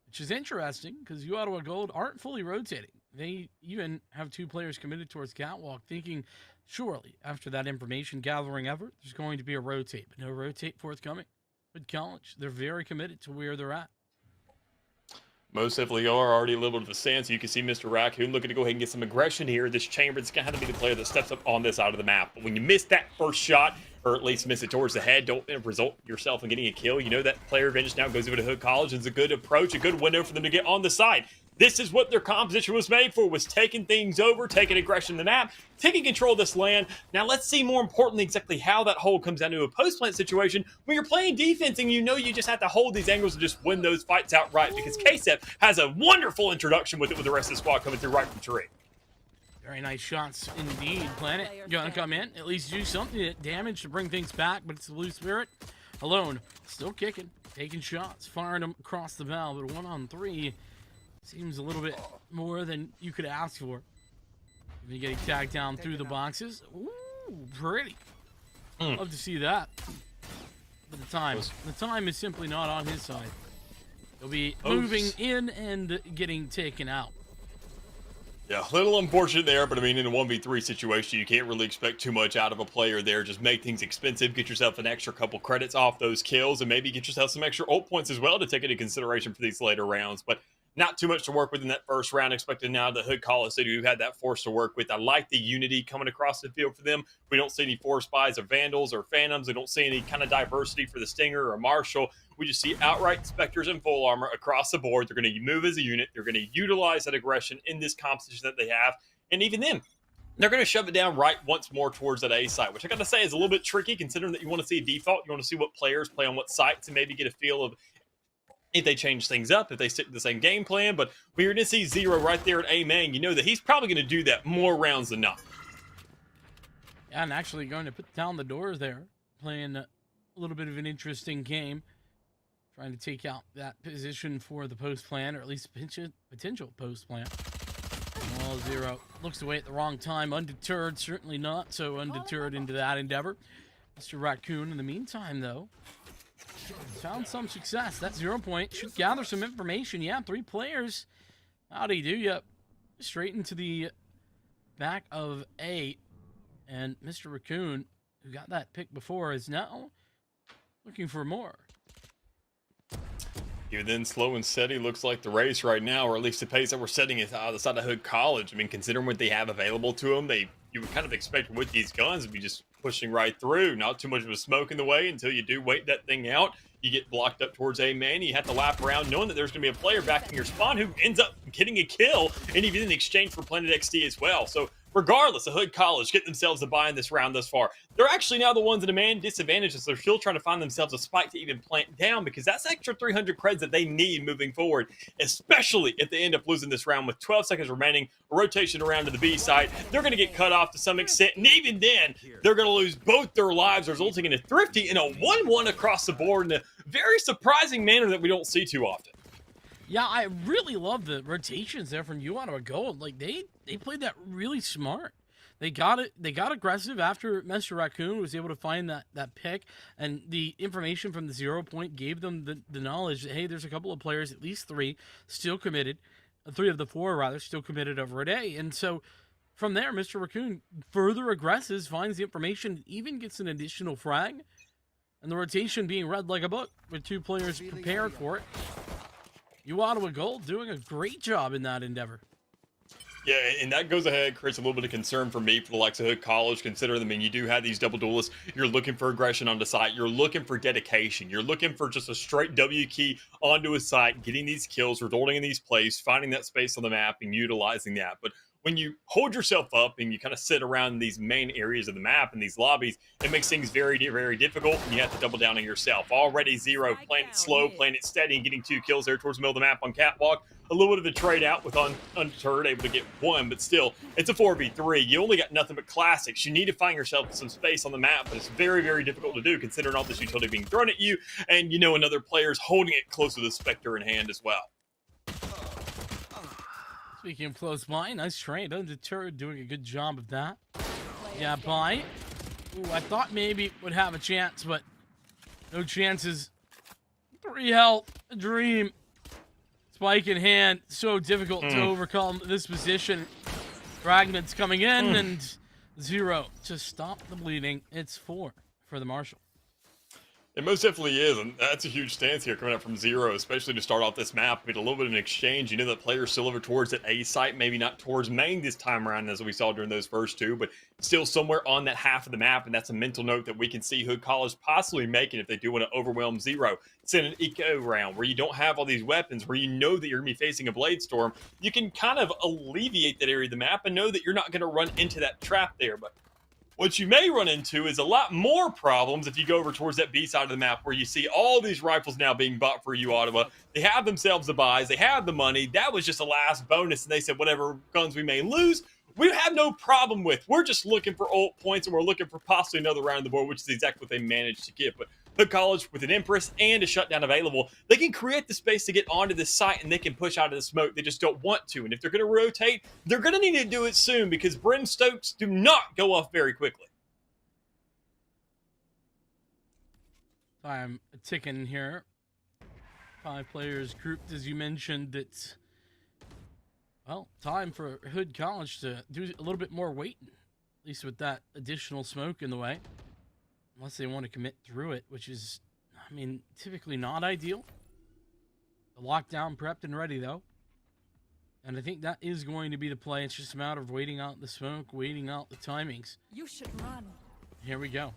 Which is interesting, because U Ottawa Gold aren't fully rotating. They even have 2 players committed towards Catwalk, thinking, surely, after that information gathering effort, there's going to be a rotate. But no rotate forthcoming. At College, they're very committed to where they're at. Most definitely are already a little bit of a stance. You can see Mr. Raccoon looking to go ahead and get some aggression here. This Chamber is going to have to be the player that steps up on this side of the map. But when you miss that first shot, or at least miss it towards the head, don't result yourself in getting a kill. You know that player advantage now goes over to Hood College. It's a good approach, a good window for them to get on the side. This is what their composition was made for, was taking things over, taking aggression in the map, taking control of this land. Now let's see more importantly exactly how that hold comes down to a post-plant situation when you're playing defense and you know you just have to hold these angles and just win those fights outright, because KSEP has a wonderful introduction with it with the rest of the squad coming through right from tree. Very nice shots indeed. Planet gonna come in, at least do something to damage to bring things back, but it's the Blue Spirit alone, still kicking, taking shots, firing them across the bow, but 1-on-3 seems a little bit more than you could ask for. You're getting tagged down through the boxes. Ooh, pretty. Love to see that. But the time is simply not on his side. He'll be moving in and getting taken out. Yeah, a little unfortunate there, but I mean, in a 1v3 situation, you can't really expect too much out of a player there. Just make things expensive, get yourself an extra couple credits off those kills, and maybe get yourself some extra ult points as well to take into consideration for these later rounds. But not too much to work with in that first round. Expected now the Hood College City, who had that force to work with. I like the unity coming across the field for them. We don't see any force buys or vandals or phantoms. We don't see any kind of diversity for the Stinger or Marshall. We just see outright Spectres in full armor across the board. They're going to move as a unit. They're going to utilize that aggression in this competition that they have. And even then, they're going to shove it down right once more towards that A site, which I got to say is a little bit tricky considering that you want to see a default. You want to see what players play on what sites and maybe get a feel of if they change things up, if they stick to the same game plan. But when you're going to see Zero right there at A main, you know that he's probably going to do that more rounds than not. Yeah, and actually going to put down the doors there, playing a little bit of an interesting game, trying to take out that position for the post plan, or at least potential post plan. Well, Zero looks away at the wrong time, undeterred, certainly not so undeterred into that endeavor. Mr. Raccoon, in the meantime, though, found some success. That 0 point should gather some information. Yeah, 3 players. Howdy do ya? Straight into the back of A. And Mr. Raccoon, who got that pick before, is now looking for more. Here then, slow and steady looks like the race right now, or at least the pace that we're setting is out of the side of Hood College. I mean, considering what they have available to them, you would kind of expect with these guns to be just pushing right through. Not too much of a smoke in the way until you do wait that thing out. You get blocked up towards A main. You have to lap around knowing that there's going to be a player back in your spawn who ends up getting a kill, and even in exchange for Planet XD as well. So regardless, the Hood College get themselves a buy in this round thus far. They're actually now the ones in a man disadvantage as they're still trying to find themselves a spike to even plant down, because that's extra 300 creds that they need moving forward, especially if they end up losing this round with 12 seconds remaining, a rotation around to the B side. They're going to get cut off to some extent, and even then, they're going to lose both their lives, resulting in a thrifty and a 1-1 across the board in a very surprising manner that we don't see too often. Yeah, I really love the rotations there from you out of a gold. Like they played that really smart. They got aggressive after Mr. Raccoon was able to find that pick, and the information from the 0 point gave them the knowledge that, hey, there's a couple of players, at least 3, still committed. 3 of the 4 rather still committed over a day. And so from there, Mr. Raccoon further aggresses, finds the information, even gets an additional frag, and the rotation being read like a book with 2 players prepared for it. You Ottawa Gold doing a great job in that endeavor. Yeah, and that goes ahead, creates a little bit of concern for me for the likes of Hood College, considering, I mean, you do have these double duelists. You're looking for aggression on the site. You're looking for dedication. You're looking for just a straight W key onto a site, getting these kills, resulting in these plays, finding that space on the map and utilizing that. But when you hold yourself up and you kind of sit around these main areas of the map and these lobbies, it makes things very, very difficult, and you have to double down on yourself. Already Zero, playing it slow, playing it steady, and getting 2 kills there towards the middle of the map on Catwalk. A little bit of a trade out with Undeterred, able to get 1, but still, it's a 4v3. You only got nothing but classics. You need to find yourself some space on the map, but it's very, very difficult to do considering all this utility being thrown at you, and you know another player's holding it close to the Spectre in hand as well. Speaking of close by, nice trade. Undeterred doing a good job of that. Yeah, buy. Ooh, I thought maybe it would have a chance, but no chances. 3 health, a dream. Spike in hand, so difficult to overcome this position. Fragments coming in, and 0 to stop the bleeding. It's 4 for the Marshal. It most definitely is, and that's a huge stance here coming up from Zero, especially to start off this map. We had a little bit of an exchange. You know that players still over towards that A site, maybe not towards main this time around as we saw during those first 2, but still somewhere on that half of the map, and that's a mental note that we can see Hood College possibly making if they do want to overwhelm Zero. Send an eco round where you don't have all these weapons, where you know that you're going to be facing a Blade Storm. You can kind of alleviate that area of the map and know that you're not going to run into that trap there, but what you may run into is a lot more problems if you go over towards that B side of the map where you see all these rifles now being bought for you, Ottawa. They have themselves the buys. They have the money. That was just a last bonus, and they said whatever guns we may lose, we have no problem with. We're just looking for ult points, and we're looking for possibly another round of the board, which is exactly what they managed to get. But Hood College, with an Empress and a shutdown available, they can create the space to get onto this site, and they can push out of the smoke. They just don't want to. And if they're going to rotate, they're going to need to do it soon, because Brimstokes do not go off very quickly. I'm ticking here. 5 players grouped, as you mentioned. It's, well, time for Hood College to do a little bit more waiting, at least with that additional smoke in the way. Unless they want to commit through it, which is, I mean, typically not ideal. The lockdown prepped and ready, though. And I think that is going to be the play. It's just a matter of waiting out the smoke, waiting out the timings. You should run. Here we go.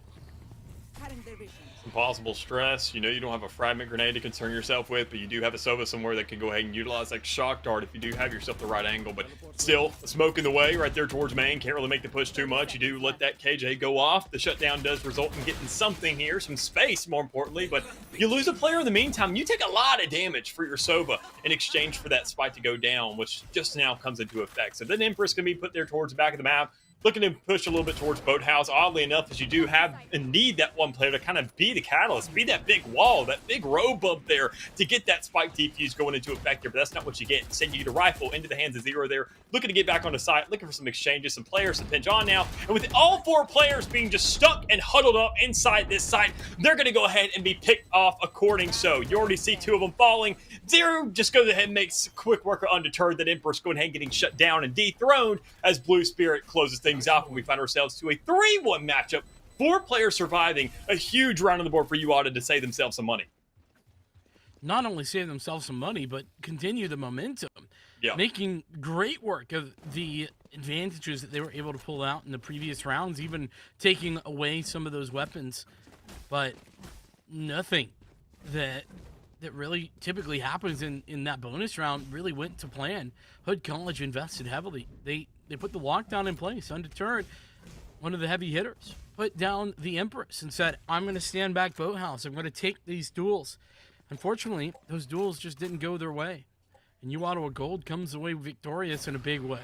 Cutting their vision. Impossible stress. You know you don't have a fragment grenade to concern yourself with, but you do have a Sova somewhere that can go ahead and utilize like shock dart if you do have yourself the right angle. But still, smoke in the way right there towards main. Can't really make the push too much. You do let that KJ go off. The shutdown does result in getting something here, some space more importantly. But you lose a player in the meantime. You take a lot of damage for your Sova in exchange for that spike to go down, which just now comes into effect. So then Empress can be put there towards the back of the map. Looking to push a little bit towards Boathouse. Oddly enough, as you do have and need that one player to kind of be the catalyst, be that big wall, that big row bump there to get that spike defuse going into effect there. But that's not what you get. Instead, you get a rifle into the hands of Zero there, looking to get back on the site, looking for some exchanges, some players to pinch on now. And with all 4 players being just stuck and huddled up inside this site, they're going to go ahead and be picked off according so. You already see 2 of them falling. Zero just goes ahead and makes quick work undeterred. That Empress going ahead and getting shut down and dethroned as Blue Spirit closes things off, and we find ourselves to a 3-1 matchup. 4 players surviving, a huge round on the board for UAuta to save themselves some money. Not only save themselves some money, but continue the momentum. Yeah. Making great work of the advantages that they were able to pull out in the previous rounds, even taking away some of those weapons. But nothing that really typically happens in that bonus round really went to plan. Hood College invested heavily. They put the lockdown in place, undeterred. One of the heavy hitters put down the Empress and said, I'm going to stand back Boathouse. I'm going to take these duels. Unfortunately, those duels just didn't go their way. And UAuta Gold comes away victorious in a big way.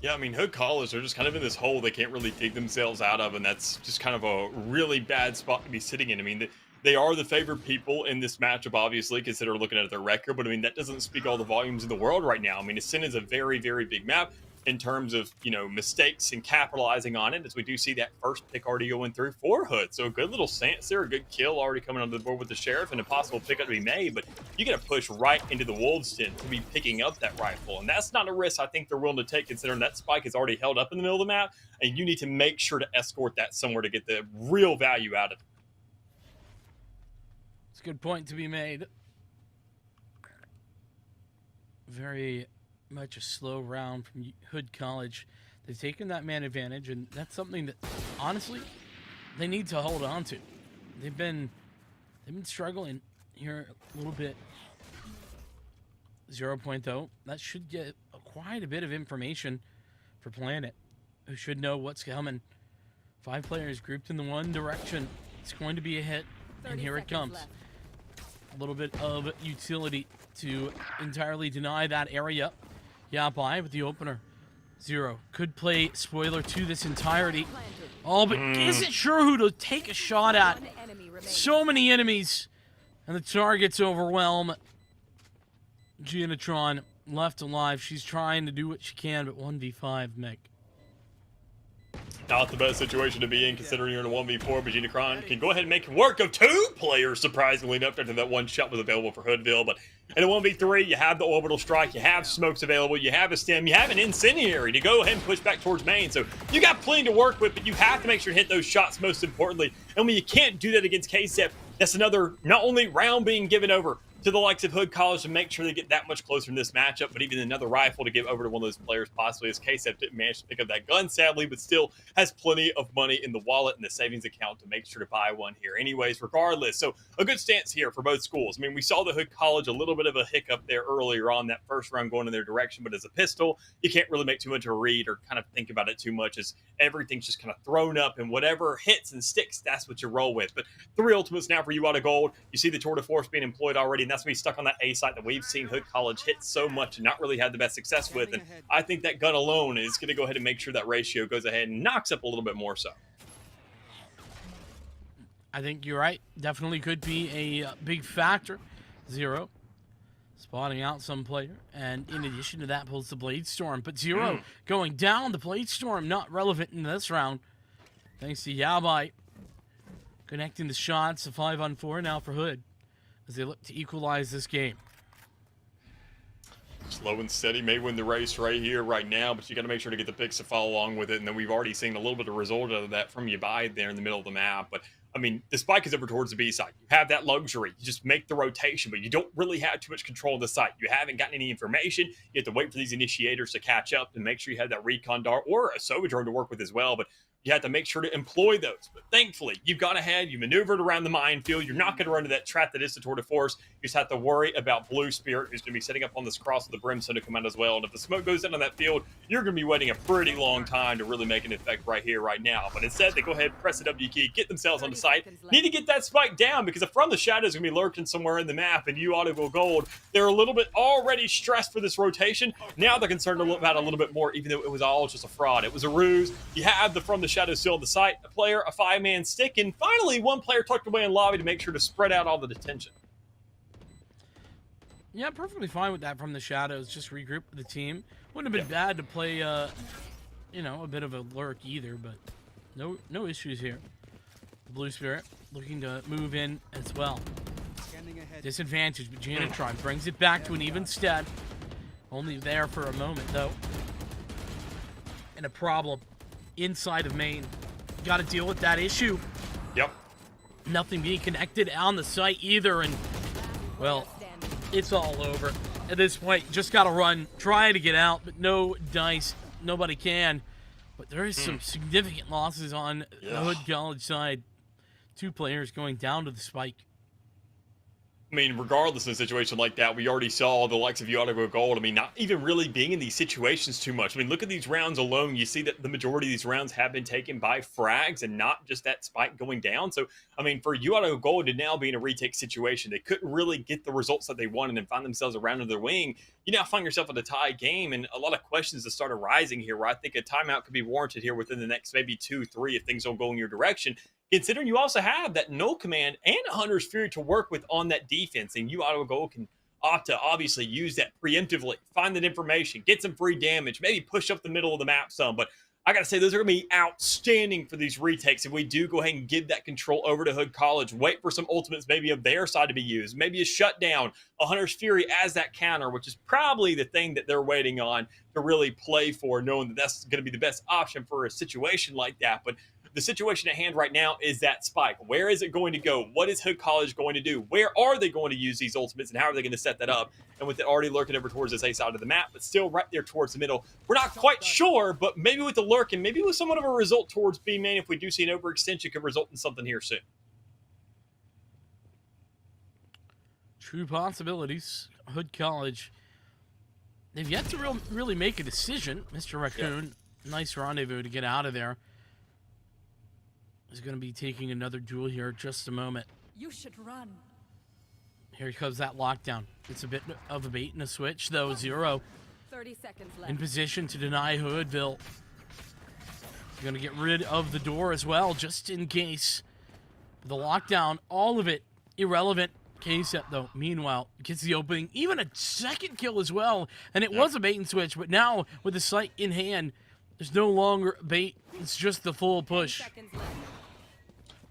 Yeah, I mean, Hood College, they're just kind of in this hole they can't really dig themselves out of, and that's just kind of a really bad spot to be sitting in. I mean, they are the favored people in this matchup, obviously, considering looking at their record, but I mean, that doesn't speak all the volumes in the world right now. I mean, Ascent is a very, very big map in terms of, you know, mistakes and capitalizing on it, as we do see that first pick already going through for Hood. So a good little stance there, a good kill already coming onto the board with the Sheriff, and a possible pickup to be made, but you got to push right into the Wolves' den to be picking up that rifle, and that's not a risk I think they're willing to take, considering that spike is already held up in the middle of the map, and you need to make sure to escort that somewhere to get the real value out of it. It's a good point to be made. Very much a slow round from Hood College. They've taken that man advantage, and that's something that, honestly, they need to hold on to. They've been struggling here a little bit. 0 point, though. That should get quite a bit of information for Planet, who should know what's coming. 5 players grouped in the one direction. It's going to be a hit, and here it comes. Left. A little bit of utility to entirely deny that area. Yeah, by with the opener. Zero could play spoiler to this entirety. Oh, but isn't sure who to take a shot at. One enemy remaining. So many enemies, and the targets overwhelm. Gianatron left alive. She's trying to do what she can, but 1v5, Mick. Not the best situation to be in, considering you're in a 1v4, but Unicron can go ahead and make work of 2 players, surprisingly enough, after that one shot was available for Hoodville. But in a 1v3, you have the orbital strike, you have smokes available, you have a stem, you have an incendiary to go ahead and push back towards main. So you got plenty to work with, but you have to make sure to hit those shots most importantly. And when you can't do that against KSEP, that's another, not only round being given over to the likes of Hood College to make sure they get that much closer in this matchup, but even another rifle to give over to one of those players, possibly, as KSEP didn't manage to pick up that gun, sadly, but still has plenty of money in the wallet and the savings account to make sure to buy one here anyways, regardless. So a good stance here for both schools. I mean, we saw the Hood College a little bit of a hiccup there earlier on that first round going in their direction, but as a pistol, you can't really make too much of a read or kind of think about it too much, as everything's just kind of thrown up, and whatever hits and sticks, that's what you roll with. But 3 ultimates now for you out of gold. You see the Tour de Force being employed already, and that's going to be stuck on that A site that we've seen Hood College hit so much and not really had the best success with. And I think that gun alone is going to go ahead and make sure that ratio goes ahead and knocks up a little bit more so. I think you're right. Definitely could be a big factor. Zero spotting out some player, and in addition to that, pulls the Blade Storm. But Zero going down. The Blade Storm not relevant in this round, thanks to Yabai connecting the shots. A 5-on-4 now for Hood as they look to equalize this game. Slow and steady may win the race right here, right now, but you got to make sure to get the picks to follow along with it. And then we've already seen a little bit of result of that from Yabai there in the middle of the map. But I mean, the spike is over towards the B side. You have that luxury. You just make the rotation, but you don't really have too much control of the site. You haven't gotten any information. You have to wait for these initiators to catch up and make sure you have that recon dart or a Sova drone to work with as well. But you have to make sure to employ those. But thankfully, you've gone ahead, you maneuvered around the minefield. You're not going to run into that trap that is the tour de force. You just have to worry about Blue Spirit, who's going to be setting up on this cross with the Brimstone to come out as well. And if the smoke goes in on that field, you're going to be waiting a pretty long time to really make an effect right here, right now. But instead, they go ahead, press the W key, get themselves on the site. Need to get that spike down because if From the Shadow is going to be lurking somewhere in the map and you auto go gold, they're a little bit already stressed for this rotation. Now they're concerned about a little bit more, even though it was all just a fraud. It was a ruse. You have the From the Shadow still on the site, a player, a 5-man stick, and finally one player tucked away in lobby to make sure to spread out all the detention. Yeah, perfectly fine with that from the shadows. Just regroup with the team. Wouldn't have been bad to play, you know, a bit of a lurk either, but no issues here. The Blue Spirit looking to move in as well. Disadvantage, but Janitron brings it back to an even stead. Only there for a moment, though. And a problem inside of main. Got to deal with that issue. Yep. Nothing being connected on the site either, and, well, it's all over. At this point, just got to run, try to get out, but no dice. Nobody can. But there is some significant losses on the Hood College side. 2 players going down to the spike. I mean, regardless of a situation like that, we already saw the likes of you ought to go gold. I mean, not even really being in these situations too much. I mean, look at these rounds alone. You see that the majority of these rounds have been taken by frags and not just that spike going down. So, I mean, for you ought to go gold to now be in a retake situation, they couldn't really get the results that they wanted and find themselves around in their wing. You now find yourself in a tie game, and a lot of questions that start arising here where I think a timeout could be warranted here within the next maybe 2, 3 if things don't go in your direction. Considering you also have that no command and a Hunter's Fury to work with on that defense, and you auto go can opt to obviously use that preemptively, find that information, get some free damage, maybe push up the middle of the map some. But I got to say, those are going to be outstanding for these retakes. If we do go ahead and give that control over to Hood College, wait for some ultimates maybe of their side to be used, maybe a shutdown, a Hunter's Fury as that counter, which is probably the thing that they're waiting on to really play for, knowing that that's going to be the best option for a situation like that. But the situation at hand right now is that spike. Where is it going to go? What is Hood College going to do? Where are they going to use these ultimates, and how are they going to set that up? And with it already lurking over towards this A side of the map, but still right there towards the middle, we're not quite sure, but maybe with the lurk and maybe with somewhat of a result towards B main, if we do see an overextension, could result in something here soon. True possibilities. Hood College. They've yet to really make a decision. Mr. Raccoon, nice rendezvous to get out of there. Is going to be taking another duel here in just a moment. You should run. Here comes that lockdown. It's a bit of a bait and a switch, though. 0 30 seconds left. in position to deny Hoodville. Going to get rid of the door as well, just in case. The lockdown, all of it irrelevant. K-Set, though, meanwhile, gets the opening. Even a second kill as well. And it was a bait and switch, but now with the sight in hand, there's no longer bait. It's just the full push. 10 seconds left.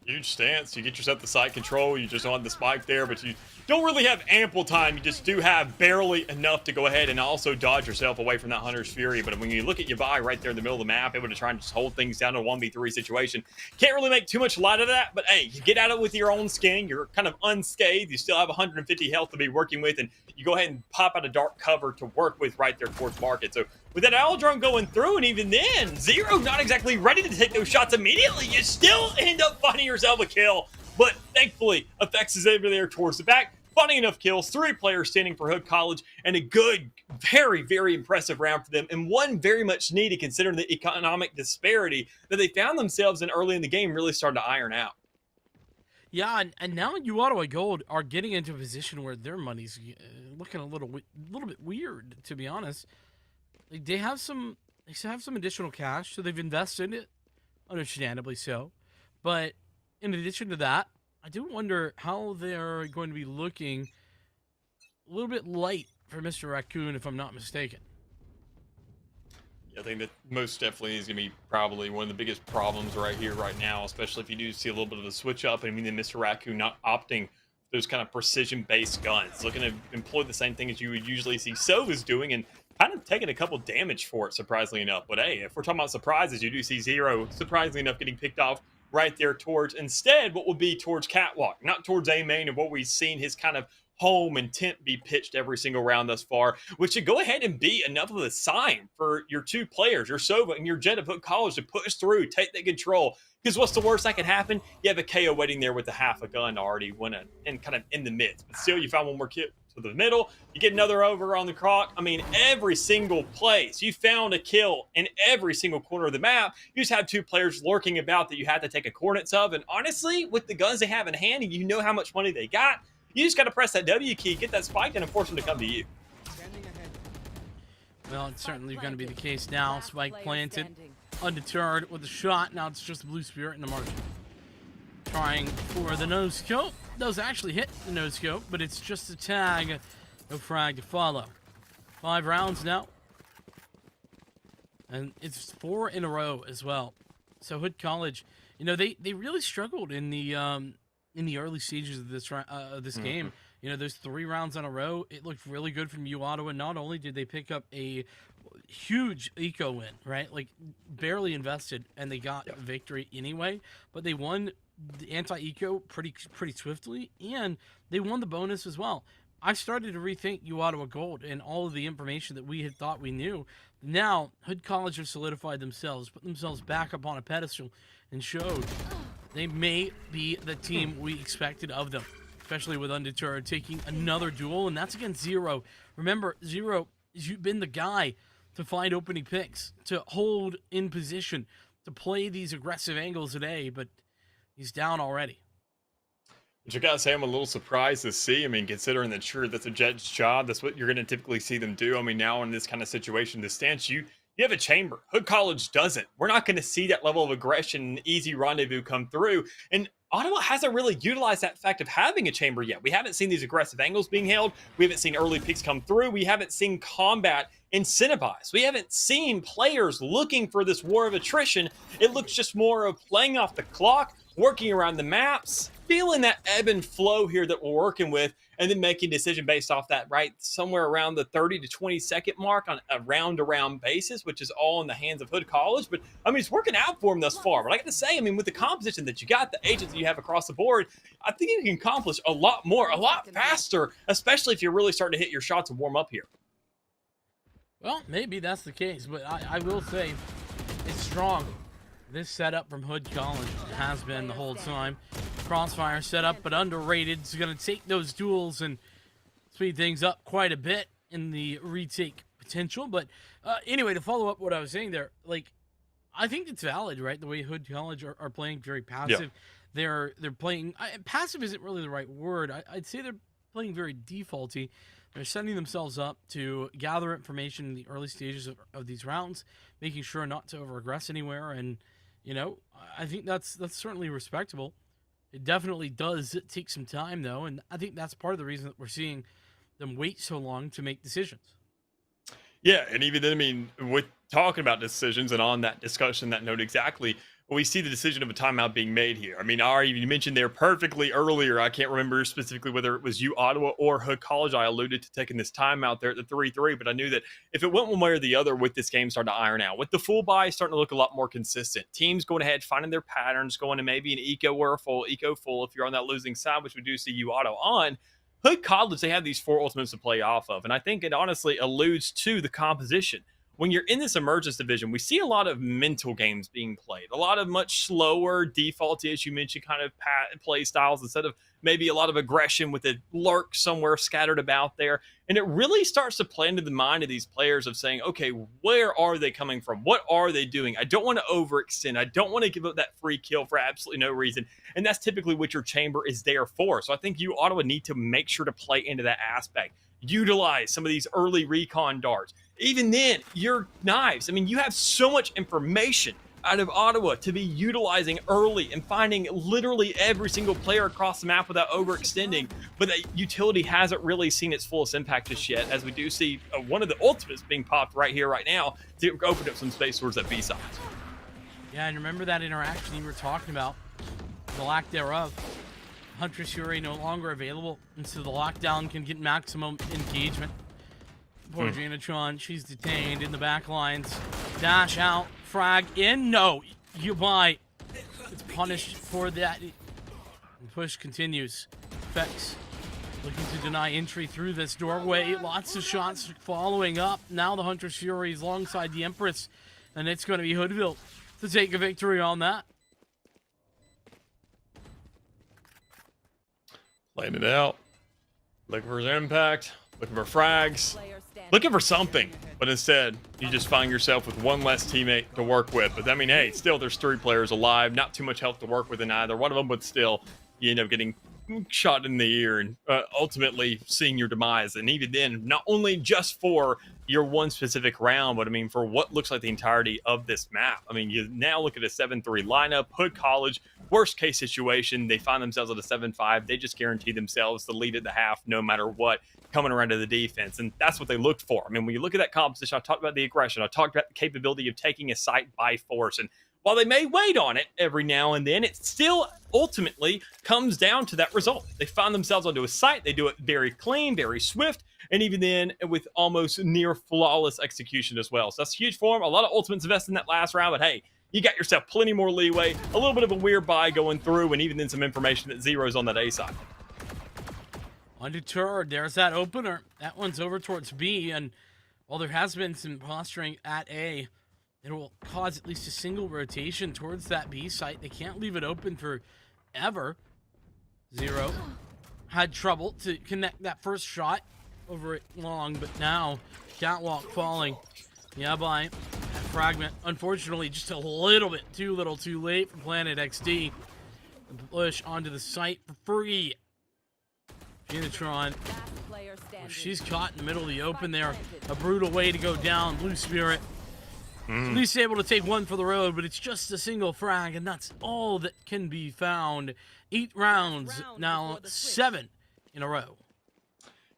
Huge stance. You get yourself the side control. You just on the spike there, but you don't really have ample time. You just do have barely enough to go ahead and also dodge yourself away from that Hunter's Fury. But when you look at Yabai right there in the middle of the map, able to try and just hold things down to a 1v3 situation, can't really make too much light of that. But hey, you get at it with your own skin. You're kind of unscathed. You still have 150 health to be working with, and you go ahead and pop out a dark cover to work with right there towards market. So with that owl drone going through, and even then, Zero not exactly ready to take those shots immediately, you still end up finding yourself a kill. But thankfully, Effects is over there towards the back, finding enough kills, 3 players standing for Hood College, and a good, very, very impressive round for them, and one very much needed considering the economic disparity that they found themselves in early in the game really started to iron out. Yeah, and now you Ottawa Gold are getting into a position where their money's looking a little bit weird, to be honest. Like they have some additional cash, so they've invested it, understandably so. But in addition to that, I do wonder how they're going to be looking a little bit light for Mr. Raccoon, if I'm not mistaken. I think that most definitely is going to be probably one of the biggest problems right here, right now, especially if you do see a little bit of a switch up. I mean, then Mr. Raccoon not opting those kind of precision-based guns, looking to employ the same thing as you would usually see Sova's doing, and kind of taking a couple damage for it, surprisingly enough. But hey, if we're talking about surprises, you do see Zero, surprisingly enough, getting picked off right there towards instead what would be towards Catwalk, not towards A main of what we've seen his kind of home and tent be pitched every single round thus far, which should go ahead and be enough of a sign for your two players, your Sova and your Jet of Hood College, to push through, take the control. Because what's the worst that could happen? You have a KO waiting there with a half a gun already winning and kind of in the midst. But still, you found one more kill to the middle. You get another over on the clock. I mean, every single place, you found a kill in every single corner of the map. You just have two players lurking about that you had to take a coordinates of. And honestly, with the guns they have in hand, and you know how much money they got, you just got to press that W key, get that spike, and force them to come to you. Well, it's certainly going to be the case now. Spike planted, undeterred with a shot. Now it's just Blue Spirit in the margin. Trying for the no scope. Does actually hit the no scope, but it's just a tag. No frag to follow. 5 rounds now. And it's 4 in a row as well. So Hood College, you know, they really struggled in the early stages of this game. You know, those 3 rounds in a row, it looked really good from U Ottawa. Not only did they pick up a huge eco win, right? Like barely invested, and they got a victory anyway. But they won the anti-eco pretty swiftly, and they won the bonus as well. I started to rethink U Ottawa Gold and all of the information that we had thought we knew. Now, Hood College have solidified themselves, put themselves back up on a pedestal, and showed they may be the team we expected of them, especially with Undeterred taking another duel, and that's against Zero. Remember, Zero, you've been the guy to find opening picks, to hold in position, to play these aggressive angles today, but he's down already. But you gotta say, I'm a little surprised to see. I mean, considering that sure, that's a Jet's job. That's what you're gonna typically see them do. I mean, now in this kind of situation, the stance you have a chamber. Hood College doesn't. We're not going to see that level of aggression and easy rendezvous come through. And Ottawa hasn't really utilized that fact of having a chamber yet. We haven't seen these aggressive angles being held. We haven't seen early picks come through. We haven't seen combat incentivized. We haven't seen players looking for this war of attrition. It looks just more of playing off the clock, working around the maps, feeling that ebb and flow here that we're working with, and then making a decision based off that, right? Somewhere around the 30 to 20 second mark on a round-to-round basis, which is all in the hands of Hood College. But, I mean, it's working out for them thus far. But I got to say, I mean, with the composition that you got, the agents that you have across the board, I think you can accomplish a lot more, a lot faster, especially if you're really starting to hit your shots and warm up here. Well, maybe that's the case, but I will say it's strong. This setup from Hood College has been the whole time. Crossfire setup, but underrated. It's going to take those duels and speed things up quite a bit in the retake potential. But anyway, to follow up what I was saying there, like, I think it's valid, right? The way Hood College are playing very passive. Yeah. They're playing passive isn't really the right word. I'd say they're playing very defaulty. They're setting themselves up to gather information in the early stages of these rounds, making sure not to over-aggress anywhere. And, you know, I think that's certainly respectable. It definitely does take some time, though, and I think that's part of the reason that we're seeing them wait so long to make decisions. Yeah, and even then, I mean, with talking about decisions and on that discussion, that note exactly, we see the decision of a timeout being made here. I mean, Ari, you mentioned there perfectly earlier. I can't remember specifically whether it was you, Ottawa, or Hood College. I alluded to taking this timeout there at the 3-3, but I knew that if it went one way or the other with this game starting to iron out, with the full buy starting to look a lot more consistent, teams going ahead, finding their patterns, going to maybe an eco or a full, eco full if you're on that losing side, which we do see you, Ottawa, on. Hood College, they have these 4 ultimates to play off of, and I think it honestly alludes to the composition. When you're in this emergence division, we see a lot of mental games being played, a lot of much slower defaulty, as you mentioned, kind of play styles instead of maybe a lot of aggression with a lurk somewhere scattered about there. And it really starts to play into the mind of these players of saying, okay, where are they coming from? What are they doing? I don't want to overextend. I don't want to give up that free kill for absolutely no reason. And that's typically what your chamber is there for. So I think you, Ottawa, need to make sure to play into that aspect. Utilize some of these early recon darts. Even then, your knives. I mean, you have so much information out of Ottawa to be utilizing early and finding literally every single player across the map without overextending. But that utility hasn't really seen its fullest impact just yet, as we do see one of the ultimates being popped right here, right now, to open up some space towards that B side. Yeah, and remember that interaction you were talking about, the lack thereof. Huntress Fury no longer available, and so the lockdown can get maximum engagement. Poor Janatron, she's detained in the back lines. Dash out, frag in, no, you buy. gets punished for that. The push continues. Fex looking to deny entry through this doorway. Lots of shots following up. Now the Hunter's Fury is alongside the Empress, and it's going to be Hoodville to take a victory on that. Playing it out. Looking for his impact. Looking for frags. Looking for something. But instead, you just find yourself with one less teammate to work with. But I mean, hey, still there's 3 players alive. Not too much health to work with in either one of them, but still, you end up getting shot in the ear and ultimately seeing your demise. And even then, not only just for your one specific round, but I mean, for what looks like the entirety of this map. I mean, you now look at a 7-3 lineup. Hood College, worst case situation, they find themselves at a 7-5. They just guarantee themselves the lead at the half no matter what, coming around to the defense. And that's what they looked for. I mean, when you look at that composition, I talked about the aggression. I talked about the capability of taking a site by force. And while they may wait on it every now and then, it still ultimately comes down to that result. They find themselves onto a site. They do it very clean, very swift, and even then with almost near flawless execution as well. So that's huge for them. A lot of ultimates invested in that last round, but hey, you got yourself plenty more leeway, a little bit of a weird buy going through, and even then some information that zeros on that A side. Undeterred, there's that opener. That one's over towards B, and while there has been some posturing at A, it will cause at least a single rotation towards that B site. They can't leave it open forever. Zero had trouble to connect that first shot over it long, but now Catwalk falling. Yeah, by that fragment. Unfortunately, just a little bit too little too late for Planet XD. The push onto the site for free. Genitron. She's caught in the middle of the open there. A brutal way to go down. Blue Spirit. At least able to take one for the road, but it's just a single frag, and that's all that can be found. 8 rounds, now 7 in a row.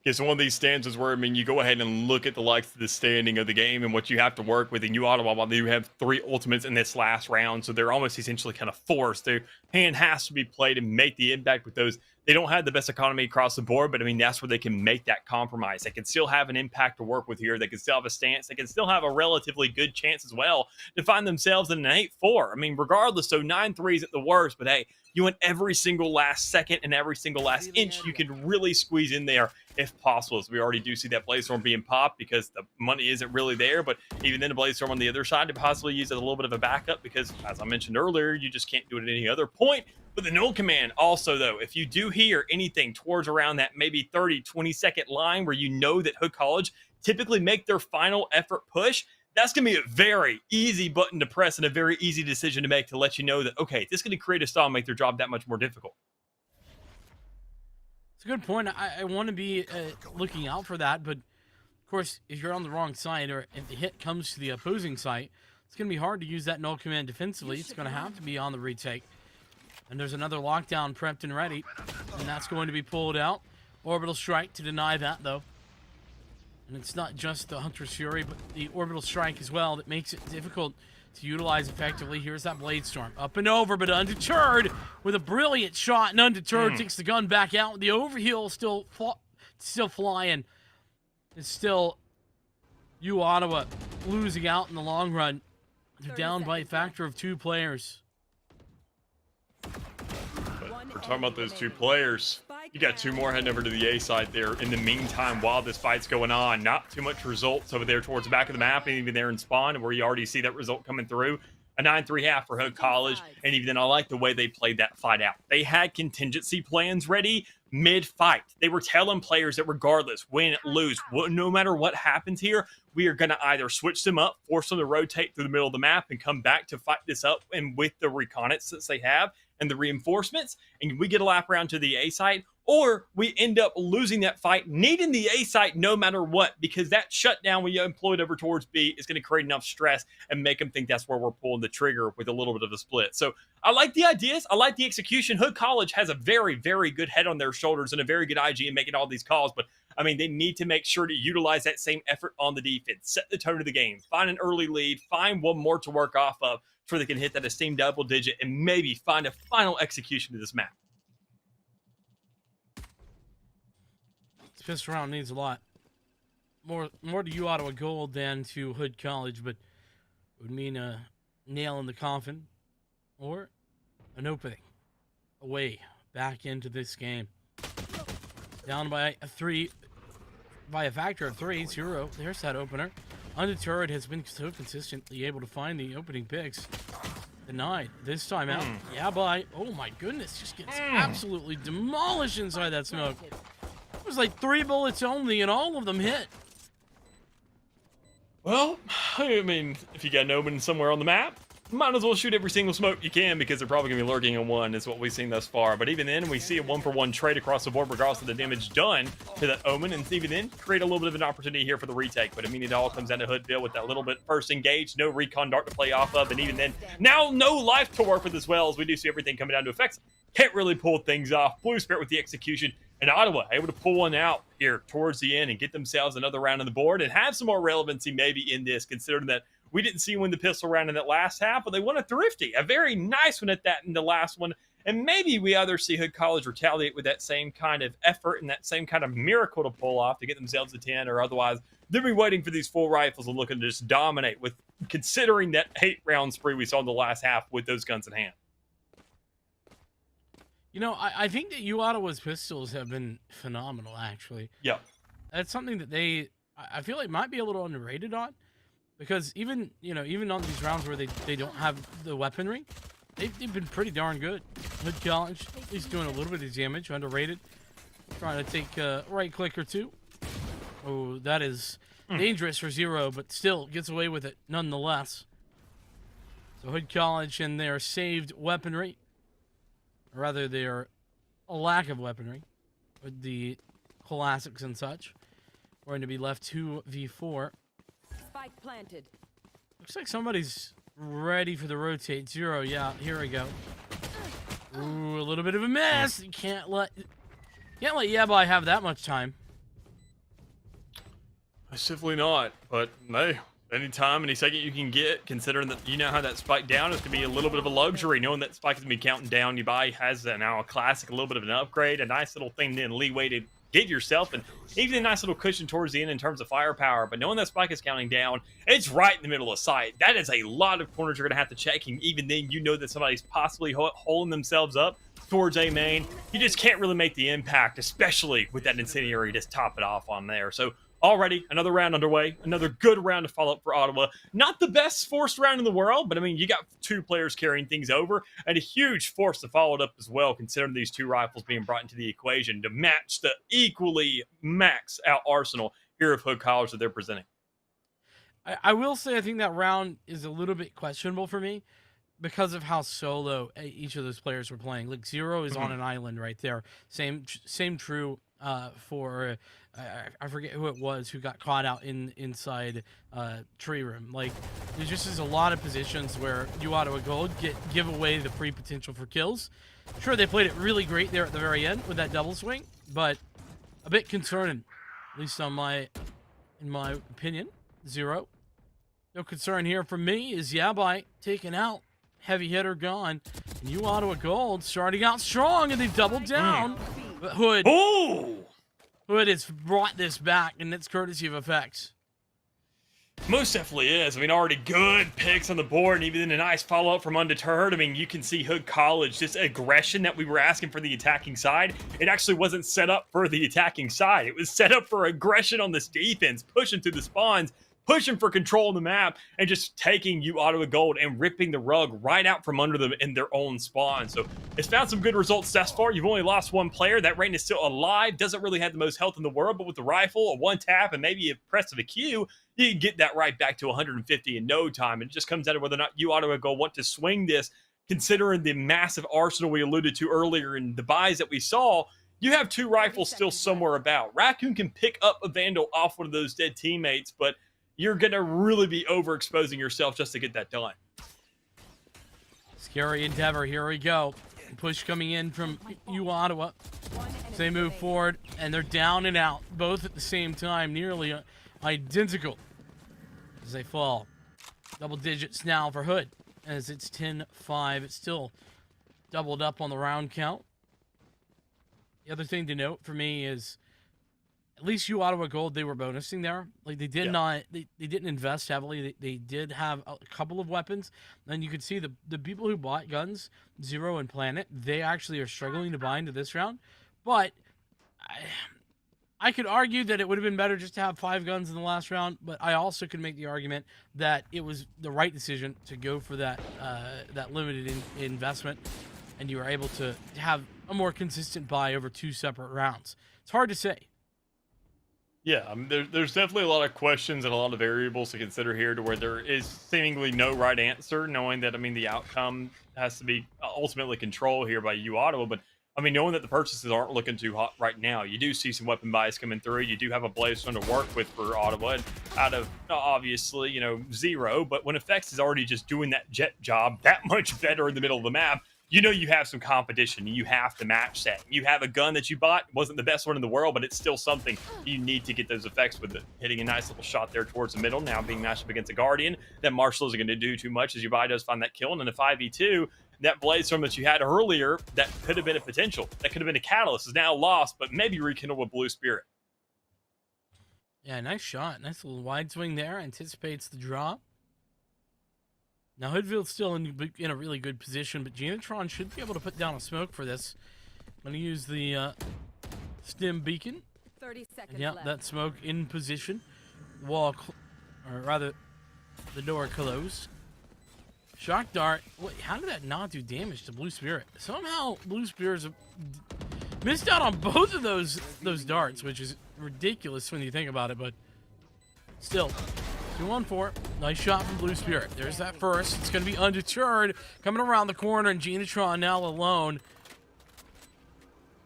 Okay, so one of these stanzas where, I mean, you go ahead and look at the likes of the standing of the game and what you have to work with, and you Ottawa, you have 3 ultimates in this last round, so they're almost essentially kind of forced. Their hand has to be played and make the impact with those. They don't have the best economy across the board, but I mean, that's where they can make that compromise. They can still have an impact to work with here. They can still have a stance. They can still have a relatively good chance as well to find themselves in an 8-4. I mean, regardless, so 9-3s at the worst, but hey, you want every single last second and every single last inch you can really squeeze in there if possible. So we already do see that Blazestorm being popped because the money isn't really there, but even then the Blazestorm on the other side to possibly use it as a little bit of a backup because, as I mentioned earlier, you just can't do it at any other point. But the null command also, though, if you do hear anything towards around that maybe 30-20 second line where you know that Hood College typically make their final effort push, that's going to be a very easy button to press and a very easy decision to make to let you know that, okay, this is going to create a stall and make their job that much more difficult. It's a good point. I want to be looking out for that, but of course, if you're on the wrong side or if the hit comes to the opposing site, it's going to be hard to use that null command defensively. It's going to have to be on the retake. And there's another lockdown prepped and ready, and that's going to be pulled out. Orbital Strike to deny that, though. And it's not just the Hunter's Fury, but the Orbital Strike as well that makes it difficult to utilize effectively. Here's that Bladestorm. Up and over, but Undeterred with a brilliant shot. And Undeterred takes the gun back out. The overheal still flying. It's still Ottawa losing out in the long run. They're down by a factor of 2 players. But we're talking about those 2 players. You got 2 more heading over to the A side there. In the meantime, while this fight's going on, not too much results over there towards the back of the map, and even there in spawn, where you already see that result coming through. A 9-3 half for Hood College, and even then, I like the way they played that fight out. They had contingency plans ready mid-fight. They were telling players that regardless, win, lose, no matter what happens here, we are going to either switch them up, force them to rotate through the middle of the map, and come back to fight this up, and with the reconnaissance they have, and the reinforcements, and we get a lap around to the A site, or we end up losing that fight, needing the A site no matter what, because that shutdown when you employed over towards B is going to create enough stress and make them think that's where we're pulling the trigger with a little bit of a split. So I like the ideas. I like the execution. Hood College has a very, very good head on their shoulders and a very good IG in making all these calls, but I mean, they need to make sure to utilize that same effort on the defense, set the tone of the game, find an early lead, find one more to work off of so they can hit that esteemed double digit and maybe find a final execution to this map. This pistol round needs a lot. More to Ottawa Gold than to Hood College, but it would mean a nail in the coffin or an opening away back into this game. Down by a factor of 3, 0. There's that opener. Undeterred has been so consistently able to find the opening picks. Denied this time out. Yeah, by oh my goodness, just gets absolutely demolished inside that smoke. It was like 3 bullets only, and all of them hit. Well, I mean, if you got an opening somewhere on the map, might as well shoot every single smoke you can, because they're probably going to be lurking in one, is what we've seen thus far. But even then, we see a 1-for-1 trade across the board, regardless of the damage done to that Omen. And even then, create a little bit of an opportunity here for the retake. But I mean, it all comes down to Hoodville with that little bit first engaged, no recon dart to play off of. And even then, now no life to work with as well, as we do see everything coming down to effects. Can't really pull things off. Blue Spirit with the execution. And Ottawa able to pull one out here towards the end and get themselves another round on the board and have some more relevancy maybe in this, considering that we didn't see win the pistol round in that last half, but they won a thrifty, a very nice one at that in the last one. And maybe we either see Hood College retaliate with that same kind of effort and that same kind of miracle to pull off to get themselves a 10, or otherwise they'll be waiting for these full rifles and looking to just dominate, with considering that 8-round spree we saw in the last half with those guns in hand. You know, I think that Ottawa's pistols have been phenomenal, actually. Yeah. That's something that I feel like might be a little underrated on. Because even on these rounds where they don't have the weaponry, they've been pretty darn good. Hood College is doing a little bit of damage, underrated. Trying to take a right click or two. Oh, that is dangerous for 0, but still gets away with it nonetheless. So Hood College and their saved weaponry, or rather their lack of weaponry, with the classics and such, are going to be left 2v4. Spike planted. Looks like somebody's ready for the rotate. 0, yeah, here we go. Ooh, a little bit of a mess. You can't let Yabai have that much time. Definitely not, but hey, anytime, any second you can get, considering that you now have that spike down, it's going to be a little bit of a luxury, knowing that spike is going to be counting down. Yabai has now a classic, a little bit of an upgrade, a nice little thing then leeway to give yourself, and even a nice little cushion towards the end in terms of firepower. But knowing that spike is counting down, it's right in the middle of sight. That is a lot of corners you're going to have to check, and even then you know that somebody's possibly holding themselves up towards A main. You just can't really make the impact, especially with that incendiary just top it off on there. So already another round underway, another good round to follow up for Ottawa. Not the best forced round in the world, but I mean, you got 2 players carrying things over, and a huge force to follow it up as well, considering these 2 rifles being brought into the equation to match the equally max out arsenal here of Hood College that they're presenting. I will say I think that round is a little bit questionable for me because of how solo each of those players were playing. Like 0 is on an island right there. Same true for I forget who it was who got caught out inside tree room. Like there just is a lot of positions where Ottawa Gold give away the free potential for kills. Sure, they played it really great there at the very end with that double swing, but a bit concerning, at least in my opinion. 0. No concern here for me is Yabai taken out. Heavy hitter gone. And Ottawa Gold starting out strong, and they've doubled down. But Hood has brought this back, and it's courtesy of effects. Most definitely is. I mean, already good picks on the board, and even a nice follow-up from Undeterred. I mean, you can see Hood College, this aggression that we were asking for the attacking side, it actually wasn't set up for the attacking side. It was set up for aggression on this defense, pushing through the spawns, pushing for control of the map, and just taking Ottawa Gold and ripping the rug right out from under them in their own spawn. So it's found some good results thus far. You've only lost 1 player. That Rain is still alive. Doesn't really have the most health in the world, but with the rifle, a 1 tap, and maybe a press of a Q, you can get that right back to 150 in no time. And it just comes down to whether or not Ottawa Gold want to swing this, considering the massive arsenal we alluded to earlier in the buys that we saw. You have 2 rifles still somewhere about. Raccoon can pick up a Vandal off one of those dead teammates, but you're going to really be overexposing yourself just to get that done. Scary endeavor. Here we go. Push coming in from Ottawa. As they move forward, and they're down and out, both at the same time, nearly identical as they fall. Double digits now for Hood, as it's 10-5. It's still doubled up on the round count. The other thing to note for me is at least you Ottawa Gold, they were bonusing there. Like they did Yeah. not, they didn't invest heavily. They did have a couple of weapons, and you could see the people who bought guns, Zero and Planet, they actually are struggling to buy into this round. But I could argue that it would have been better just to have 5 guns in the last round, but I also could make the argument that it was the right decision to go for that that limited investment, and you were able to have a more consistent buy over 2 separate rounds. It's hard to say. Yeah, I mean, there's definitely a lot of questions and a lot of variables to consider here, to where there is seemingly no right answer, knowing that, I mean, the outcome has to be ultimately controlled here by you, Ottawa. But I mean, knowing that the purchases aren't looking too hot right now, you do see some weapon buys coming through. You do have a Blaze-Stone to work with for Ottawa, and out of obviously, you know, Zero. But when Effects is already just doing that jet job that much better in the middle of the map, you know you have some competition. You have to match that. You have a gun that you bought, wasn't the best one in the world, but it's still something. You need to get those effects with it. Hitting a nice little shot there towards the middle, now being matched up against a Guardian. That Marshall isn't going to do too much as your buy does find that kill. And in a 5v2, that Blaze-Storm that you had earlier, that could have been a potential. That could have been a catalyst, is now lost, but maybe rekindled with Blue Spirit. Yeah, nice shot. Nice little wide swing there. Anticipates the drop. Now, Hoodville's still in a really good position, but Genetron should be able to put down a smoke for this. I'm going to use the stim beacon. 30 seconds Yeah, left. that smoke in position. Wall, or rather, the door closed. Shock dart. Wait, how did that not do damage to Blue Spirit? Somehow, Blue Spirit's missed out on both of those darts, which is ridiculous when you think about it, but still. 2-1-4. Nice shot from Blue Spirit. There's that first. It's going to be undeterred. Coming around the corner, and Genetron now alone.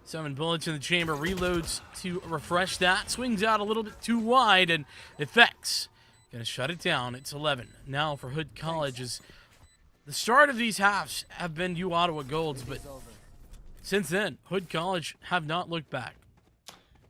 7 bullets in the chamber. Reloads to refresh that. Swings out a little bit too wide, and Effects going to shut it down. It's 11. Now for Hood College, is the start of these halves have been you Ottawa Golds, but since then, Hood College have not looked back.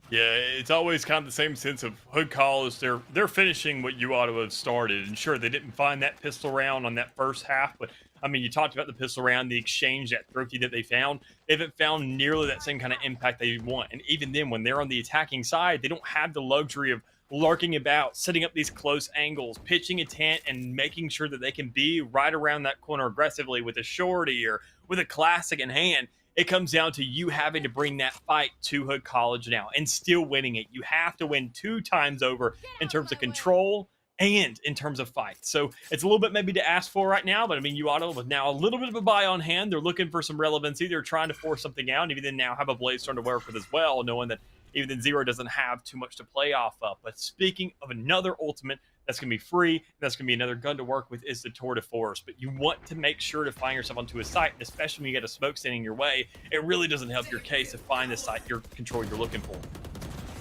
Yeah, it's always kind of the same sense of Hood College. They're finishing what you Ottawa have started. And sure, they didn't find that pistol round on that first half, but I mean, you talked about the pistol round, the exchange, that trophy that they found. They haven't found nearly that same kind of impact they want. And even then, when they're on the attacking side, they don't have the luxury of lurking about, setting up these close angles, pitching a tent, and making sure that they can be right around that corner aggressively with a shorty or with a classic in hand. It comes down to you having to bring that fight to Hood College now and still winning it. You have to win 2 times over in terms of control and in terms of fight. So it's a little bit maybe to ask for right now, but I mean, you Ottawa with now a little bit of a buy on hand. They're looking for some relevancy. They're trying to force something out, and even then now have a Blaze-Storm to work with as well, knowing that even then Zero doesn't have too much to play off of. But speaking of another ultimate that's going to be free, that's going to be another gun to work with, is the Tour de Force. But you want to make sure to find yourself onto a site, especially when you get a smoke standing your way. It really doesn't help your case to find the site you're looking for.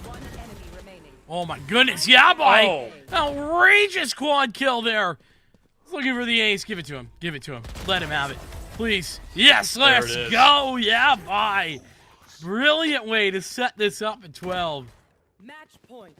One enemy remaining. Oh my goodness, yeah, boy! Oh. Outrageous quad kill there. He's looking for the ace. Give it to him. Give it to him. Let him have it. Please. Yes, There it let's is. go. Yeah, boy. Brilliant way to set this up at 12. Match point.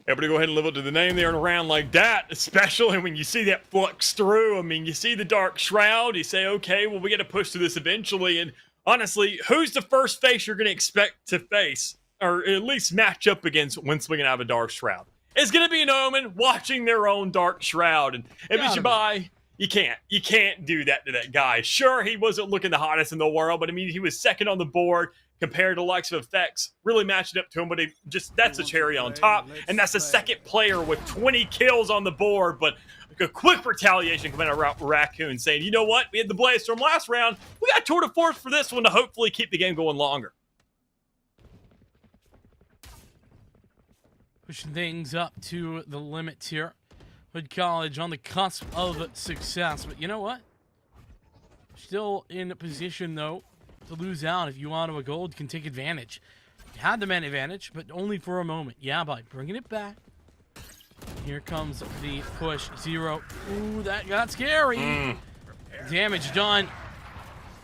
Everybody go ahead and live up to the name there in a round like that, especially when you see that flux through. I mean, you see the Dark Shroud, you say, okay, well, we got to push through this eventually. And honestly, who's the first face you're going to expect to face, or at least match up against when swinging out of a Dark Shroud? It's going to be an Omen watching their own Dark Shroud. And if it's your buy, you can't do that to that guy. Sure, he wasn't looking the hottest in the world, but I mean, he was second on the board compared to the likes of Effects, really matching up to him, but that's a cherry on top, and that's the second player with 20 kills on the board, but a quick retaliation coming out of Raccoon saying, you know what, we had the Blaze-Storm last round, we got Tour de Force for this one to hopefully keep the game going longer. Pushing things up to the limits here. Hood College on the cusp of success, but you know what? Still in a position, though, to lose out if you Ottawa Gold can take advantage. You had the man advantage, but only for a moment. Yeah, by bringing it back. Here comes the push. Zero. Ooh, that got scary. Damage done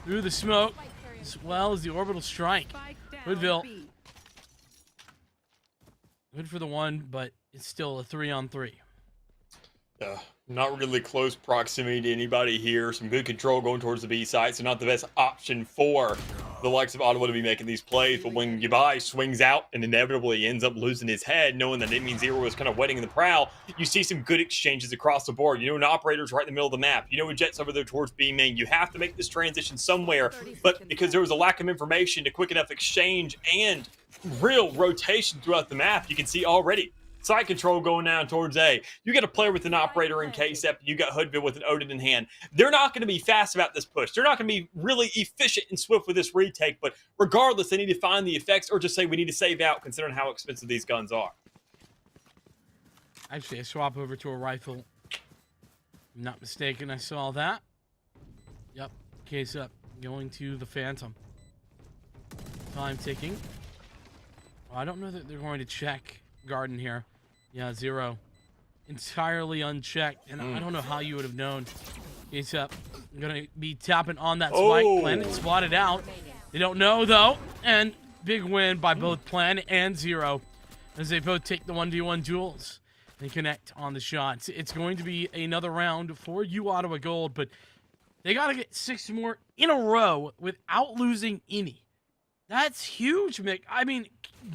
through the smoke, as well as the orbital strike. Spike down Woodville. B. Good for the one, but it's still a 3-on-3. Not really close proximity to anybody here. Some good control going towards the B site, so not the best option for the likes of Ottawa to be making these plays, but when Yabai swings out and inevitably ends up losing his head, knowing that it means Zero was kind of wetting the prowl, you see some good exchanges across the board. You know, an operator's right in the middle of the map. You know, a Jet's over there towards B main. You have to make this transition somewhere, but because there was a lack of information, a quick enough exchange, and real rotation throughout the map, you can see already side control going down towards A. You got a player with an operator in KSEP. You got Hoodville with an Odin in hand. They're not going to be fast about this push. They're not going to be really efficient and swift with this retake. But regardless, they need to find the effects or just say we need to save out considering how expensive these guns are. Actually, I swap over to a rifle. I'm not mistaken. I saw that. Yep. Case up. Going to the Phantom. Time ticking. Well, I don't know that they're going to check Garden here. Yeah, Zero. Entirely unchecked. And I don't know how you would have known. Case up. I'm going to be tapping on that spike. Planet spotted out. They don't know, though. And big win by both Plan and Zero as they both take the 1v1 duels and connect on the shots. It's going to be another round for you, Ottawa Gold, but they got to get 6 more in a row without losing any. That's huge, Mick. I mean,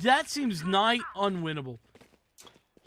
that seems nigh unwinnable.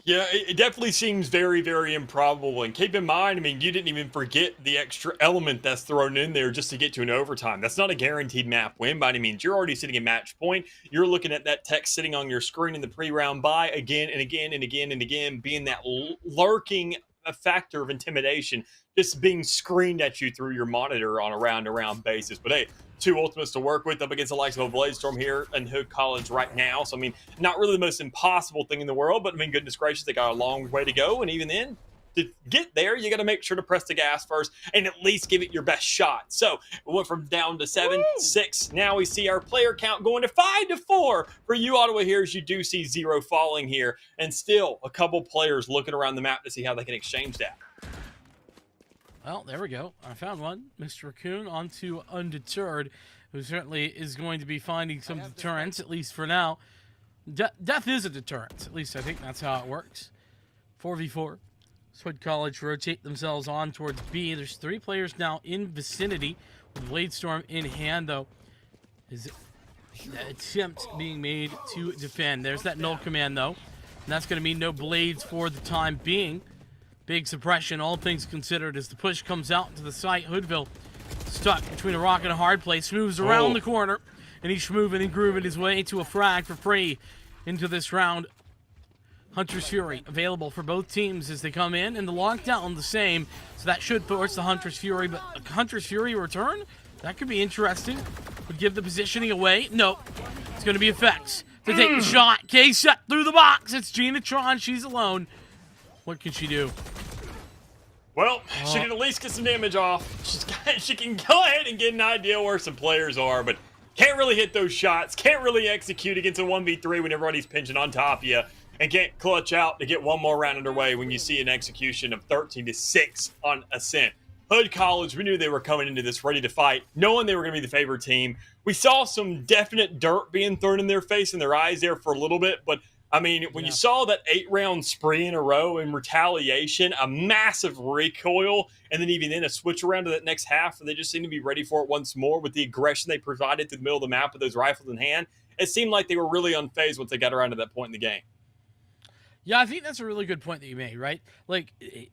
Yeah, it definitely seems very, very improbable. And keep in mind, I mean, you didn't even forget the extra element that's thrown in there just to get to an overtime. That's not a guaranteed map win by any means. You're already sitting at match point. You're looking at that text sitting on your screen in the pre-round bye again and again and again and again, being that lurking factor of intimidation, just being screened at you through your monitor on a round-to-round basis. But hey, 2 ultimates to work with up against the likes of a Bladestorm here in Hood College right now. So, I mean, not really the most impossible thing in the world, but I mean, goodness gracious, they got a long way to go. And even then, to get there, you got to make sure to press the gas first and at least give it your best shot. So, we went from down to 7, 6. Now we see our player count going to 5 to 4 for you, Ottawa here, as you do see Zero falling here. And still a couple players looking around the map to see how they can exchange that. Well, there we go. I found one. Mr. Raccoon onto Undeterred, who certainly is going to be finding some deterrence, at least for now. Death is a deterrent. At least I think that's how it works. 4v4. Hood College rotate themselves on towards B. There's 3 players now in vicinity with Bladestorm in hand, though. Is the attempt being made to defend. There's that null command, though. And that's going to mean no blades for the time being. Big suppression, all things considered, as the push comes out to the site. Hoodville stuck between a rock and a hard place, moves around the corner, and he's moving and grooving his way to a frag for free into this round. Hunter's Fury available for both teams as they come in, and the lockdown the same, so that should force the Hunter's Fury, but a Hunter's Fury return? That could be interesting. Would give the positioning away. Nope. It's going to be effects to take the shot. K-shot through the box. It's Gina Tron. She's alone. What can she do? Well, she can at least get some damage off. She can go ahead and get an idea where some players are, but can't really hit those shots. Can't really execute against a 1v3 when everybody's pinching on top of you. And can't clutch out to get one more round underway when you see an execution of 13-6 on Ascent. Hood College, we knew they were coming into this ready to fight, knowing they were going to be the favorite team. We saw some definite dirt being thrown in their face and their eyes there for a little bit, but I mean, when you saw that 8-round spree in a row in retaliation, a massive recoil, and then even then a switch around to that next half, they just seemed to be ready for it once more with the aggression they provided through the middle of the map with those rifles in hand. It seemed like they were really unfazed once they got around to that point in the game. Yeah, I think that's a really good point that you made, right? Like,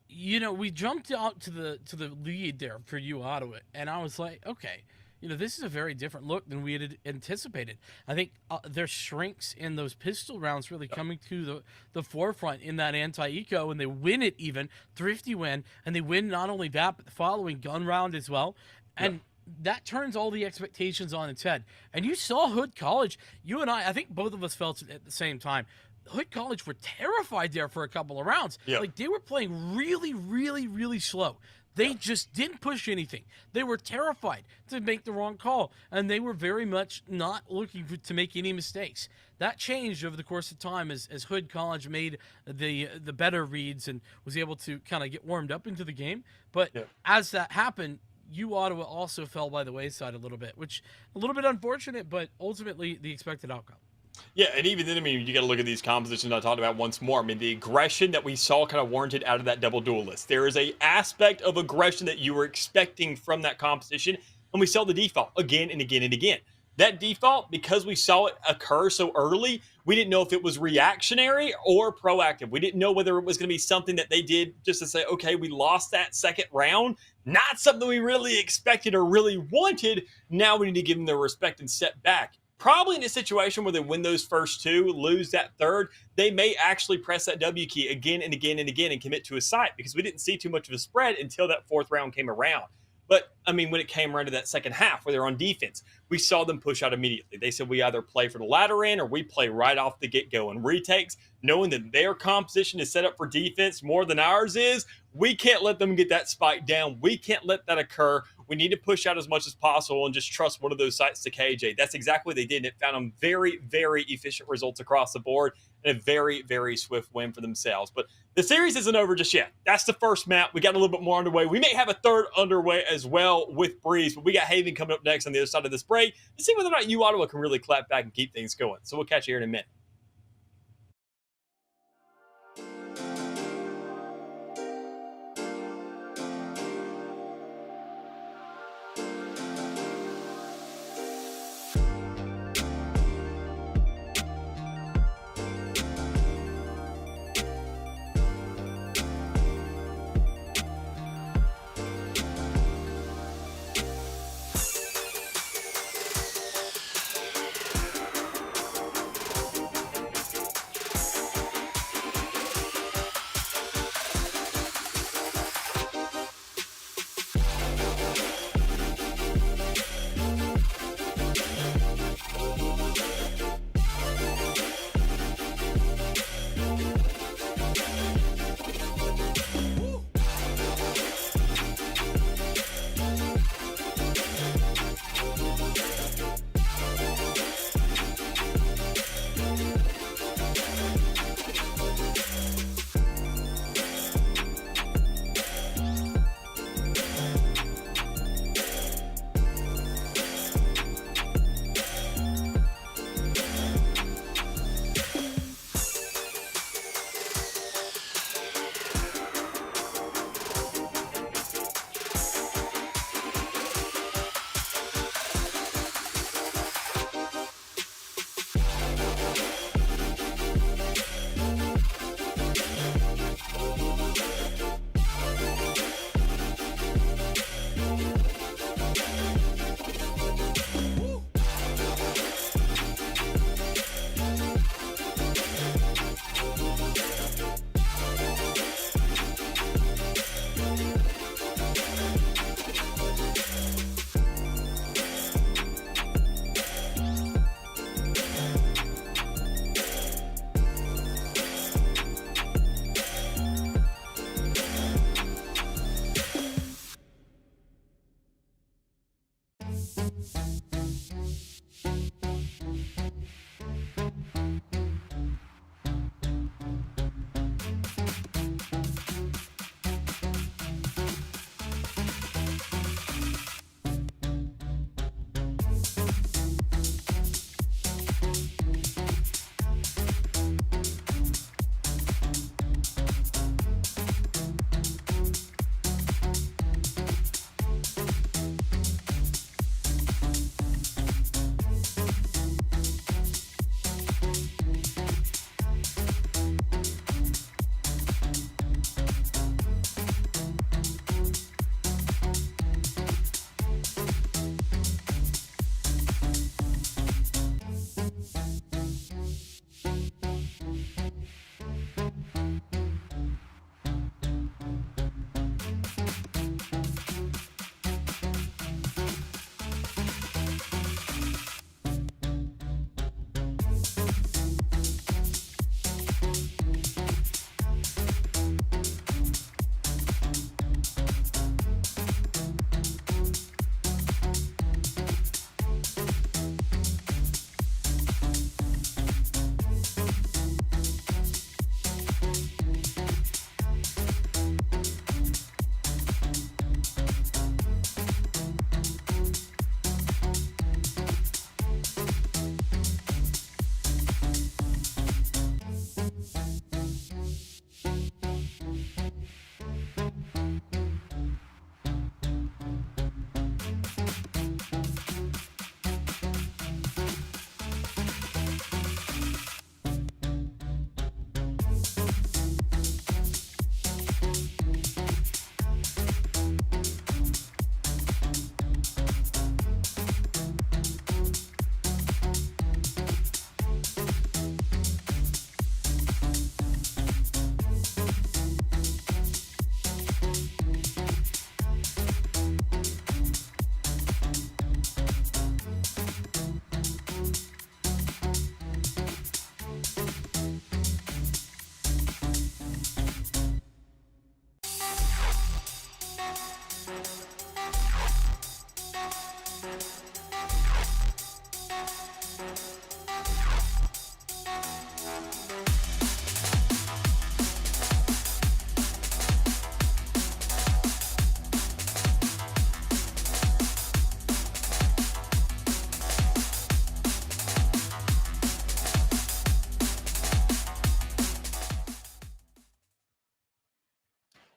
you know, we jumped out to the lead there for you, Ottawa, and I was like, okay, you know, this is a very different look than we had anticipated. I think their strengths in those pistol rounds really coming to the forefront in that anti-eco, and they win it even, thrifty win, and they win not only that, but the following gun round as well. And that turns all the expectations on its head. And you saw Hood College, you and I think both of us felt it at the same time. Hood College were terrified there for a couple of rounds. Like, they were playing really, really, really slow. They just didn't push anything. They were terrified to make the wrong call, and they were very much not looking to make any mistakes. That changed over the course of time as Hood College made the better reads and was able to kind of get warmed up into the game. But as that happened, you, Ottawa, also fell by the wayside a little bit, which a little bit unfortunate, but ultimately the expected outcome. Yeah, and even then, I mean, you got to look at these compositions I talked about once more. I mean, the aggression that we saw kind of warranted out of that double duelist. There is a aspect of aggression that you were expecting from that composition, and we saw the default again and again and again. That default, because we saw it occur so early, we didn't know if it was reactionary or proactive. We didn't know whether it was going to be something that they did just to say, okay, we lost that second round. Not something we really expected or really wanted. Now we need to give them their respect and step back. Probably in a situation where they win those first two, lose that third, they may actually press that W key again and again and again and commit to a site, because we didn't see too much of a spread until that fourth round came around. But, I mean, when it came around to that second half where they're on defense, we saw them push out immediately. They said we either play for the latter end or we play right off the get-go. And retakes, knowing that their composition is set up for defense more than ours is, we can't let them get that spike down. We can't let that occur. We need to push out as much as possible and just trust one of those sites to KJ. That's exactly what they did, and it found them very, very efficient results across the board and a very, very swift win for themselves. But the series isn't over just yet. That's the first map. We got a little bit more underway. We may have a third underway as well with Breeze, but we got Haven coming up next on the other side of this break to see whether or not U Ottawa can really clap back and keep things going. So we'll catch you here in a minute.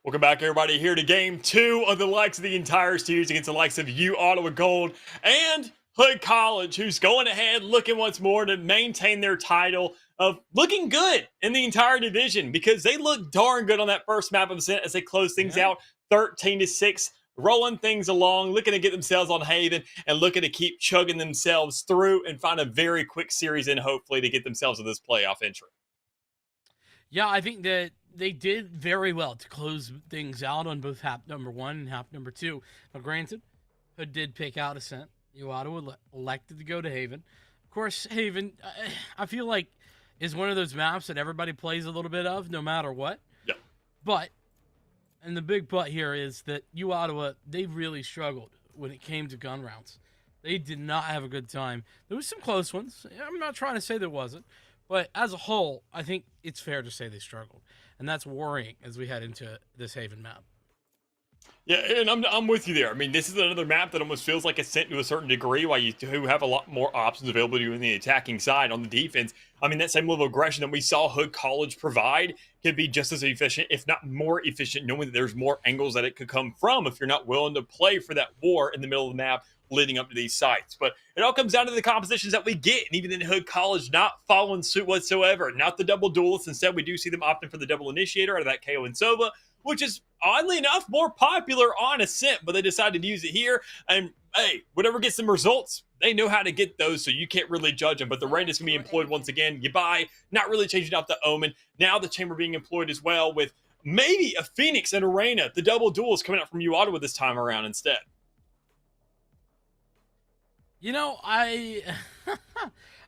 Welcome back, everybody, here to game 2 of the likes of the entire series against the likes of U Ottawa Gold and Hood College, who's going ahead looking once more to maintain their title of looking good in the entire division, because they look darn good on that first map of Ascent as they close things out 13-6, rolling things along, looking to get themselves on Haven and looking to keep chugging themselves through and find a very quick series in, hopefully, to get themselves to this playoff entry. Yeah, I think that they did very well to close things out on both half number 1 and half number 2. Now, granted, Hood did pick out Ascent. U Ottawa elected to go to Haven. Of course, Haven, I feel like, is one of those maps that everybody plays a little bit of, no matter what. Yep. But, and the big but here is that U Ottawa, they really struggled when it came to gun rounds. They did not have a good time. There was some close ones. I'm not trying to say there wasn't. But as a whole, I think it's fair to say they struggled. And that's worrying as we head into this Haven map. Yeah, and I'm with you there. I mean, this is another map that almost feels like Ascent to a certain degree, while you do have a lot more options available to you in the attacking side. On the defense, I mean, that same level of aggression that we saw Hood College provide could be just as efficient, if not more efficient, knowing that there's more angles that it could come from if you're not willing to play for that war in the middle of the map leading up to these sites. But it all comes down to the compositions that we get, and even in Hood College, not following suit whatsoever. Not the double duelist. Instead, we do see them opting for the double initiator out of that KO and Sova, which is, oddly enough, more popular on Ascent, but they decided to use it here. And, hey, whatever gets them results, they know how to get those, so you can't really judge them. But the Rain is going to be employed once again. You buy, not really changing out the Omen. Now the Chamber being employed as well, with maybe a Phoenix and a Reyna. The double duels coming out from U Ottawa this time around instead. You know, I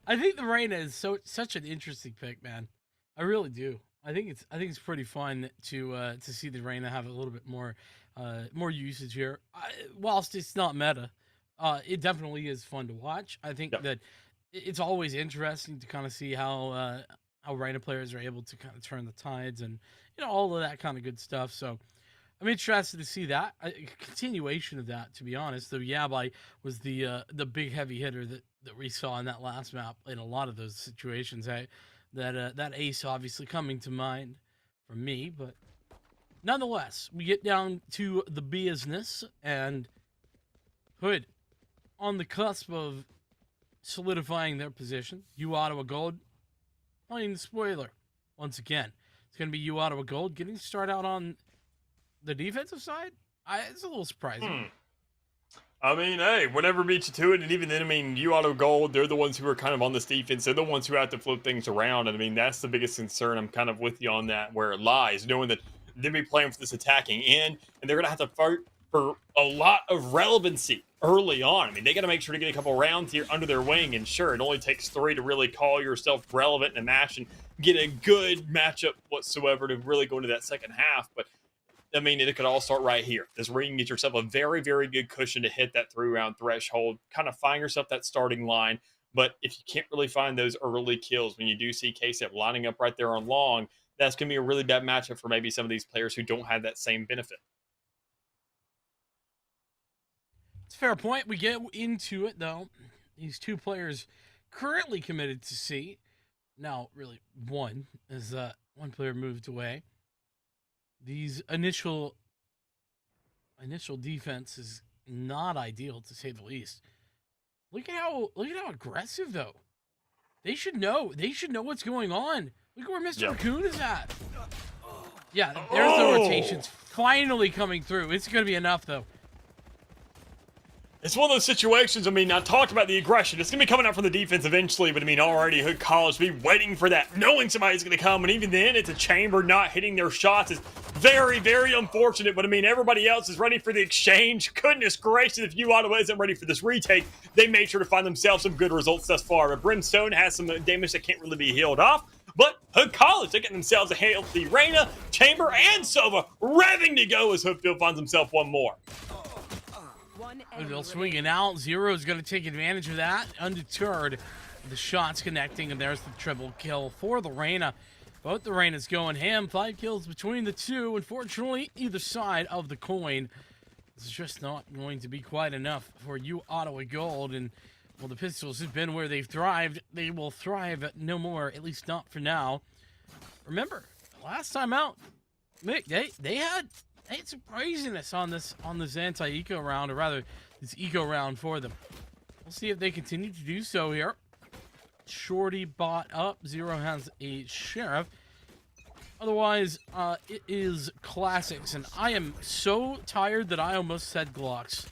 think the Reyna is such an interesting pick, man. I really do. I think it's pretty fun to see the Reyna have a little bit more usage here. Whilst it's not meta, it definitely is fun to watch. I think that it's always interesting to kind of see how Reyna players are able to kind of turn the tides and all of that kind of good stuff. So I'm interested to see that a continuation of that. To be honest, though, Yabai was the big heavy hitter that we saw in that last map in a lot of those situations. Hey. That ace obviously coming to mind for me, but nonetheless, we get down to the business, and Hood on the cusp of solidifying their position. U Ottawa Gold playing the spoiler once again. It's going to be U Ottawa Gold getting to start out on the defensive side. It's a little surprising. I mean, hey, whatever beats you to it. And even then, I mean, U Auto Gold, they're the ones who are kind of on this defense. They're the ones who have to flip things around. And I mean, that's the biggest concern. I'm kind of with you on that, where it lies, knowing that they're going to be playing for this attacking end, and they're going to have to fight for a lot of relevancy early on. I mean, they got to make sure to get a couple rounds here under their wing. And sure, it only takes 3 to really call yourself relevant in a match and get a good matchup whatsoever to really go into that second half. But I mean, it could all start right here. This where you can get yourself a very, very good cushion to hit that 3-round threshold, kind of find yourself that starting line. But if you can't really find those early kills, when you do see KSEP lining up right there on long, that's going to be a really bad matchup for maybe some of these players who don't have that same benefit. It's a fair point. We get into it, though. These 2 players currently committed to C. Now, really, one, as one player moved away. These initial defense is not ideal, to say the least. Look at how aggressive, though. They should know what's going on. Look at where Mr. Raccoon is at. Yeah, there's the rotations finally coming through. It's going to be enough, though. It's one of those situations, I mean, I talked about the aggression. It's going to be coming out from the defense eventually, but I mean, already Hood College be waiting for that, knowing somebody's going to come, and even then, it's a Chamber not hitting their shots is very, very unfortunate, but I mean, everybody else is ready for the exchange. Goodness gracious, if U Ottawa isn't ready for this retake, they made sure to find themselves some good results thus far, but Brimstone has some damage that can't really be healed off. But Hood College, they're getting themselves a healthy Reyna, Chamber, and Sova revving to go as Hoodfield finds himself one more. They'll swing it out. Zero is going to take advantage of that. Undeterred, the shots connecting, and there's the triple kill for the Reyna. Both the Reynas going ham. 5 kills between the 2. Unfortunately, either side of the coin. This is just not going to be quite enough for U Ottawa Gold. And, well, the Pistols have been where they've thrived. They will thrive no more, at least not for now. Remember, last time out, they had some craziness on this anti-eco round, or rather this eco round for them. We'll see if they continue to do so here. Shorty bot up. Zero has a sheriff. Otherwise, it is classics, and I am so tired that I almost said Glocks.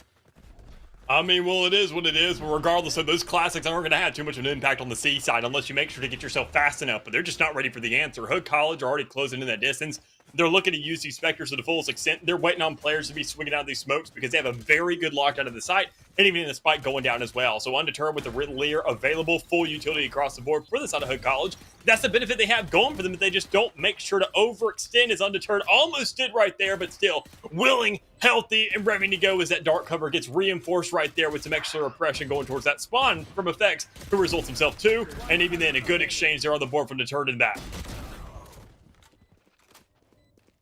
I mean, well, it is what it is, but regardless of those classics aren't going to have too much of an impact on the C side unless you make sure to get yourself fast enough, but they're just not ready for the answer. Hood College are already closing in that distance. They're looking to use these Spectres to the fullest extent. They're waiting on players to be swinging out of these smokes because they have a very good lockdown of the site, and even in the spike going down as well. So undeterred with the Riddler available, full utility across the board for the side of Hood College. That's the benefit they have going for them, but they just don't make sure to overextend, as Undeterred almost did right there, but still willing, healthy, and ready to go as that dark cover gets reinforced right there with some extra repression going towards that spawn from Effects, who results himself too, and even then a good exchange there on the board from Deterred and back.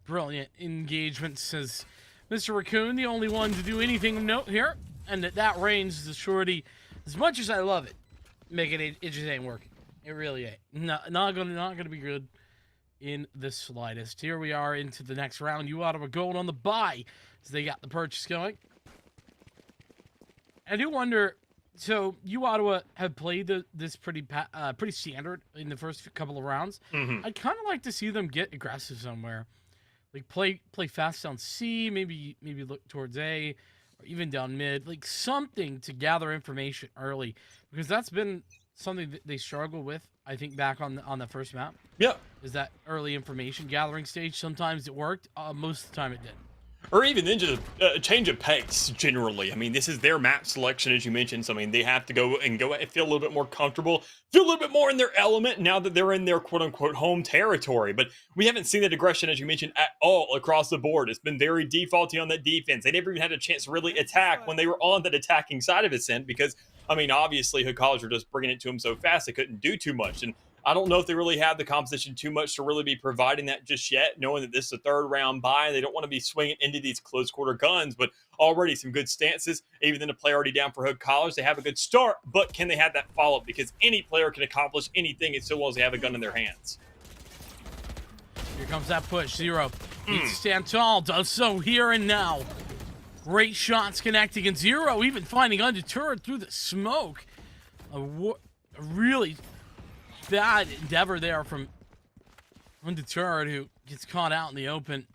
Brilliant engagement, says Mr. Raccoon, the only one to do anything of note here. And at that range, the Shorty, as much as I love it, it just ain't working. It really ain't. Not gonna be good in the slightest. Here we are into the next round. You Ottawa gold on the buy, as they got the purchase going. I do wonder. So you Ottawa have played this pretty standard in the first couple of rounds. I'd kind of like to see them get aggressive somewhere. Like play fast down C, maybe look towards A, or even down mid, like something to gather information early, because that's been something that they struggle with, I think, back on the first map. Yeah. Is that early information gathering stage. Sometimes it worked, most of the time it didn't. Or even then just a change of pace, generally. I mean, this is their map selection, as you mentioned. So, I mean, they have to go and feel a little bit more comfortable, feel a little bit more in their element now that they're in their quote-unquote home territory. But we haven't seen that aggression, as you mentioned, at all across the board. It's been very defaulty on that defense. They never even had a chance to really attack when they were on that attacking side of Ascent because, I mean, obviously, Hood College were just bringing it to them so fast they couldn't do too much. And I don't know if they really have the composition too much to really be providing that just yet, knowing that this is a third round buy. They don't want to be swinging into these close quarter guns, but already some good stances. Even then, a player already down for Hood College, they have a good start, but can they have that follow-up? Because any player can accomplish anything as long as they have a gun in their hands. Here comes that push. Zero needs to stand tall, does so here and now. Great shots connecting, and Zero even finding Undeterred through the smoke. A really bad endeavor there from Undeterred, who gets caught out in the open.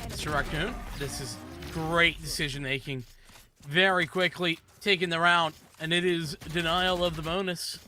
Mr. Raccoon, this is great decision making. Very quickly taking the round, and it is denial of the bonus.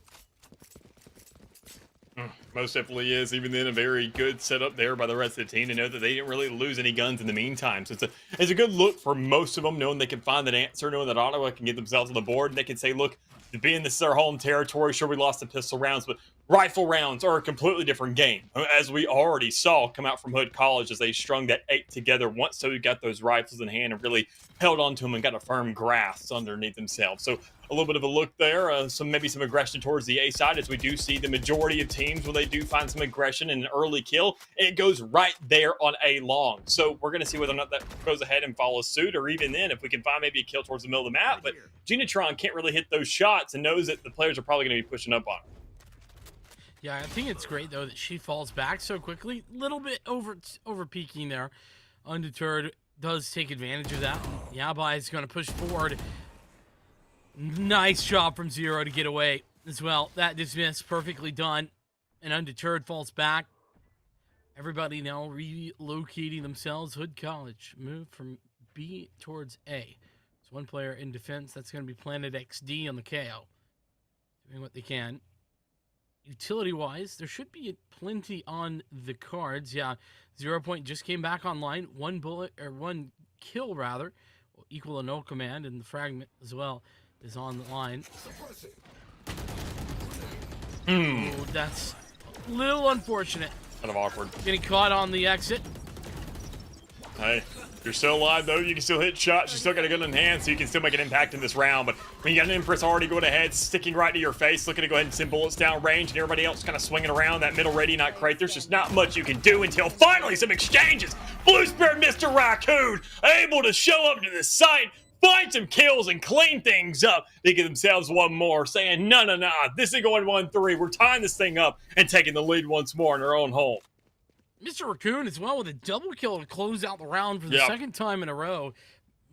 Most definitely is. Even then, a very good setup there by the rest of the team to know that they didn't really lose any guns in the meantime. So it's a good look for most of them, knowing they can find that answer, knowing that Ottawa can get themselves on the board, and they can say, look, being this is our home territory, sure, we lost the pistol rounds, but rifle rounds are a completely different game, as we already saw come out from Hood College as they strung that 8 together once so we got those rifles in hand and really held on to them and got a firm grasp underneath themselves. So a little bit of a look there, maybe some aggression towards the A side, as we do see the majority of teams when they do find some aggression and an early kill, it goes right there on A long. So we're going to see whether or not that goes ahead and follows suit, or even then if we can find maybe a kill towards the middle of the map. But Genetron can't really hit those shots and knows that the players are probably going to be pushing up on him. Yeah, I think it's great, though, that she falls back so quickly. Little bit over peaking there. Undeterred does take advantage of that. Yabai is going to push forward. Nice job from Zero to get away as well. That dismiss, perfectly done. And Undeterred falls back. Everybody now relocating themselves. Hood College moved from B towards A. So one player in defense. That's going to be Planet XD on the KO. Doing what they can. Utility-wise, there should be plenty on the cards. Yeah, 0 Point just came back online. One kill rather, will equal a no command, and the fragment as well is on the line. Oh, that's a little unfortunate. Kind of awkward. Getting caught on the exit. Hey, you're still alive, though. You can still hit shots. You still got a gun in hand, so you can still make an impact in this round. But when you got an Empress already going ahead, sticking right to your face, looking to go ahead and send bullets down range, and everybody else kind of swinging around that middle ready, not great. There's just not much you can do until finally some exchanges. Blue Spirit Mr. Raccoon able to show up to the site, find some kills, and clean things up. They give themselves one more, saying, no, this is going 1-3. We're tying this thing up and taking the lead once more in our own home. Mr. Raccoon as well with a double kill to close out the round for the Yep. second time in a row.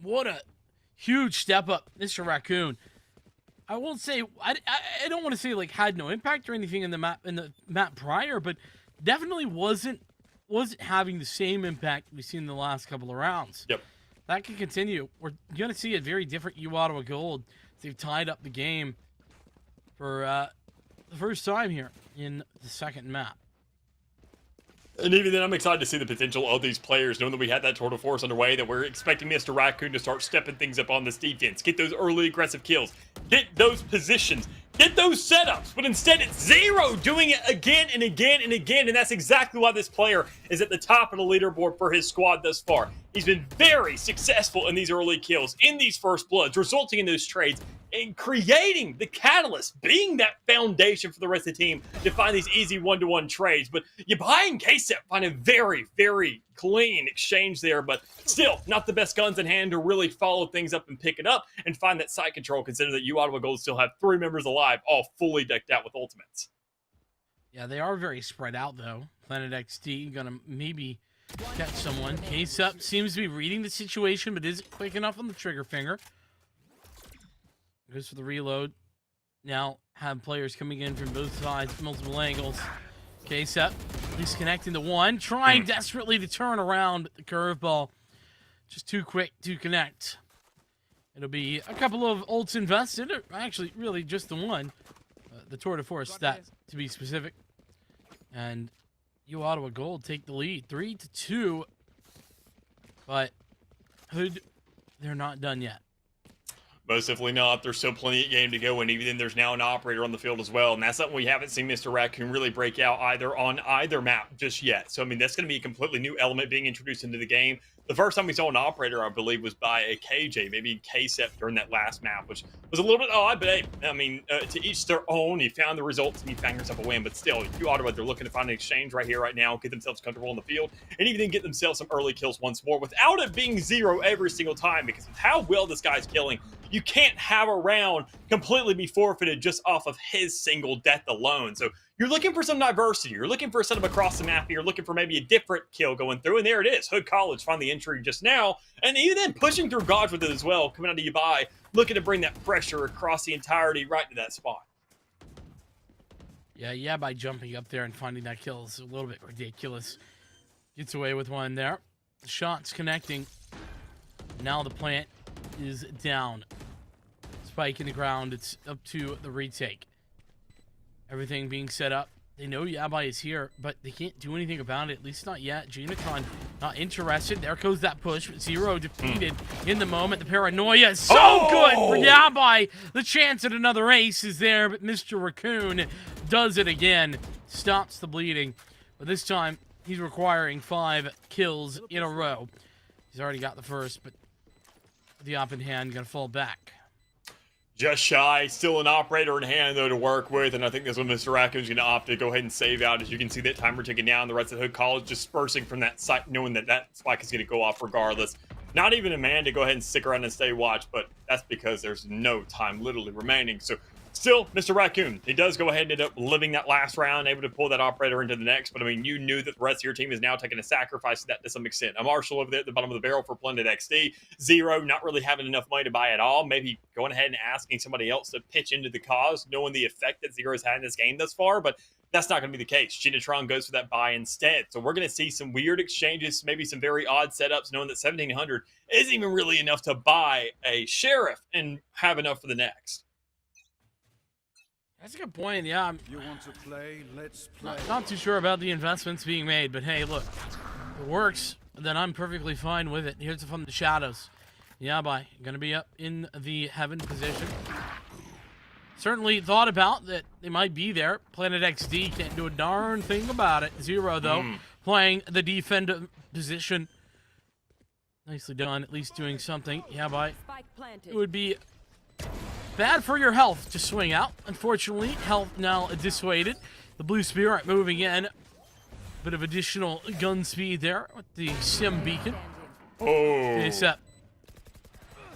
What a huge step up, Mr. Raccoon. I won't say I don't want to say like had no impact or anything in the map prior, but definitely wasn't having the same impact we've seen in the last couple of rounds. Yep. That can continue. We're gonna see a very different U Ottawa Gold. They've tied up the game for the first time here in the second map. And even then, I'm excited to see the potential of these players, knowing that we had that tour de force underway, that we're expecting Mr. Raccoon to start stepping things up on this defense, get those early aggressive kills, get those positions, get those setups. But instead, it's Zero doing it again and again and again. And that's exactly why this player is at the top of the leaderboard for his squad thus far. He's been very successful in these early kills, in these first bloods, resulting in those trades, and creating the catalyst, being that foundation for the rest of the team to find these easy one-to-one trades. But Yabai and KSEP find a very, very clean exchange there, but still not the best guns in hand to really follow things up and pick it up and find that site control, considering that U Ottawa Gold still have 3 members alive, all fully decked out with ultimates. Yeah, they are very spread out though. Planet XD gonna maybe catch someone. KSEP seems to be reading the situation, but isn't quick enough on the trigger finger. Goes for the reload. Now have players coming in from both sides, multiple angles. KSEP disconnecting the one, trying desperately to turn around the curveball. Just too quick to connect. It'll be a couple of ults invested, or actually really just the one. The tour de force, that to be specific. And U Ottawa Gold take the lead, 3-2. But Hood, they're not done yet. Most definitely not. There's still plenty of game to go, and even then there's now an operator on the field as well, and that's something we haven't seen Mr. Raccoon really break out either on either map just yet. So, I mean, that's going to be a completely new element being introduced into the game. The first time we saw an operator, I believe, was by a KJ, maybe KSEP during that last map, which was a little bit odd, but hey, I mean, to each their own. You found the results and you found yourself a win, but still, U Ottawa, they're looking to find an exchange right here, right now, get themselves comfortable in the field, and even then get themselves some early kills once more without it being Zero every single time, because of how well this guy's killing. You can't have a round completely be forfeited just off of his single death alone. So you're looking for some diversity. You're looking for a setup across the map. And you're looking for maybe a different kill going through. And there it is. Hood College found the entry just now. And even then pushing through Godge with it as well. Coming out of Yabai, looking to bring that pressure across the entirety right to that spot. Yeah, by jumping up there and finding that kill is a little bit ridiculous. Gets away with one there. The shot's connecting. Now the plant is down. Spike in the ground. It's up to the retake. Everything being set up. They know Yabai is here, but they can't do anything about it. At least not yet. Genitron not interested. There goes that push. Zero defeated in the moment. The paranoia is so good for Yabai. The chance at another ace is there, but Mr. Raccoon does it again. Stops the bleeding. But this time, he's requiring 5 kills in a row. He's already got the first, but the op in hand gonna fall back. Just shy, still an operator in hand though to work with, and I think that's what Mr. Raccoon's going to opt to go ahead and save out. As you can see, that timer ticking down. The rest of Hood College dispersing from that site, knowing that that spike is going to go off regardless. Not even a man to go ahead and stick around and stay watch, but that's because there's no time literally remaining. So still, Mr. Raccoon, he does go ahead and end up living that last round, able to pull that operator into the next. But I mean, you knew that the rest of your team is now taking a sacrifice to that to some extent. A Marshall over there at the bottom of the barrel for Blended XD. Zero, not really having enough money to buy at all. Maybe going ahead and asking somebody else to pitch into the cause, knowing the effect that Zero's had in this game thus far. But that's not going to be the case. Genitron goes for that buy instead. So we're going to see some weird exchanges, maybe some very odd setups, knowing that 1,700 isn't even really enough to buy a Sheriff and have enough for the next. That's a good point. Yeah, You want to play? Let's play. not too sure about the investments being made, but hey, look, if it works, then I'm perfectly fine with it. Here's from the shadows. Yabai gonna be up in the heaven position. Certainly thought about that they might be there. Planet XD can't do a darn thing about it. Zero though, playing the defend position. Nicely done, at least doing something. Yabai, Spike planted. it would be bad for your health to swing out. Unfortunately, health now dissuaded. The Blue Spirit moving in. Bit of additional gun speed there with the Sim Beacon. It's up.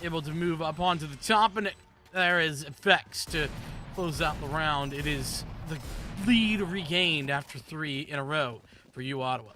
Able to move up onto the top, and there is effects to close out the round. It is the lead regained after 3 in a row for U Ottawa.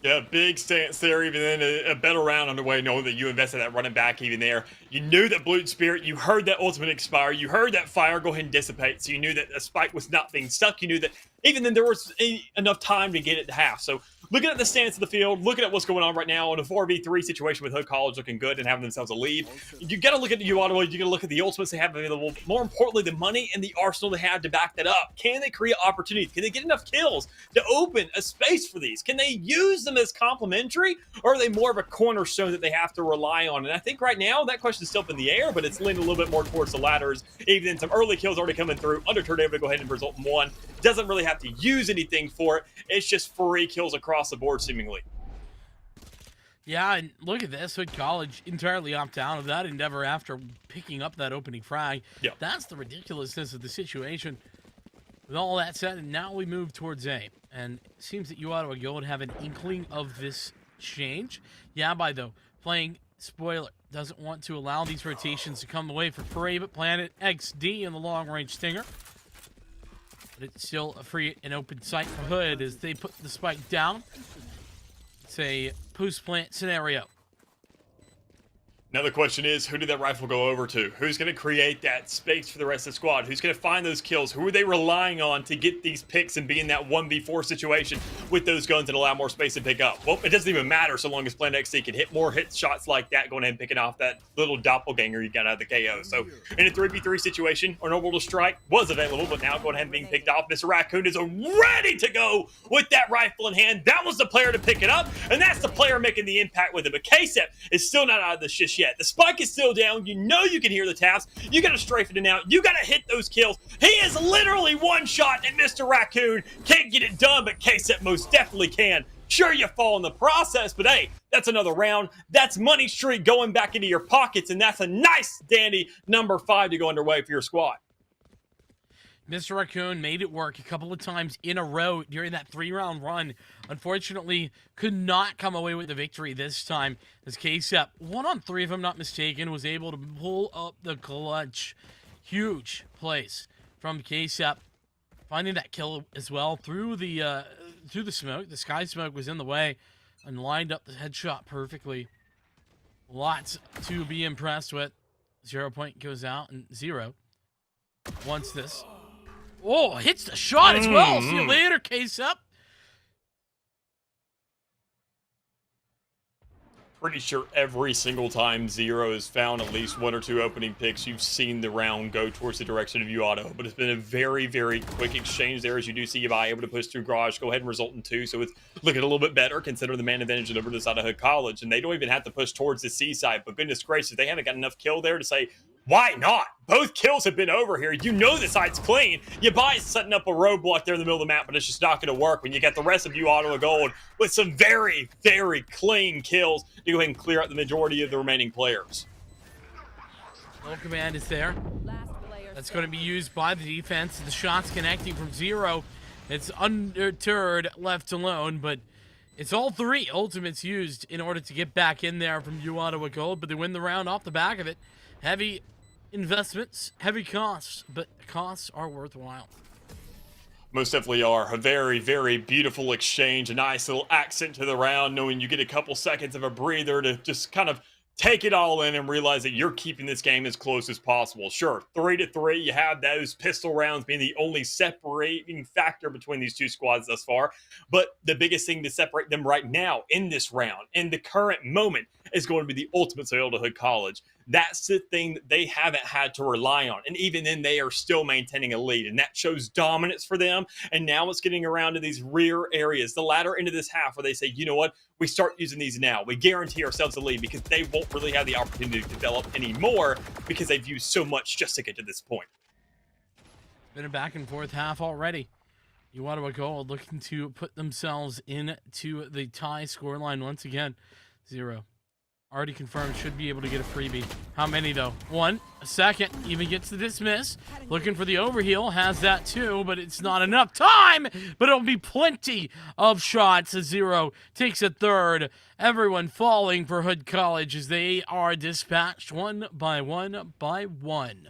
Yeah, big stance there. Even then, a better round underway, knowing that you invested that running back even there. You knew that Blue Spirit, you heard that ultimate expire, you heard that fire go ahead and dissipate, so you knew that a spike was not being stuck. You knew that even then there was enough time to get it to half. So looking at the stance of the field, looking at what's going on right now in a 4v3 situation with Hood College looking good and having themselves a lead, you got to look at the Ottawa, you got to look at the ultimates they have available. More importantly, the money and the arsenal they have to back that up. Can they create opportunities? Can they get enough kills to open a space for these? Can they use them as complementary, or are they more of a cornerstone that they have to rely on? And I think right now that question is still up in the air, but it's leaning a little bit more towards the ladders. Even then, some early kills already coming through. Underturned able to go ahead and result in one. Doesn't really have to use anything for it. It's just free kills across the board, seemingly. Yeah, and look at this. Hood College entirely opt out of that endeavor after picking up that opening frag. Yeah. That's the ridiculousness of the situation. With all that said, now we move towards A. And it seems that you Ottawa Gold have an inkling of this change. Yabai, though, playing spoiler, doesn't want to allow these rotations to come away for Prey, but Planet XD in the long-range stinger. But it's still a free and open sight for Hood as they put the spike down. It's a post-plant scenario. Now the question is, who did that rifle go over to? Who's going to create that space for the rest of the squad? Who's going to find those kills? Who are they relying on to get these picks and be in that 1v4 situation with those guns and allow more space to pick up? Well, it doesn't even matter so long as Planet XC can hit more hit shots like that, going ahead and picking off that little doppelganger you got out of the KO. So in a 3v3 situation, an orbital strike was available, but now going ahead and being picked off. Mr. Raccoon is ready to go with that rifle in hand. That was the player to pick it up, and that's the player making the impact with it. But KSEP is still not out of the shit yet. The spike is still down. You know you can hear the taps. You got to strafe it in out. You got to hit those kills. He is literally one shot, and Mr. Raccoon can't get it done, but KSEP most definitely can. Sure, you fall in the process, but hey, that's another round. That's money street going back into your pockets, and that's a nice, dandy number 5 to go underway for your squad. Mr. Raccoon made it work a couple of times in a row during that 3-round run. Unfortunately, could not come away with the victory this time as KSEP, 1-on-3 if I'm not mistaken, was able to pull up the clutch. Huge plays from KSEP, finding that kill as well through the smoke. The sky smoke was in the way and lined up the headshot perfectly. Lots to be impressed with. 0 point goes out and 0 wants this. Oh, hits the shot as well. See you later, KSEP. Pretty sure every single time 0 has found at least 1 or 2 opening picks, you've seen the round go towards the direction of Auto. But it's been a very, very quick exchange there, as you do see Yabai able to push through Garage, go ahead and result in 2. So it's looking a little bit better considering the man advantage over to the side of Hood College. And they don't even have to push towards the C side. But goodness gracious, they haven't got enough kill there to say, why not? Both kills have been over here. You know the side's clean. Yabai's setting up a roadblock there in the middle of the map, but it's just not going to work when you get the rest of you Ottawa Gold with some very, very clean kills to go ahead and clear out the majority of the remaining players. No command is there. That's going to be used by the defense. The shots connecting from 0. It's undeterred, left alone, but it's all 3 ultimates used in order to get back in there from U Ottawa Gold, but they win the round off the back of it. Heavy investments, heavy costs, but costs are worthwhile. Most definitely are. A very, very beautiful exchange. A nice little accent to the round, knowing you get a couple seconds of a breather to just kind of take it all in and realize that you're keeping this game as close as possible. Sure, 3-3, you have those pistol rounds being the only separating factor between these two squads thus far. But the biggest thing to separate them right now in this round, in the current moment, is going to be the ultimate sale to Hood College. That's the thing that they haven't had to rely on. And even then, they are still maintaining a lead. And that shows dominance for them. And now it's getting around to these rear areas, the latter end of this half, where they say, you know what? We start using these now. We guarantee ourselves a lead because they won't really have the opportunity to develop anymore because they've used so much just to get to this point. Been a back and forth half already. You Ottawa Gold looking to put themselves into the tie scoreline once again. 0. Already confirmed, should be able to get a freebie. How many, though? 1. A second. Even gets the dismiss. Looking for the overheal. Has that, too, but it's not enough time. But it'll be plenty of shots. A 0 takes a 3rd. Everyone falling for Hood College as they are dispatched one by one by one.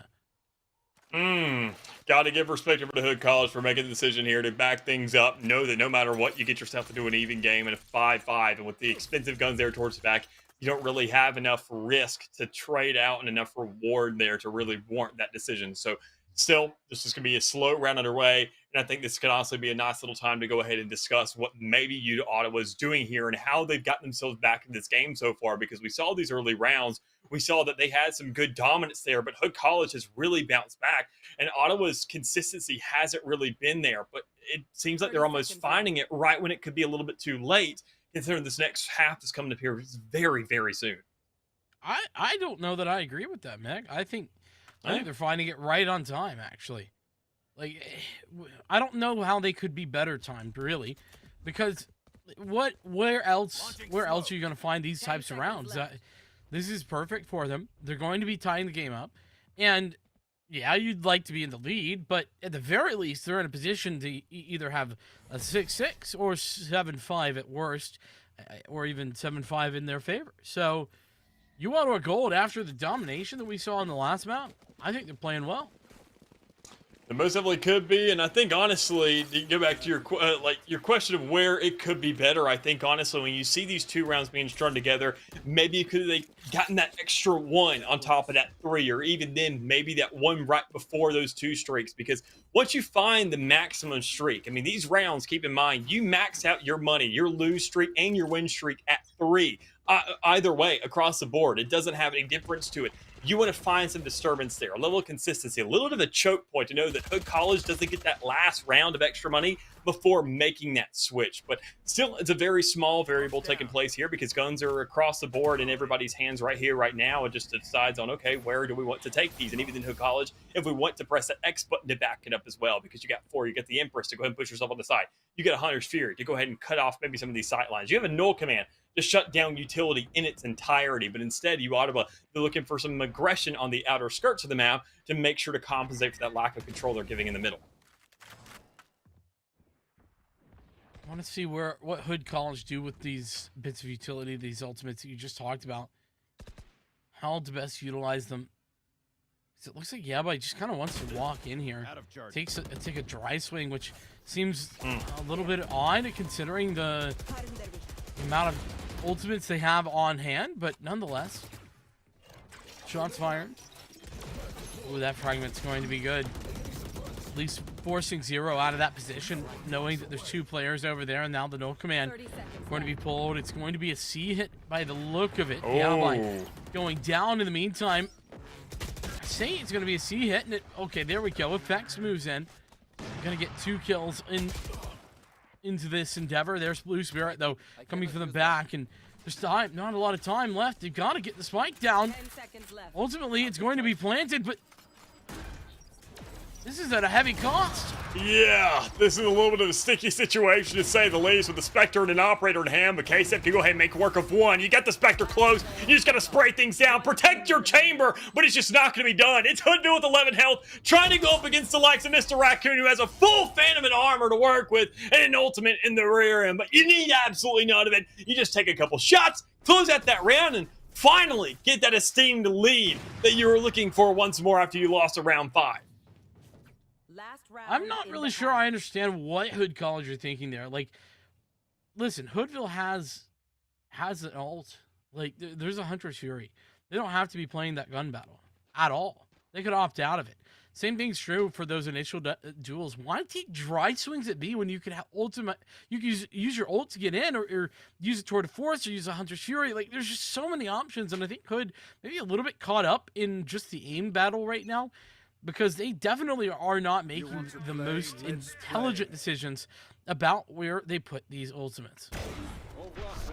Got to give respect over to Hood College for making the decision here to back things up. Know that no matter what, you get yourself into an even game and a 5-5. And with the expensive guns there towards the back, you don't really have enough risk to trade out and enough reward there to really warrant that decision. So still, this is going to be a slow round underway. And I think this could honestly be a nice little time to go ahead and discuss what maybe Ottawa's doing here and how they've gotten themselves back in this game so far, because we saw these early rounds. We saw that they had some good dominance there, but Hood College has really bounced back, and Ottawa's consistency hasn't really been there. But it seems like they're almost finding it right when it could be a little bit too late, considering this next half is coming up here very, very soon. I don't know that I agree with that, Meg. I think they're finding it right on time, actually. Like, I don't know how they could be better timed, really, because where else are you going to find these types of rounds? This is perfect for them. They're going to be tying the game up, and yeah, you'd like to be in the lead, but at the very least, they're in a position to either have a 6-6 or 7-5 at worst, or even 7-5 in their favor. So, you want to gold after the domination that we saw in the last map? I think they're playing well. It most definitely could be, and I think honestly, to go back to your question of where it could be better, I think honestly, when you see these two rounds being strung together, maybe could they gotten that extra one on top of that 3, or even then maybe that one right before those 2 streaks, because once you find the maximum streak, I mean, these rounds, keep in mind, you max out your money, your lose streak and your win streak at 3. Either way, across the board, it doesn't have any difference to it. You want to find some disturbance there, a little of consistency, a little bit of a choke point to know that Hood College doesn't get that last round of extra money before making that switch. But still, it's a very small variable taking place here, because guns are across the board in everybody's hands right here, right now. It just decides on, okay, where do we want to take these? And even in Hood College, if we want to press that X button to back it up as well, because you got 4, you got the Empress to go ahead and push yourself on the side. You got a Hunter's Fury to go ahead and cut off maybe some of these sight lines. You have a null command to shut down utility in its entirety, but instead you ought to be looking for some aggression on the outer skirts of the map to make sure to compensate for that lack of control they're giving in the middle. I want to see what Hood College do with these bits of utility, these ultimates that you just talked about. How to best utilize them. It looks like Yabai just kind of wants to walk in here. Take a dry swing, which seems a little bit odd considering the amount of ultimates they have on hand, but nonetheless, shots fired. Ooh, that fragment's going to be good. At least forcing Zero out of that position, knowing that there's 2 players over there, and now the no command going to be pulled. It's going to be a C hit by the look of it. Yabai going down in the meantime. I say it's going to be a C hit, and okay, there we go. Effects moves in. Going to get 2 kills into this endeavor. There's Blue Spirit, though, coming from the back, and there's not a lot of time left. They've got to get the spike down. Ultimately, it's going to be planted, but this is at a heavy cost. Yeah, this is a little bit of a sticky situation, to say the least, with the Spectre and an Operator in hand. But KSF can go ahead and make work of one. You got the Spectre close. You just got to spray things down. Protect your chamber, but it's just not going to be done. It's Hoodville with 11 health, trying to go up against the likes of Mr. Raccoon, who has a full Phantom and armor to work with, and an ultimate in the rear end. But you need absolutely none of it. You just take a couple shots, close out that round, and finally get that esteemed lead that you were looking for once more after you lost a round 5. I'm not really sure I understand what Hood College are thinking there. Like, listen, Hoodville has an ult. Like, there's a Hunter's Fury. They don't have to be playing that gun battle at all. They could opt out of it. Same thing's true for those initial duels. Why take dry swings at B when you could have ultimate? You can use your ult to get in, or use it toward a force, or use a Hunter's Fury. Like, there's just so many options, and I think Hood maybe a little bit caught up in just the aim battle right now, because they definitely are not making the most intelligent decisions about where they put these ultimates.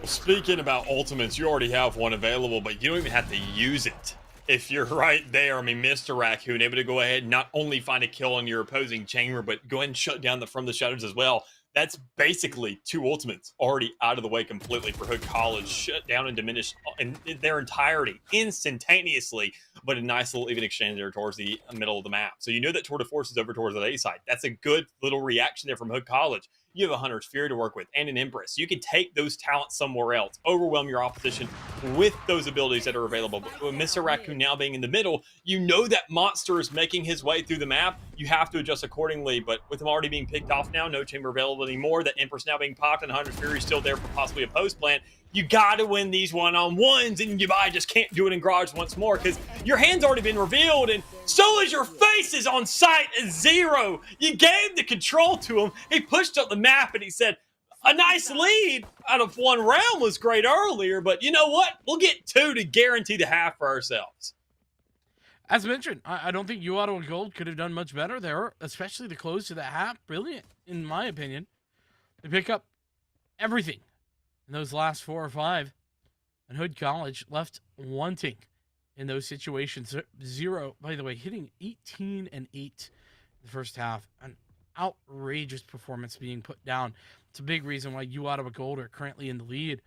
Speaking about ultimates, you already have one available, but you don't even have to use it. If you're right there, I mean, Mr. Raccoon able to go ahead and not only find a kill on your opposing chamber, but go ahead and shut down from the shadows as well. That's basically 2 ultimates already out of the way completely for Hood College, shut down and diminished in their entirety instantaneously, but a nice little even exchange there towards the middle of the map. So you know that Tour de Force is over towards the A side. That's a good little reaction there from Hood College. You have a Hunter's Fury to work with and an Empress. You can take those talents somewhere else, overwhelm your opposition, with those abilities that are available. But with Mr. Raccoon now being in the middle, you know that monster is making his way through the map. You have to adjust accordingly. But with him already being picked off now, no chamber available anymore, that Empress now being popped, and 100 Fury still there for possibly a post plant. You got to win these one-on-ones, and you just can't do it in Garage once more because your hand's already been revealed, and so is your faces on site as Zero. You gave the control to him. He pushed up the map, and he said, a nice lead out of one round was great earlier, but you know what? We'll get two to guarantee the half for ourselves. As mentioned, I don't think U Ottawa Gold could have done much better there, especially the close to the half. Brilliant, in my opinion. They pick up everything in those last 4 or 5, and Hood College left wanting in those situations. Zero, by the way, hitting 18 and 8 in the first half. An outrageous performance being put down. It's a big reason why U Ottawa Gold are currently in the lead.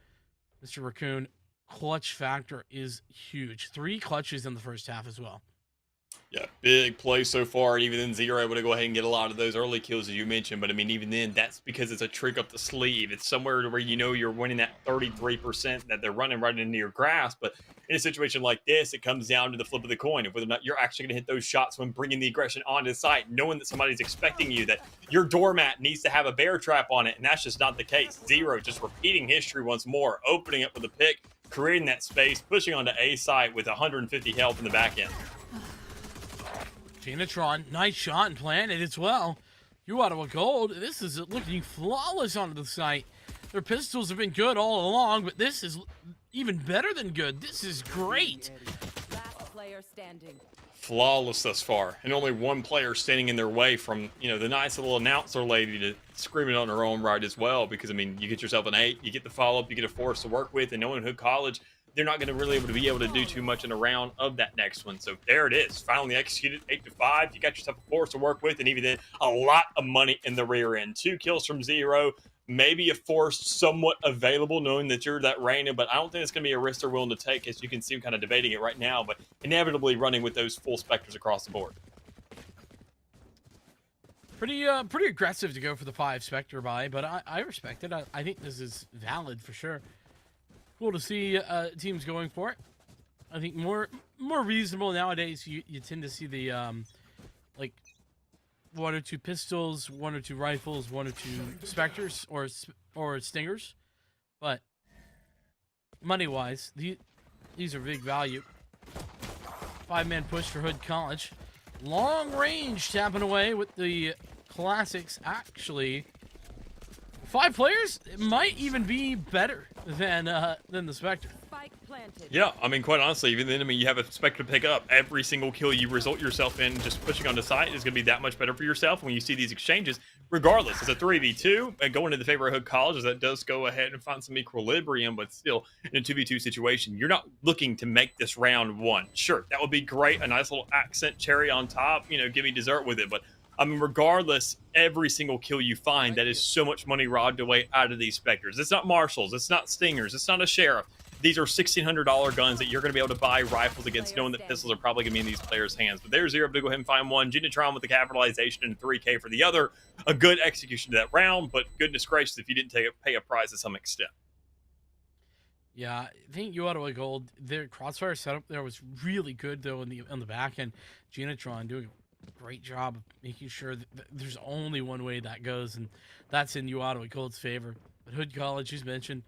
Mr. Raccoon, clutch factor is huge. 3 clutches in the first half as well. Yeah, big play so far. Even then, Zero able to go ahead and get a lot of those early kills, as you mentioned. But, I mean, even then, that's because it's a trick up the sleeve. It's somewhere where you know you're winning that 33% that they're running right into your grasp. But in a situation like this, it comes down to the flip of the coin of whether or not you're actually going to hit those shots when bringing the aggression onto the site, knowing that somebody's expecting you, that your doormat needs to have a bear trap on it. And that's just not the case. Zero just repeating history once more, opening up with a pick, creating that space, pushing onto A site with 150 health in the back end. Genetron, nice shot and planted as well. U Ottawa Gold, this is looking flawless onto the site. Their pistols have been good all along, but this is even better than good. This is great. Last player standing. Flawless thus far, and only one player standing in their way from, you know, the nice little announcer lady to screaming on her own right as well. Because, I mean, you get yourself an 8, you get the follow-up, you get a force to work with, and knowing Hood College, they're not going to really be able to do too much in a round of that next one. So there it is, finally executed, 8-5. You got yourself a force to work with, and even then, a lot of money in the rear end. 2 kills from Zero. Maybe a force somewhat available, knowing that you're that Reina, but I don't think it's going to be a risk they're willing to take, as you can see them kind of debating it right now, but inevitably running with those full specters across the board. Pretty aggressive to go for the 5 Spectre buy, but I respect it. I think this is valid for sure. Cool to see teams going for it. I think more reasonable nowadays. You tend to see the like 1 or 2 pistols, 1 or 2 rifles, 1 or 2 Spectres or Stingers, but money wise, these are big value. 5-man push for Hood College. Long range tapping away with the classics. Actually, 5 players, it might even be better than the Spectre. Spike planted. Yeah, I mean, quite honestly, even then, I mean, you have a Spectre to pick up. Every single kill you result yourself in just pushing on the site is going to be that much better for yourself when you see these exchanges. Regardless, it's a 3v2, and going to the favor of Hood College, as that does go ahead and find some equilibrium, but still, in a 2v2 situation, you're not looking to make this round 1. Sure, that would be great, a nice little accent cherry on top, you know, give me dessert with it, but I mean, regardless, every single kill you find, that is so much money robbed away out of these Spectres. It's not Marshals, it's not Stingers, it's not a Sheriff. These are $1,600 guns that you're going to be able to buy rifles against, knowing that pistols are probably going to be in these players' hands. But there's Zero to go ahead and find one. Genetron with the capitalization and 3K for the other. A good execution to that round, but goodness gracious if you didn't pay a price to some extent. Yeah, I think U Ottawa Gold, their crossfire setup there was really good, though, on the back end. Genetron doing a great job of making sure that there's only one way that goes, and that's in U Ottawa Gold's favor. But Hood College, as mentioned,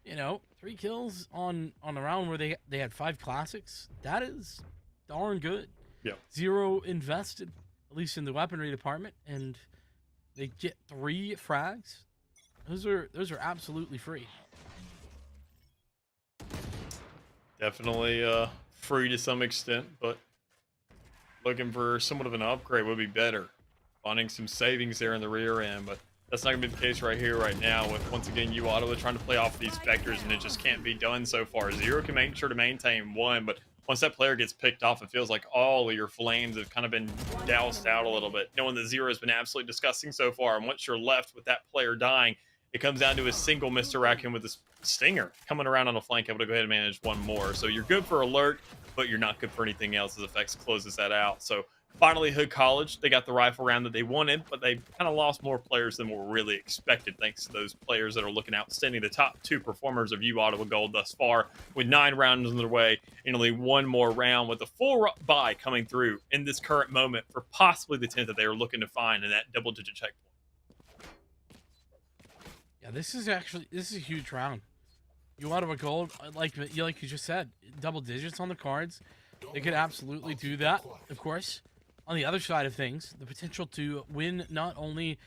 you know, 3 kills on a round where they had 5 classics. That is darn good. Yeah. 0 invested, at least in the weaponry department, and they get 3 frags. Those are absolutely free. Definitely free to some extent, but looking for somewhat of an upgrade would be better. Finding some savings there in the rear end, but that's not going to be the case right here, right now, with, once again, U Ottawa trying to play off these Spectres, and it just can't be done so far. Zero can make sure to maintain 1, but once that player gets picked off, it feels like all of your flames have kind of been doused out a little bit, knowing that Zero has been absolutely disgusting so far, and once you're left with that player dying, it comes down to a single Mr. Raccoon with a Stinger coming around on a flank, able to go ahead and manage 1 more. So you're good for alert, but you're not good for anything else, as Effects closes that out. So Finally, Hood College, they got the rifle round that they wanted, but they kind of lost more players than were really expected, thanks to those players that are looking outstanding. The top 2 performers of U Ottawa Gold thus far, with 9 rounds on their way, and only 1 more round with a full buy coming through in this current moment for possibly the 10th that they were looking to find in that double-digit checkpoint. Yeah, this is a huge round. You Ottawa Gold, like you just said, double digits on the cards. They could absolutely do that, of course. On the other side of things, the potential to win not only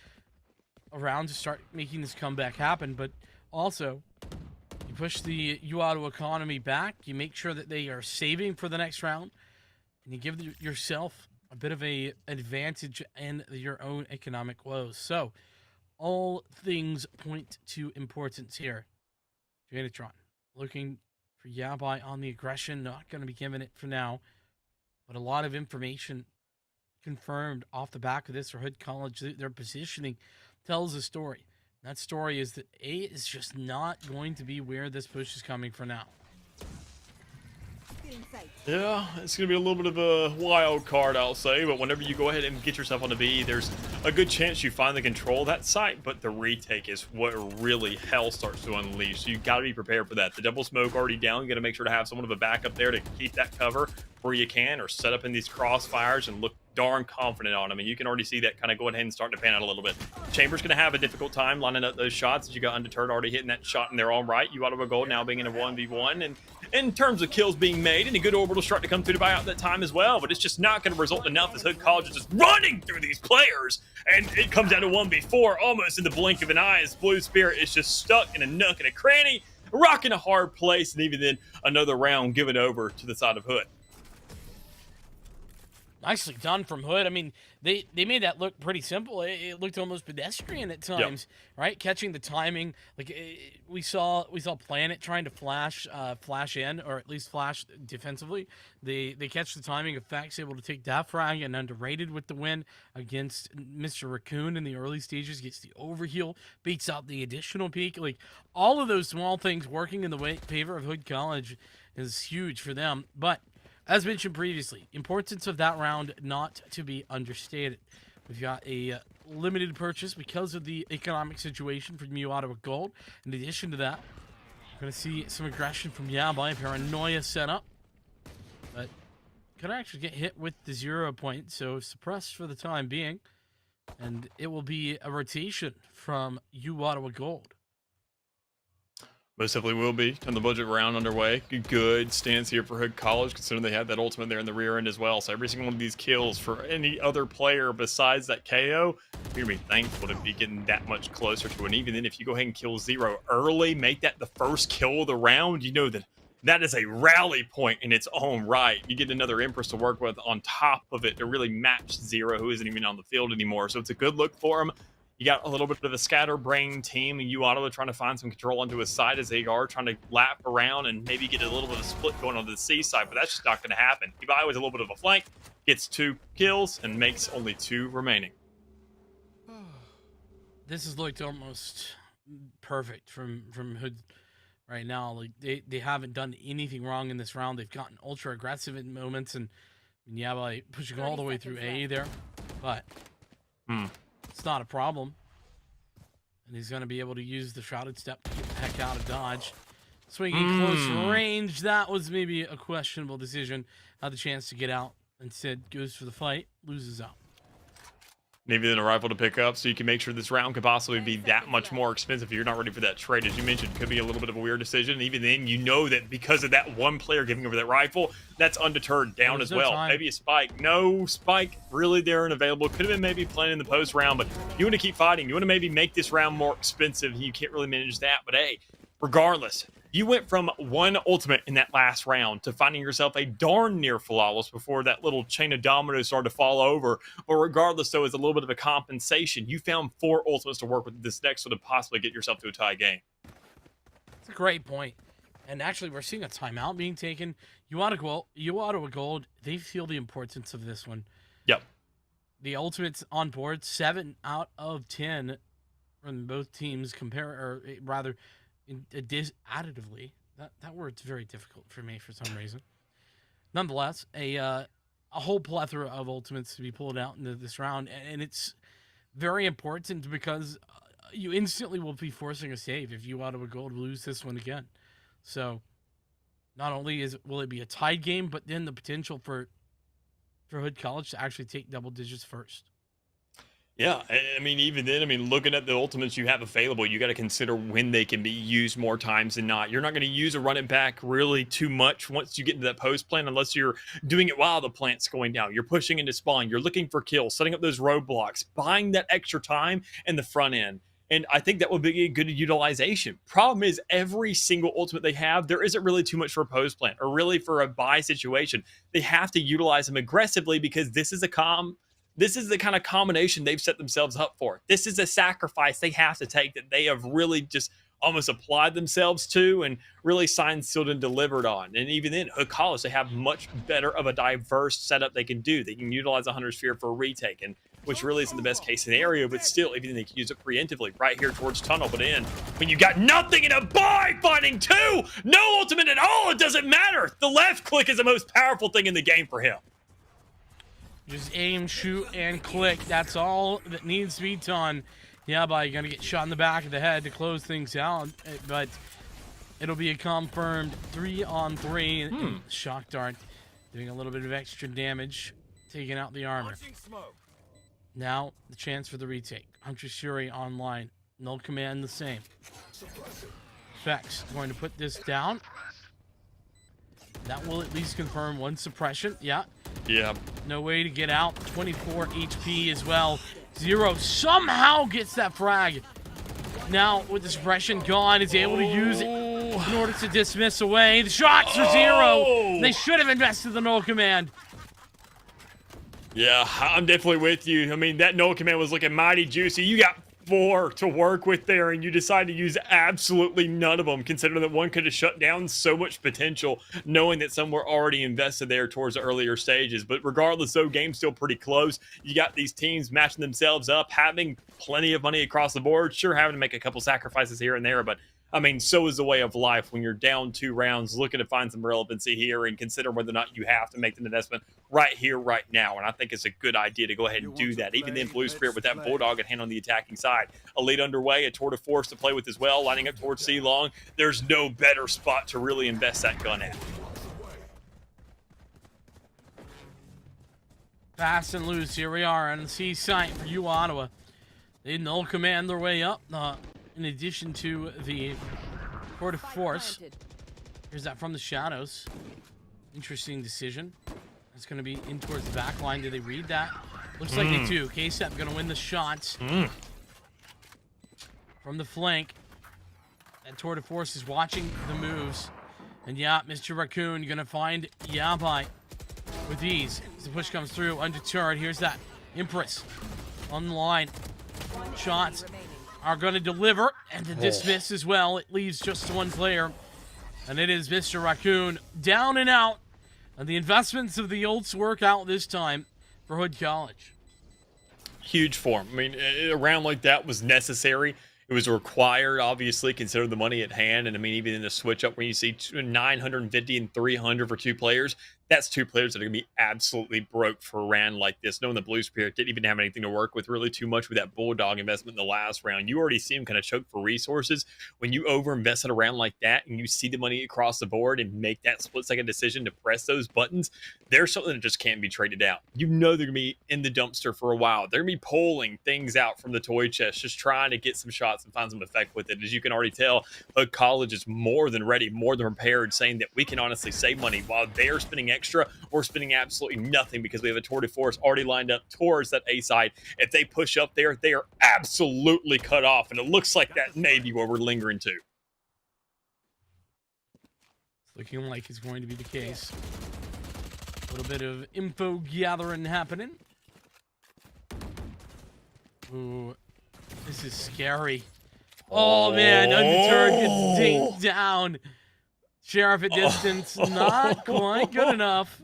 a round to start making this comeback happen, but also you push the U Ottawa economy back. You make sure that they are saving for the next round, and you give yourself a bit of a advantage in your own economic woes. So, all things point to importance here. Janatron looking for Yabai on the aggression. Not going to be giving it for now, but a lot of information confirmed off the back of this for Hood College. Their positioning tells a story. That story is that A is just not going to be where this push is coming for now. Yeah, it's going to be a little bit of a wild card, I'll say, but whenever you go ahead and get yourself on the B, there's a good chance you finally control that site, but the retake is what really hell starts to unleash, so you got to be prepared for that. The double smoke already down, you got to make sure to have somewhat of a backup there to keep that cover where you can, or set up in these crossfires and look darn confident on them, and you can already see that kind of going ahead and starting to pan out a little bit. Chamber's going to have a difficult time lining up those shots as you got undeterred, already hitting that shot in their own right. You Ottawa Gold now being in a 1v1, and in terms of kills being made, and a good orbital start to come through to buy out that time as well, but it's just not going to result enough as Hood College is just running through these players, and it comes down to 1v4 almost in the blink of an eye as Blue Spirit is just stuck in a nook and a cranny, rocking a hard place, and even then another round given over to the side of Hood. Nicely done from Hood. I mean, they made that look pretty simple. It looked almost pedestrian at times, right? Catching the timing. Like we saw Planet trying to flash in, or at least flash defensively. They catch the timing of Fax, able to take that frag, and underrated with the win against Mr. Raccoon in the early stages. Gets the overheal, beats out the additional peak. Like all of those small things working in the favor of Hood College is huge for them. But as mentioned previously, importance of that round not to be understated. We've got a limited purchase because of the economic situation from U Ottawa Gold. In addition to that, we're going to see some aggression from Yabai, paranoia setup. But could actually get hit with the 0 point, so suppressed for the time being. And it will be a rotation from U Ottawa Gold. Most definitely will be. On the budget round underway. Good stance here for Hood College, considering they had that ultimate there in the rear end as well. So every single one of these kills for any other player besides that KO, you're going to be thankful to be getting that much closer to it. And even then, if you go ahead and kill 0 early, make that the first kill of the round, you know that that is a rally point in its own right. You get another Empress to work with on top of it to really match 0, who isn't even on the field anymore. So it's a good look for him. You got a little bit of a scatterbrain team, and U Ottawa trying to find some control onto his side as they are trying to lap around and maybe get a little bit of a split going on the C side, but that's just not going to happen. Ibai was a little bit of a flank, gets 2 kills, and makes only 2 remaining. This has looked almost perfect from Hood right now. Like they haven't done anything wrong in this round. They've gotten ultra aggressive in moments, and yeah, by pushing all the way through A there, but it's not a problem. And he's going to be able to use the Shrouded Step to get the heck out of dodge. Swinging close range, that was maybe a questionable decision. Had the chance to get out. Instead, goes for the fight, loses out. Maybe then a rifle to pick up, so you can make sure this round could possibly be that much more expensive if you're not ready for that trade. As you mentioned, could be a little bit of a weird decision. Even then, you know that because of that one player giving over that rifle, that's undeterred down as well. Maybe a spike. No spike really there and available. Could have been maybe playing in the post round, but you want to keep fighting. You want to maybe make this round more expensive. You can't really manage that, but hey, regardless, you went from 1 ultimate in that last round to finding yourself a darn near flawless before that little chain of dominoes started to fall over. But regardless, though, it's a little bit of a compensation. You found 4 ultimates to work with this next one to possibly get yourself to a tie game. That's a great point. And actually, we're seeing a timeout being taken. U Ottawa Gold, they feel the importance of this one. Yep. The ultimates on board, 7 out of 10 from both teams, additively. That word's very difficult for me for some reason. Nonetheless, a a whole plethora of ultimates to be pulled out into this round, and it's very important because you instantly will be forcing a save if you out of a gold lose this one again. So not only will it be a tied game, but then the potential for Hood College to actually take double digits first. Yeah, I mean, even then, I mean, looking at the ultimates you have available, you got to consider when they can be used more times than not. You're not going to use a running back really too much once you get into that post plan, unless you're doing it while the plant's going down. You're pushing into spawn, you're looking for kills, setting up those roadblocks, buying that extra time in the front end. And I think that would be a good utilization. Problem is, every single ultimate they have, there isn't really too much for a post plant or really for a buy situation. They have to utilize them aggressively because this is the kind of combination they've set themselves up for. This is a sacrifice they have to take that they have really just almost applied themselves to and really signed, sealed, and delivered on. And even then, Hood College, they have much better of a diverse setup they can do. They can utilize a Hunter's Sphere for a retake, and which really isn't the best case scenario, but still, even they can use it preemptively right here towards tunnel. But in, when you got nothing in a buy finding two, no ultimate at all, it doesn't matter. The left click is the most powerful thing in the game for him. Just aim, shoot, and click. That's all that needs to be done. Yeah, but you're going to get shot in the back of the head to close things out. But it'll be a confirmed 3-on-3. Shock Dart doing a little bit of extra damage, taking out the armor. Now, the chance for the retake. Hunter Fury online. Null Command the same. Vex going to put this down. That will at least confirm one suppression. Yeah. Yeah. No way to get out. 24 HP as well. Zero somehow gets that frag. Now, with the suppression gone, is able to use it in order to dismiss away. The shots are zero. They should have invested the null command. Yeah, I'm definitely with you. I mean, that null command was looking mighty juicy. You got 4 to work with there, and you decide to use absolutely none of them, considering that one could have shut down so much potential, knowing that some were already invested there towards the earlier stages. But regardless, though, game's still pretty close. You got these teams matching themselves up, having plenty of money across the board, sure, having to make a couple sacrifices here and there, but I mean, so is the way of life when you're down 2 rounds, looking to find some relevancy here and consider whether or not you have to make an investment right here, right now. And I think it's a good idea to go ahead and do that. Even then, Blue Spirit with that Bulldog at hand on the attacking side. A lead underway, a Tour de Force to play with as well, lining up towards C-Long. There's no better spot to really invest that gun at. Fast and loose. Here we are on the C site for you, Ottawa. They null command their way up. In addition to the Tour de Force. Here's that from the shadows. Interesting decision. It's going to be in towards the back line. Did they read that? Looks like they do. K-Step going to win the shots. From the flank. And Tour de Force is watching the moves. And yeah, Mr. Raccoon going to find Yabai with ease. As the push comes through, undeterred. Here's that Empress on the line. Shots are going to deliver and to dismiss as well. It leaves just one player, and it is Mr. Raccoon down and out. And the investments of the ults work out this time for Hood College. Huge form. I mean, a round like that was necessary. It was required, obviously, considering the money at hand. And I mean, even in the switch up where you see 950 and 300 for 2 players, that's 2 players that are going to be absolutely broke for a round like this. Knowing the Blue Spirit didn't even have anything to work with really too much with that Bulldog investment in the last round. You already see him kind of choke for resources. When you overinvest in a round like that and you see the money across the board and make that split-second decision to press those buttons, there's something that just can't be traded out. You know they're going to be in the dumpster for a while. They're going to be pulling things out from the toy chest, just trying to get some shots and find some effect with it. As you can already tell, Hood College is more than ready, more than prepared, saying that we can honestly save money while they're spending extra. We're spending absolutely nothing because we have a Tour de Force already lined up towards that A side. If they push up there, they are absolutely cut off, and it looks like that may be where we're lingering to. It's looking like it's going to be the case. A little bit of info gathering happening. Ooh, this is scary. Oh man, undeterred gets dinked down. Sheriff at distance, not quite good enough.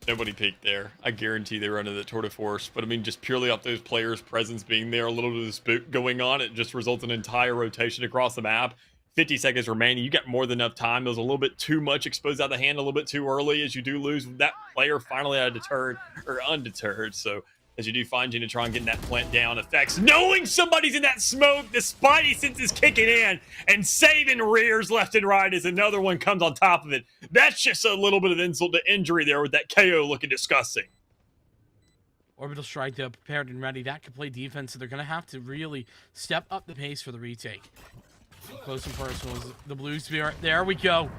Nobody peeked there. I guarantee they were under the Tour de Force. But I mean, just purely off those players' presence being there, a little bit of spook going on, it just results in an entire rotation across the map. 50 seconds remaining. You got more than enough time. It was a little bit too much exposed out of the hand, a little bit too early, as you do lose that player finally out of deterred or undeterred. So as you do find Genitron getting that plant down, affects knowing somebody's in that smoke, the spidey sense is kicking in, and saving rears left and right as another one comes on top of it. That's just a little bit of insult to injury there with that KO looking disgusting. Orbital Strike, though, prepared and ready. That could play defense, so they're going to have to really step up the pace for the retake. Close and personal is the Blue Spirit. There we go.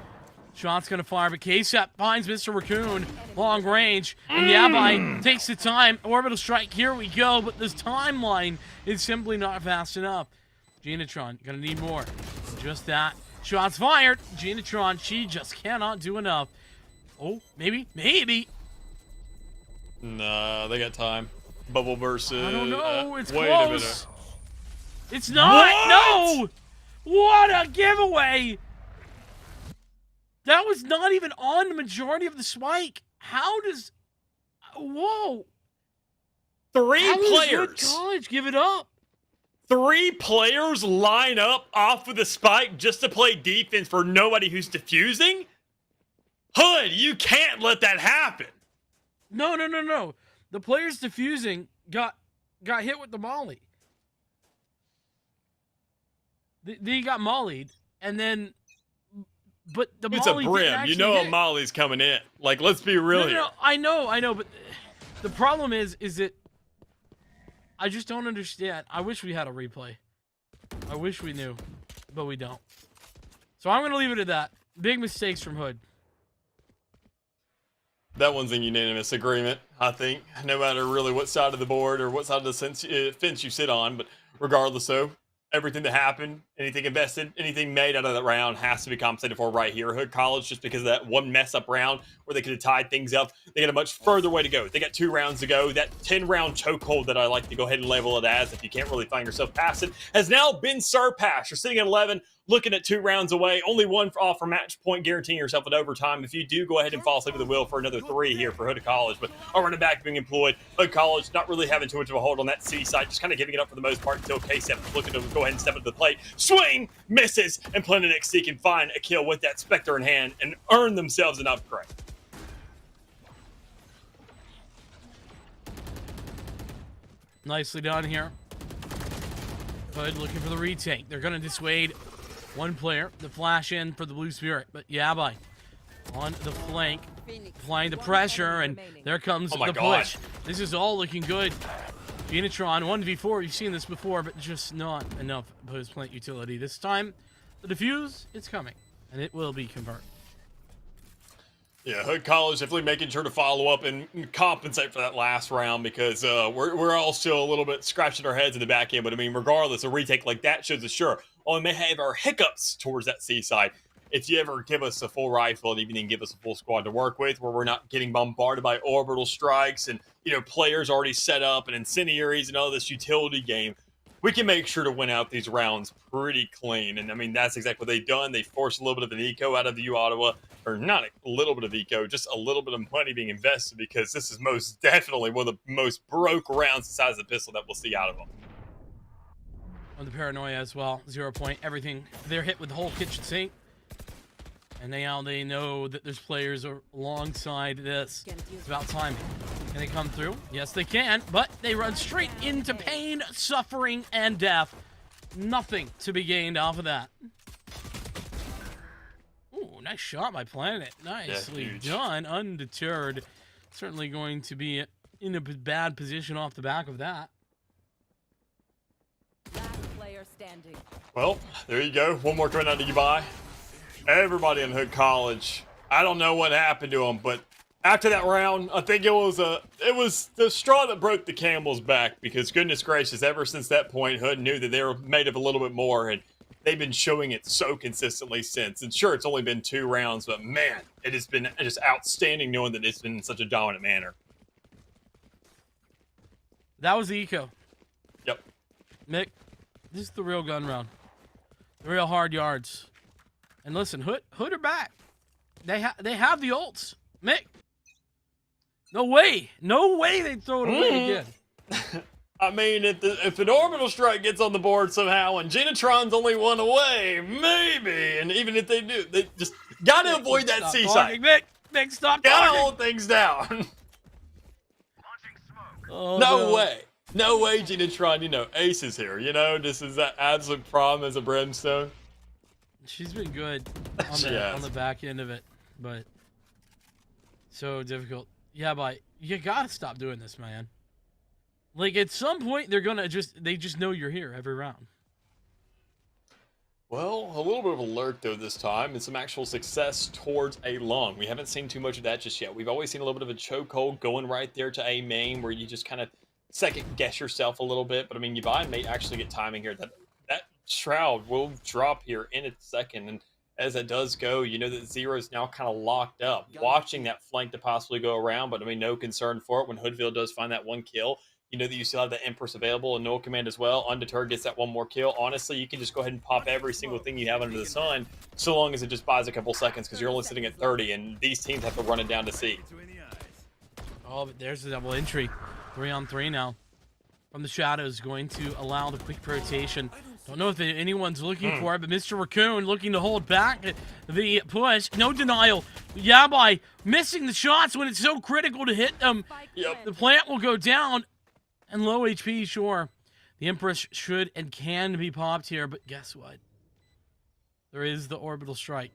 Shot's going to fire, but KSEP finds Mr. Raccoon. Long range. And Yabai takes the time. Orbital Strike, here we go. But this timeline is simply not fast enough. Genitron, going to need more. Just that. Shots fired. Genitron, she just cannot do enough. Oh, maybe. Nah, they got time. Bubble versus... I don't know. It's wait close. a minute. It's not. No. What a giveaway. That was not even on the majority of the spike. How does... Whoa. Three How does Hood players. College give it up? 3 players line up off of the spike just to play defense for nobody who's defusing? Hood, you can't let that happen. No. The players defusing got hit with the molly. They got mollied, and then... But the It's a molly didn't brim. You actually know hit. a molly's coming in. Like, let's be real here. No, I know, but the problem is that I just don't understand. I wish we had a replay. I wish we knew, but we don't. So I'm going to leave it at that. Big mistakes from Hood. That one's in unanimous agreement, I think, no matter really what side of the board or what side of the fence you sit on. But regardless, though, everything that happened, anything invested, anything made out of that round has to be compensated for right here. Hood College, just because of that one mess up round where they could have tied things up, they got a much further way to go. They got 2 rounds to go. That 10-round chokehold that I like to go ahead and label it as, if you can't really find yourself past it, has now been surpassed. You're sitting at 11, looking at 2 rounds away, only 1 off for match point, guaranteeing yourself an overtime. If you do go ahead and fall asleep at the wheel for another 3 here for Hood College, but a running back being employed, Hood College not really having too much of a hold on that C side, just kind of giving it up for the most part until KSEP is looking to go ahead and step into the plate. Swing, misses, and Planet NECC can find a kill with that Spectre in hand and earn themselves an upgrade. Nicely done here. Hood looking for the retake. They're going to dissuade one player, the flash in for the Blue Spirit, but Yabai on the flank, applying the pressure, and there comes the push. This is all looking good. Genitron 1v4, you've seen this before, but just not enough post-plant utility. This time, the defuse, it's coming, and it will be converted. Yeah, Hood College definitely making sure to follow up and compensate for that last round, because we're all still a little bit scratching our heads in the back end. But I mean, regardless, a retake like that shows us, sure, we may have our hiccups towards that C side. If you ever give us a full rifle and even give us a full squad to work with, where we're not getting bombarded by orbital strikes and, you know, players already set up and incendiaries and all this utility game, we can make sure to win out these rounds pretty clean. And I mean, that's exactly what they've done. They forced a little bit of an eco out of the U Ottawa, or not a little bit of eco, just a little bit of money being invested, because this is most definitely one of the most broke rounds the size of the pistol that we'll see out of them. On the paranoia as well, 0 point, everything. They're hit with the whole kitchen sink. And now they know that there's players alongside this. It's about timing. Can they come through? Yes, they can, but they run straight into pain, suffering, and death. Nothing to be gained off of that. Ooh, nice shot by Planet. Nicely done, undeterred. Certainly going to be in a bad position off the back of that. Last player standing. Well, there you go. One more coming out of you by. Everybody in Hood College, I don't know what happened to them, but after that round, I think it was the straw that broke the camel's back, because goodness gracious, ever since that point, Hood knew that they were made of a little bit more, and they've been showing it so consistently since. And sure, it's only been 2 rounds, but man, it has been just outstanding knowing that it's been in such a dominant manner. That was the eco. Yep. Mick, this is the real gun round. The real hard yards. And listen, Hood are back. They have the ults. Mick. No way they'd throw it away again. I mean, if an orbital strike gets on the board somehow and Genetron's only one away, maybe. And even if they do, they just gotta avoid that Stop C talking, site. Nick, stop Gotta talking. hold things down. Oh, No way. No way, Genetron, Ace is here, This is that absolute problem as a Brimstone. She's been good on She on has. the back end of it, but so difficult. Yeah, but you gotta stop doing this, man. Like at some point, they just know you're here every round. Well, a little bit of a lurk, though, this time, and some actual success towards a long. We haven't seen too much of that just yet. We've always seen a little bit of a chokehold going right there to A main, where you just kind of second-guess yourself a little bit. But, I mean, Yvonne may actually get timing here. That Shroud will drop here in a second, and as it does go, that Zero's now kind of locked up, watching that flank to possibly go around, but, I mean, no concern for it when Hoodville does find that one kill. That you still have the Empress available and Null Command as well. Undeterred gets that one more kill. Honestly, you can just go ahead and pop every single thing you have under the sun, so long as it just buys a couple seconds, because you're only sitting at 30, and these teams have to run it down to C. Oh, but there's the double entry. 3-on-3 now. From the shadows, going to allow the quick rotation. Don't know if anyone's looking for it, but Mr. Raccoon looking to hold back the push. No denial. Yabai missing the shots when it's so critical to hit them. Yep. The plant will go down. And low HP, sure. The Empress should and can be popped here, but guess what? There is the orbital strike.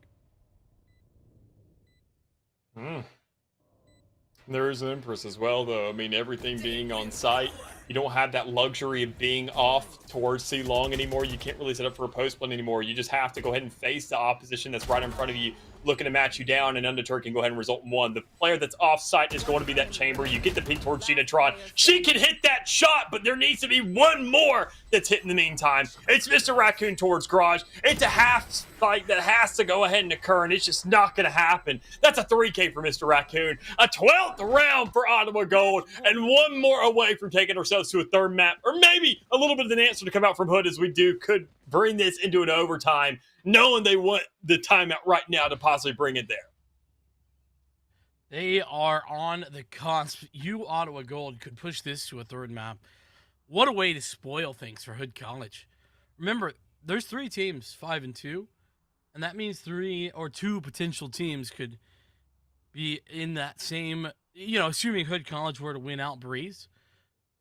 There is an Empress as well, though. I mean, everything being on site, you don't have that luxury of being off towards C long anymore. You can't really set up for a post play anymore. You just have to go ahead and face the opposition that's right in front of you, looking to match you down, and Undeterred can go ahead and result in one. The player that's off site is going to be that chamber. You get the peek towards Genetron. She can hit that shot, but there needs to be one more that's hit in the meantime. It's Mr. Raccoon towards Garage. It's a half fight that has to go ahead and occur, and it's just not going to happen. That's a 3K for Mr. Raccoon. A 12th round for Ottawa Gold, and one more away from taking ourselves to a third map, or maybe a little bit of an answer to come out from Hood as we could bring this into an overtime, knowing they want the timeout right now to possibly bring it there. They are on the cusp. Ottawa Gold could push this to a third map. What a way to spoil things for Hood College. Remember, there's 3 teams, 5 and 2, and that means 3 or 2 potential teams could be in that same, assuming Hood College were to win out Breeze,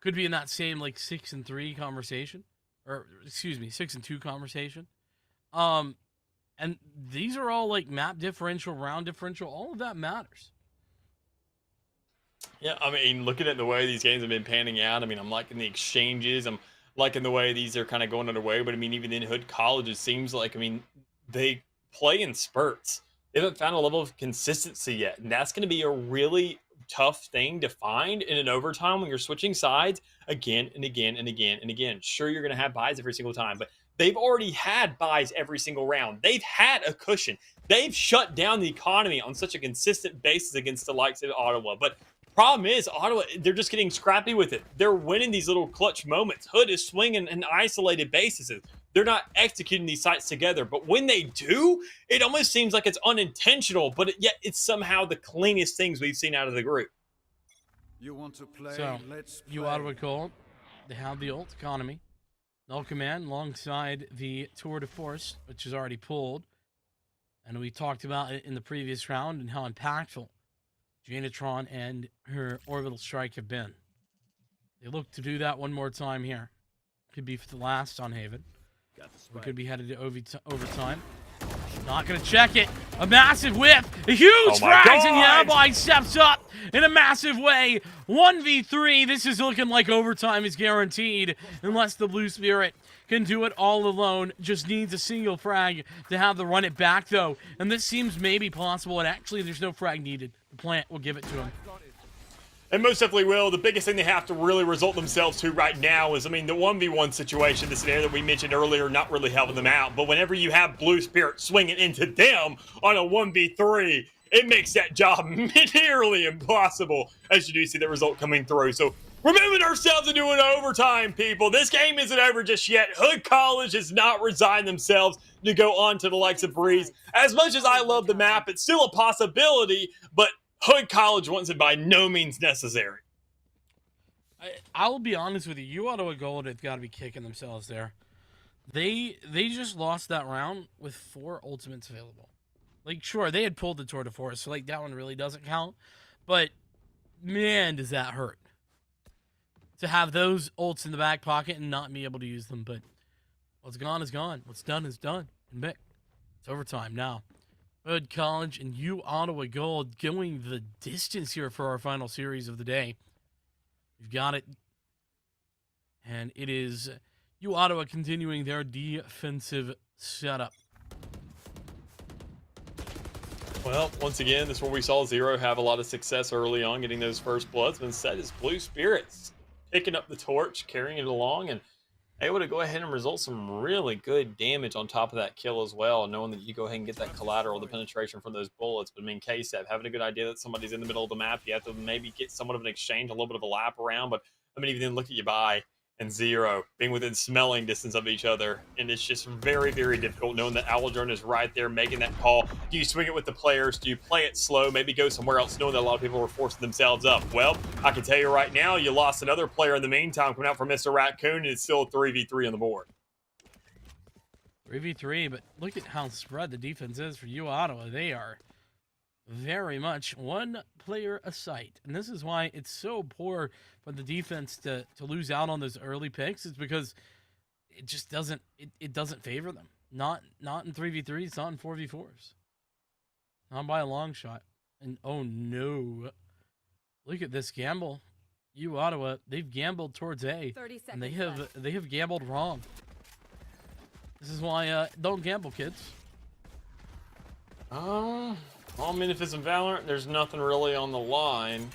could be in that same 6 and 3 conversation, or excuse me, 6 and 2 conversation. And these are all map differential, round differential, all of that matters. Yeah, I mean, looking at the way these games have been panning out, I mean, I'm liking the exchanges. I'm liking the way these are kind of going underway. But, I mean, even in Hood College, it seems like, they play in spurts. They haven't found a level of consistency yet. And that's going to be a really tough thing to find in an overtime when you're switching sides again and again and again and again. Sure, you're going to have buys every single time, but they've already had buys every single round. They've had a cushion. They've shut down the economy on such a consistent basis against the likes of Ottawa. But problem is, Ottawa, they're just getting scrappy with it. They're winning these little clutch moments. Hood is swinging in isolated bases. They're not executing these sites together. But when they do, it almost seems like it's unintentional, but yet it's somehow the cleanest things we've seen out of the group. You want to play? So, Let's play. Ottawa Gold, they have the ult economy. Null Command alongside the Tour de Force, which is already pulled. And we talked about it in the previous round and how impactful Genetron and her orbital strike have been. They look to do that one more time here. Could be for the last on Haven. We could be headed to overtime. Not going to check it. A massive whip. A huge frags, and Yabai steps up in a massive way. 1v3. This is looking like overtime is guaranteed unless the Blue Spirit can do it all alone. Just needs a single frag to have the run it back, though. And this seems maybe possible, and actually there's no frag needed. The plant will give it to him. And most definitely will. The biggest thing they have to really result themselves to right now is, the 1v1 situation, the scenario that we mentioned earlier, not really helping them out. But whenever you have Blue Spirit swinging into them on a 1v3, it makes that job nearly impossible, as you do see the result coming through. So we're moving ourselves into an overtime, people. This game isn't over just yet. Hood College has not resigned themselves to go on to the likes of Breeze. As much as I love the map, it's still a possibility, but Hood College wants it by no means necessary. I'll be honest with you. You Ottawa Gold have got to be kicking themselves there. They just lost that round with 4 ultimates available. Like, sure, they had pulled the Tour de Force, so like that one really doesn't count. But man, does that hurt to have those ults in the back pocket and not be able to use them. But what's gone is gone. What's done is done. And Mick, it's overtime now. Hood College and U Ottawa Gold going the distance here for our final series of the day. We've got it. And it is U Ottawa continuing their defensive setup. Well, once again, this is where we saw Zero have a lot of success early on getting those first bloods, but instead it's Blue Spirits picking up the torch, carrying it along, and able to go ahead and result some really good damage on top of that kill as well, knowing that you go ahead and get that collateral, the penetration from those bullets. But I mean, KSEP, having a good idea that somebody's in the middle of the map, you have to maybe get somewhat of an exchange, a little bit of a lap around, but I mean, even then look at you by and Zero being within smelling distance of each other, and it's just very, very difficult knowing that Aldrin is right there making that call. Do you swing it with the players? Do you play it slow? Maybe go somewhere else, knowing that a lot of people were forcing themselves up? Well, I can tell you right now, you lost another player in the meantime coming out from Mr. Raccoon, and it's still a 3v3 on the board. 3v3, but look at how spread the defense is for U Ottawa. They are very much one player a sight, and this is why it's so poor for the defense to lose out on those early picks. Is because it just doesn't favor them. Not in 3v3s, not in 4v4s, not by a long shot. And oh no, look at this gamble. U Ottawa, they've gambled towards A, and they have gambled wrong. This is why don't gamble, kids. Well, I mean, if it's in Valorant, there's nothing really on the line.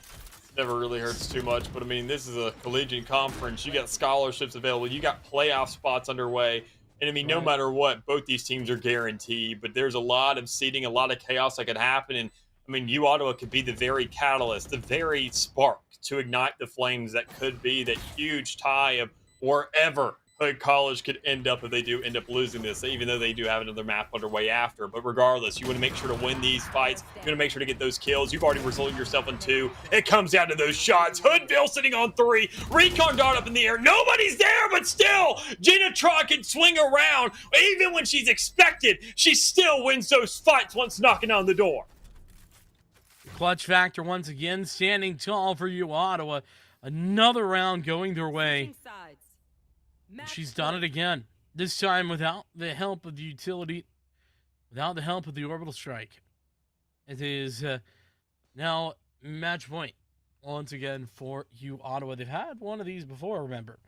Never really hurts too much, but I mean, this is a collegiate conference. You got scholarships available. You got playoff spots underway. And I mean, no matter what, both these teams are guaranteed, but there's a lot of seeding, a lot of chaos that could happen. And I mean, U Ottawa could be the very catalyst, the very spark to ignite the flames that could be that huge tie of wherever Hood College could end up if they do end up losing this, even though they do have another map underway after. But regardless, you want to make sure to win these fights. You want to make sure to get those kills. You've already resulted yourself in 2. It comes down to those shots. Hoodville sitting on 3. Recon dart up in the air. Nobody's there, but still, Gina Tron can swing around. Even when she's expected, she still wins those fights once knocking on the door. Clutch factor once again standing tall for U Ottawa. Another round going their way. She's done it again. This time without the help of the utility, without the help of the orbital strike. It is now match point once again for U Ottawa. They've had one of these before, remember.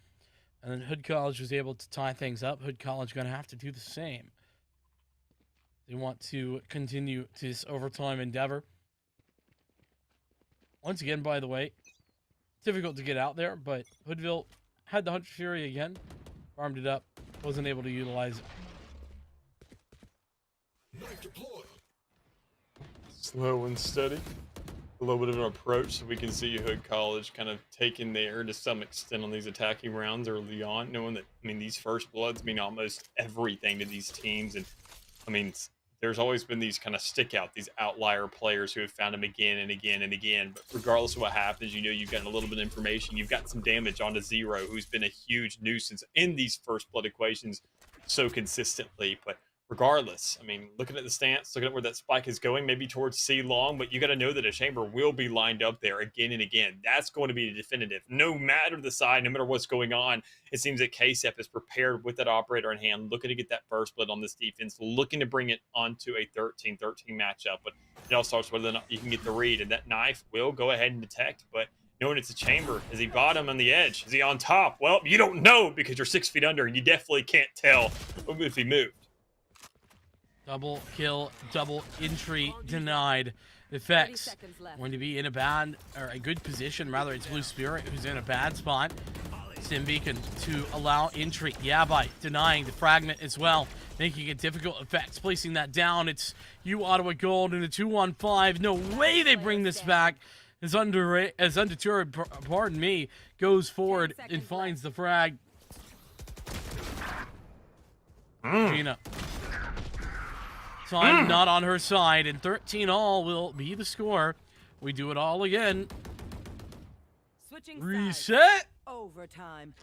And then Hood College was able to tie things up. Hood College going to have to do the same. They want to continue this overtime endeavor. Once again, by the way, difficult to get out there, but Hoodville had the Hunter Fury again, farmed it up, wasn't able to utilize it. Slow and steady. A little bit of an approach so we can see Hood College kind of taking there to some extent on these attacking rounds early on, knowing that, I mean, these first bloods mean almost everything to these teams. And, I mean, there's always been these kind of stick out, these outlier players who have found them again and again and again. But regardless of what happens, you know, you've got a little bit of information. You've got some damage onto Zero, who's been a huge nuisance in these first blood equations so consistently. But regardless, I mean, looking at the stance, looking at where that spike is going, maybe towards C long, but you got to know that a chamber will be lined up there again and again. That's going to be definitive. No matter the side, no matter what's going on, it seems that KSEP is prepared with that operator in hand, looking to get that first blood on this defense, looking to bring it onto a 13-13 matchup. But it all starts whether or not you can get the read, and that knife will go ahead and detect, but knowing it's a chamber, is he bottom on the edge? Is he on top? Well, you don't know because you're 6 feet under, and you definitely can't tell if he moved. Double kill, double entry denied. Effects going to be in a bad, or a good position. Rather, it's Blue Spirit who's in a bad spot. Simbeacon to allow entry. Yeah, by denying the fragment as well, making it difficult. Effects placing that down. It's U Ottawa Gold in a 2-on-5. No way they bring this back. As Undeterred, pardon me, goes forward and finds the frag. Gina. Time not on her side, and 13-all will be the score. We do it all again. Switching sides. Reset. Overtime.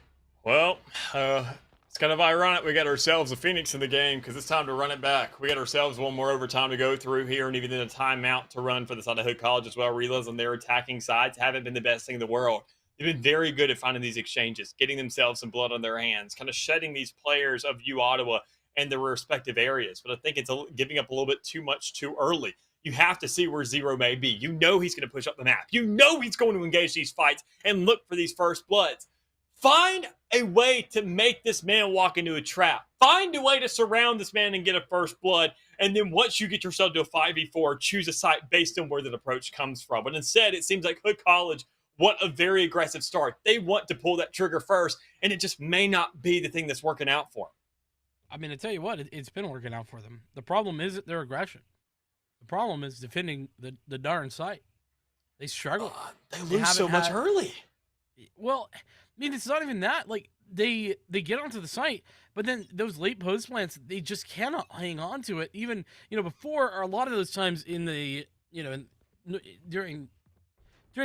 Well, it's kind of ironic we got ourselves a Phoenix in the game because it's time to run it back. We got ourselves one more overtime to go through here and even then a timeout to run for the side of Hood College as well. Realizing their attacking sides haven't been the best thing in the world. They've been very good at finding these exchanges, getting themselves some blood on their hands, kind of shedding these players of U Ottawa and their respective areas. But I think it's giving up a little bit too much too early. You have to see where Zero may be. You know he's going to push up the map. You know he's going to engage these fights and look for these first bloods. Find a way to make this man walk into a trap. Find a way to surround this man and get a first blood. And then once you get yourself to a 5v4, choose a site based on where that approach comes from. But instead, it seems like Hood College want a very aggressive start. They want to pull that trigger first, and it just may not be the thing that's working out for them. I mean, I tell you what, it's been working out for them. The problem isn't their aggression. The problem is defending the darn site. They struggle. They lose so much early. Well, I mean, it's not even that. Like, they get onto the site, but then those late post plants, they just cannot hang on to it. Even, before, or a lot of those times in the, during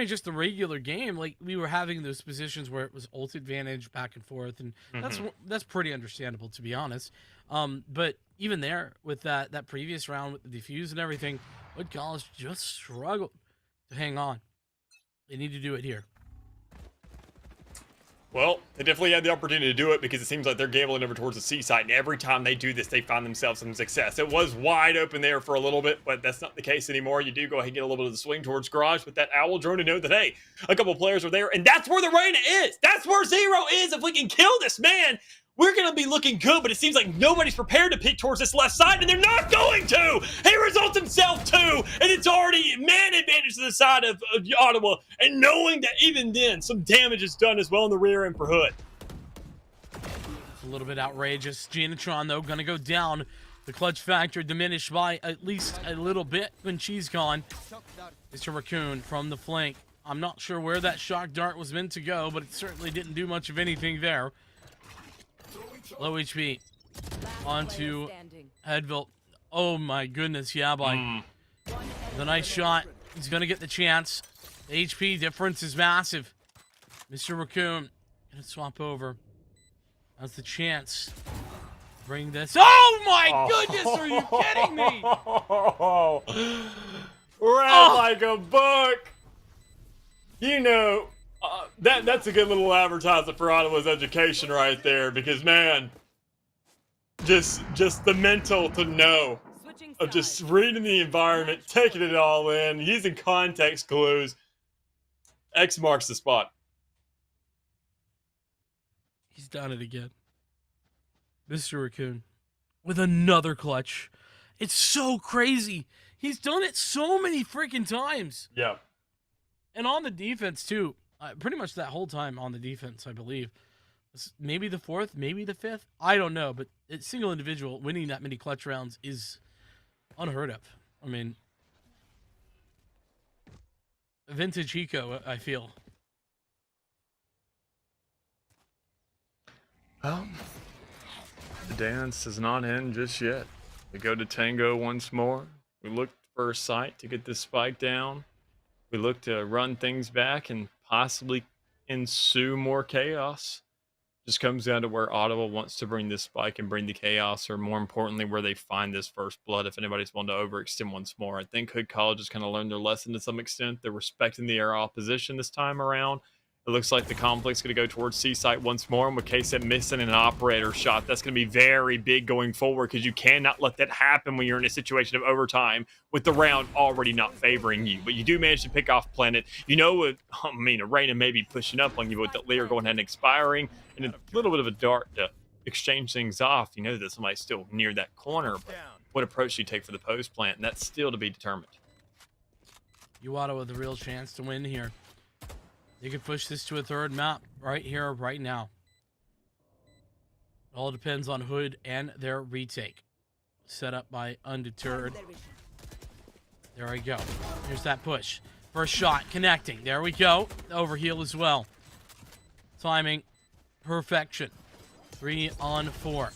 just the regular game, like, we were having those positions where it was ult advantage back and forth, and that's pretty understandable, to be honest. But even there, with that previous round with the defuse and everything, Hood College just struggled to hang on. They need to do it here. Well, they definitely had the opportunity to do it because it seems like they're gambling over towards the C side, and every time they do this, they find themselves some success. It was wide open there for a little bit, but that's not the case anymore. You do go ahead and get a little bit of the swing towards Garage with that Owl drone to know that, hey, a couple players are there, and that's where the Reyna is. That's where Zero is. If we can kill this man, we're going to be looking good, but it seems like nobody's prepared to pick towards this left side, and they're not going to. He results himself too, and it's already man advantage to the side of Ottawa, and knowing that even then, some damage is done as well in the rear end for Hood. It's a little bit outrageous. Genetron, though, going to go down. The clutch factor diminished by at least a little bit when she's gone. Mr. Raccoon from the flank. I'm not sure where that shock dart was meant to go, but it certainly didn't do much of anything there. Low HP onto Headville. Oh my goodness, yeah, boy. The nice shot. He's gonna get the chance. The HP difference is massive. Mr. Raccoon gonna swap over. That's the chance. Bring this. Oh my goodness, are you kidding me? Ran like a book. That's a good little advertisement for Ottawa's education right there, because man, just the mental to know of just reading the environment, taking it all in, using context clues. X marks the spot. He's done it again. Mr. Raccoon with another clutch. It's so crazy. He's done it so many freaking times. Yeah. And on the defense, too. Pretty much that whole time on the defense, I believe. Maybe the fourth, maybe the fifth. I don't know, but a single individual winning that many clutch rounds is unheard of. I mean, vintage Hiko, I feel. Well, the dance is not in just yet. We go to Tango once more. We look for a site to get this spike down. We look to run things back and possibly ensue more chaos. Just comes down to where Ottawa wants to bring this spike and bring the chaos, or more importantly, where they find this first blood. If anybody's willing to overextend once more, I think Hood College has kind of learned their lesson to some extent. They're respecting the air opposition this time around. It looks like the conflict's going to go towards C-Site once more, and with K-Set missing an operator shot, that's going to be very big going forward, because you cannot let that happen when you're in a situation of overtime with the round already not favoring you. But you do manage to pick off Planet. Arena may be pushing up on you, but with the Lear going ahead and expiring, and a little bit of a dart to exchange things off. You know that somebody's still near that corner, but what approach do you take for the post plant? And that's still to be determined. Uwata with a real chance to win here. They could push this to a third map right here, right now. It all depends on Hood and their retake. Set up by Undeterred. There we go. Here's that push. First shot, connecting. There we go. Overheal as well. Timing, perfection. 3 on 4.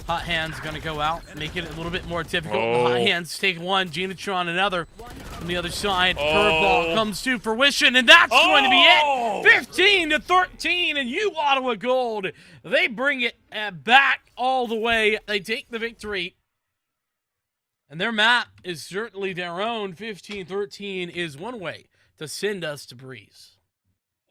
Hot Hands going to go out, make it a little bit more difficult. The Hot Hands take one, Genetron another. On the other side, curveball comes to fruition, and that's going to be it. 15-13, and you Ottawa Gold, they bring it back all the way. They take the victory, and their map is certainly their own. 15-13 is one way to send us to Breeze.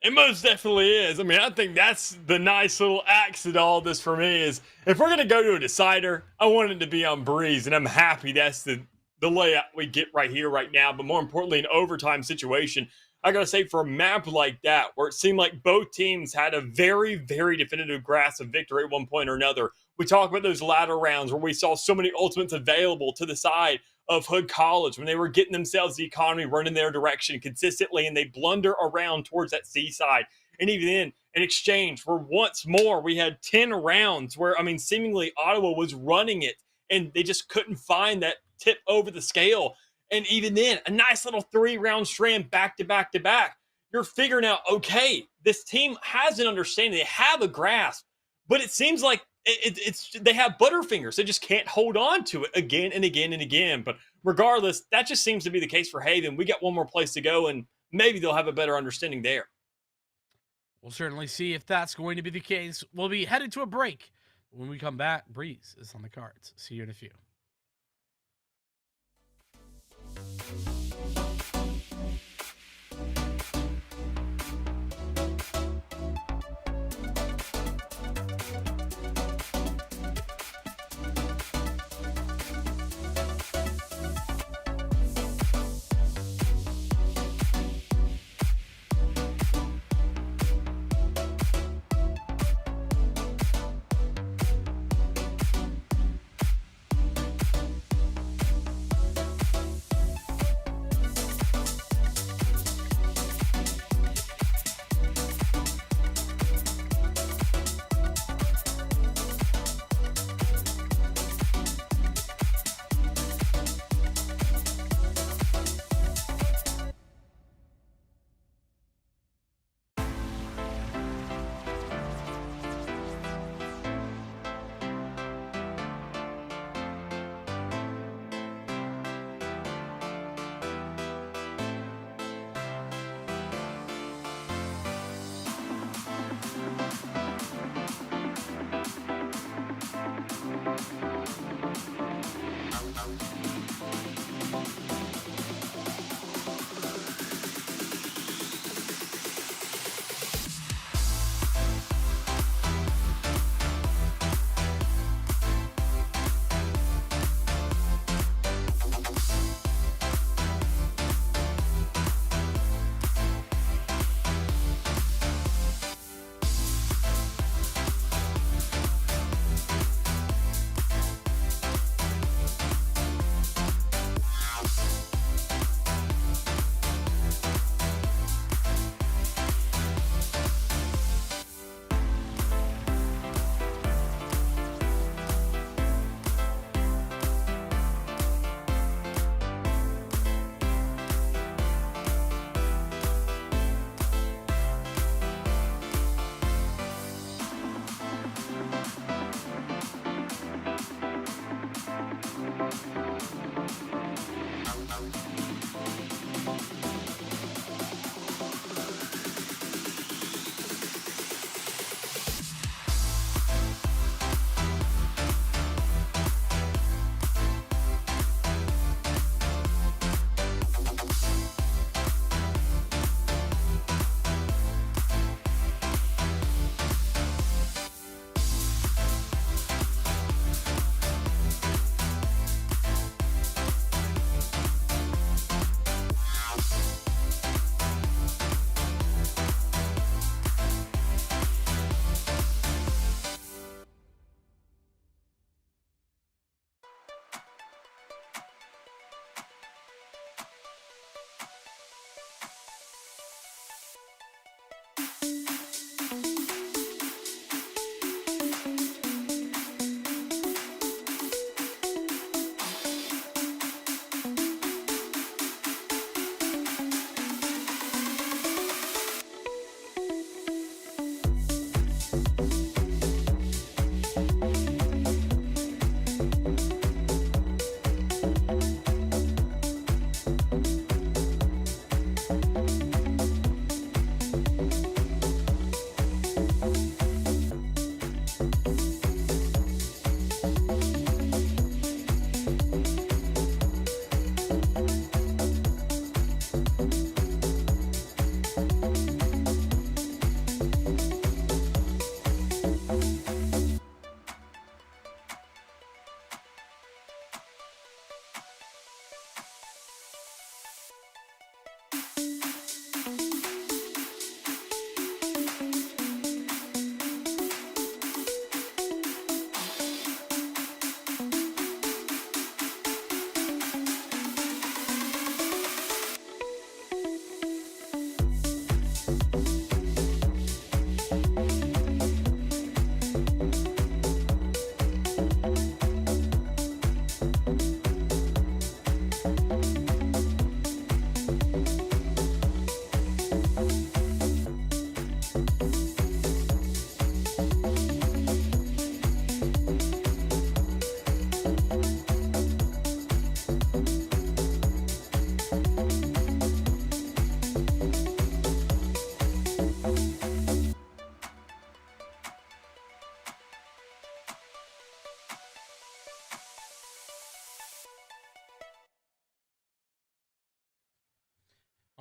It most definitely is. I mean, I think that's the nice little axe at all this for me is if we're going to go to a decider, I want it to be on Breeze, and I'm happy that's the layout we get right here, right now. But more importantly, an overtime situation, I got to say, for a map like that, where it seemed like both teams had a very, very definitive grasp of victory at one point or another. We talk about those latter rounds where we saw so many ultimates available to the side of Hood College when they were getting themselves the economy running their direction consistently, and they blunder around towards that seaside. And even then, in exchange for once more, we had 10 rounds where, I mean, seemingly Ottawa was running it, and they just couldn't find that tip over the scale. And even then, a nice little 3-round strand back to back to back. You're figuring out, okay, this team has an understanding. They have a grasp, but it seems like they have butterfingers. They just can't hold on to it again and again and again. But regardless, that just seems to be the case for Haven. We got one more place to go, and maybe they'll have a better understanding there. We'll certainly see if that's going to be the case. We'll be headed to a break. When we come back, Breeze is on the cards. See you in a few.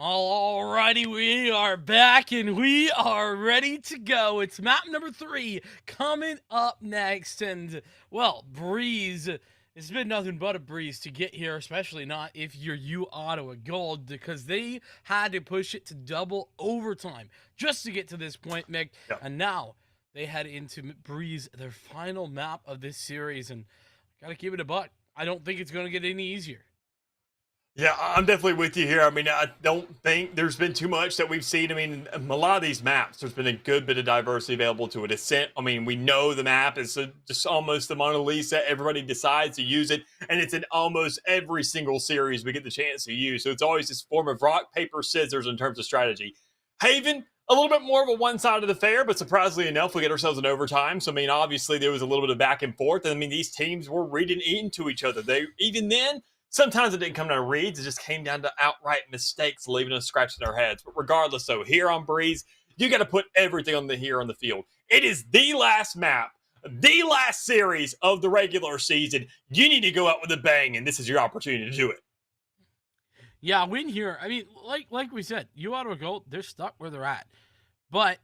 Alrighty, we are back and we are ready to go. It's map number 3 coming up next. And, well, Breeze, it's been nothing but a breeze to get here, especially not if you're U Ottawa Gold, because they had to push it to double overtime just to get to this point, Mick. Yeah. And now they head into Breeze, their final map of this series. And gotta keep it a buck. I don't think it's going to get any easier. Yeah, I'm definitely with you here. I mean, I don't think there's been too much that we've seen. I mean, a lot of these maps, there's been a good bit of diversity available to it. Ascent, I mean, we know the map is just almost the Mona Lisa. Everybody decides to use it, and it's in almost every single series we get the chance to use. So it's always this form of rock, paper, scissors in terms of strategy. Haven, a little bit more of a one-sided affair, but surprisingly enough, we get ourselves in overtime. So, I mean, obviously there was a little bit of back and forth. And, I mean, these teams were reading into each other. Even then, sometimes it didn't come down to reads. It just came down to outright mistakes, leaving us scratching our heads. But regardless, though, here on Breeze, you got to put everything on the field. It is the last map, the last series of the regular season. You need to go out with a bang, and this is your opportunity to do it. Yeah, win here. I mean, like we said, U Ottawa Gold, they're stuck where they're at. But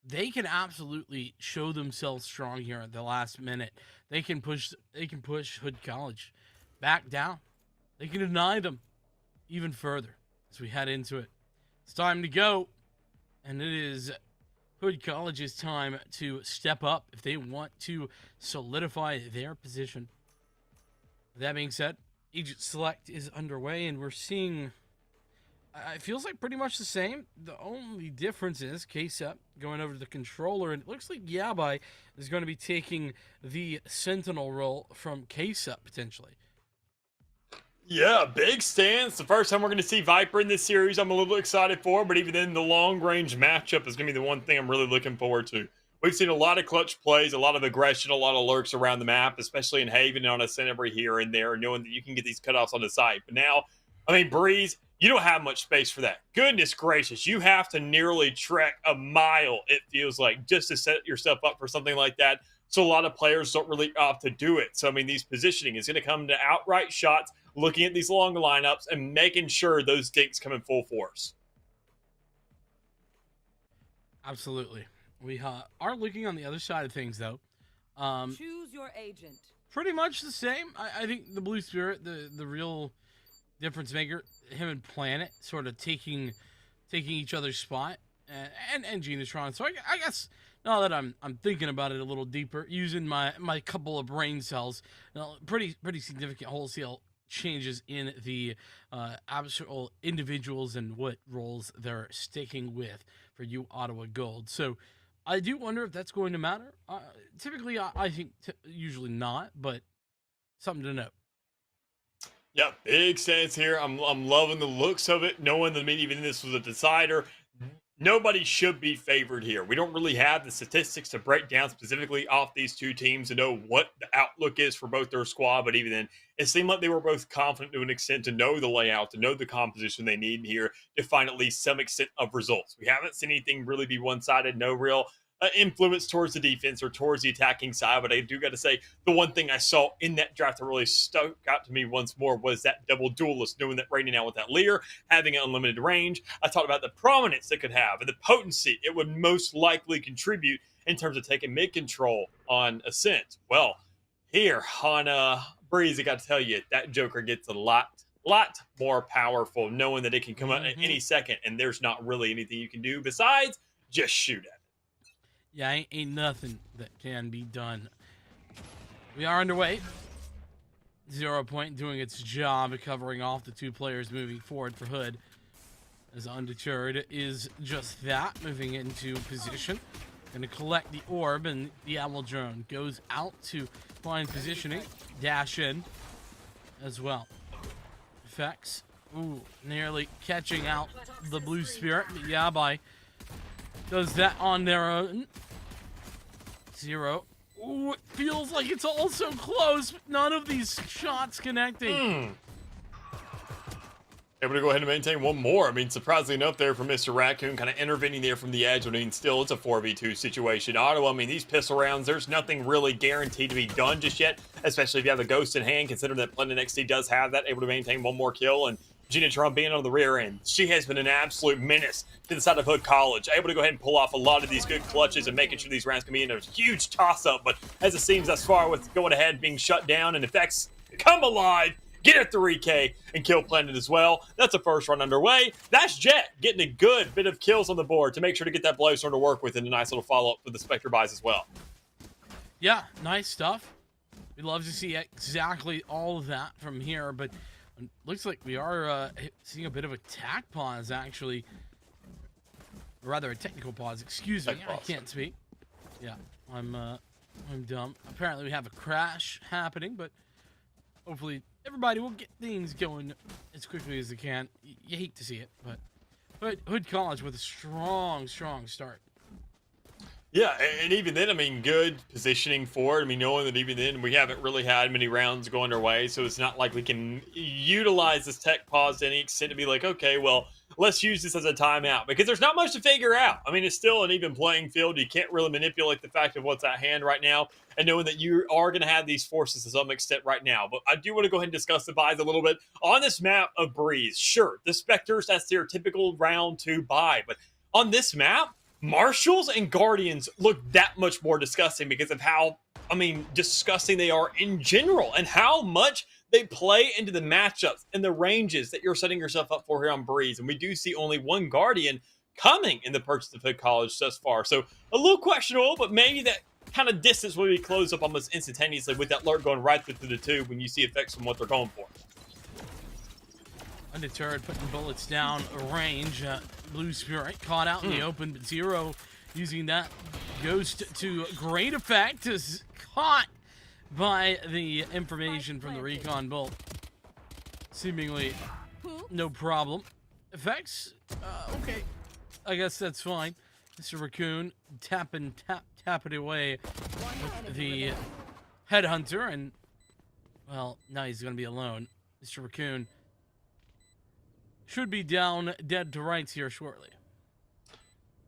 they can absolutely show themselves strong here at the last minute. They can push Hood College back down. They can deny them even further as we head into it. It's time to go, and it is Hood College's time to step up if they want to solidify their position. With that being said, Agent Select is underway, and we're seeing, it feels like pretty much the same. The only difference is KSEP going over to the controller, and it looks like Yabai is going to be taking the Sentinel role from KSEP potentially. Yeah, big stance. The first time we're going to see Viper in this series, I'm a little excited for, but even then, the long-range matchup is going to be the one thing I'm really looking forward to. We've seen a lot of clutch plays, a lot of aggression, a lot of lurks around the map, especially in Haven and on Ascent every here and there, knowing that you can get these cutoffs on the site. But now, I mean, Breeze, you don't have much space for that. Goodness gracious, you have to nearly trek a mile, it feels like, just to set yourself up for something like that. So a lot of players don't really opt to do it. So, I mean, these positioning is going to come to outright shots, looking at these long lineups and making sure those dinks come in full force. Absolutely. We are looking on the other side of things, though. Choose your agent. Pretty much the same. I think the Blue Spirit, the real difference maker, him and Planet sort of taking each other's spot, and Genetron. So I guess now that I'm thinking about it a little deeper, using my couple of brain cells, pretty significant wholesale changes in the actual individuals and what roles they're sticking with for U Ottawa Gold. So I do wonder if that's going to matter. Typically, I think usually not, but something to note. Yeah, big stance here. I'm loving the looks of it, knowing that, I mean, even this was a decider. Nobody should be favored here. We don't really have the statistics to break down specifically off these two teams to know what the outlook is for both their squad, but even then, it seemed like they were both confident to an extent to know the layout, to know the composition they need here to find at least some extent of results. We haven't seen anything really be one-sided, no real influence towards the defense or towards the attacking side, but I do got to say the one thing I saw in that draft that really stuck out to me once more was that double duelist, knowing that raining out with that Lear, having an unlimited range. I talked about the prominence it could have and the potency it would most likely contribute in terms of taking mid control on Ascent. Well, here on Breeze, I got to tell you, that Joker gets a lot more powerful, knowing that it can come out at any second and there's not really anything you can do besides just shoot at it. Yeah, ain't nothing that can be done. We are underway. 0 Point doing its job of covering off the two players moving forward for Hood. As Undeterred is just that, moving into position. Going to collect the orb, and the Owl Drone goes out to find positioning. Dash in as well. Effects. Ooh, nearly catching out the Blue Spirit. But Yabai does that on their own. 0. Ooh, it feels like it's also close, but none of these shots connecting. Able to go ahead and maintain one more. I mean, surprisingly enough there from Mr. Raccoon, kind of intervening there from the edge. I mean, still, it's a 4v2 situation. Ottawa, I mean, these pistol rounds, there's nothing really guaranteed to be done just yet, especially if you have a ghost in hand, considering that Planet NECC does have that, able to maintain one more kill and Gina Trump being on the rear end. She has been an absolute menace to the side of Hood College, able to go ahead and pull off a lot of these good clutches and making sure these rounds can be in a huge toss-up. But as it seems thus far, with going ahead being shut down and effects come alive, get a 3K and kill Planet as well. That's a first run underway. That's Jet getting a good bit of kills on the board to make sure to get that Blowstorm to work with, and a nice little follow-up for the Spectre buys as well. Yeah, nice stuff. We'd love to see exactly all of that from here, but it looks like we are seeing a bit of a tack pause, actually. Or rather, a technical pause. Excuse me, I can't speak. Yeah, I'm dumb. Apparently, we have a crash happening, but hopefully everybody will get things going as quickly as they can. You hate to see it, but Hood College with a strong start. Yeah, and even then, I mean, good positioning for it. I mean, knowing that even then we haven't really had many rounds going our way, so it's not like we can utilize this tech pause to any extent to be like, okay, well, let's use this as a timeout, because there's not much to figure out. I mean, it's still an even playing field. You can't really manipulate the fact of what's at hand right now, and knowing that you are going to have these forces to some extent right now. But I do want to go ahead and discuss the buys a little bit on this map of Breeze. Sure, the Spectres, that's their typical round 2 buy, but on this map, Marshals and Guardians look that much more disgusting because of how, I mean, disgusting they are in general and how much they play into the matchups and the ranges that you're setting yourself up for here on Breeze. And we do see only one Guardian coming in the purchase of Hood College thus far. So a little questionable, but maybe that kind of distance will be closed up almost instantaneously with that lurk going right through the tube when you see effects from what they're going for. Undeterred, putting bullets down range. Blue Spirit caught out in the open, but Zero using that ghost to great effect, is caught by the information from the recon bolt. Seemingly no problem. Effects? Okay. I guess that's fine. Mr. Raccoon tap it away with the headhunter, and well, now he's gonna be alone. Mr. Raccoon should be down dead to rights here shortly.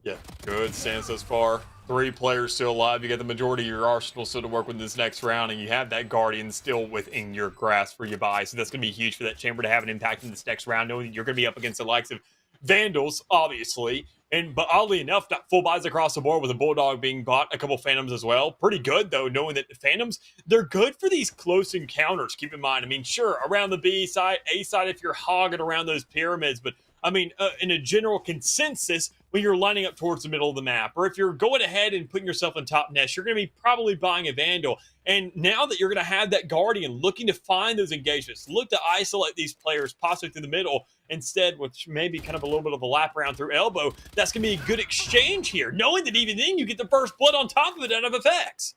Yeah, good stance thus far. 3 players still alive. You got the majority of your arsenal still to work with this next round, and you have that Guardian still within your grasp for your buy. So that's going to be huge for that Chamber to have an impact in this next round, knowing that you're going to be up against the likes of Vandals, obviously. But oddly enough, got full buys across the board with a Bulldog being bought, a couple Phantoms as well. Pretty good, though, knowing that the Phantoms, they're good for these close encounters. Keep in mind, I mean, sure, around the B side, A side, if you're hogging around those pyramids, but I mean, in a general consensus, when you're lining up towards the middle of the map, or if you're going ahead and putting yourself in top nest, you're going to be probably buying a Vandal. And now that you're going to have that Guardian looking to find those engagements, look to isolate these players possibly through the middle instead, which may be kind of a little bit of a lap round through elbow, that's going to be a good exchange here, knowing that even then you get the first blood on top of it out of effects.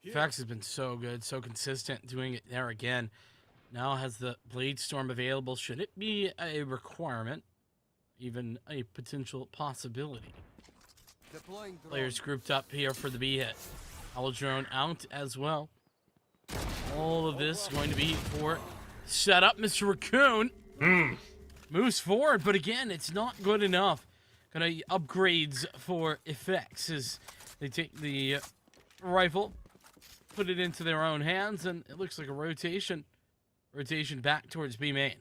Effects has been so good, so consistent, doing it there again. Now has the Blade Storm available. Should it be a requirement, even a potential possibility? Players grouped up here for the B hit. Owl Drone out as well. All of this going to be for setup. Mr. Raccoon moves forward, but again, it's not good enough. Gonna upgrades for effects as they take the rifle, put it into their own hands, and it looks like a rotation. Rotation back towards B main.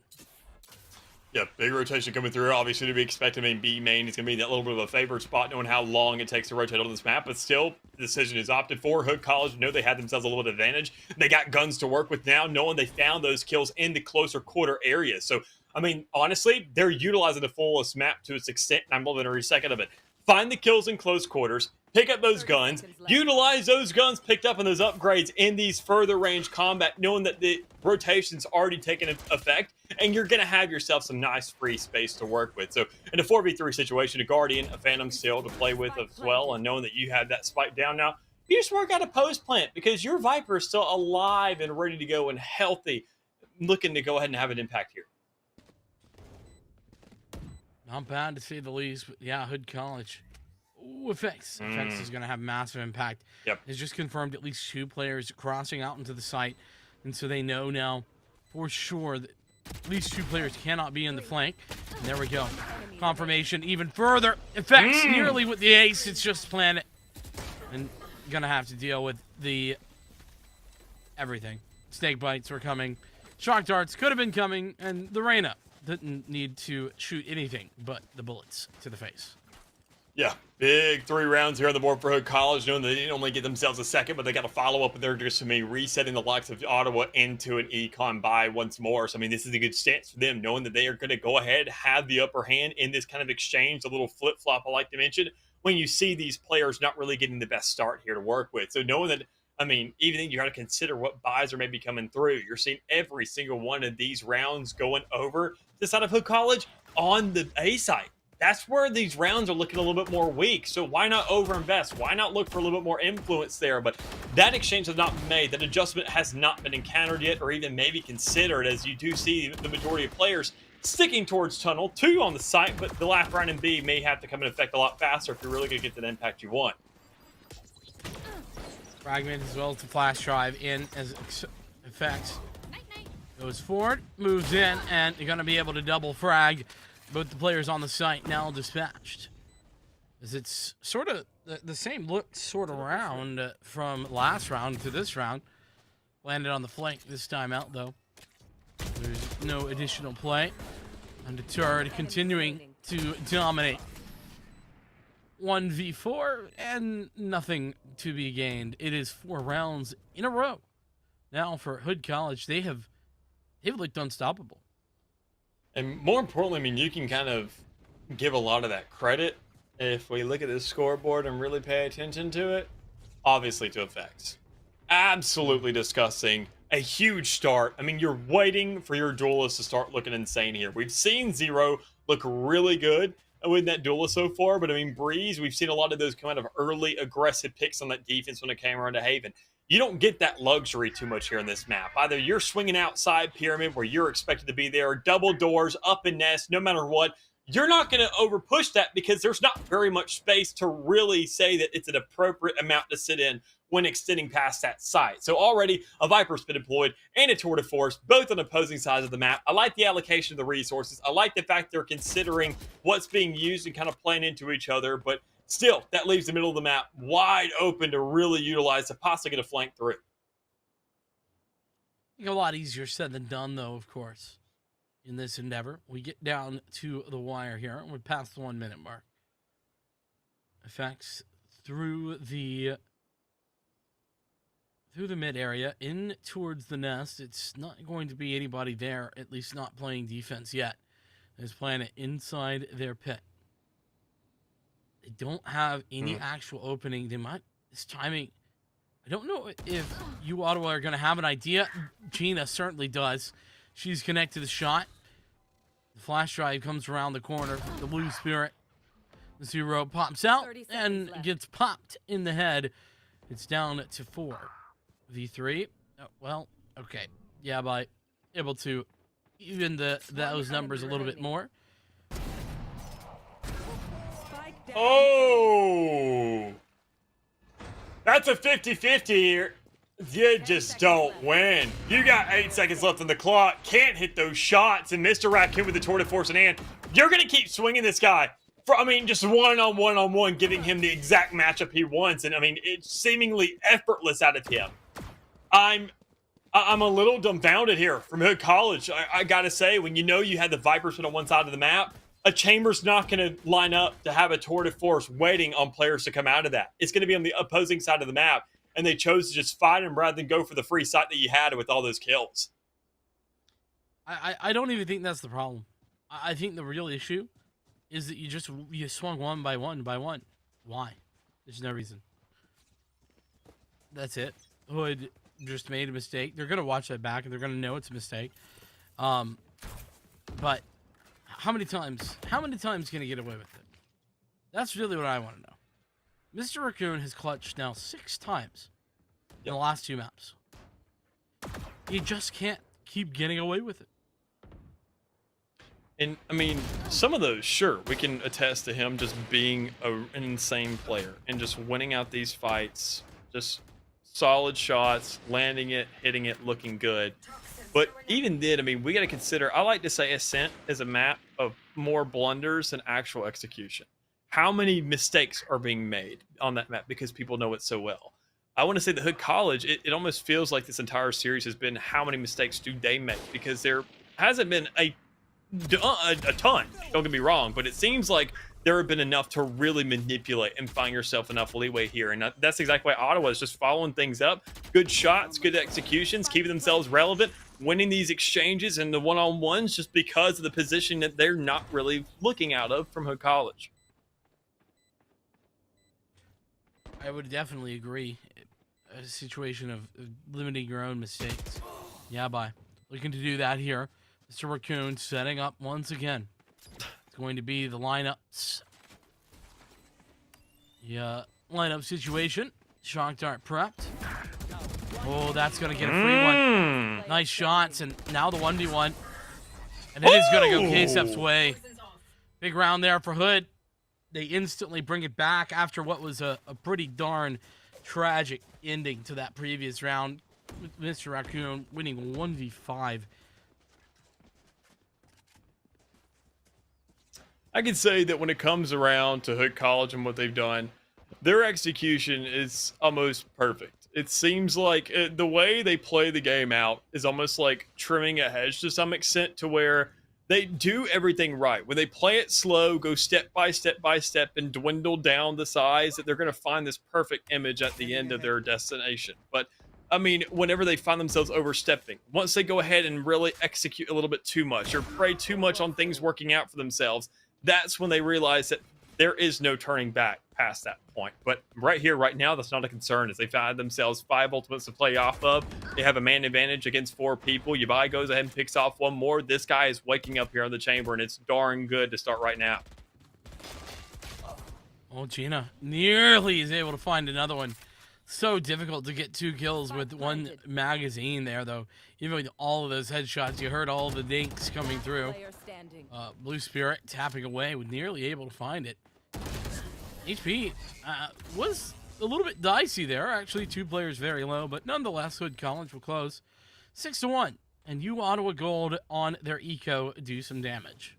Yeah, big rotation coming through. Obviously, to be expected, I mean, B main is going to be that little bit of a favored spot, knowing how long it takes to rotate on this map. But still, the decision is opted for. Hood College know they had themselves a little bit of advantage. They got guns to work with now, knowing they found those kills in the closer quarter areas. So, I mean, honestly, they're utilizing the fullest map to its extent, and I'm loving every second of it. Find the kills in close quarters, pick up those guns, utilize those guns picked up in those upgrades in these further range combat, knowing that the rotation's already taken effect, and you're going to have yourself some nice free space to work with. So in a 4v3 situation, a Guardian, a Phantom still to play with as well, and knowing that you have that spike down now, you just work out a post plant because your Viper is still alive and ready to go and healthy, looking to go ahead and have an impact here. Not bad to say the least, but yeah, Hood College. Ooh, effects. Effects is going to have massive impact. Yep. It's just confirmed at least 2 players crossing out into the site, and so they know now for sure that at least 2 players cannot be in the flank. And there we go. Confirmation even further. Effects nearly with the ace. It's just Planet. And going to have to deal with the everything. Snake bites are coming. Shock darts could have been coming, and the Reyna didn't need to shoot anything but the bullets to the face. Yeah, big 3 rounds here on the board for Hood College, knowing they didn't only get themselves a second, but they got to follow up with their just resetting the likes of Ottawa into an econ bye once more. So, I mean, this is a good stance for them, knowing that they are going to go ahead, have the upper hand in this kind of exchange, a little flip-flop I like to mention, when you see these players not really getting the best start here to work with. So knowing that, I mean, even then you got to consider what buys are maybe coming through. You're seeing every single one of these rounds going over to the side of Hood College on the A side. That's where these rounds are looking a little bit more weak. So why not overinvest? Why not look for a little bit more influence there? But that exchange has not been made. That adjustment has not been encountered yet, or even maybe considered, as you do see the majority of players sticking towards tunnel, 2 on the site, but the last round in B may have to come in effect a lot faster if you're really going to get that impact you want. Fragment as well as the flash drive in as effects. Goes forward, moves in, and you're going to be able to double frag. Both the players on the site now dispatched. As it's sort of the same look sort of round from last round to this round. Landed on the flank this time out, though. There's no additional play. Undeterred, continuing to dominate. 1v4 and nothing to be gained. It is 4 rounds in a row. Now for Hood College, they've looked unstoppable. And more importantly, I mean, you can kind of give a lot of that credit if we look at the scoreboard and really pay attention to it. Obviously to effects. Absolutely disgusting. A huge start. I mean, you're waiting for your duelist to start looking insane here. We've seen Zero look really good with that duelist so far, but I mean, Breeze, we've seen a lot of those kind of early aggressive picks on that defense when it came around to Haven. You don't get that luxury too much here in this map. Either you're swinging outside pyramid where you're expected to be there, double doors, up in nest, no matter what. You're not going to over push that because there's not very much space to really say that it's an appropriate amount to sit in when extending past that site. So already a Viper's been deployed and a Tour de Force, both on opposing sides of the map. I like the allocation of the resources. I like the fact they're considering what's being used and kind of playing into each other, but still, that leaves the middle of the map wide open to really utilize to possibly get a flank through. A lot easier said than done, though, of course, in this endeavor. We get down to the wire here, and we're past the 1 minute mark. Effects through the mid area, in towards the nest. It's not going to be anybody there, at least not playing defense yet. Is playing it inside their pit. They don't have any actual opening. They might, this timing, I don't know if you Ottawa are going to have an idea. Gina certainly does. She's connected to the shot. The flash drive comes around the corner. The blue spirit. The Zero pops out and gets popped in the head. It's down to 4. V3. Oh, well, okay. Yeah, by able to even those numbers a little bit more. Oh, that's a 50-50 here. You just don't win. You got 8 seconds left on the clock. Can't hit those shots. And Mr. Raccoon with the Tour de Force in hand. You're going to keep swinging this guy. I mean, just one-on-one, giving him the exact matchup he wants. And, I mean, it's seemingly effortless out of him. I'm a little dumbfounded here from Hood College. I got to say, when you know you had the Vipers on one side of the map, a Chamber's not going to line up to have a Tour de Force waiting on players to come out of that. It's going to be on the opposing side of the map, and they chose to just fight him rather than go for the free site that you had with all those kills. I don't even think that's the problem. I think the real issue is that you swung one by one. Why? There's no reason. That's it. Hood just made a mistake. They're going to watch that back, and they're going to know it's a mistake. But how many times can he get away with it? That's really what I want to know. Mr. Raccoon has clutched now 6 times in the last 2 maps. You just can't keep getting away with it. And, I mean, some of those, sure, we can attest to him just being an insane player and just winning out these fights, just solid shots, landing it, hitting it, looking good. But even then, I mean, we got to consider, I like to say Ascent is a map of more blunders than actual execution. How many mistakes are being made on that map because people know it so well? I want to say the Hood College, it almost feels like this entire series has been how many mistakes do they make, because there hasn't been a ton. Don't get me wrong, but it seems like there have been enough to really manipulate and find yourself enough leeway here. And that's exactly why Ottawa is just following things up. Good shots, good executions, keeping themselves relevant, winning these exchanges and the one-on-ones just because of the position that they're not really looking out of from Hood College. I would definitely agree. A situation of limiting your own mistakes. Yeah, bye. Looking to do that here. Mr. Raccoon setting up once again. It's going to be the lineups. Yeah, lineup situation. Shock dart prepped. Oh, that's going to get a free one. Nice shots, and now the 1v1. And it is going to go K-Sep's way. Big round there for Hood. They instantly bring it back after what was a pretty darn tragic ending to that previous round. With Mr. Raccoon winning 1v5. I can say that when it comes around to Hood College and what they've done, their execution is almost perfect. It seems like the way they play the game out is almost like trimming a hedge to some extent, to where they do everything right. When they play it slow, go step by step by step, and dwindle down the size, that they're going to find this perfect image at the end of their destination. But I mean, whenever they find themselves overstepping, once they go ahead and really execute a little bit too much or prey too much on things working out for themselves, that's when they realize that there is no turning back past that point. But right here, right now, that's not a concern, as they find themselves 5 ultimates to play off of. They have a man advantage against 4 people. Yabai goes ahead and picks off one more. This guy is waking up here in the chamber, and it's darn good to start right now. Oh, Gina nearly is able to find another one. So difficult to get 2 kills with one magazine there, though. Even with all of those headshots, you heard all the dinks coming through. Blue Spirit tapping away, with nearly able to find it. HP was a little bit dicey there. Actually, 2 players very low, but nonetheless, Hood College will close 6-1. And you, Ottawa Gold, on their eco, do some damage.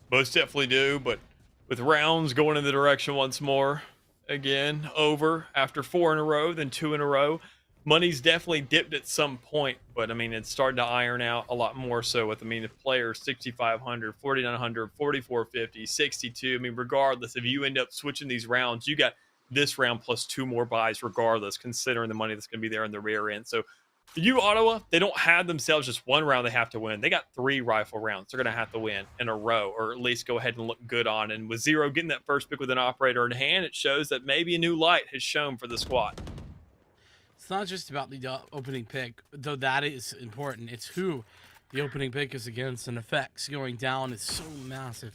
Most definitely do, but with rounds going in the direction once more, again, over after 4 in a row, then 2 in a row. Money's definitely dipped at some point, but I mean, it's started to iron out a lot more so with, I mean, the players 6,500, 4,900, 4,450, 62. I mean, regardless, if you end up switching these rounds, you got this round plus 2 more buys regardless, considering the money that's going to be there in the rear end. So you, Ottawa, they don't have themselves just 1 round they have to win. They got 3 rifle rounds they're going to have to win in a row, or at least go ahead and look good on. And with Zero getting that first pick with an operator in hand, it shows that maybe a new light has shown for the squad. It's not just about the opening pick, though that is important. It's who the opening pick is against, and effects going down is so massive.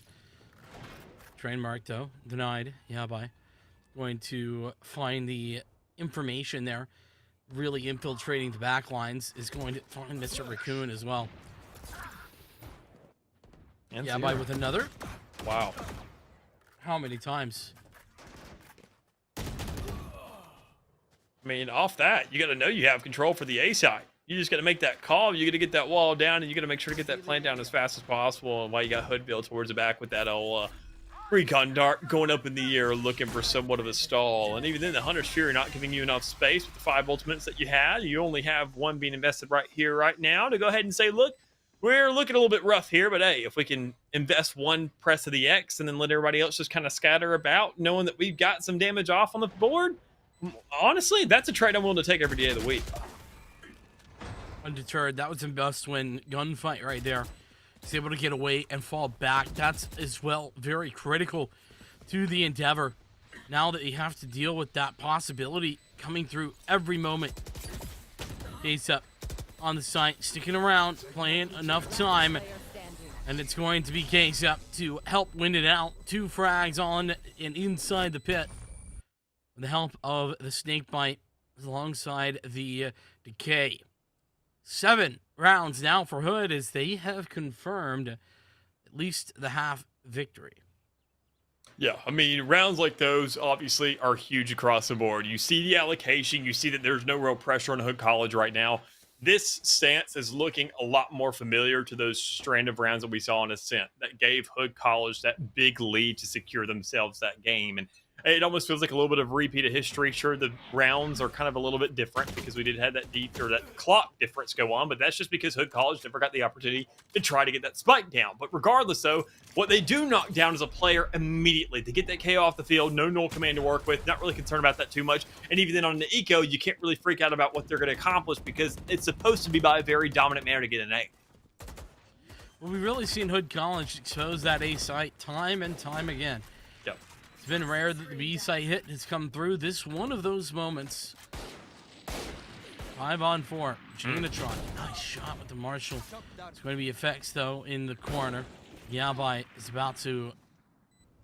Train mark, though, denied. Yeah, bye. Going to find the information there. Really infiltrating the back lines is going to find Mr. Raccoon as well. And yeah, bye with another. Wow. How many times? I mean, off that, you got to know you have control for the A side. You just got to make that call. You got to get that wall down, and you got to make sure to get that plant down as fast as possible. And while you got Hood built towards the back with that old recon dart going up in the air, looking for somewhat of a stall. And even then, the Hunter's Fury not giving you enough space with the 5 ultimates that you had. You only have 1 being invested right here, right now, to go ahead and say, look, we're looking a little bit rough here, but hey, if we can invest 1 press of the X and then let everybody else just kind of scatter about, knowing that we've got some damage off on the board, honestly, that's a trade I'm willing to take every day of the week. Undeterred. That was a must-win gunfight right there. He's able to get away and fall back. That's as well very critical to the endeavor. Now that you have to deal with that possibility coming through every moment. Face up on the site, sticking around, playing enough time, and it's going to be Case up to help win it out. 2 frags on and inside the pit. With the help of the snake bite alongside the decay. 7 rounds now for Hood, as they have confirmed at least the half victory. Yeah, I mean, rounds like those obviously are huge across the board. You see the allocation, you see that there's no real pressure on Hood College right now. This stance is looking a lot more familiar to those strand of rounds that we saw in Ascent that gave Hood College that big lead to secure themselves that game. And It almost feels like a little bit of repeat of history. Sure, the rounds are kind of a little bit different because we did have that that clock difference go on, but that's just because Hood College never got the opportunity to try to get that spike down. But regardless, though, what they do knock down is a player immediately. They get that KO off the field, no null command to work with, not really concerned about that too much. And even then on the eco, you can't really freak out about what they're going to accomplish because it's supposed to be by a very dominant manner to get an A. Well, we've really seen Hood College expose that A site time and time again. Yep. It's been rare that the B site hit has come through. This one of those moments. 5 on 4. Janatron. Nice shot with the Marshall. It's going to be effects, though, in the corner. Yabai is about to...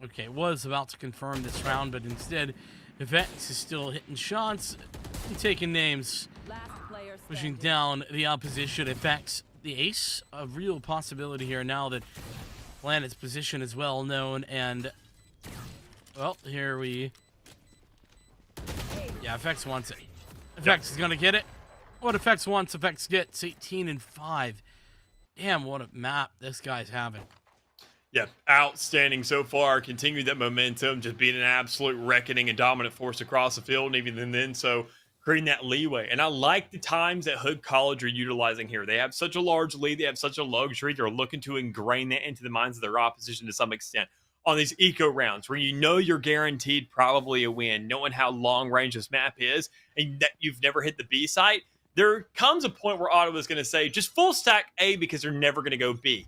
Okay, was about to confirm this round, but instead, effects is still hitting shots and taking names. Pushing down the opposition. Effects the ace, a real possibility here now that Planet's position is well known, and well, here we Effects wants it. Effects is gonna get it. What Effects wants, Effects gets. 18 and 5. Damn, what a map this guy's having. Yeah, outstanding so far. Continue that momentum, just being an absolute reckoning and dominant force across the field, and even then so creating that leeway. And I like the times that Hood College are utilizing here. They have such a large lead. They have such a luxury. They're looking to ingrain that into the minds of their opposition to some extent. On these eco rounds where you know you're guaranteed probably a win, knowing how long range this map is, and that you've never hit the B site, there comes a point where Ottawa's going to say, just full stack A because they're never going to go B.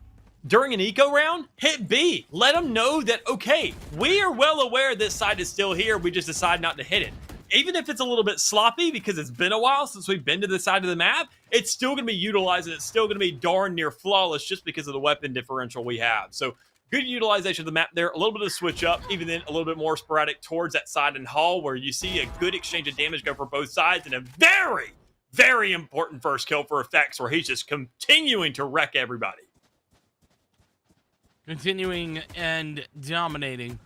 During an eco round, hit B. Let them know that, okay, we are well aware this side is still here. We just decide not to hit it. Even if it's a little bit sloppy because it's been a while since we've been to this side of the map, it's still going to be utilized and it's still going to be darn near flawless just because of the weapon differential we have. So good utilization of the map there. A little bit of switch up, even then a little bit more sporadic towards that side and hall where you see a good exchange of damage go for both sides and a very, very important first kill for Effects where he's just continuing to wreck everybody. Continuing and dominating.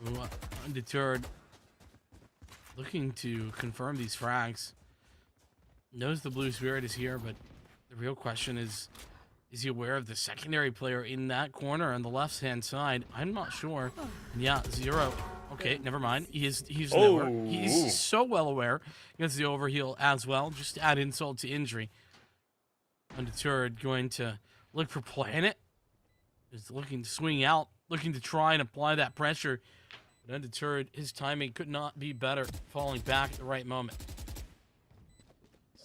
Ooh, undeterred. Looking to confirm these frags. Knows the Blue Spirit is here, but the real question is he aware of the secondary player in that corner on the left-hand side? I'm not sure. And yeah, 0. Okay, never mind. He's nowhere. He's so well aware. Gets the overheal as well. Just to add insult to injury. Undeterred, going to look for Planet. Is looking to swing out, looking to try and apply that pressure. But undeterred, his timing could not be better, falling back at the right moment.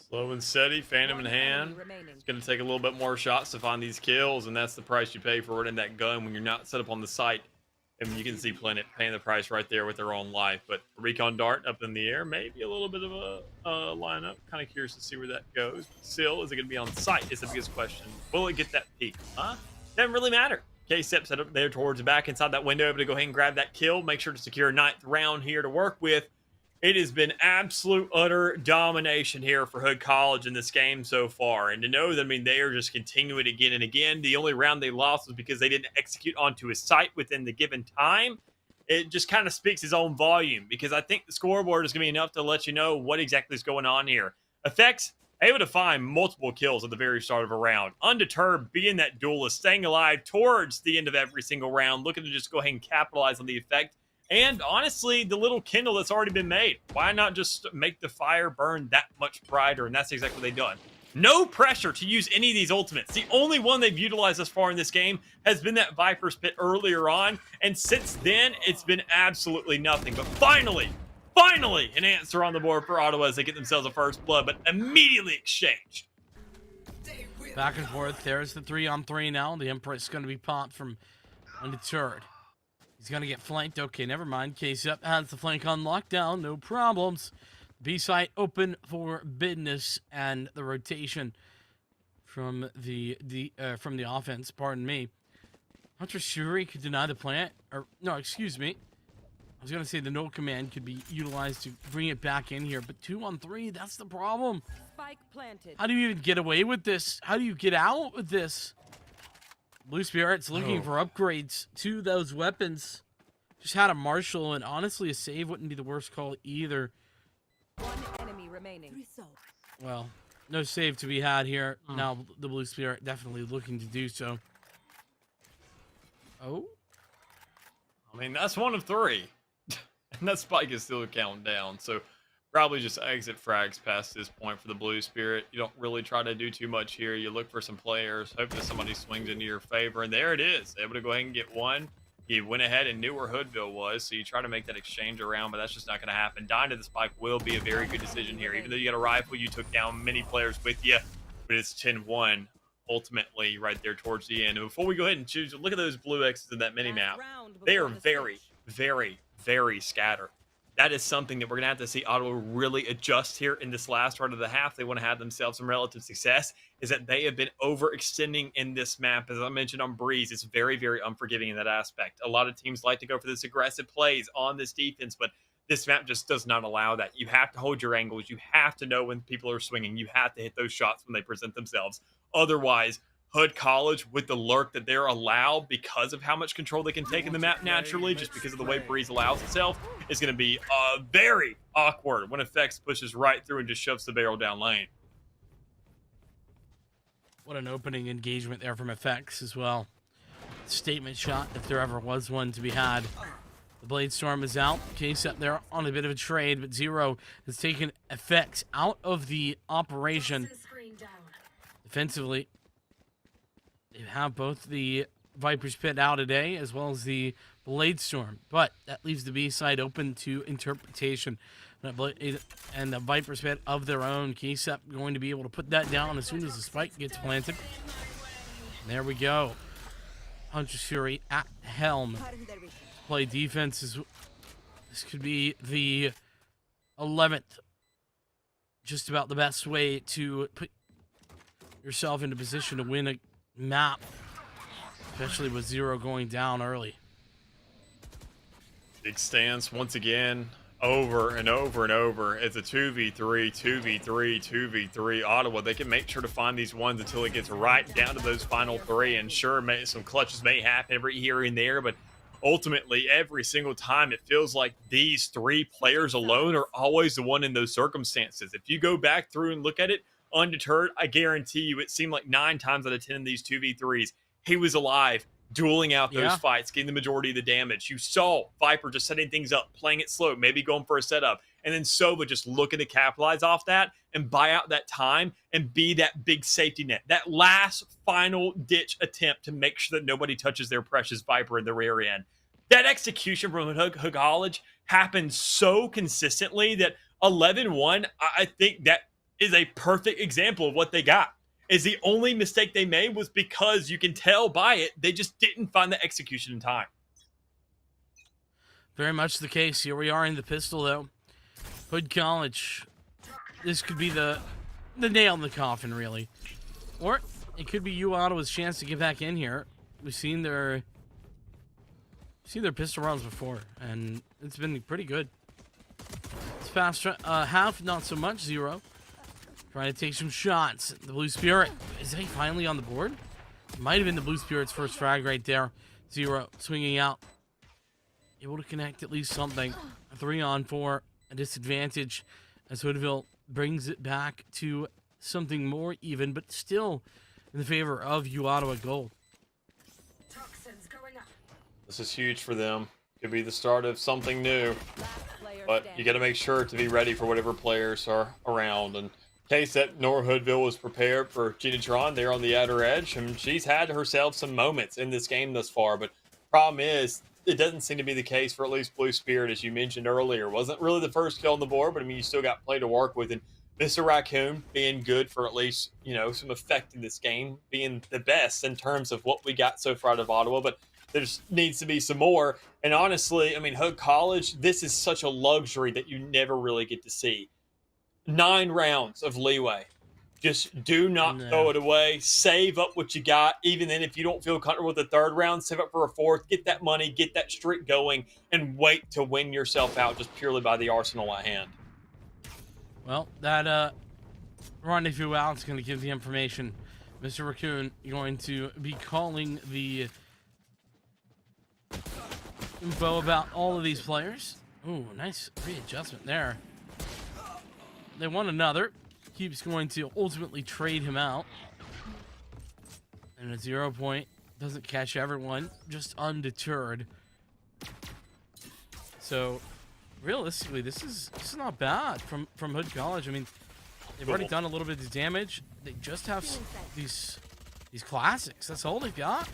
Slow and steady, Phantom in hand. It's going to take a little bit more shots to find these kills, and that's the price you pay for running that gun when you're not set up on the site. And you can see Planet paying the price right there with their own life. But Recon Dart up in the air, maybe a little bit of a lineup. Kind of curious to see where that goes. Still, is it going to be on site is the biggest question. Will it get that peak? Huh? Doesn't really matter. K-Step set up there towards the back inside that window, able to go ahead and grab that kill. Make sure to secure a 9th round here to work with. It has been absolute, utter domination here for Hood College in this game so far. And to know that, I mean, they are just continuing again and again. The only round they lost was because they didn't execute onto a site within the given time. It just kind of speaks its own volume because I think the scoreboard is going to be enough to let you know what exactly is going on here. Effects, able to find multiple kills at the very start of a round. Undeterred, being that duelist, staying alive towards the end of every single round, looking to just go ahead and capitalize on the effect. And honestly, the little kindle that's already been made. Why not just make the fire burn that much brighter? And that's exactly what they've done. No pressure to use any of these ultimates. The only one they've utilized thus far in this game has been that Viper's Pit earlier on. And since then, it's been absolutely nothing. But finally, an answer on the board for Ottawa as they get themselves a first blood, but immediately exchanged. Back and forth. There's the 3-on-3 now. The Empress is going to be popped from Undeterred. He's going to get flanked. Okay, never mind. K-Step has the flank on lockdown. No problems. B-site open for business, and the rotation from the offense, pardon me. Hunter Shuri could deny the plant. Or, no, excuse me. I was going to say the no command could be utilized to bring it back in here, but 2-on-3, that's the problem. Spike planted. How do you even get away with this? How do you get out with this? Blue Spirit's looking for upgrades to those weapons. Just had a Marshall, and honestly, a save wouldn't be the worst call either. One enemy remaining. Well, no save to be had here. Now the Blue Spirit definitely looking to do so. Oh? I mean, that's one of 3. And that spike is still counting down. So probably just exit frags past this point for the Blue Spirit. You don't really try to do too much here. You look for some players, hope that somebody swings into your favor. And there it is. Able to go ahead and get one. He went ahead and knew where Hoodville was, so you try to make that exchange around, but that's just not going to happen. Dying to the spike will be a very good decision here. Even though you got a rifle, you took down many players with you, but it's 10-1 ultimately right there towards the end. And before we go ahead and choose, look at those blue X's in that mini map. They are very, very, very scattered. That is something that we're going to have to see Ottawa really adjust here in this last part of the half. They want to have themselves some relative success, is that they have been overextending in this map. As I mentioned on Breeze, it's very, very unforgiving in that aspect. A lot of teams like to go for this aggressive plays on this defense, but this map just does not allow that. You have to hold your angles. You have to know when people are swinging. You have to hit those shots when they present themselves. Otherwise, Hood College, with the lurk that they're allowed because of how much control they can take in the map naturally, just because of the way Breeze allows itself, is going to be very awkward when Effects pushes right through and just shoves the barrel down lane. What an opening engagement there from Effects as well. Statement shot, if there ever was one to be had. The Blade Storm is out. Case up there on a bit of a trade, but Zero has taken Effects out of the operation. Defensively, they have both the Viper's Pit out today as well as the Blade Storm, but that leaves the B side open to interpretation. And the Viper's Pit of their own. Kesep going to be able to put that down as soon as the spike gets planted. And there we go. Hunter's Fury at helm. Play defense is. This could be the 11th. Just about the best way to put yourself into position to win a map, especially with Zero going down early. Big stance once again, over and over and over. It's a 2v3, 2v3, 2v3. Ottawa, they can make sure to find these ones until it gets right down to those final three. And sure, some clutches may happen every here and there, but ultimately, every single time, it feels like these three players alone are always the one in those circumstances. If you go back through and look at it, undeterred, I guarantee you it seemed like 9 times out of 10 in these 2v3s, he was alive, dueling out those fights, getting the majority of the damage. You saw Viper just setting things up, playing it slow, maybe going for a setup, and then Sova just looking to capitalize off that and buy out that time and be that big safety net, that last final ditch attempt to make sure that nobody touches their precious Viper in the rear end. That execution from Hood College happened so consistently that 11-1, I think that is a perfect example of what they got. Is the only mistake they made was because you can tell by it, they just didn't find the execution in time. Very much the case. Here we are in the pistol, though. Hood College. This could be the nail in the coffin, really. Or it could be Ottawa's chance to get back in here. We've seen their pistol rounds before, and it's been pretty good. It's fast half, not so much. Zero trying to take some shots. The Blue Spirit, is he finally on the board? Might have been the Blue Spirit's first frag right there. Zero swinging out, able to connect at least something. A 3-on-4, a disadvantage as Hoodville brings it back to something more even, but still in the favor of Ottawa gold. This is huge for them. Could be the start of something new, but you got to make sure to be ready for whatever players are around. And case that Nora Hoodville was prepared for Gina Tron there on the outer edge, and she's had herself some moments in this game thus far. But problem is, it doesn't seem to be the case for at least Blue Spirit, as you mentioned earlier. Wasn't really the first kill on the board, but I mean, you still got play to work with. And Mr. Raccoon being good for at least, some effect in this game, being the best in terms of what we got so far out of Ottawa. But there needs to be some more. And honestly, I mean, Hood College, this is such a luxury that you never really get to see. 9 rounds of leeway. Just do not throw it away. Save up what you got. Even then, if you don't feel comfortable with the 3rd round, save up for a 4th. Get that money, get that streak going, and wait to win yourself out just purely by the arsenal at hand. Well, that rendezvous out is going to give the information. Mr. Raccoon going to be calling the info about all of these players. Ooh, nice readjustment there. They want another. Keeps going to ultimately trade him out. And a 0 point doesn't catch everyone, just undeterred. So realistically, this is not bad from Hood College. I mean, they've already done a little bit of damage. They just have these classics. That's all they've got.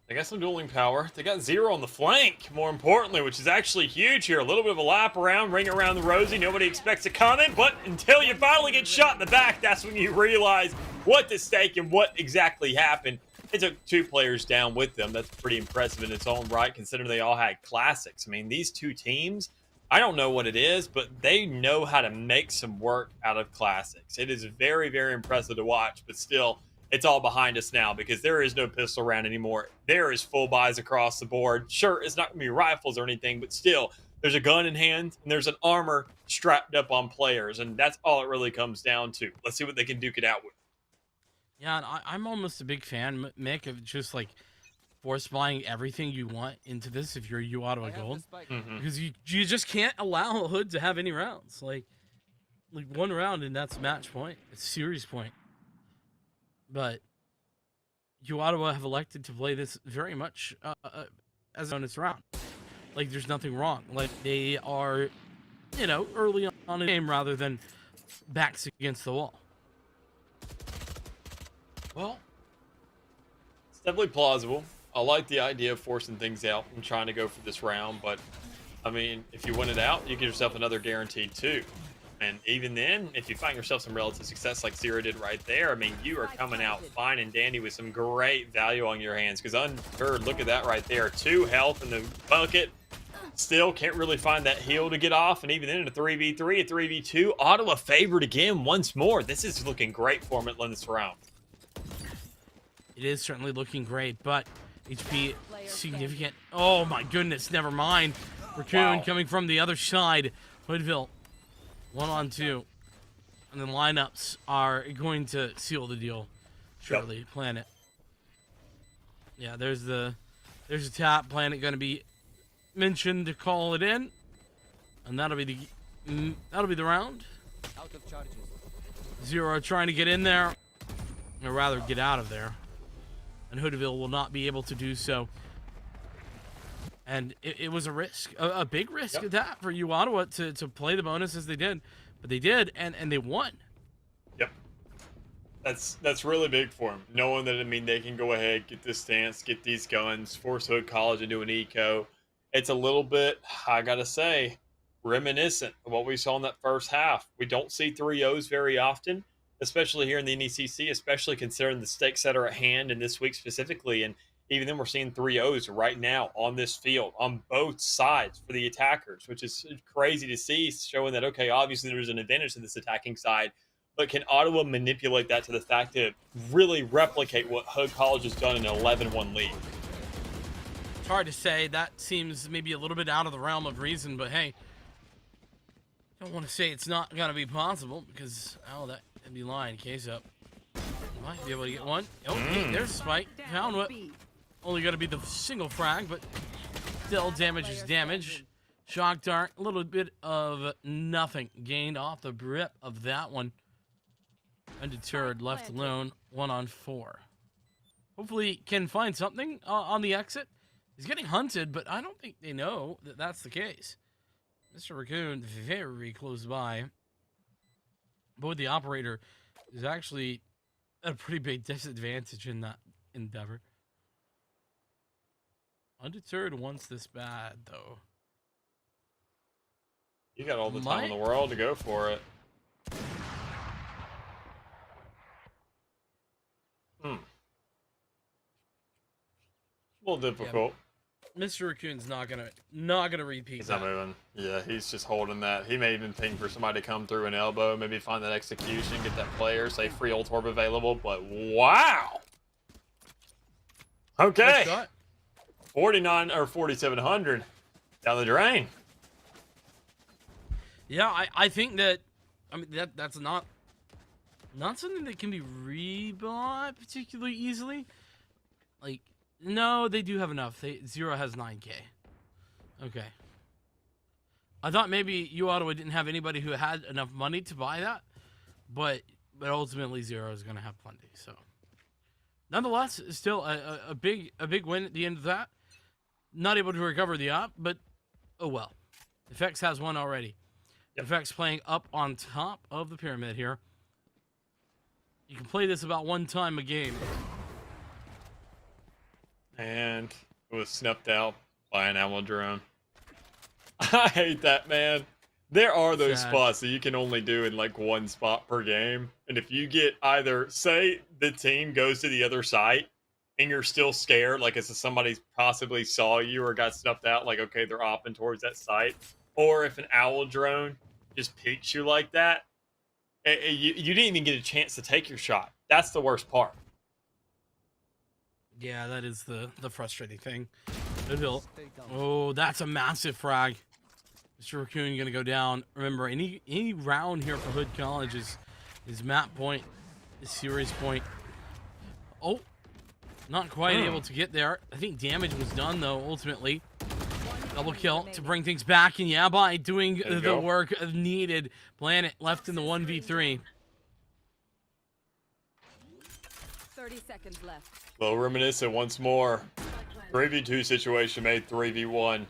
They got some dueling power. They got 0 on the flank, more importantly, which is actually huge here. A little bit of a lap around, ring around the rosy. Nobody expects it coming, but until you finally get shot in the back, that's when you realize what's at stake and what exactly happened. They took 2 players down with them. That's pretty impressive in its own right, considering they all had classics. I mean, these 2 teams, I don't know what it is, but they know how to make some work out of classics. It is very, very impressive to watch, but still, it's all behind us now because there is no pistol round anymore. There is full buys across the board. Sure, it's not going to be rifles or anything, but still, there's a gun in hand and there's an armor strapped up on players, and that's all it really comes down to. Let's see what they can duke it out with. Yeah, and I'm almost a big fan, Mick, of just like force buying everything you want into this if you're U Ottawa Gold, because you just can't allow Hood to have any rounds. Like 1 round and that's match point. It's series point. But U Ottawa have elected to play this very much as on its round. Like there's nothing wrong. Like they are, early on in the game rather than backs against the wall. Well, it's definitely plausible. I like the idea of forcing things out and trying to go for this round, but I mean, if you win it out, you give yourself another guaranteed 2. And even then, if you find yourself some relative success like Zero did right there, I mean, you are coming out fine and dandy with some great value on your hands. Because undeterred, look at that right there. 2 health in the bucket. Still can't really find that heal to get off. And even then, in a 3v3, a 3v2, Ottawa favored again once more. This is looking great for them at this round. It is certainly looking great, but HP significant. Oh my goodness, never mind. Raccoon coming from the other side. Hoodville. 1-on-2, and then lineups are going to seal the deal. Surely, Planet. Yeah, there's a tap. Planet going to be mentioned to call it in, and that'll be the round. Out of charges. 0 trying to get in there, or rather get out of there, and Hoodville will not be able to do so. And it was a risk, a big risk at that for U Ottawa to play the bonus as they did. But they did, and they won. Yep. That's really big for them. Knowing that, I mean, they can go ahead, get this stance, get these guns, force Hood College into an eco. It's a little bit, I got to say, reminiscent of what we saw in that first half. We don't see 3-0s very often, especially here in the NECC, especially considering the stakes that are at hand in this week specifically. And even then, we're seeing 3-0s right now on this field on both sides for the attackers, which is crazy to see, showing that, okay, obviously there's an advantage to this attacking side, but can Ottawa manipulate that to the fact to really replicate what Hood College has done in an 11-1 league? It's hard to say. That seems maybe a little bit out of the realm of reason, but hey, I don't want to say it's not going to be possible because, that'd be lying. Case up. Might be able to get one. Oh, hey, there's a spike. Found what? Only going to be the single frag, but still damage is damage. Shock dart, a little bit of nothing gained off the grip of that one. Undeterred, left alone, 1-on-4. Hopefully can find something on the exit. He's getting hunted, but I don't think they know that that's the case. Mr. Raccoon very close by. But the operator is actually at a pretty big disadvantage in that endeavor. Undeterred wants this bad, though. You got all the time in the world to go for it. A little difficult. Yeah, Mr. Raccoon's not gonna repeat. He's not moving. Yeah, he's just holding that. He may even think for somebody to come through an elbow, maybe find that execution, get that player, say free ult orb available. But wow. Okay. 49 or 4,700 down the drain. Yeah, I think that, I mean, that's not something that can be rebought particularly easily. Like, no, they do have enough. Zero has 9K. Okay. I thought maybe U Ottawa didn't have anybody who had enough money to buy that, but ultimately Zero is going to have plenty. So, nonetheless, still a big win at the end of that. Not able to recover the op, but Oh, well. FX has one already. Yep. FX playing up on top of the pyramid here. You can play this about one time a game. And it was snuffed out by an owl drone. I hate that, man. There are those Sad. spots that you can only do in like one spot per game. And if you get either, say the team goes to the other site and you're still scared, like as if somebody possibly saw you or got snuffed out, like, okay, they're opping towards that site. Or if an owl drone just peeks you like that, you didn't even get a chance to take your shot. That's the worst part. Yeah, that is the frustrating thing. Good build. Oh, that's a massive frag. Mr. Raccoon gonna go down. Remember, any round here for Hood College is map point, is series point. Oh, not quite able to get there. I think damage was done though. Ultimately, double kill to bring things back, and yeah, by doing the work needed. Planet left in the 1v3. 30 seconds left. Well, reminiscent once more. 3v2 situation made 3v1.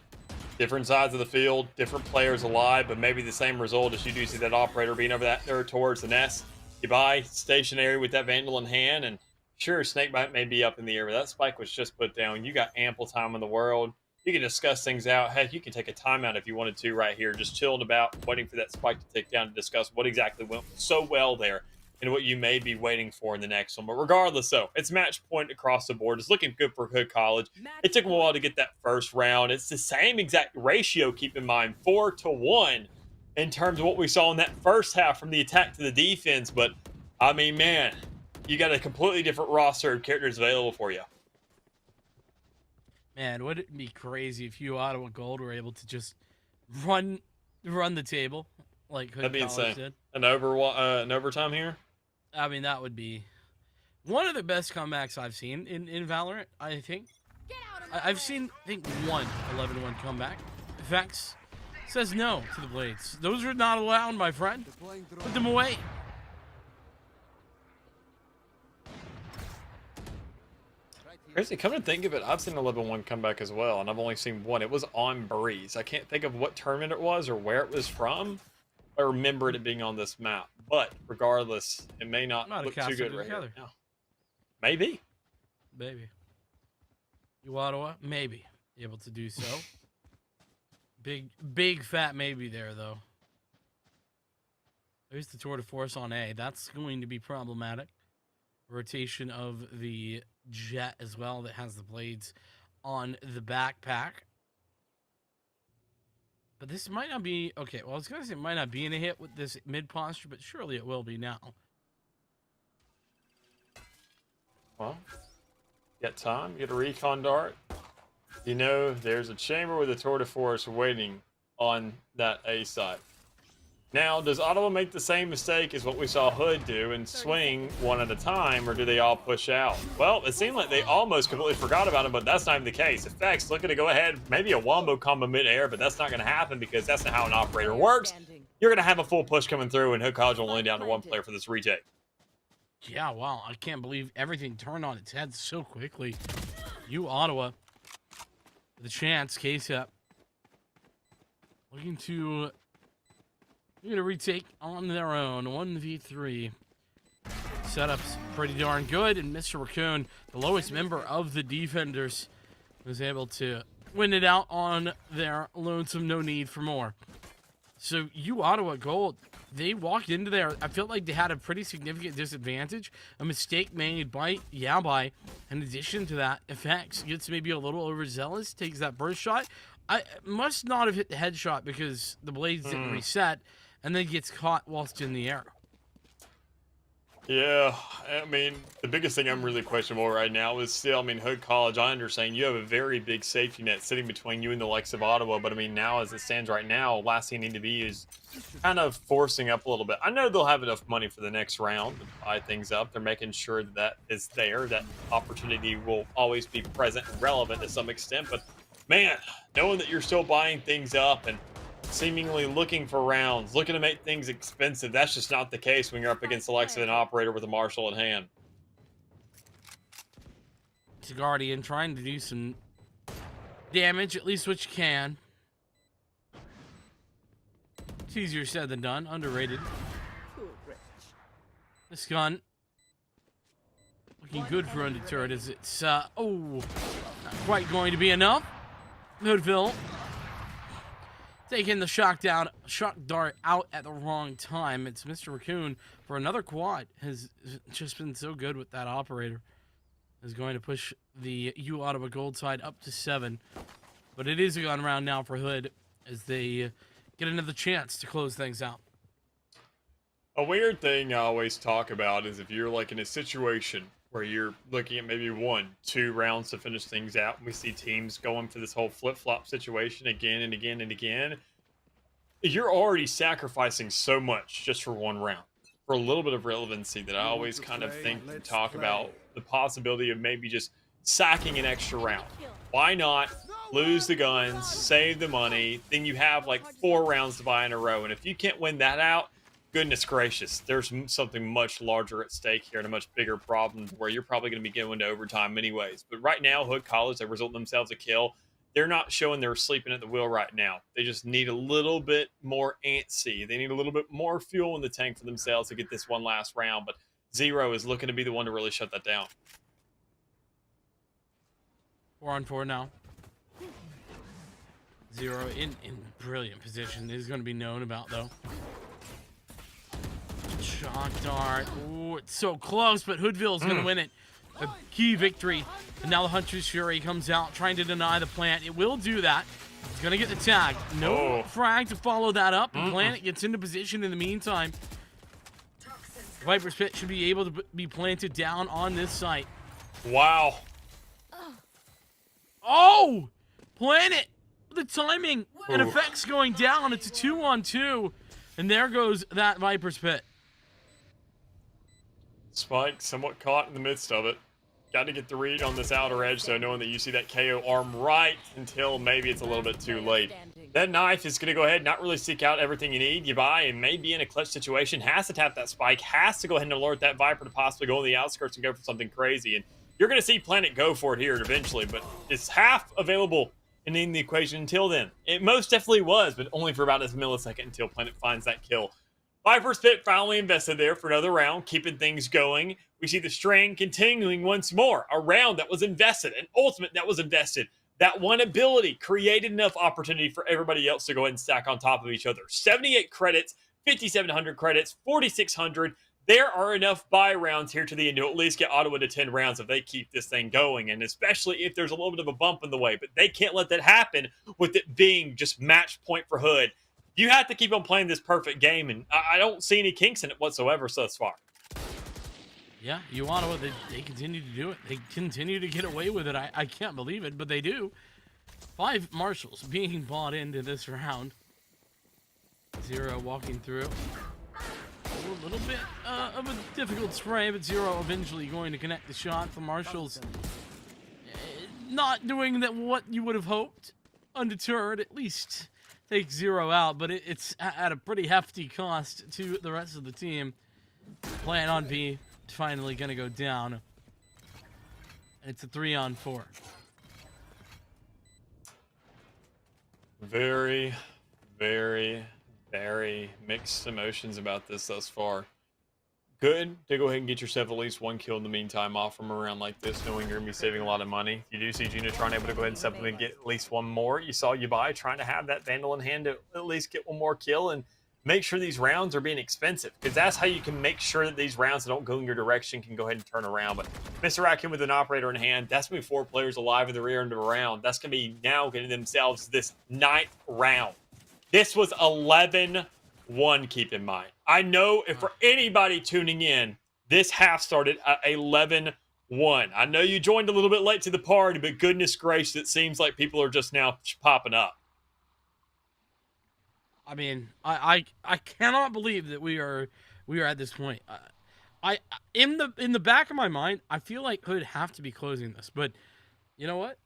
Different sides of the field, different players alive, but maybe the same result as you do see that operator being over there towards the nest. You buy stationary with that Vandal in hand, and sure, Snakebite may be up in the air, but that spike was just put down. You got ample time in the world. You can discuss things out. Heck, you can take a timeout if you wanted to right here, just chilling about, waiting for that spike to tick down to discuss what exactly went so well there and what you may be waiting for in the next one. But regardless, though, it's match point across the board. It's looking good for Hood College. It took them a while to get that first round. It's the same exact ratio, keep in mind, 4-1 in terms of what we saw in that first half from the attack to the defense. But, I mean, man, you got a completely different roster of characters available for you. Man, would it be crazy if you Ottawa Gold were able to just run the table like Hood That'd be College insane. did? An overtime here? I mean, that would be one of the best comebacks I've seen in Valorant, I think. I've seen, I think, one 11-1 comeback. FX says no to the Blades. Those are not allowed, my friend. Put them away. Crazy, come to think of it, I've seen 11-1 comeback as well, and I've only seen one. It was on Breeze. I can't think of what tournament it was or where it was from. I remember it being on this map, but regardless, it may not look too good right here. No. Maybe. Maybe. You Ottawa? Maybe. Able to do so. Big fat maybe there, though. There's the tour de force on A. That's going to be problematic. Rotation of the jet as well that has the blades on the backpack. But this might not be... Okay, well, I was going to say it might not be in a hit with this mid posture, but surely it will be now. Well, you got time, you get a recon dart. You know there's a chamber with a tour de force waiting on that A site. Now, does Ottawa make the same mistake as what we saw Hood do and swing one at a time, or do they all push out? Well, it seemed like they almost completely forgot about him, but that's not even the case. Effects looking to go ahead, maybe a wombo combo mid-air, but that's not going to happen because that's not how an operator works. You're going to have a full push coming through, and Hood College will only down to one player for this retake. Yeah, wow. I can't believe everything turned on its head so quickly. You Ottawa, with a chance, KSEP, looking to... You're going to retake on their own. 1v3. Setup's pretty darn good. And Mr. Raccoon, the lowest member of the defenders, was able to win it out on their lonesome. No need for more. So you Ottawa Gold, they walked into there. I feel like they had a pretty significant disadvantage. A mistake made by Yabai. In addition to that, FX gets maybe a little overzealous, takes that burst shot. I must not have hit the headshot because the blades didn't reset. And then gets caught whilst in the air. Yeah, I mean, the biggest thing I'm really questionable right now is still, I mean, Hood College, I understand you have a very big safety net sitting between you and the likes of Ottawa, but I mean, now as it stands right now, last thing you need to be is kind of forcing up a little bit. I know they'll have enough money for the next round to buy things up. They're making sure that is there. That opportunity will always be present and relevant to some extent, but man, knowing that you're still buying things up and seemingly looking for rounds, looking to make things expensive. That's just not the case when you're up against the likes of an operator with a marshal in hand. Guardian trying to do some damage, at least what you can. It's easier said than done. Underrated. Cool bridge. This gun looking good for undeterred as it's not quite going to be enough. Hoodville taking the shock dart out at the wrong time. It's Mr. Raccoon for another quad. Has just been so good with that operator. Is going to push the U Ottawa Gold side up to 7. But it is a gun round now for Hood as they get another chance to close things out. A weird thing I always talk about is if you're like in a situation where you're looking at maybe 1-2 rounds to finish things out, and we see teams going for this whole flip-flop situation again and again and again, you're already sacrificing so much just for one round. For a little bit of relevancy that I always kind of think and talk about the possibility of maybe just sacking an extra round. Why not lose the guns, save the money, then you have like 4 rounds to buy in a row, and if you can't win that out, goodness gracious, there's something much larger at stake here and a much bigger problem where you're probably going to be going to overtime anyways. But right now, Hood College, they result themselves a kill. They're not showing they're sleeping at the wheel right now. They just need a little bit more antsy. They need a little bit more fuel in the tank for themselves to get this one last round. But Zero is looking to be the one to really shut that down. 4-on-4 now. Zero in brilliant position. This is going to be known about, though. Shock dart. Ooh, it's so close, but Hoodville is going to win it. A key victory. And now the Hunter's Fury comes out trying to deny the plant. It will do that. It's going to get the tag. No frag to follow that up. And Planet gets into position in the meantime. Viper's Pit should be able to be planted down on this site. Wow. Oh! Planet! The timing and effects going down. It's a 2-on-2. And there goes that Viper's Pit. Spike somewhat caught in the midst of it. Got to get the read on this outer edge, so knowing that you see that KO arm right until maybe it's a little bit too late. That knife is going to go ahead and not really seek out everything you need. You buy and may be in a clutch situation, has to tap that Spike, has to go ahead and alert that Viper to possibly go on the outskirts and go for something crazy. And you're going to see Planet go for it here eventually, but it's half available in the equation until then. It most definitely was, but only for about a millisecond until Planet finds that kill. Viper's Pit finally invested there for another round, keeping things going. We see the strain continuing once more. A round that was invested, an ultimate that was invested. That one ability created enough opportunity for everybody else to go ahead and stack on top of each other. 78 credits, 5,700 credits, 4,600. There are enough buy rounds here to the end to at least get Ottawa to 10 rounds if they keep this thing going, and especially if there's a little bit of a bump in the way. But they can't let that happen with it being just match point for Hood. You have to keep on playing this perfect game, and I don't see any kinks in it whatsoever thus far. Yeah, you Ottawa, they continue to do it. They continue to get away with it. I can't believe it, but they do. 5 marshals being bought into this round. Zero walking through. A little bit of a difficult spray, but Zero eventually going to connect the shot. The marshals not doing that what you would have hoped. Undeterred, at least take Zero out, but it's at a pretty hefty cost to the rest of the team. Plan on B finally going to go down. It's a 3-on-4. Very, very, very mixed emotions about this thus far. Good to go ahead and get yourself at least 1 kill in the meantime off from around like this, knowing you're going to be saving a lot of supplement. You do see Junatron able to go ahead and supplement get at least 1 more. You saw Yubai trying to have that Vandal in hand to at least get 1 more kill and make sure these rounds are being expensive, because that's how you can make sure that these rounds that don't go in your direction can go ahead and turn around. But Mr. Raccoon with an operator in hand, that's going to be 4 players alive in the rear end of a round. That's going to be now getting themselves this 9th round. This was 11-1, keep in mind. I know if for anybody tuning in, this half started at 11-1. I know you joined a little bit late to the party, but goodness gracious, it seems like people are just now popping up. I mean, I cannot believe that we are at this point. I in the back of my mind, I feel like Hood have to be closing this, but you know what?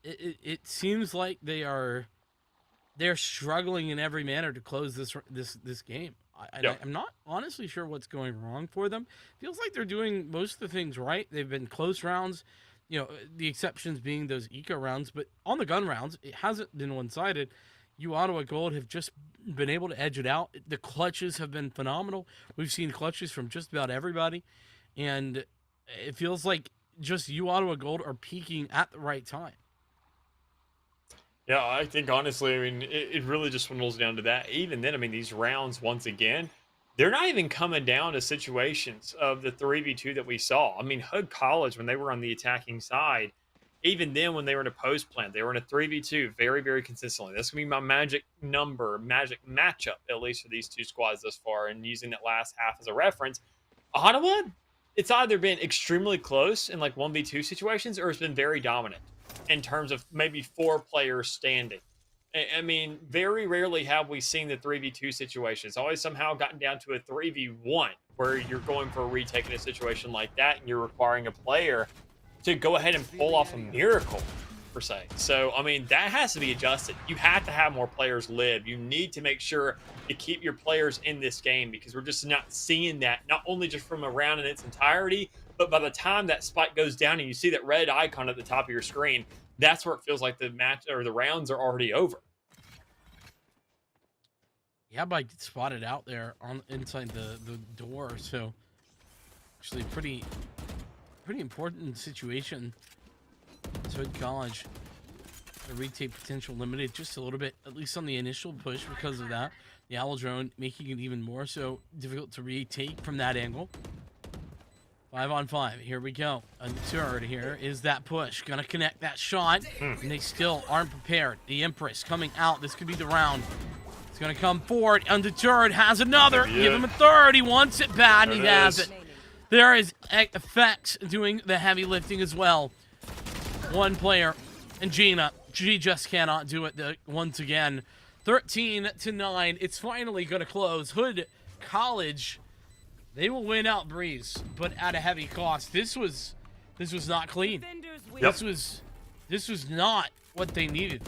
It seems like they're struggling in every manner to close this game. I'm not honestly sure what's going wrong for them. Feels like they're doing most of the things right. They've been close rounds, you know, the exceptions being those eco rounds, but on the gun rounds, it hasn't been one-sided. you Ottawa Gold have just been able to edge it out. The clutches have been phenomenal. We've seen clutches from just about everybody, and it feels like just you Ottawa Gold are peaking at the right time. Yeah, I think honestly, I mean, it really just dwindles down to that. Even then, I mean, these rounds, once again, they're not even coming down to situations of the 3v2 that we saw. I mean, Hood College, when they were on the attacking side, even then, when they were in a post plan, they were in a 3v2 very, very consistently. That's going to be my magic number, magic matchup, at least for these two squads thus far. And using that last half as a reference, Ottawa, it's either been extremely close in like 1v2 situations or it's been very dominant in terms of maybe 4 players standing. I mean, very rarely have we seen the 3v2 situation. It's always somehow gotten down to a 3v1 where you're going for a retake in a situation like that and you're requiring a player to go ahead and pull off a miracle, per se. So, I mean, that has to be adjusted. You have to have more players live. You need to make sure to keep your players in this game because we're just not seeing that, not only just from a round in its entirety, but by the time that spike goes down and you see that red icon at the top of your screen, that's where it feels like the match or the rounds are already over. Yeah, but I spotted out there on inside the door, so actually pretty important situation. So Hood College, the retake potential limited just a little bit, at least on the initial push because of that. The Owl Drone making it even more so difficult to retake from that angle. 5-on-5. Here we go. Undeterred here is that push. Gonna connect that shot. And they still aren't prepared. The Empress coming out. This could be the round. It's gonna come forward. Undeterred has another. Give him a third. He wants it bad and he has it. There is effects doing the heavy lifting as well. One player. And Gina. She just cannot do it once again. 13-9. It's finally gonna close. Hood College, they will win out Breeze, but at a heavy cost. This was not clean. Yep. This was not what they needed.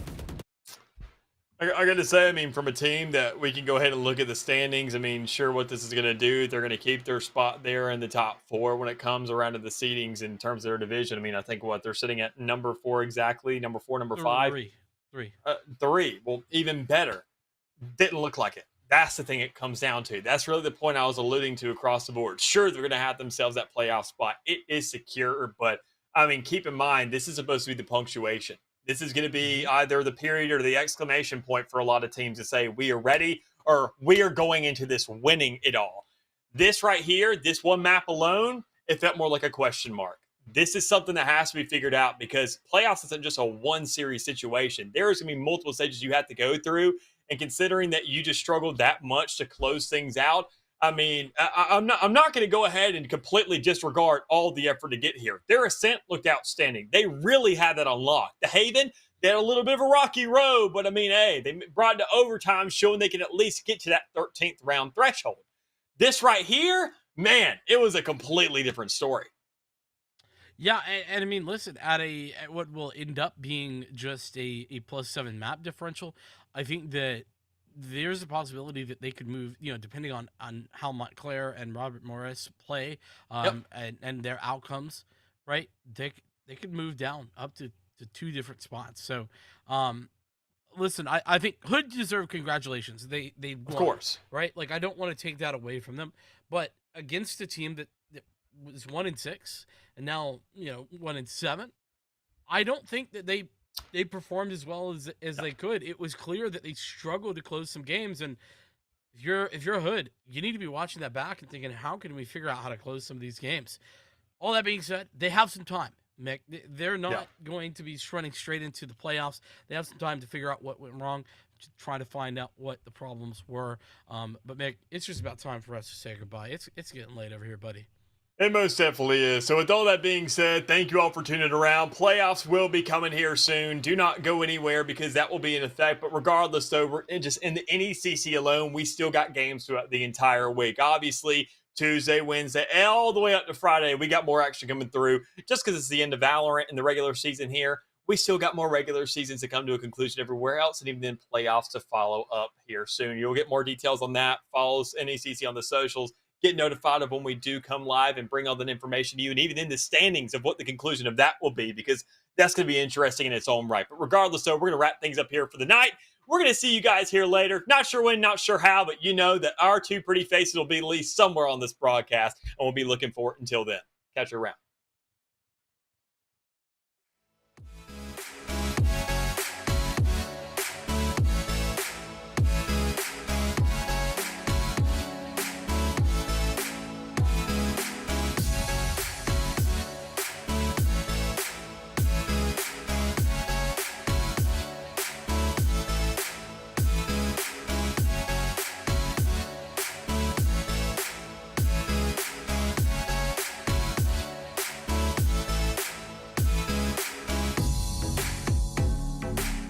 I got to say, I mean, from a team that we can go ahead and look at the standings, I mean, sure, what this is going to do, they're going to keep their spot there in the top 4 when it comes around to the seedings in terms of their division. I mean, I think they're sitting at number 4 exactly, number 4, number 5. 3. 3. Well, even better. Didn't look like it. That's the thing it comes down to. That's really the point I was alluding to across the board. Sure, they're going to have themselves that playoff spot. It is secure, but, I mean, keep in mind, this is supposed to be the punctuation. This is going to be either the period or the exclamation point for a lot of teams to say, we are ready, or we are going into this winning it all. This right here, this one map alone, it felt more like a question mark. This is something that has to be figured out because playoffs isn't just a one-series situation. There's going to be multiple stages you have to go through, and considering that you just struggled that much to close things out, I mean, I'm not going to go ahead and completely disregard all the effort to get here. Their ascent looked outstanding. They really had that unlocked. The Haven, they had a little bit of a rocky road, but I mean, hey, they brought it to overtime, showing they can at least get to that 13th round threshold. This right here, man, it was a completely different story. Yeah, and I mean, listen, at what will end up being just a +7 map differential, I think that there's a possibility that they could move, depending on how Montclair and Robert Morris play, and their outcomes, right? They could move down up to 2 different spots. So, listen, I think Hood deserve congratulations. They won, of course, right? Like, I don't want to take that away from them, but against a team that was 1-6 and now 1-7, I don't think that they performed as well as they could. It was clear that they struggled to close some games, and if you're Hood, you need to be watching that back and thinking, how can we figure out how to close some of these games? All that being said, they have some time, Mick. They're not going to be running straight into the playoffs. They have some time to figure out what went wrong, to try to find out what the problems were. But Mick, it's just about time for us to say goodbye. It's getting late over here, buddy. It most definitely is. So with all that being said, thank you all for tuning around. Playoffs will be coming here soon. Do not go anywhere because that will be in effect. But regardless, though, we're just in the NECC alone, we still got games throughout the entire week. Obviously, Tuesday, Wednesday, all the way up to Friday, we got more action coming through. Just because it's the end of VALORANT in the regular season here, we still got more regular seasons to come to a conclusion everywhere else, and even then playoffs to follow up here soon. You'll get more details on that. Follow us, NECC, on the socials. Get notified of when we do come live and bring all that information to you, and even in the standings of what the conclusion of that will be, because that's going to be interesting in its own right. But regardless, though, we're going to wrap things up here for the night. We're going to see you guys here later. Not sure when, not sure how, but you know that our two pretty faces will be at least somewhere on this broadcast, and we'll be looking for it until then. Catch you around.